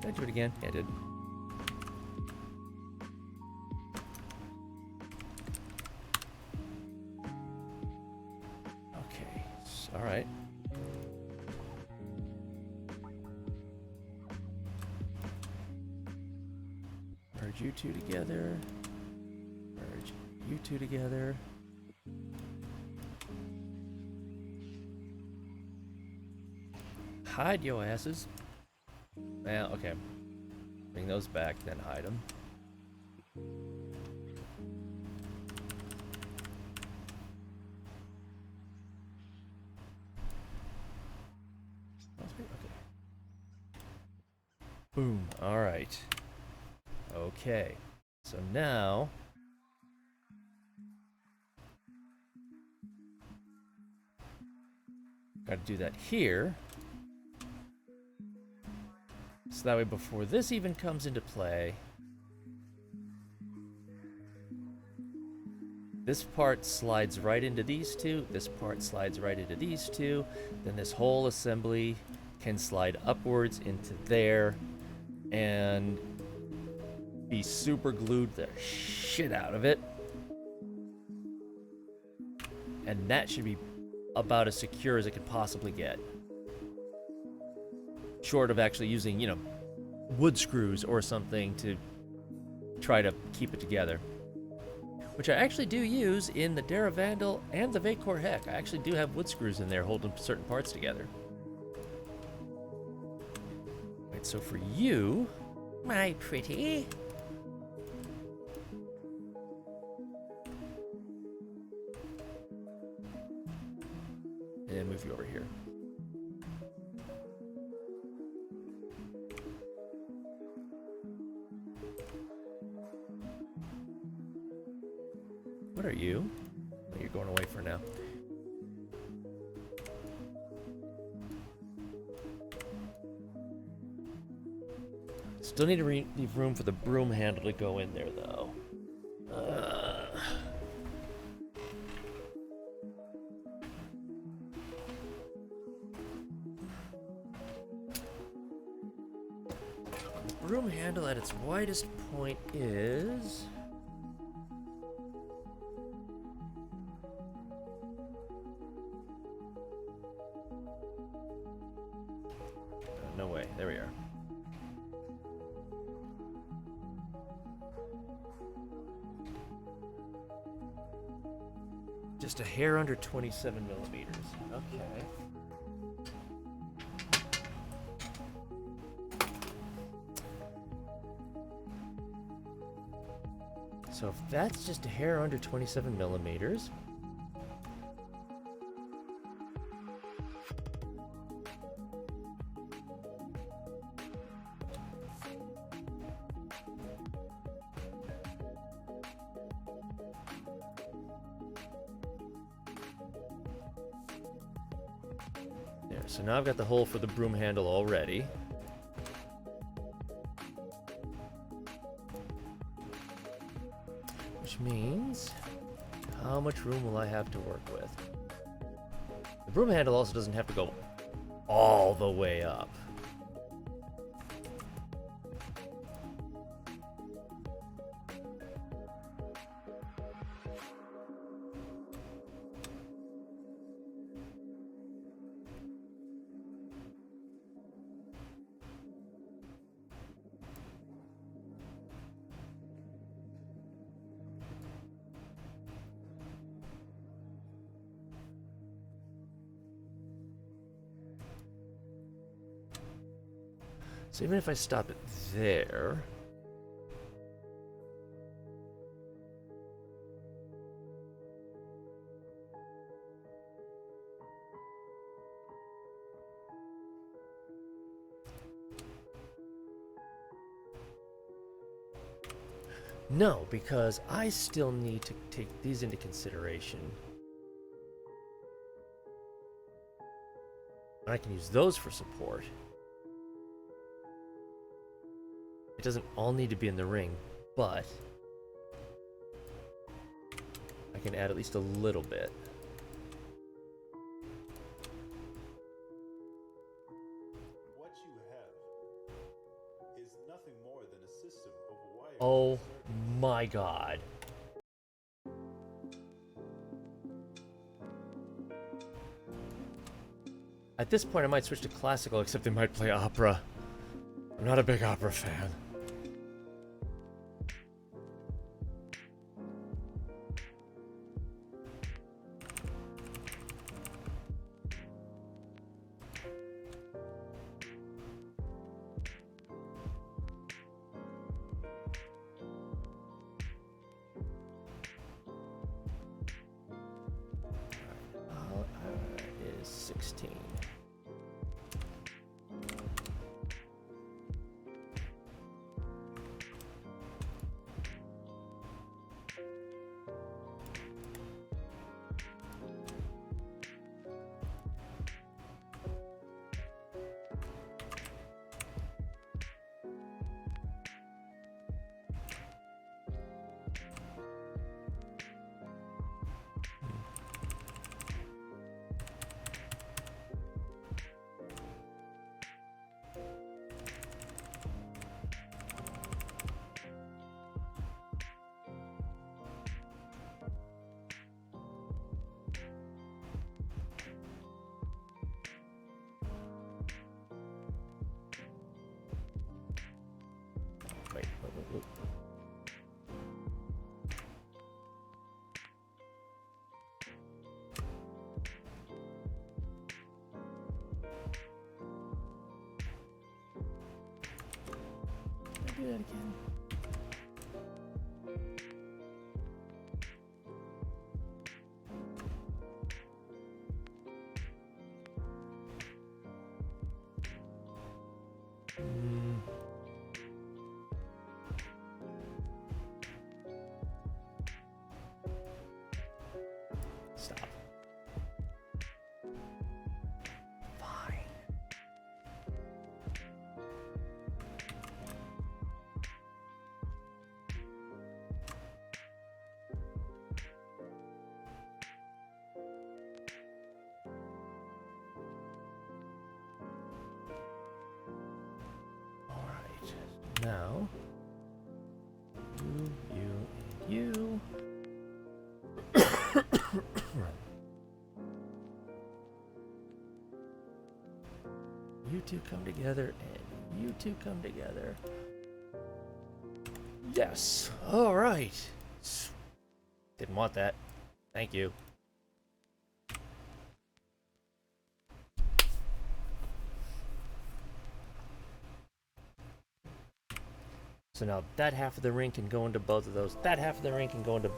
Did I do it again? Yeah, I did. Okay, alright. Merge you two together. Merge you two together. Hide your asses. Well, okay. Bring those back, then hide them. Okay. Boom. All right. Okay. So now got to do that here. So that way before this even comes into play, this part slides right into these two, this part slides right into these two, then this whole assembly can slide upwards into there and be super glued the shit out of it. And that should be about as secure as it could possibly get. Short of actually using, you know, wood screws or something to try to keep it together. Which I actually do use in the Daravandal and the Vacor Heck. I actually do have wood screws in there holding certain parts together. Right, so for you, my pretty, and move you over here. What are you? Oh, you're going away for now. Still need to leave room for the broom handle to go in there, though. The broom handle at its widest point is... no way. There we are. Just a hair under 27 millimeters. Okay. So if that's just a hair under 27 millimeters, there. So now I've got the hole for the broom handle already. Which means, how much room will I have to work with? The broom handle also doesn't have to go all the way up. So even if I stop it there, no, because I still need to take these into consideration. I can use those for support. It doesn't all need to be in the ring, but I can add at least a little bit. What you have is nothing more than a system of wires. Oh my god. At this point, I might switch to classical, except they might play opera. I'm not a big opera fan. Is 16. Wait. Do that again. Stop. Fine. All right. Now, you. You two come together, and you two come together. Yes. All right. Didn't want that. Thank you. So now that half of the ring can go into both of those. That half of the ring can go into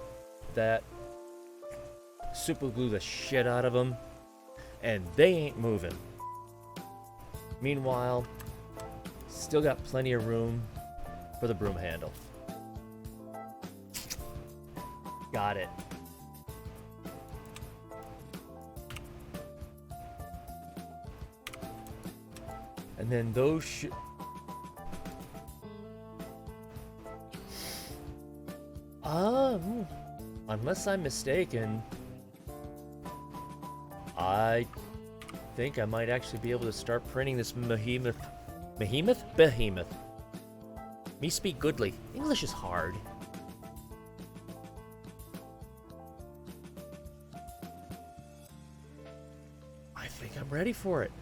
that. Super glue the shit out of them. And they ain't moving. Meanwhile, still got plenty of room for the broom handle. Got it. And then those unless I'm mistaken, I think I might actually be able to start printing this behemoth. Me speak goodly. English is hard. I think I'm ready for it.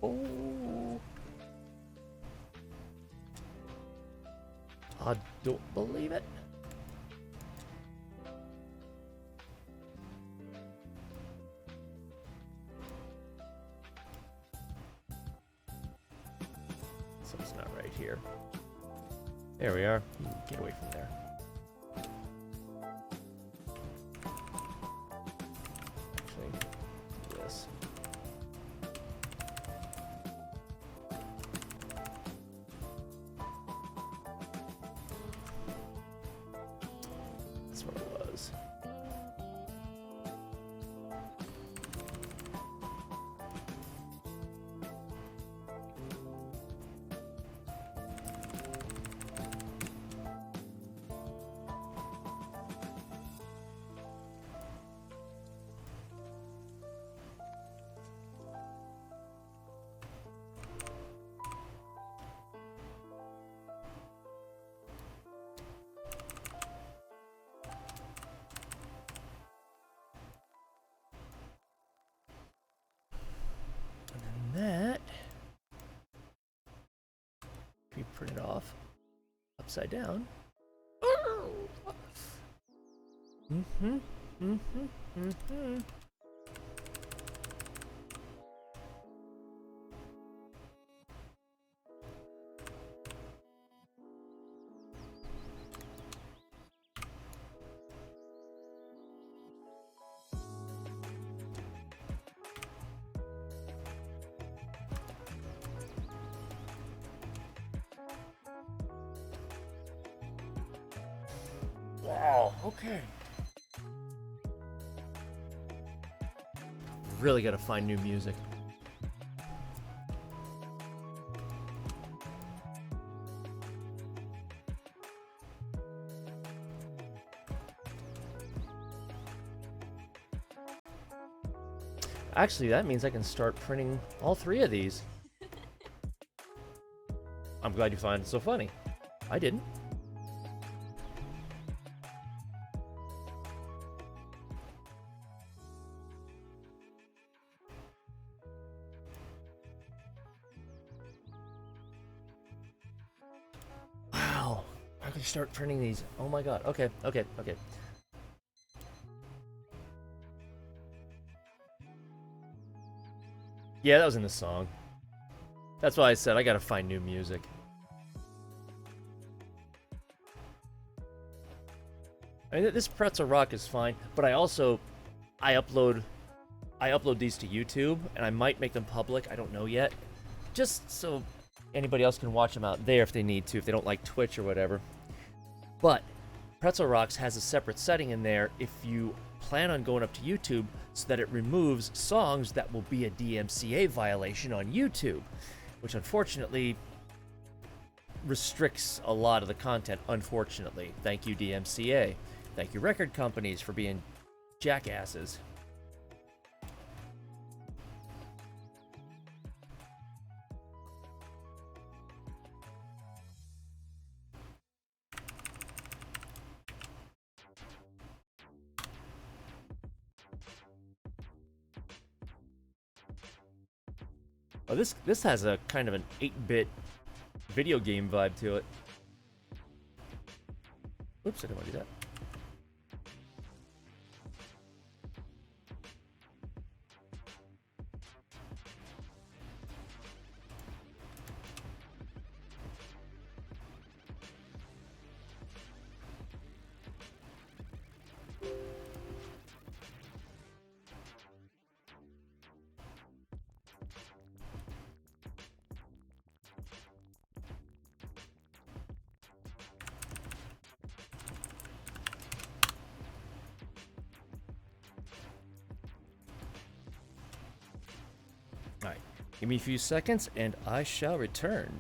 Oh. I don't believe it. So it's not right here. There we are. Get away from there. Actually, do this. That's what it was. me print it off upside down. Wow, okay. Really gotta find new music. Actually, that means I can start printing all 3 of these. I'm glad you find it so funny. I didn't. Wow. I can start printing these. Oh my god. Okay, okay, okay. Yeah, that was in the song. That's why I said I gotta find new music. I mean, this pretzel rock is fine, but I upload these to YouTube, and I might make them public. I don't know yet, just so anybody else can watch them out there if they need to, if they don't like Twitch or whatever. But Pretzel Rocks has a separate setting in there if you plan on going up to YouTube, so that it removes songs that will be a DMCA violation on YouTube, which unfortunately restricts a lot of the content, unfortunately. Thank you, DMCA. Thank you, record companies, for being jackasses. Oh, this has a kind of an 8-bit video game vibe to it. Oops, I didn't want to do that. Alright, give me a few seconds and I shall return.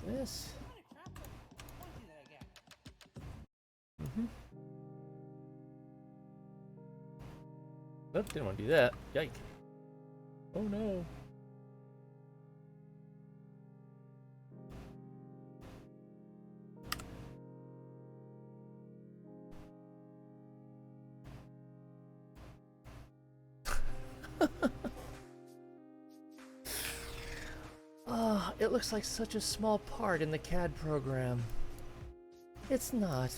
this. Mm-hmm. Oops, didn't want to do that. Yike. Oh no. Oh, it looks like such a small part in the CAD program. It's not.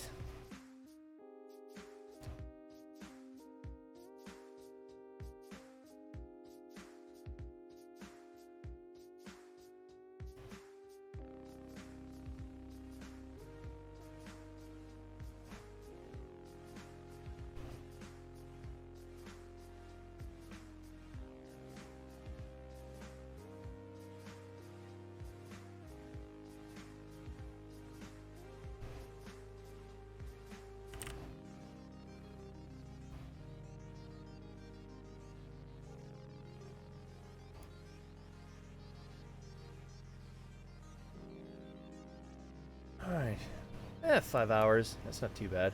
Alright. 5 hours. That's not too bad.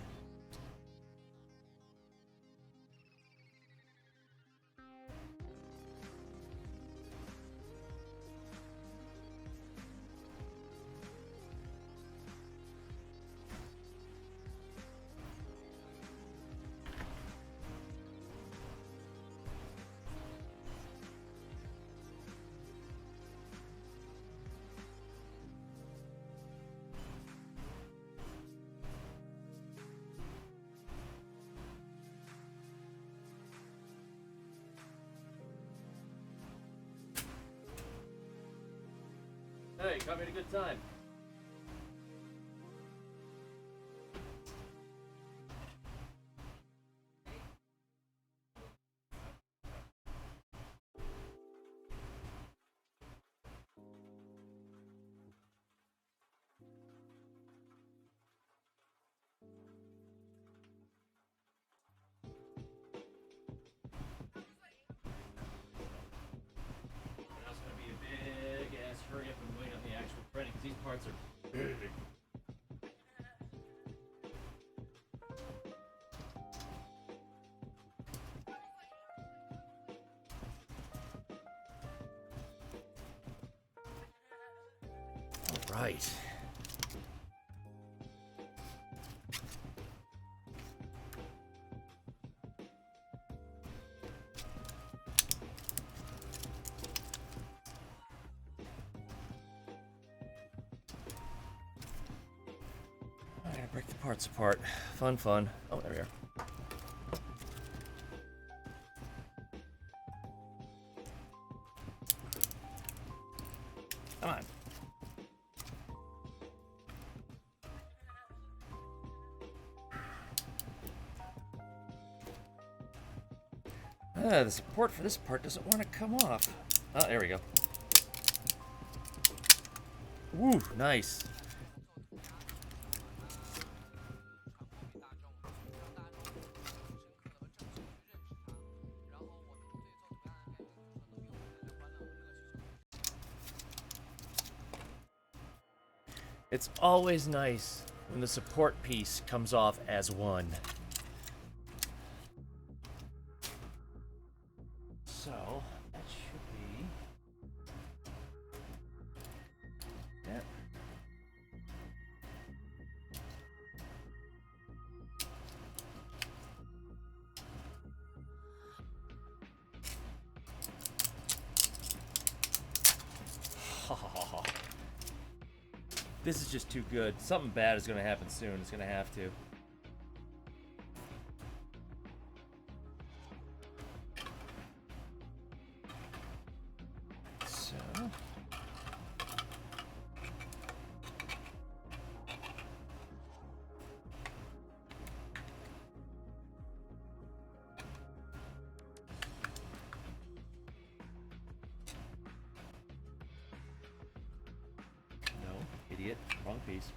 Hey, caught me at a good time. Now it's gonna be a big ass hurry up and wait on the actual printing because these parts are big. All right. I gotta break the parts apart. Fun, fun. Oh, there we are. Come on. The support for this part doesn't want to come off. Oh, there we go. Woo, nice. It's always nice when the support piece comes off as one. So, that should be... That. Ha ha ha ha. This is just too good. Something bad is going to happen soon. It's going to have to. So. No, idiot. Wrong piece.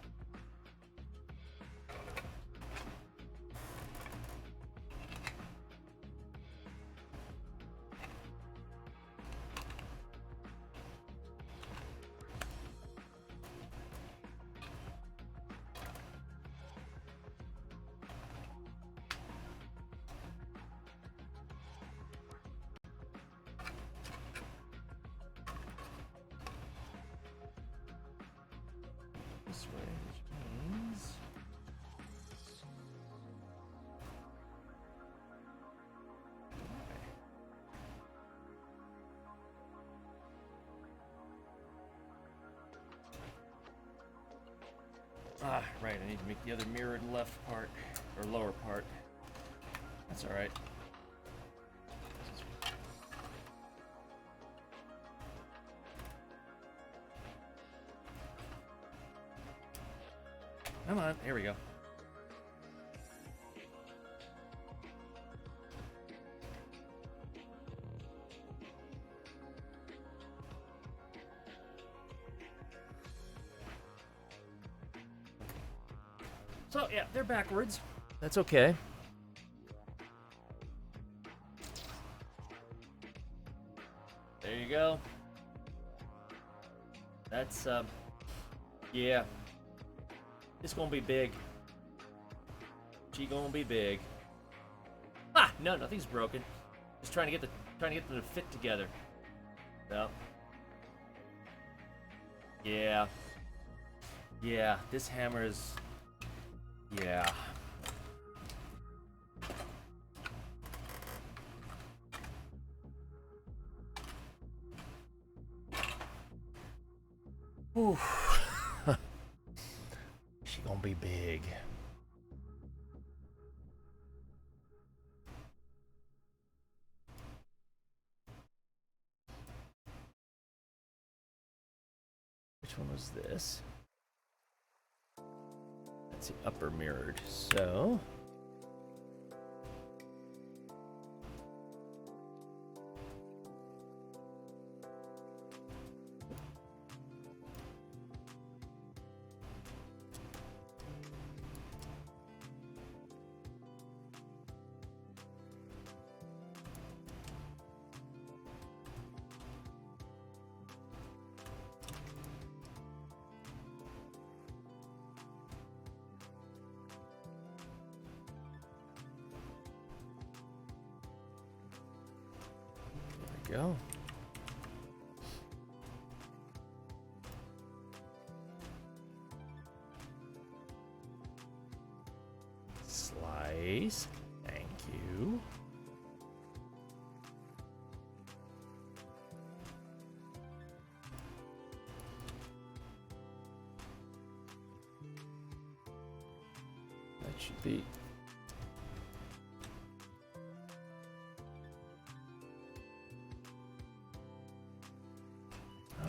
Ah, right, I need to make the other mirrored left part, or lower part. That's alright. Come on, here we go. So, yeah, they're backwards. That's okay. There you go. That's, yeah. It's gonna be big. She gonna be big. Ah, no, nothing's broken. Just trying to get them to fit together. No. Yeah. Yeah, this hammer is... Yeah. Whew. She gonna be big. Which one was this? That's the upper mirrored. So go. Slice. Thank you. That should be...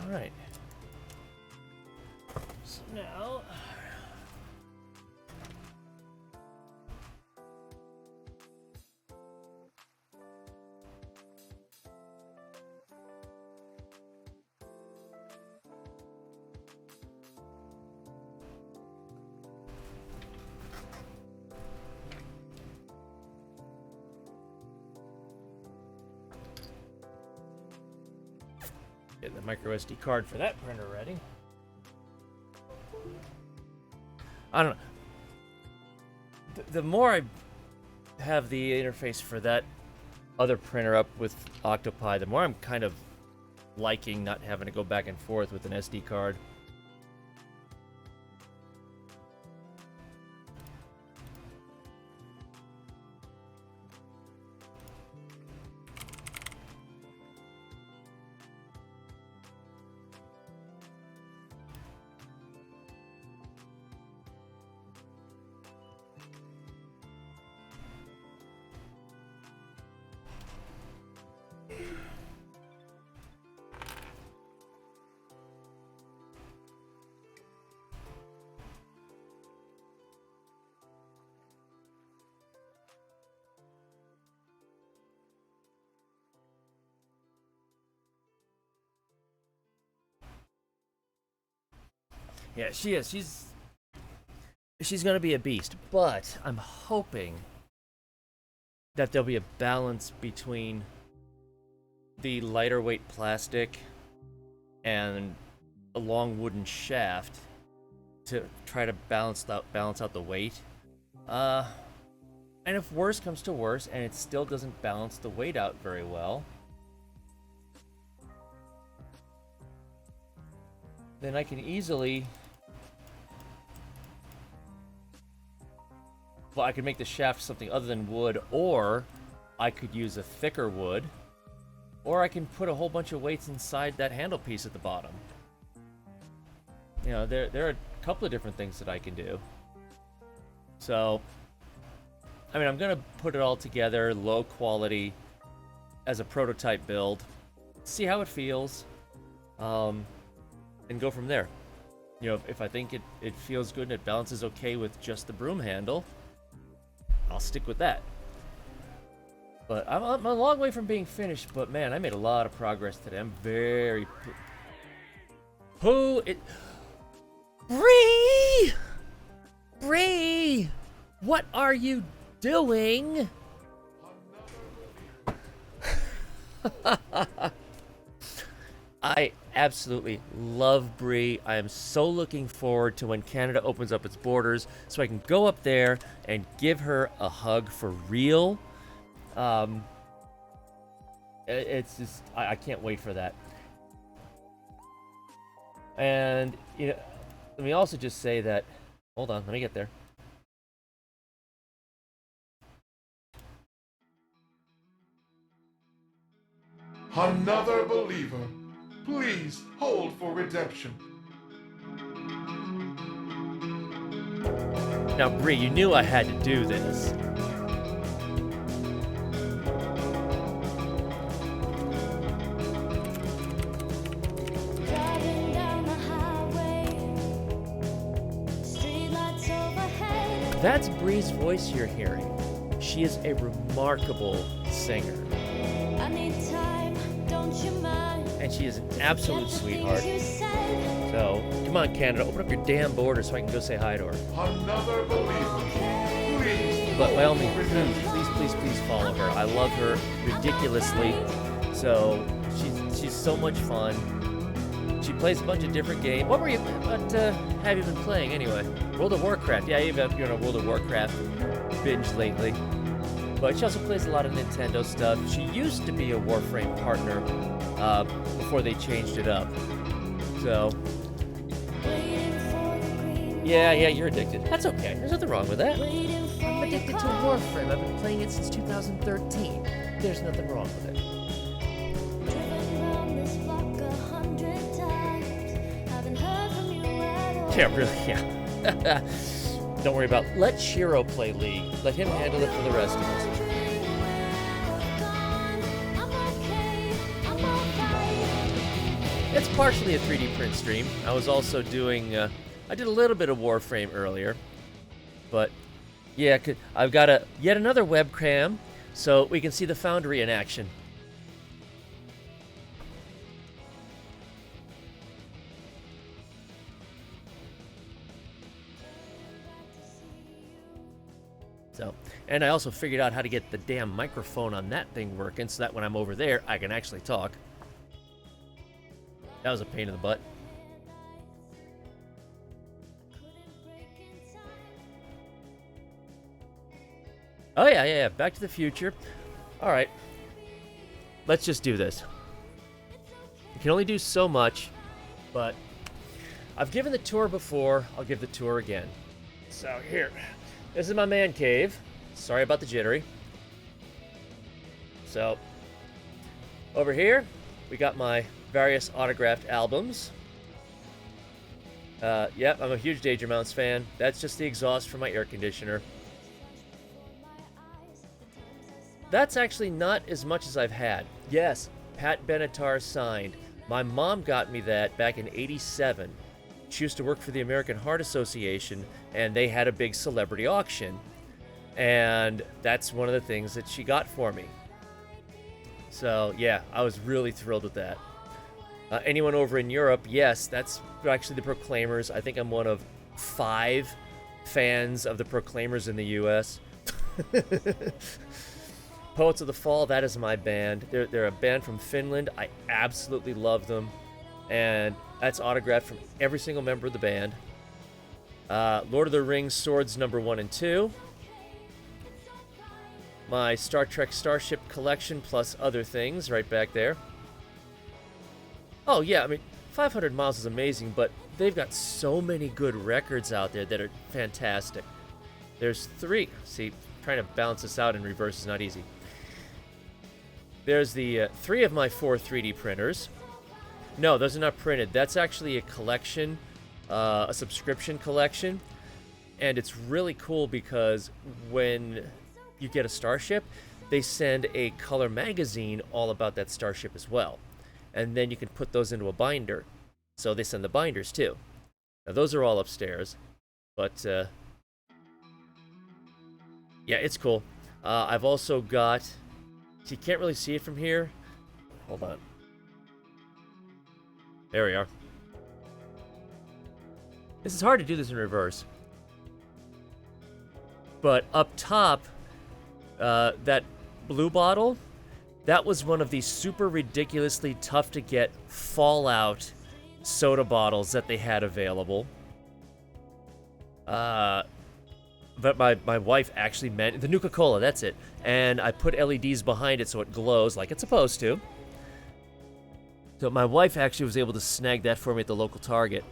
Alright. So now... Getting the micro SD card for that printer ready. I don't know. The more I have the interface for that other printer up with Octopi, the more I'm kind of liking not having to go back and forth with an SD card. Yeah, she is. She's gonna be a beast, but I'm hoping that there'll be a balance between the lighter weight plastic and a long wooden shaft to try to balance out the weight. And if worse comes to worse and it still doesn't balance the weight out very well, then I can easily... Well, I could make the shaft something other than wood, or I could use a thicker wood, or I can put a whole bunch of weights inside that handle piece at the bottom. there are a couple of different things that I can do. So, I mean, I'm gonna put it all together, low quality, as a prototype build, see how it feels, and go from there. If I think it feels good and it balances okay with just the broom handle, I'll stick with that. But I'm a long way from being finished, but man, I made a lot of progress today. I'm very... Bree! Bree! What are you doing? I absolutely love Bree. I am so looking forward to when Canada opens up its borders so I can go up there and give her a hug for real. It's just, I can't wait for that. And, let me also just say that, hold on, let me get there. Another believer. Please hold for redemption. Now, Bree, you knew I had to do this. Driving down the highway, streetlights overhead. That's Bree's voice you're hearing. She is a remarkable singer. I need time, don't you mind? And she is an absolute Get the sweetheart. things you said. So, come on, Canada, open up your damn border so I can go say hi to her. Another believer. Please. But by all means, redemption. please follow her. I love her ridiculously. So, she's so much fun. She plays a bunch of different games. What have you been playing anyway? World of Warcraft. Yeah, you've been on a World of Warcraft binge lately. But she also plays a lot of Nintendo stuff. She used to be a Warframe partner before they changed it up. So, Waiting for the green yeah, you're addicted. That's okay. There's nothing wrong with that. waiting for I'm your addicted to call. Warframe. I've been playing it since 2013. There's nothing wrong with it. Driven round this block 100 times. Haven't heard from you at all. Yeah, really, yeah. Don't worry about. Let Shiro play League. Let him handle it for the rest of us. It's partially a 3D print stream. I was also doing. I did a little bit of Warframe earlier, but yeah, I've got yet another webcam, so we can see the Foundry in action. So, and I also figured out how to get the damn microphone on that thing working so that when I'm over there, I can actually talk. That was a pain in the butt. Oh, yeah. Back to the Future. All right. Let's just do this. You can only do so much, but I've given the tour before. I'll give the tour again. So, here. This is my man cave. Sorry about the jittery. So, over here, we got my various autographed albums. Yep, I'm a huge Danger Mounts fan. That's just the exhaust from my air conditioner. That's actually not as much as I've had. Yes, Pat Benatar signed. My mom got me that back in '87. She used to work for the American Heart Association, and they had a big celebrity auction. And that's one of the things that she got for me. So, yeah, I was really thrilled with that. Anyone over in Europe, yes, that's actually the Proclaimers. I think I'm one of 5 fans of the Proclaimers in the U.S. Poets of the Fall, that is my band. They're a band from Finland. I absolutely love them. And that's autographed from every single member of the band. Lord of the Rings Swords number 1 and 2. My Star Trek Starship collection plus other things right back there. Oh yeah, I mean, 500 Miles is amazing, but they've got so many good records out there that are fantastic. There's 3. See, trying to balance this out in reverse is not easy. There's the 3 of my 4 3D printers. No, those are not printed. That's actually a collection a subscription collection, and it's really cool because when you get a starship, they send a color magazine all about that starship as well, and then you can put those into a binder. So they send the binders too. Now those are all upstairs, but yeah, it's cool. I've also got, so you can't really see it from here. Hold on. There we are. This is hard to do this in reverse. But up top, that blue bottle, that was one of these super ridiculously tough to get Fallout soda bottles that they had available. But my wife actually meant the Nuka-Cola, that's it. And I put LEDs behind it so it glows like it's supposed to. So my wife actually was able to snag that for me at the local Target.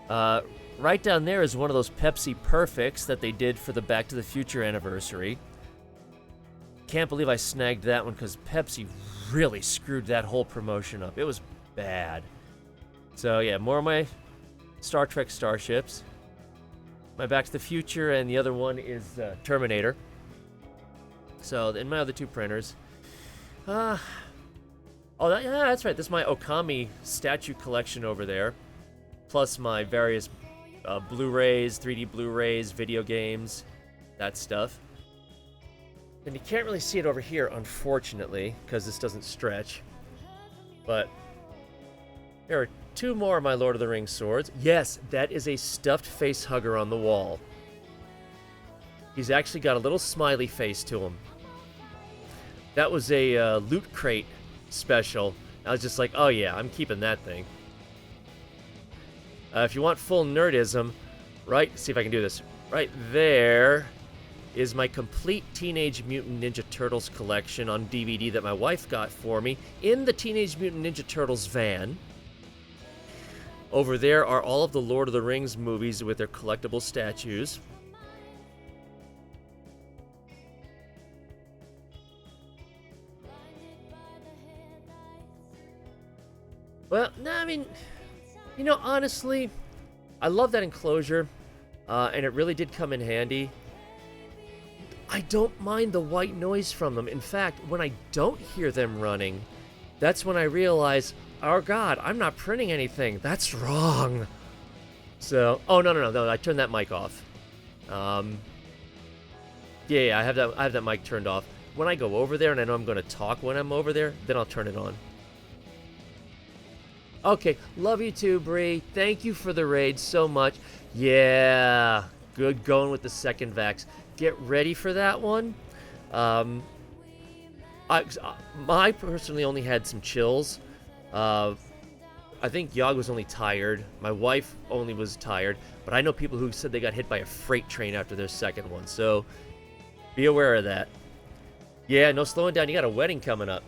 Right down there is one of those Pepsi Perfects that they did for the Back to the Future anniversary. Can't believe I snagged that one because Pepsi really screwed that whole promotion up. It was bad. So yeah, more of my Star Trek starships. My Back to the Future, and the other one is Terminator. So, and my other two printers. Yeah, that's right. This is my Okami statue collection over there. Plus my various Blu-rays, 3D Blu-rays, video games, that stuff. And you can't really see it over here, unfortunately, because this doesn't stretch. But there are two more of my Lord of the Rings swords. Yes, that is a stuffed face hugger on the wall. He's actually got a little smiley face to him. That was a Loot Crate special. I was just like, oh yeah, I'm keeping that thing. If you want full nerdism, right, see if I can do this. Right there is my complete Teenage Mutant Ninja Turtles collection on DVD that my wife got for me in the Teenage Mutant Ninja Turtles van. Over there are all of the Lord of the Rings movies with their collectible statues. Well, no, I mean, you know, honestly, I love that enclosure, and it really did come in handy. I don't mind the white noise from them. In fact, when I don't hear them running, that's when I realize, oh god, I'm not printing anything. That's wrong. So, oh no, I turned that mic off. Yeah, I have that mic turned off. When I go over there and I know I'm going to talk when I'm over there, then I'll turn it on. Okay, love you too, Bree. Thank you for the raid so much. Yeah, good going with the second vax. Get ready for that one. I personally only had some chills. I think Yog was only tired. My wife only was tired. But I know people who said they got hit by a freight train after their second one. So be aware of that. Yeah, no slowing down. You got a wedding coming up.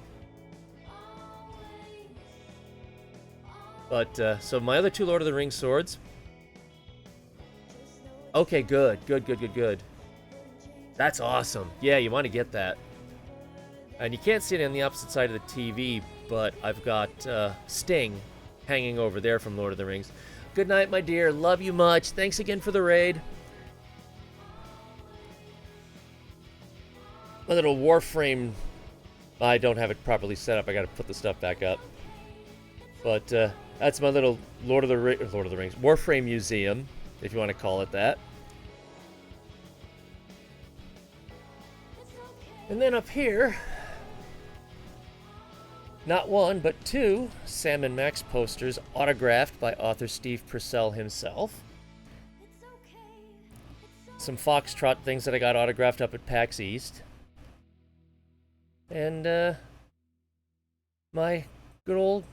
But, so my other two Lord of the Rings swords. Okay, good. That's awesome. Yeah, you want to get that. And you can't see it on the opposite side of the TV, but I've got Sting hanging over there from Lord of the Rings. Good night, my dear. Love you much. Thanks again for the raid. My little Warframe, I don't have it properly set up. I got to put the stuff back up. But that's my little Lord of the Rings Warframe museum, if you want to call it that. And then up here, not one, but two Sam and Max posters autographed by author Steve Purcell himself. Some Foxtrot things that I got autographed up at PAX East. And my good old,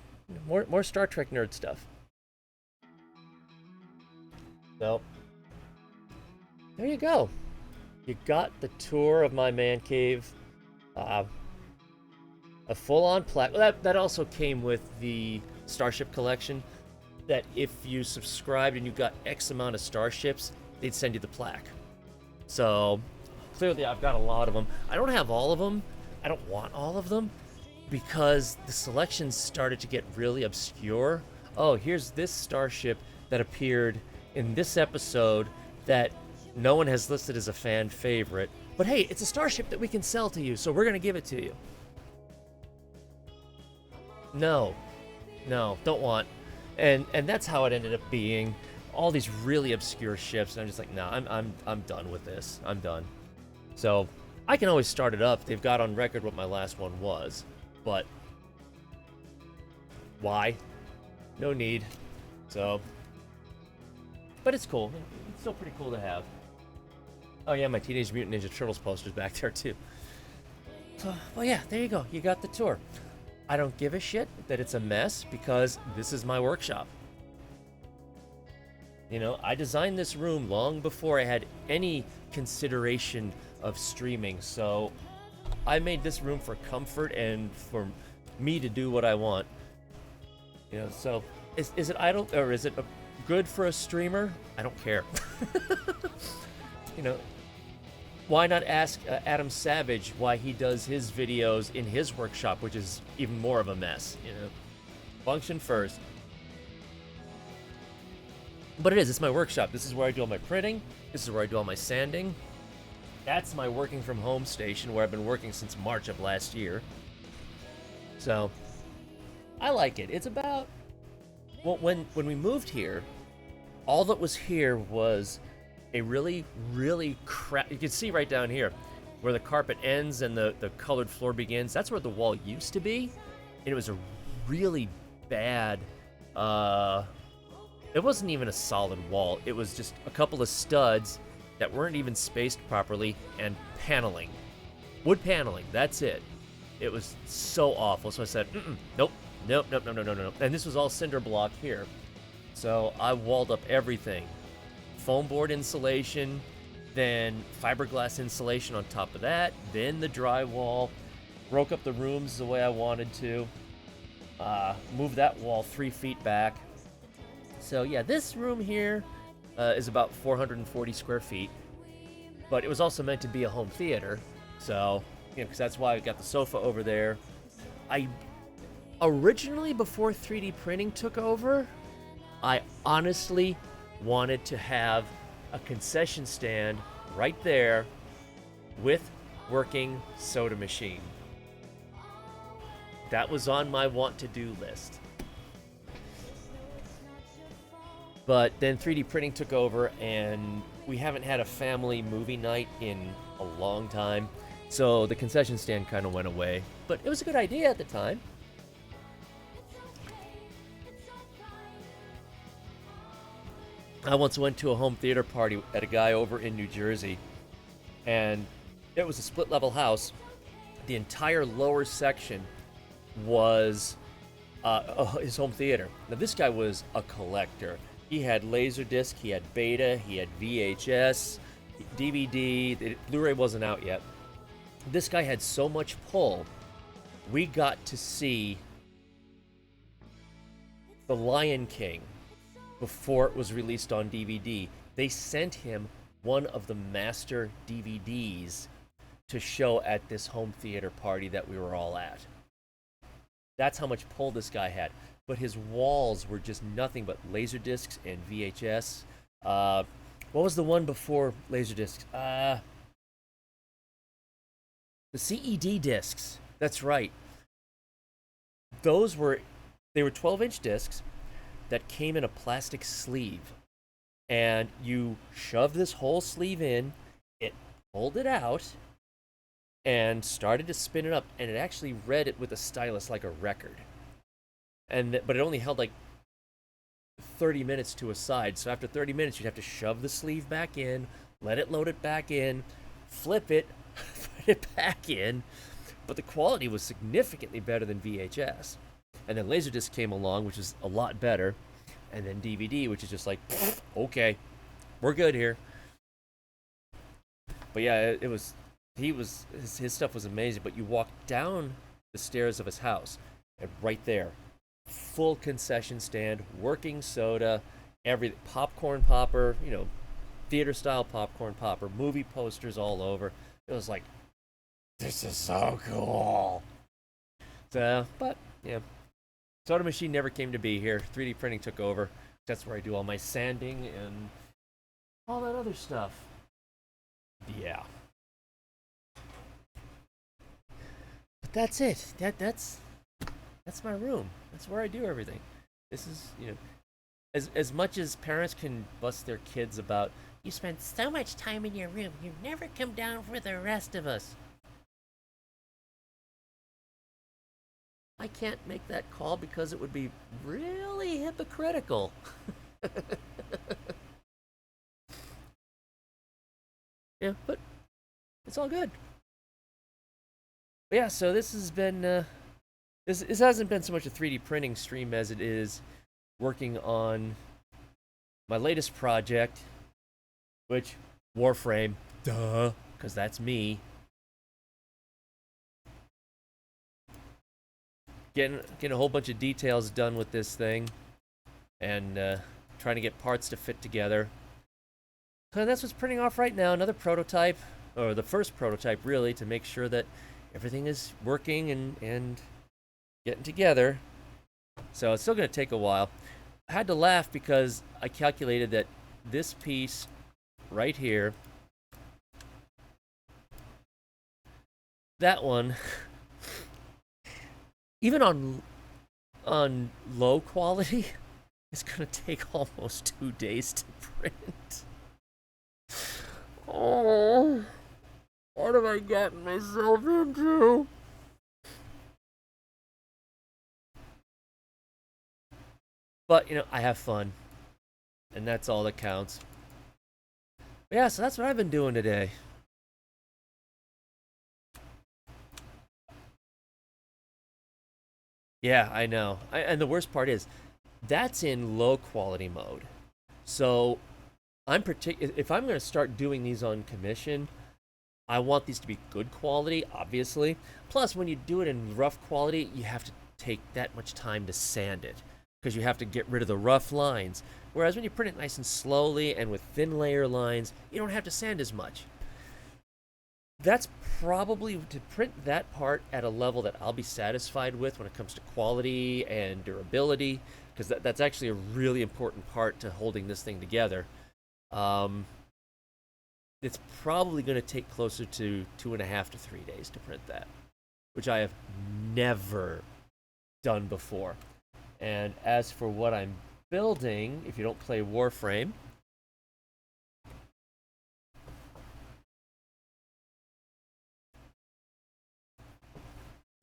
more Star Trek nerd stuff. So, there you go. You got the tour of my man cave. A full-on plaque. Well, that also came with the Starship collection. That if you subscribed and you got X amount of starships, they'd send you the plaque. So, clearly I've got a lot of them. I don't have all of them. I don't want all of them because the selections started to get really obscure. Oh, here's this starship that appeared in this episode that no one has listed as a fan favorite. But hey, it's a starship that we can sell to you, so we're going to give it to you. No, don't want. And that's how it ended up being. All these really obscure ships, and I'm just like, no, I'm done with this. I'm done. So I can always start it up. They've got on record what my last one was, but why? No need. So, but it's cool. It's still pretty cool to have. Oh yeah, my Teenage Mutant Ninja Turtles poster's back there too. So, well yeah, there you go. You got the tour. I don't give a shit that it's a mess because this is my workshop. You know, I designed this room long before I had any consideration of streaming, so I made this room for comfort and for me to do what I want. You know, so is it idle or is it good for a streamer? I don't care. You know, why not ask Adam Savage why he does his videos in his workshop, which is even more of a mess, you know? Function first. But it's my workshop. This is where I do all my printing. This is where I do all my sanding. That's my working from home station where I've been working since March of last year. So, I like it. It's about... Well, when we moved here, all that was here was a really, really crap... You can see right down here where the carpet ends and the colored floor begins. That's where the wall used to be. And it was a really bad... It wasn't even a solid wall. It was just a couple of studs that weren't even spaced properly and paneling. Wood paneling, that's it. It was so awful. So I said, nope. And this was all cinder block here. So I walled up everything. Foam board insulation, then fiberglass insulation on top of that, then the drywall. Broke up the rooms the way I wanted to. Moved that wall 3 feet back. So yeah, this room here is about 440 square feet, but it was also meant to be a home theater. So, you know, because that's why I got the sofa over there. I originally, before 3D printing took over, I honestly wanted to have a concession stand right there with working soda machine. That was on my want to do list. But then 3D printing took over, and we haven't had a family movie night in a long time, so the concession stand kind of went away. But it was a good idea at the time. I once went to a home theater party at a guy over in New Jersey, and it was a split-level house. The entire lower section was his home theater. Now, this guy was a collector. He had Laserdisc, he had Beta, he had VHS, DVD. Blu-ray wasn't out yet. This guy had so much pull. We got to see The Lion King before it was released on DVD. They sent him one of the master DVDs to show at this home theater party that we were all at. That's how much pull this guy had. But his walls were just nothing but Laserdiscs and VHS. What was the one before Laserdiscs? The CED discs. That's right. They were 12-inch discs that came in a plastic sleeve. And you shoved this whole sleeve in, it pulled it out, and started to spin it up, and it actually read it with a stylus like a record. But it only held like 30 minutes to a side. So after 30 minutes, you'd have to shove the sleeve back in, let it load it back in, flip it, put it back in. But the quality was significantly better than VHS. And then Laserdisc came along, which is a lot better. And then DVD, which is just like, okay, we're good here. But yeah, his stuff was amazing. But you walk down the stairs of his house, and right there, full concession stand, working soda, everything, popcorn popper, you know, theater style popcorn popper, movie posters all over. It was like, this is so cool. So, but yeah, soda machine never came to be here. 3D printing took over. That's where I do all my sanding and all that other stuff. Yeah. But that's it. That's my room. That's where I do everything. This is, as much as parents can bust their kids about, you spend so much time in your room, you never come down for the rest of us. I can't make that call because it would be really hypocritical. Yeah, but it's all good. But yeah, so this has been this hasn't been so much a 3D printing stream as it is working on my latest project, which Warframe, duh, because that's me. Getting a whole bunch of details done with this thing, and trying to get parts to fit together. And that's what's printing off right now. Another prototype, or the first prototype really, to make sure that everything is working and getting together. So it's still going to take a while. I had to laugh because I calculated that this piece right here, that one, even on low quality, it's going to take almost 2 days to print. Oh, what have I gotten myself into? But, I have fun. And that's all that counts. But yeah, so that's what I've been doing today. Yeah, I know. And the worst part is, that's in low quality mode. So, if I'm going to start doing these on commission, I want these to be good quality, obviously. Plus, when you do it in rough quality, you have to take that much time to sand it, because you have to get rid of the rough lines. Whereas when you print it nice and slowly and with thin layer lines, you don't have to sand as much. That's probably to print that part at a level that I'll be satisfied with when it comes to quality and durability, because that's actually a really important part to holding this thing together. It's probably going to take closer to 2.5 to 3 days to print that, which I have never done before. And as for what I'm building, if you don't play Warframe,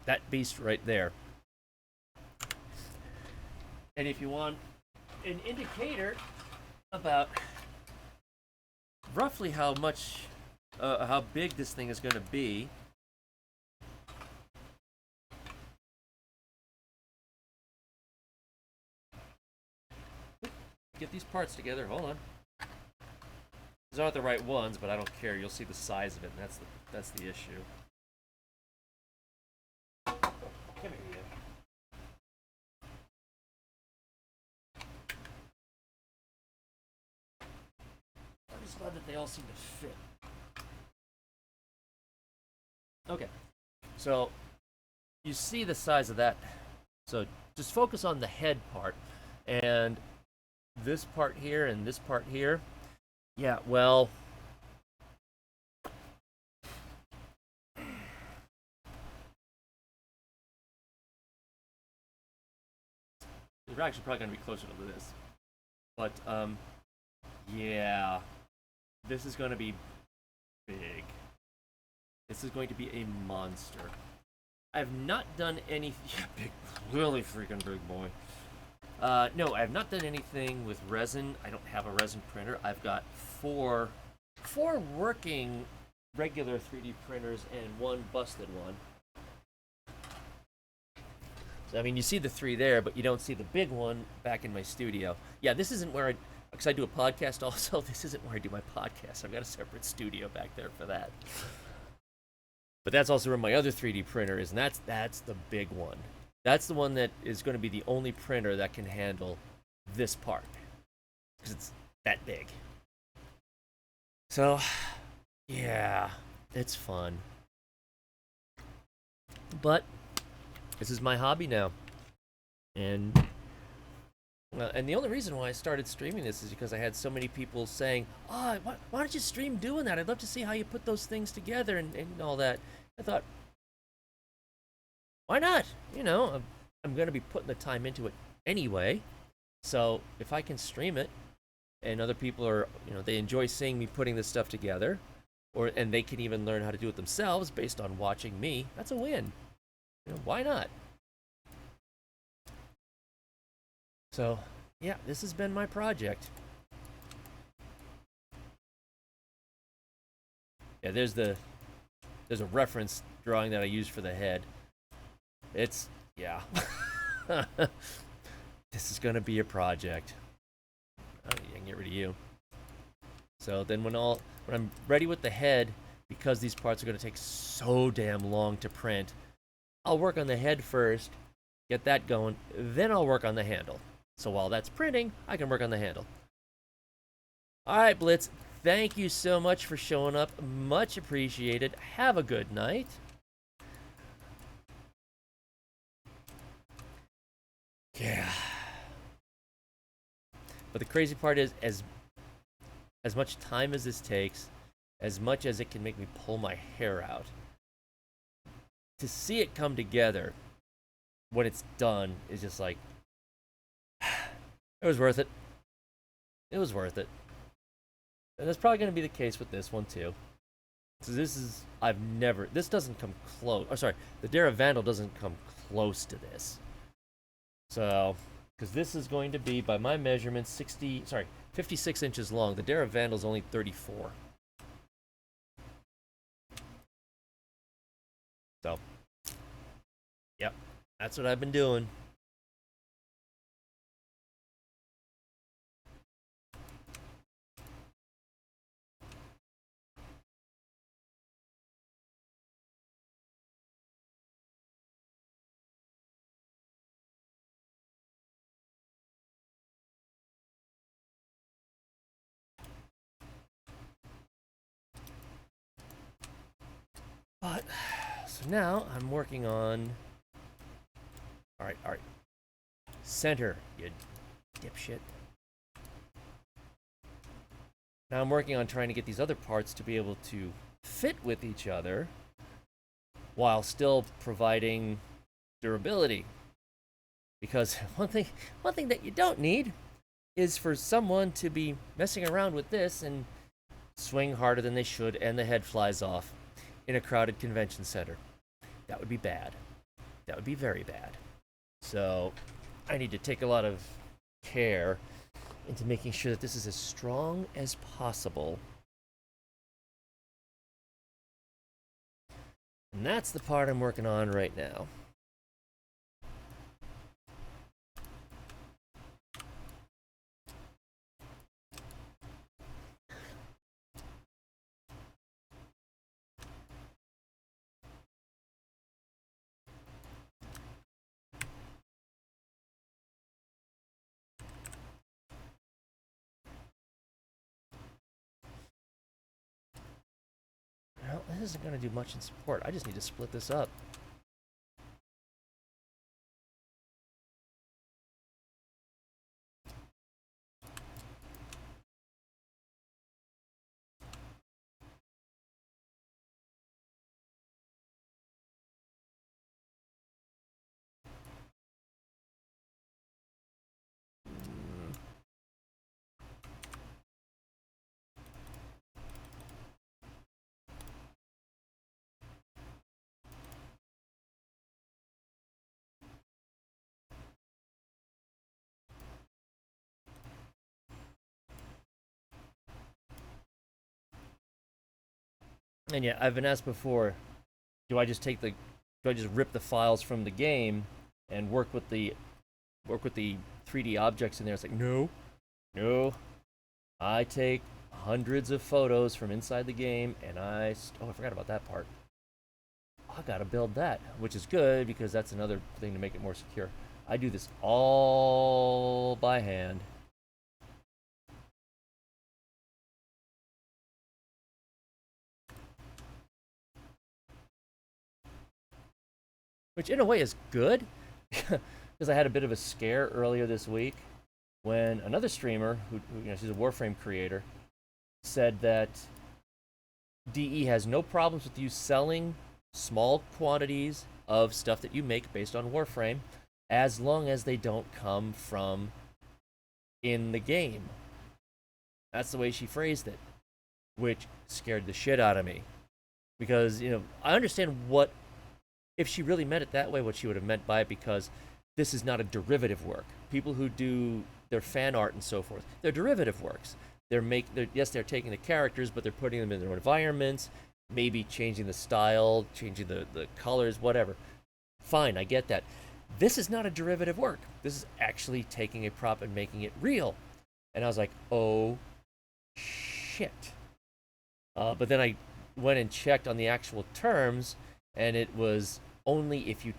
that beast right there. And if you want an indicator about roughly how big this thing is going to be, get these parts together. Hold on. These aren't the right ones, but I don't care. You'll see the size of it, and that's the issue. Come here, you. I'm just glad that they all seem to fit. Okay, so you see the size of that. So just focus on the head part, and this part here and this part here. Yeah, well, they're actually probably going to be closer to this. But, yeah, this is going to be big. This is going to be a monster. I have not done any... Yeah, big, really freaking big boy. No, I have not done anything with resin. I don't have a resin printer. I've got four working regular 3D printers and one busted one. So, I mean, you see the 3 there, but you don't see the big one back in my studio. Yeah, this isn't where because I do a podcast also, this isn't where I do my podcast. I've got a separate studio back there for that. But that's also where my other 3D printer is, and that's the big one. That's the one that is going to be the only printer that can handle this part, because it's that big. So, yeah, it's fun. But this is my hobby now, and And the only reason why I started streaming this is because I had so many people saying, "Oh, why don't you stream doing that? I'd love to see how you put those things together and all that." I thought, why not? You know, I'm going to be putting the time into it anyway. So if I can stream it, and other people are, you know, they enjoy seeing me putting this stuff together, and they can even learn how to do it themselves based on watching me, that's a win. You know, why not? So, yeah, this has been my project. Yeah, there's a reference drawing that I used for the head. It's, yeah. This is gonna be a project. Oh, yeah, I can get rid of you. So then when I'm ready with the head, because these parts are gonna take so damn long to print, I'll work on the head first, get that going, then I'll work on the handle. So while that's printing, I can work on the handle. Alright, Blitz, thank you so much for showing up. Much appreciated. Have a good night. Yeah. But the crazy part is, as much time as this takes, as much as it can make me pull my hair out, to see it come together when it's done is just like, it was worth it. It was worth it. And that's probably going to be the case with this one too. So this doesn't come close. Oh, sorry, the Dara Vandal doesn't come close to this. So, because this is going to be, by my measurements, 56 inches long. The Dara Vandal's only 34. So, yep, that's what I've been doing. But, so now I'm working on... Alright. Center, you dipshit. Now I'm working on trying to get these other parts to be able to fit with each other while still providing durability. Because one thing that you don't need is for someone to be messing around with this and swing harder than they should and the head flies off in a crowded convention center. That would be bad. That would be very bad. So I need to take a lot of care into making sure that this is as strong as possible. And that's the part I'm working on right now. Well, this isn't going to do much in support. I just need to split this up. And yeah, I've been asked before, do I just rip the files from the game and work with the 3D objects in there? It's like, no. I take hundreds of photos from inside the game, and I forgot about that part. I gotta build that, which is good because that's another thing to make it more secure. I do this all by hand. Which in a way is good, because I had a bit of a scare earlier this week when another streamer, who she's a Warframe creator, said that DE has no problems with you selling small quantities of stuff that you make based on Warframe, as long as they don't come from in the game. That's the way she phrased it, which scared the shit out of me. Because, I understand what, if she really meant it that way, what she would have meant by it, because this is not a derivative work. People who do their fan art and so forth, they're derivative works. Yes, they're taking the characters, but they're putting them in their environments, maybe changing the style, changing the colors, whatever. Fine, I get that. This is not a derivative work. This is actually taking a prop and making it real. And I was like, oh, shit. But then I went and checked on the actual terms, and it was only if you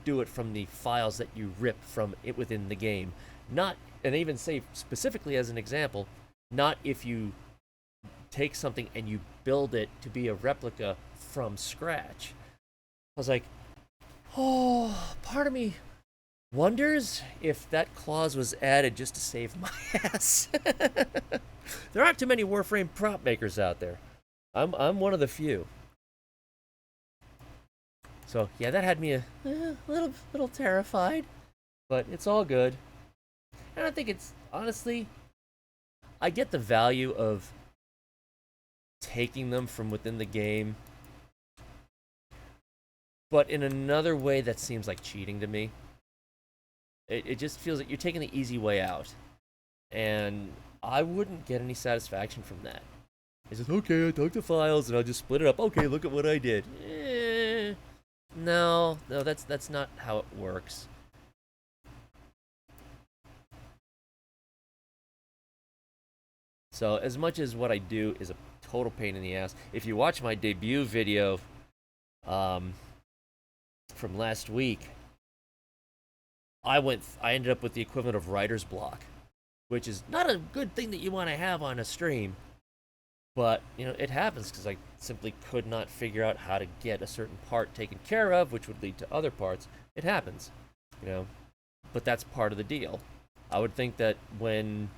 do it from the files that you rip from it within the game. Not, and they even say specifically as an example, not if you take something and you build it to be a replica from scratch. I was like, oh, part of me wonders if that clause was added just to save my ass. There aren't too many Warframe prop makers out there. I'm one of the few. So yeah, that had me a little terrified, but it's all good. And I think it's, honestly, I get the value of taking them from within the game, but in another way that seems like cheating to me. It just feels like you're taking the easy way out, and I wouldn't get any satisfaction from that. It's just, okay, I took the files and I'll just split it up. Okay, look at what I did. No, that's not how it works. So as much as what I do is a total pain in the ass, if you watch my debut video from last week, I ended up with the equivalent of writer's block, which is not a good thing that you want to have on a stream. But, it happens because I simply could not figure out how to get a certain part taken care of, which would lead to other parts. It happens, but that's part of the deal. I would think that when,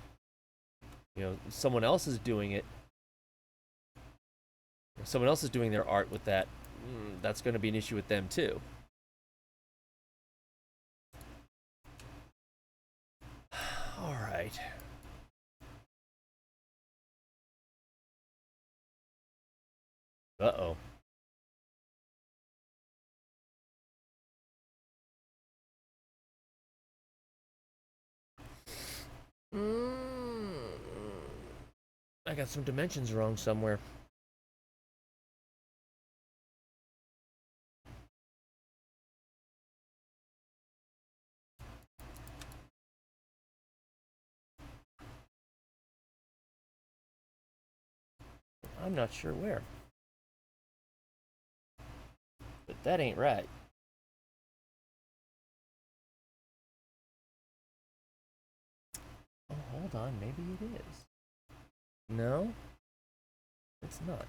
someone else is doing it, someone else is doing their art with that, that's going to be an issue with them too. All right. Uh-oh. I got some dimensions wrong somewhere. I'm not sure where. But that ain't right. Oh, hold on. Maybe it is. No? It's not.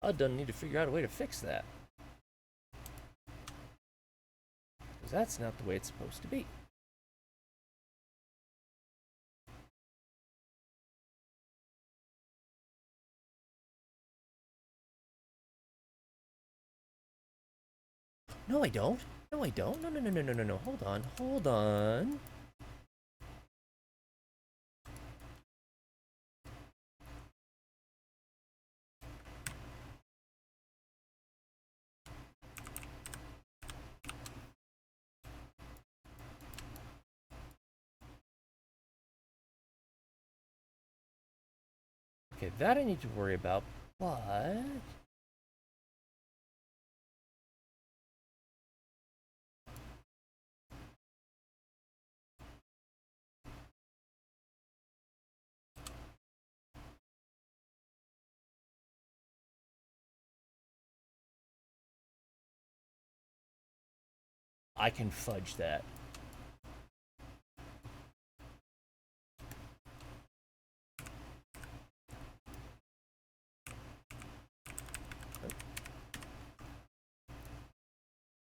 I don't need to figure out a way to fix that. Because that's not the way it's supposed to be. No, I don't. No, I don't. No. Hold on. Okay, that I need to worry about, but... I can fudge that.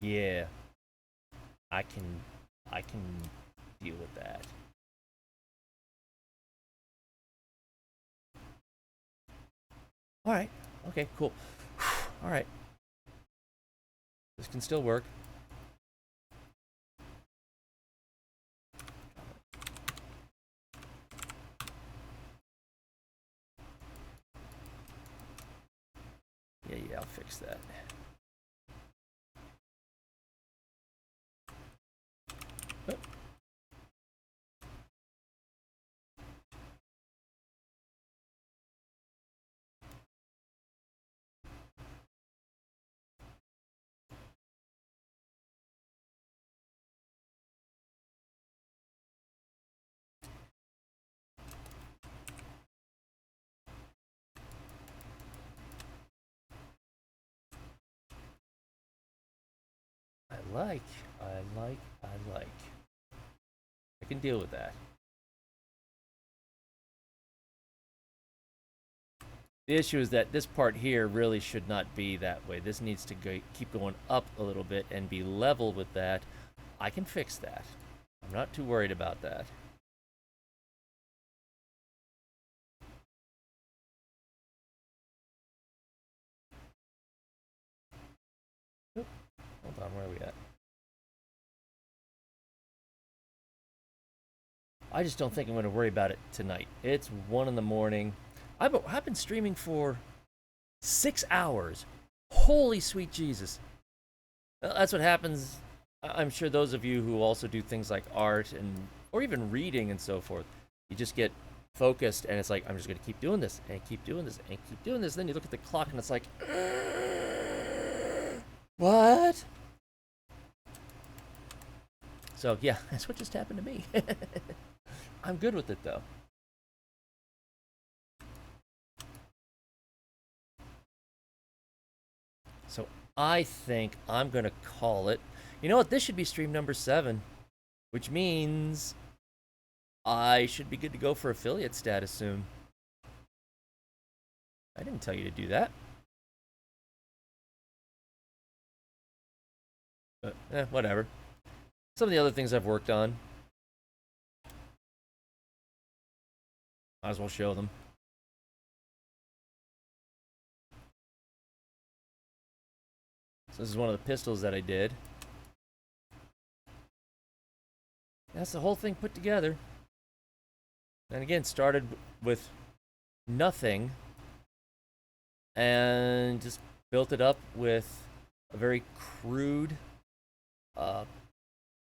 Yeah. I can deal with that. All right. Okay, cool. All right. This can still work. Yeah, I'll fix that. Oh. I like. I can deal with that. The issue is that this part here really should not be that way. This needs to keep going up a little bit and be level with that. I can fix that. I'm not too worried about that. Oop, hold on, where are we at? I just don't think I'm going to worry about it tonight. It's 1 in the morning. I've been streaming for 6 hours. Holy sweet Jesus. That's what happens. I'm sure those of you who also do things like art or even reading and so forth, you just get focused and it's like, I'm just going to keep doing this and keep doing this and keep doing this. Then you look at the clock and it's like, what? So yeah, that's what just happened to me. I'm good with it though. So I think I'm going to call it. You know what? This should be stream number 7, which means I should be good to go for affiliate status soon. I didn't tell you to do that. But, whatever. Some of the other things I've worked on. Might as well show them. So this is one of the pistols that I did. That's the whole thing put together. And again, started with nothing and just built it up with a very crude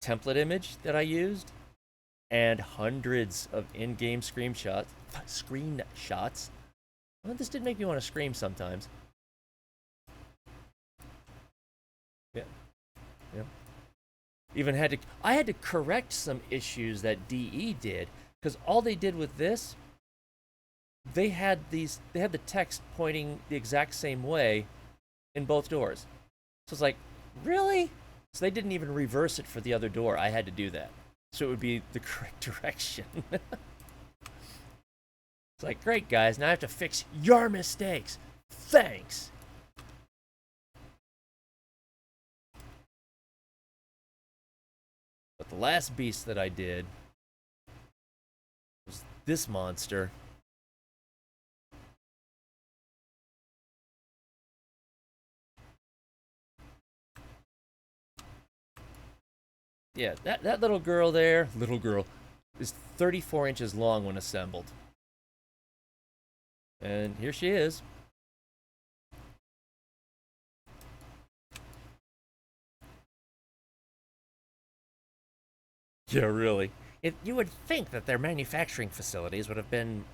template image that I used and hundreds of in-game screenshot shots. Well, this did make me want to scream sometimes. Yeah. Even I had to correct some issues that DE did, because all they did with this, they had the text pointing the exact same way in both doors. So it's like, really? So they didn't even reverse it for the other door. I had to do that. So it would be the correct direction. It's like, great guys, now I have to fix your mistakes. Thanks. But the last beast that I did was this monster. Yeah, that little girl there, is 34 inches long when assembled. And here she is. Yeah, really. You would think that their manufacturing facilities would have been,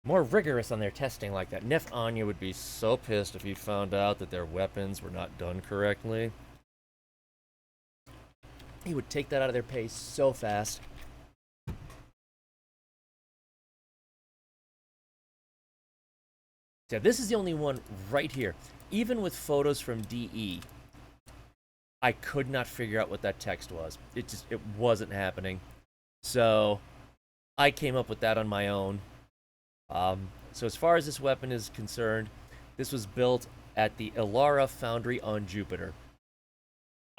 more rigorous on their testing like that. Nef Anya would be so pissed if he found out that their weapons were not done correctly. He would take that out of their pay so fast. Yeah, this is the only one right here. Even with photos from DE, I could not figure out what that text was. It wasn't happening. So I came up with that on my own. So as far as this weapon is concerned, this was built at the Ilara foundry on Jupiter.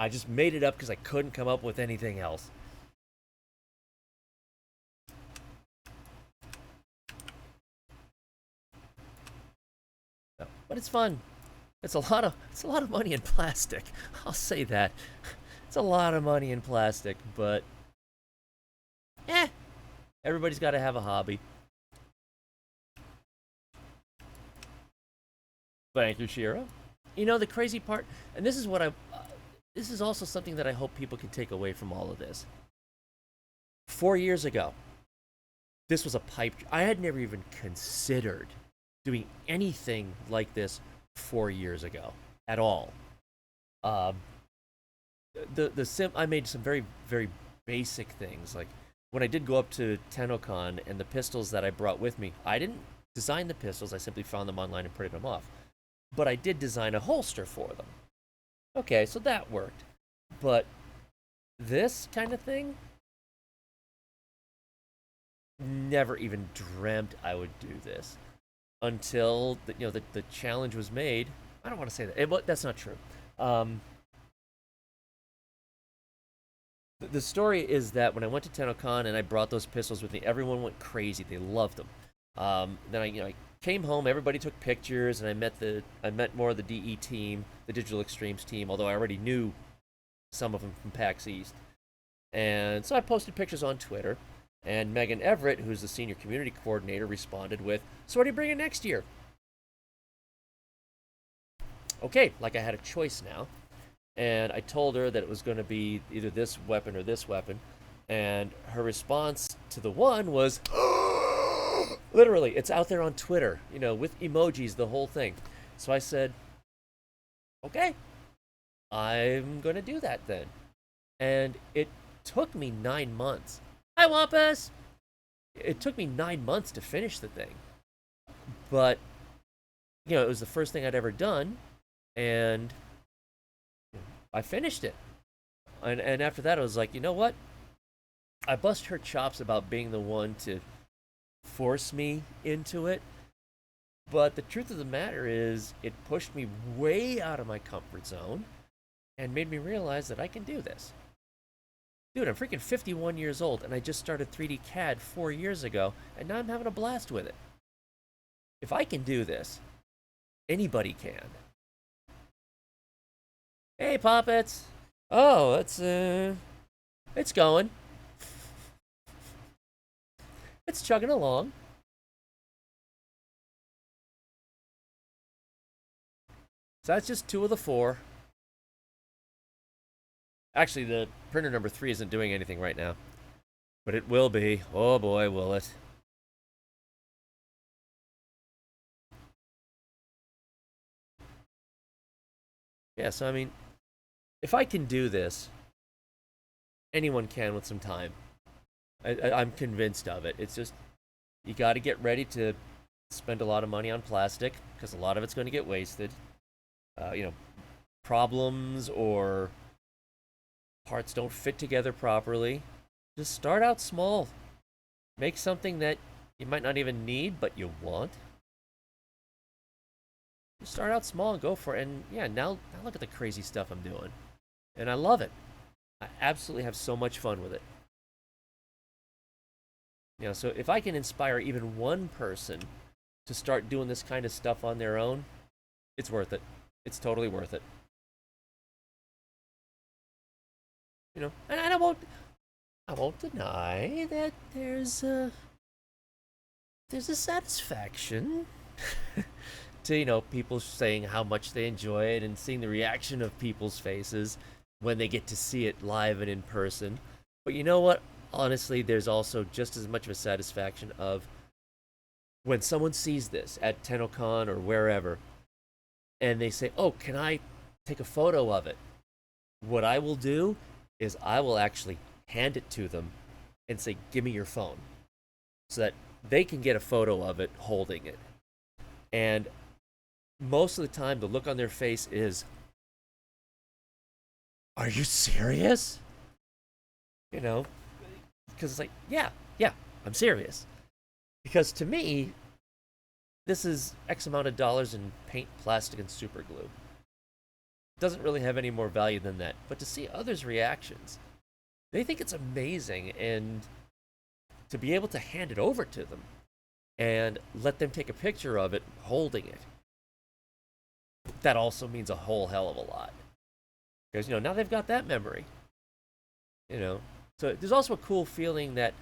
I just made it up because I couldn't come up with anything else. But it's fun. It's a lot of money in plastic. I'll say that. It's a lot of money in plastic, but everybody's got to have a hobby. Thank you, Shira. You know the crazy part, and this is what this is also something that I hope people can take away from all of this. 4 years ago, this was a pipe. I had never even considered doing anything like this 4 years ago at all. I made some very, very basic things. Like when I did go up to TennoCon and the pistols that I brought with me, I didn't design the pistols. I simply found them online and printed them off. But I did design a holster for them. Okay, so that worked. But this kind of thing, never even dreamt I would do this until the challenge was made. I don't want to say that. That's not true. The story is that when I went to TennoCon and I brought those pistols with me, everyone went crazy. They loved them. Then I came home. Everybody took pictures, and I met more of the DE team, the Digital Extremes team. Although I already knew some of them from PAX East, and so I posted pictures on Twitter. And Megan Everett, who's the senior community coordinator, responded with, "So what are you bringing next year?" Okay, like I had a choice now. And I told her that it was going to be either this weapon or this weapon. And her response to the one was, literally, it's out there on Twitter, with emojis, the whole thing. So I said, okay, I'm going to do that then. And it took me 9 months. Hi, Wampus! It took me 9 months to finish the thing. But, it was the first thing I'd ever done. And I finished it. And after that, I was like, you know what? I bust her chops about being the one to force me into it. But the truth of the matter is, it pushed me way out of my comfort zone and made me realize that I can do this. Dude, I'm freaking 51 years old, and I just started 3D CAD 4 years ago, and now I'm having a blast with it. If I can do this, anybody can. Hey, Poppets! Oh, it's going. It's chugging along. So that's just 2 of the 4. Actually, the printer number 3 isn't doing anything right now. But it will be. Oh boy, will it. Yeah, so I mean, if I can do this, anyone can with some time. I'm convinced of it. It's just, you got to get ready to spend a lot of money on plastic, because a lot of it's going to get wasted. Problems or parts don't fit together properly. Just start out small. Make something that you might not even need, but you want. Just start out small and go for it. And yeah, now look at the crazy stuff I'm doing. And I love it. I absolutely have so much fun with it. So if I can inspire even one person to start doing this kind of stuff on their own, it's worth it. It's totally worth it. And I won't deny that there's a satisfaction to people saying how much they enjoy it and seeing the reaction of people's faces when they get to see it live and in person. But you know what? Honestly, there's also just as much of a satisfaction of when someone sees this at TennoCon or wherever, and they say, "Oh, can I take a photo of it?" What I will do is I will actually hand it to them and say, "Give me your phone," so that they can get a photo of it holding it. And most of the time, the look on their face is, "Are you serious?" Because it's like, yeah, I'm serious. Because to me, this is X amount of dollars in paint, plastic, and super glue. doesn't really have any more value than that. But to see others' reactions, they think it's amazing, and to be able to hand it over to them and let them take a picture of it holding it, that also means a whole hell of a lot. Because, now they've got that memory. So there's also a cool feeling that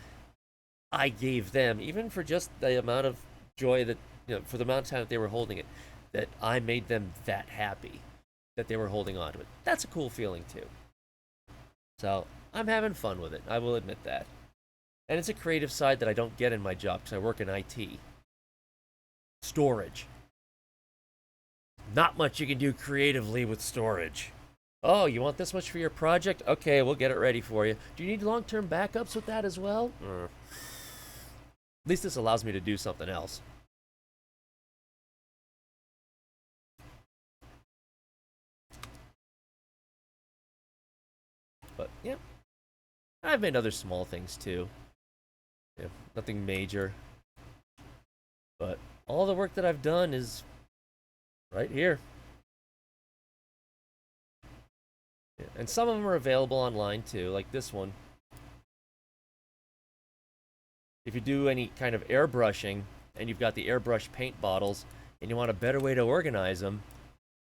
I gave them, even for just the amount of joy that, for the amount of time that they were holding it, that I made them that happy that they were holding on to it. That's a cool feeling too. So I'm having fun with it. I will admit that. And it's a creative side that I don't get in my job because I work in IT. Storage. Not much you can do creatively with storage. Oh, you want this much for your project? Okay, we'll get it ready for you. Do you need long-term backups with that as well? At least this allows me to do something else. But, yeah. I've made other small things, too. Nothing major. But all the work that I've done is right here. And some of them are available online too, like this one. If you do any kind of airbrushing and you've got the airbrush paint bottles and you want a better way to organize them,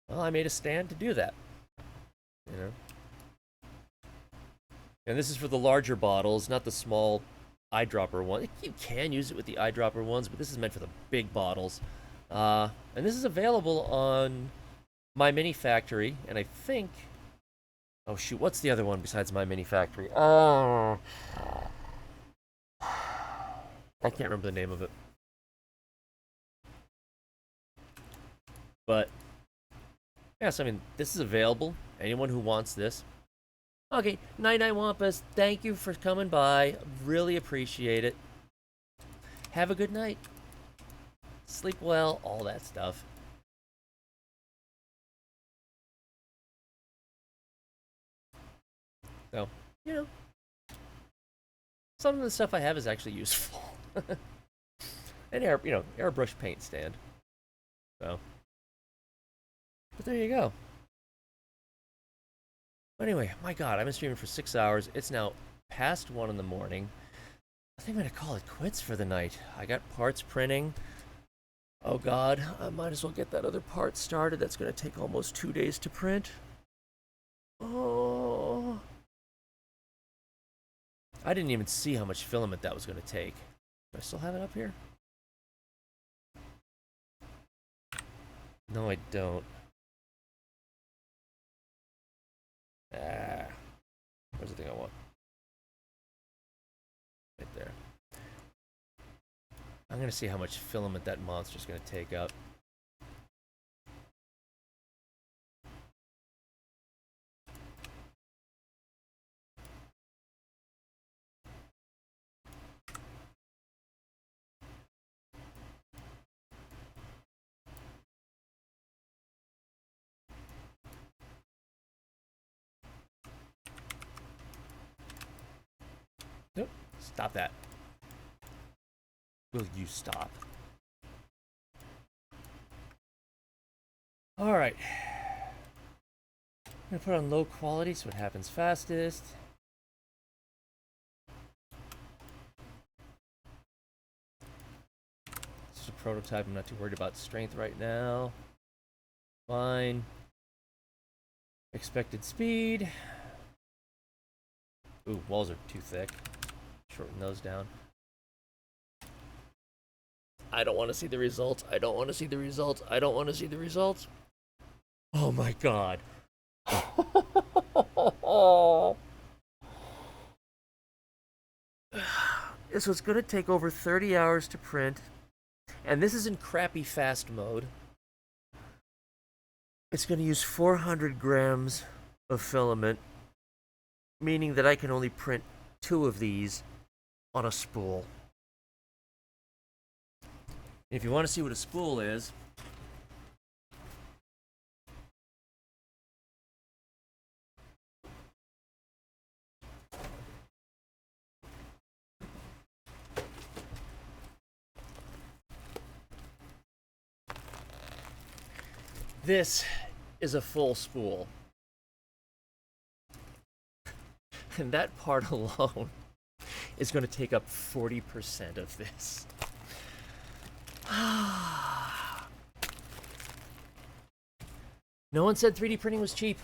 well, I made a stand to do that. And this is for the larger bottles, not the small eyedropper one. You can use it with the eyedropper ones, but this is meant for the big bottles. And this is available on My Mini Factory, and I think... Oh shoot, what's the other one besides My Mini Factory? Oh, I can't remember the name of it. But, yes, I mean, this is available. Anyone who wants this. Okay, Night-Night Wampas, thank you for coming by. Really appreciate it. Have a good night. Sleep well, all that stuff. So, some of the stuff I have is actually useful. An airbrush paint stand. So, but there you go. Anyway, my God, I've been streaming for 6 hours. It's now past 1 in the morning. I think I'm gonna call it quits for the night. I got parts printing. Oh God, I might as well get that other part started. That's gonna take almost 2 days to print. Oh. I didn't even see how much filament that was going to take. Do I still have it up here? No, I don't. Where's the thing I want? Right there. I'm going to see how much filament that monster's going to take up. Nope. Stop that. Will you stop? Alright. I'm going to put on low quality so it happens fastest. This is a prototype. I'm not too worried about strength right now. Fine. Expected speed. Ooh, walls are too thick. Shorten those down. I don't want to see the results. I don't want to see the results. I don't want to see the results. Oh my God. This was going to take over 30 hours to print. And this is in crappy fast mode. It's going to use 400 grams of filament, meaning that I can only print 2 of these on a spool. If you want to see what a spool is, this is a full spool. And that part alone is going to take up 40% of this. No one said 3D printing was cheap.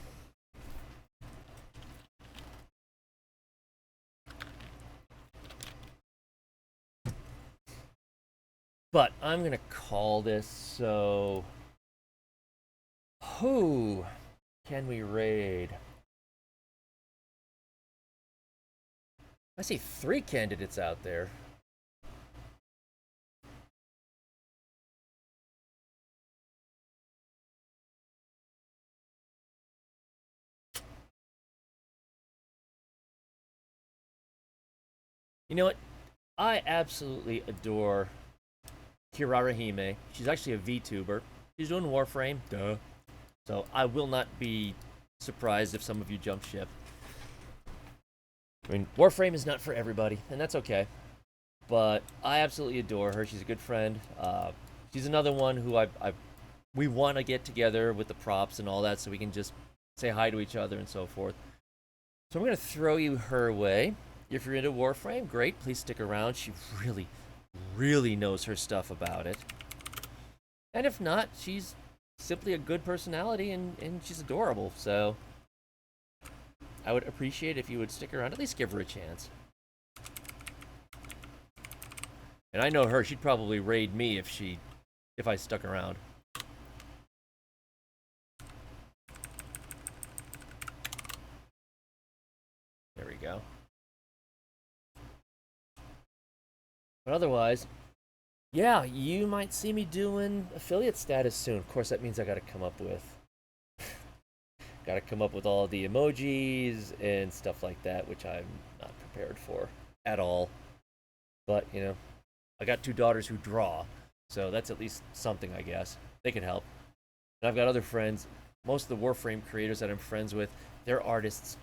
But I'm going to call this, so... Who can we raid? I see 3 candidates out there. You know what? I absolutely adore Kirarahime. She's actually a VTuber. She's doing Warframe, duh. So I will not be surprised if some of you jump ship. I mean, Warframe is not for everybody, and that's okay. But I absolutely adore her. She's a good friend. She's another one who we want to get together with the props and all that so we can just say hi to each other and so forth. So I'm going to throw you her way. If you're into Warframe, great. Please stick around. She really, really knows her stuff about it. And if not, she's simply a good personality and she's adorable. So I would appreciate if you would stick around. At least give her a chance. And I know her. She'd probably raid me if I stuck around. There we go. But otherwise, yeah, you might see me doing affiliate status soon. Of course, that means I gotta come up with all the emojis and stuff like that, which I'm not prepared for at all. But, you know, I got 2 daughters who draw, so that's at least something, I guess. They can help. And I've got other friends. Most of the Warframe creators that I'm friends with, they're artists.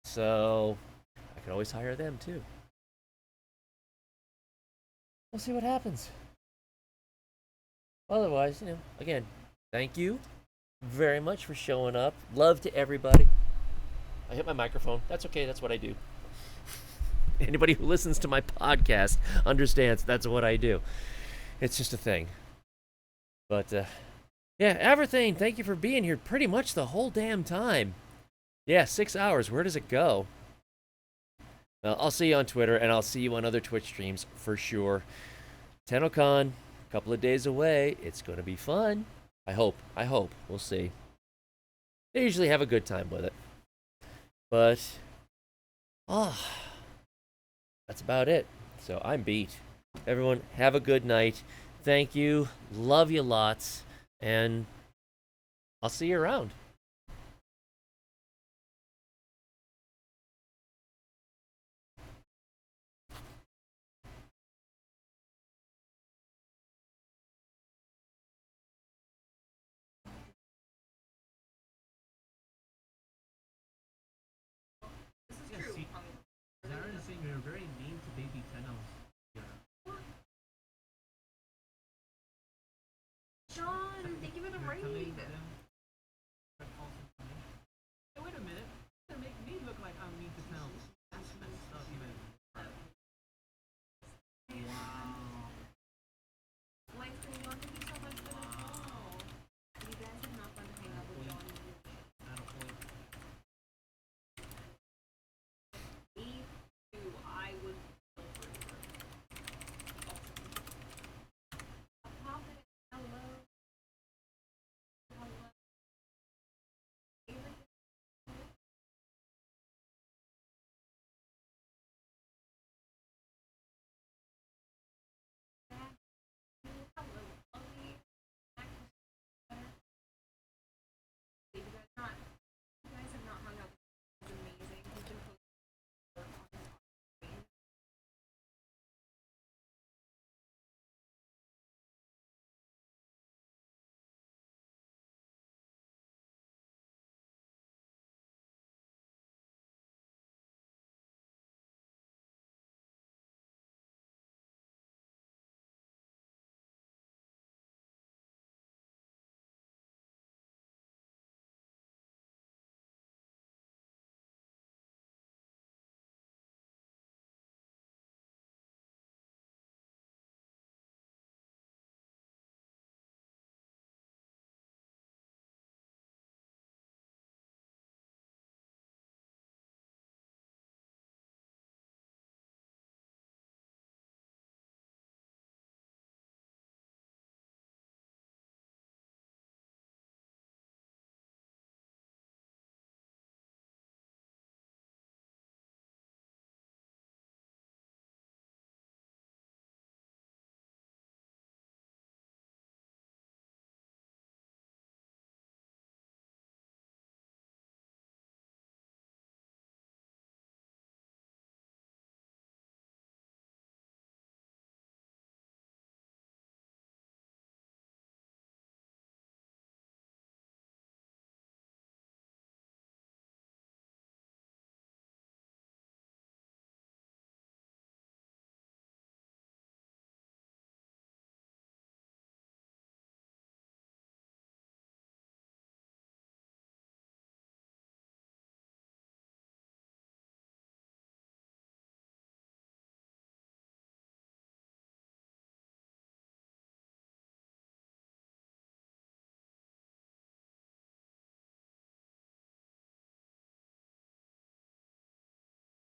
So I can always hire them, too. We'll see what happens. Otherwise, you know, again, thank you very much for showing up. Love to everybody. I hit my microphone. That's okay. That's what I do. Anybody who listens to my podcast understands that's what I do. It's just a thing. But, yeah, Everthane, thank you for being here pretty much the whole damn time. Yeah, 6 hours. Where does it go? Well, I'll see you on Twitter, and I'll see you on other Twitch streams for sure. TennoCon, a couple of days away. It's going to be fun. I hope. We'll see. They usually have a good time with it. But, that's about it. So I'm beat. Everyone, have a good night. Thank you. Love you lots. And I'll see you around. Darren is saying you're very mean to baby Tenno. Sean, thank you for the raid.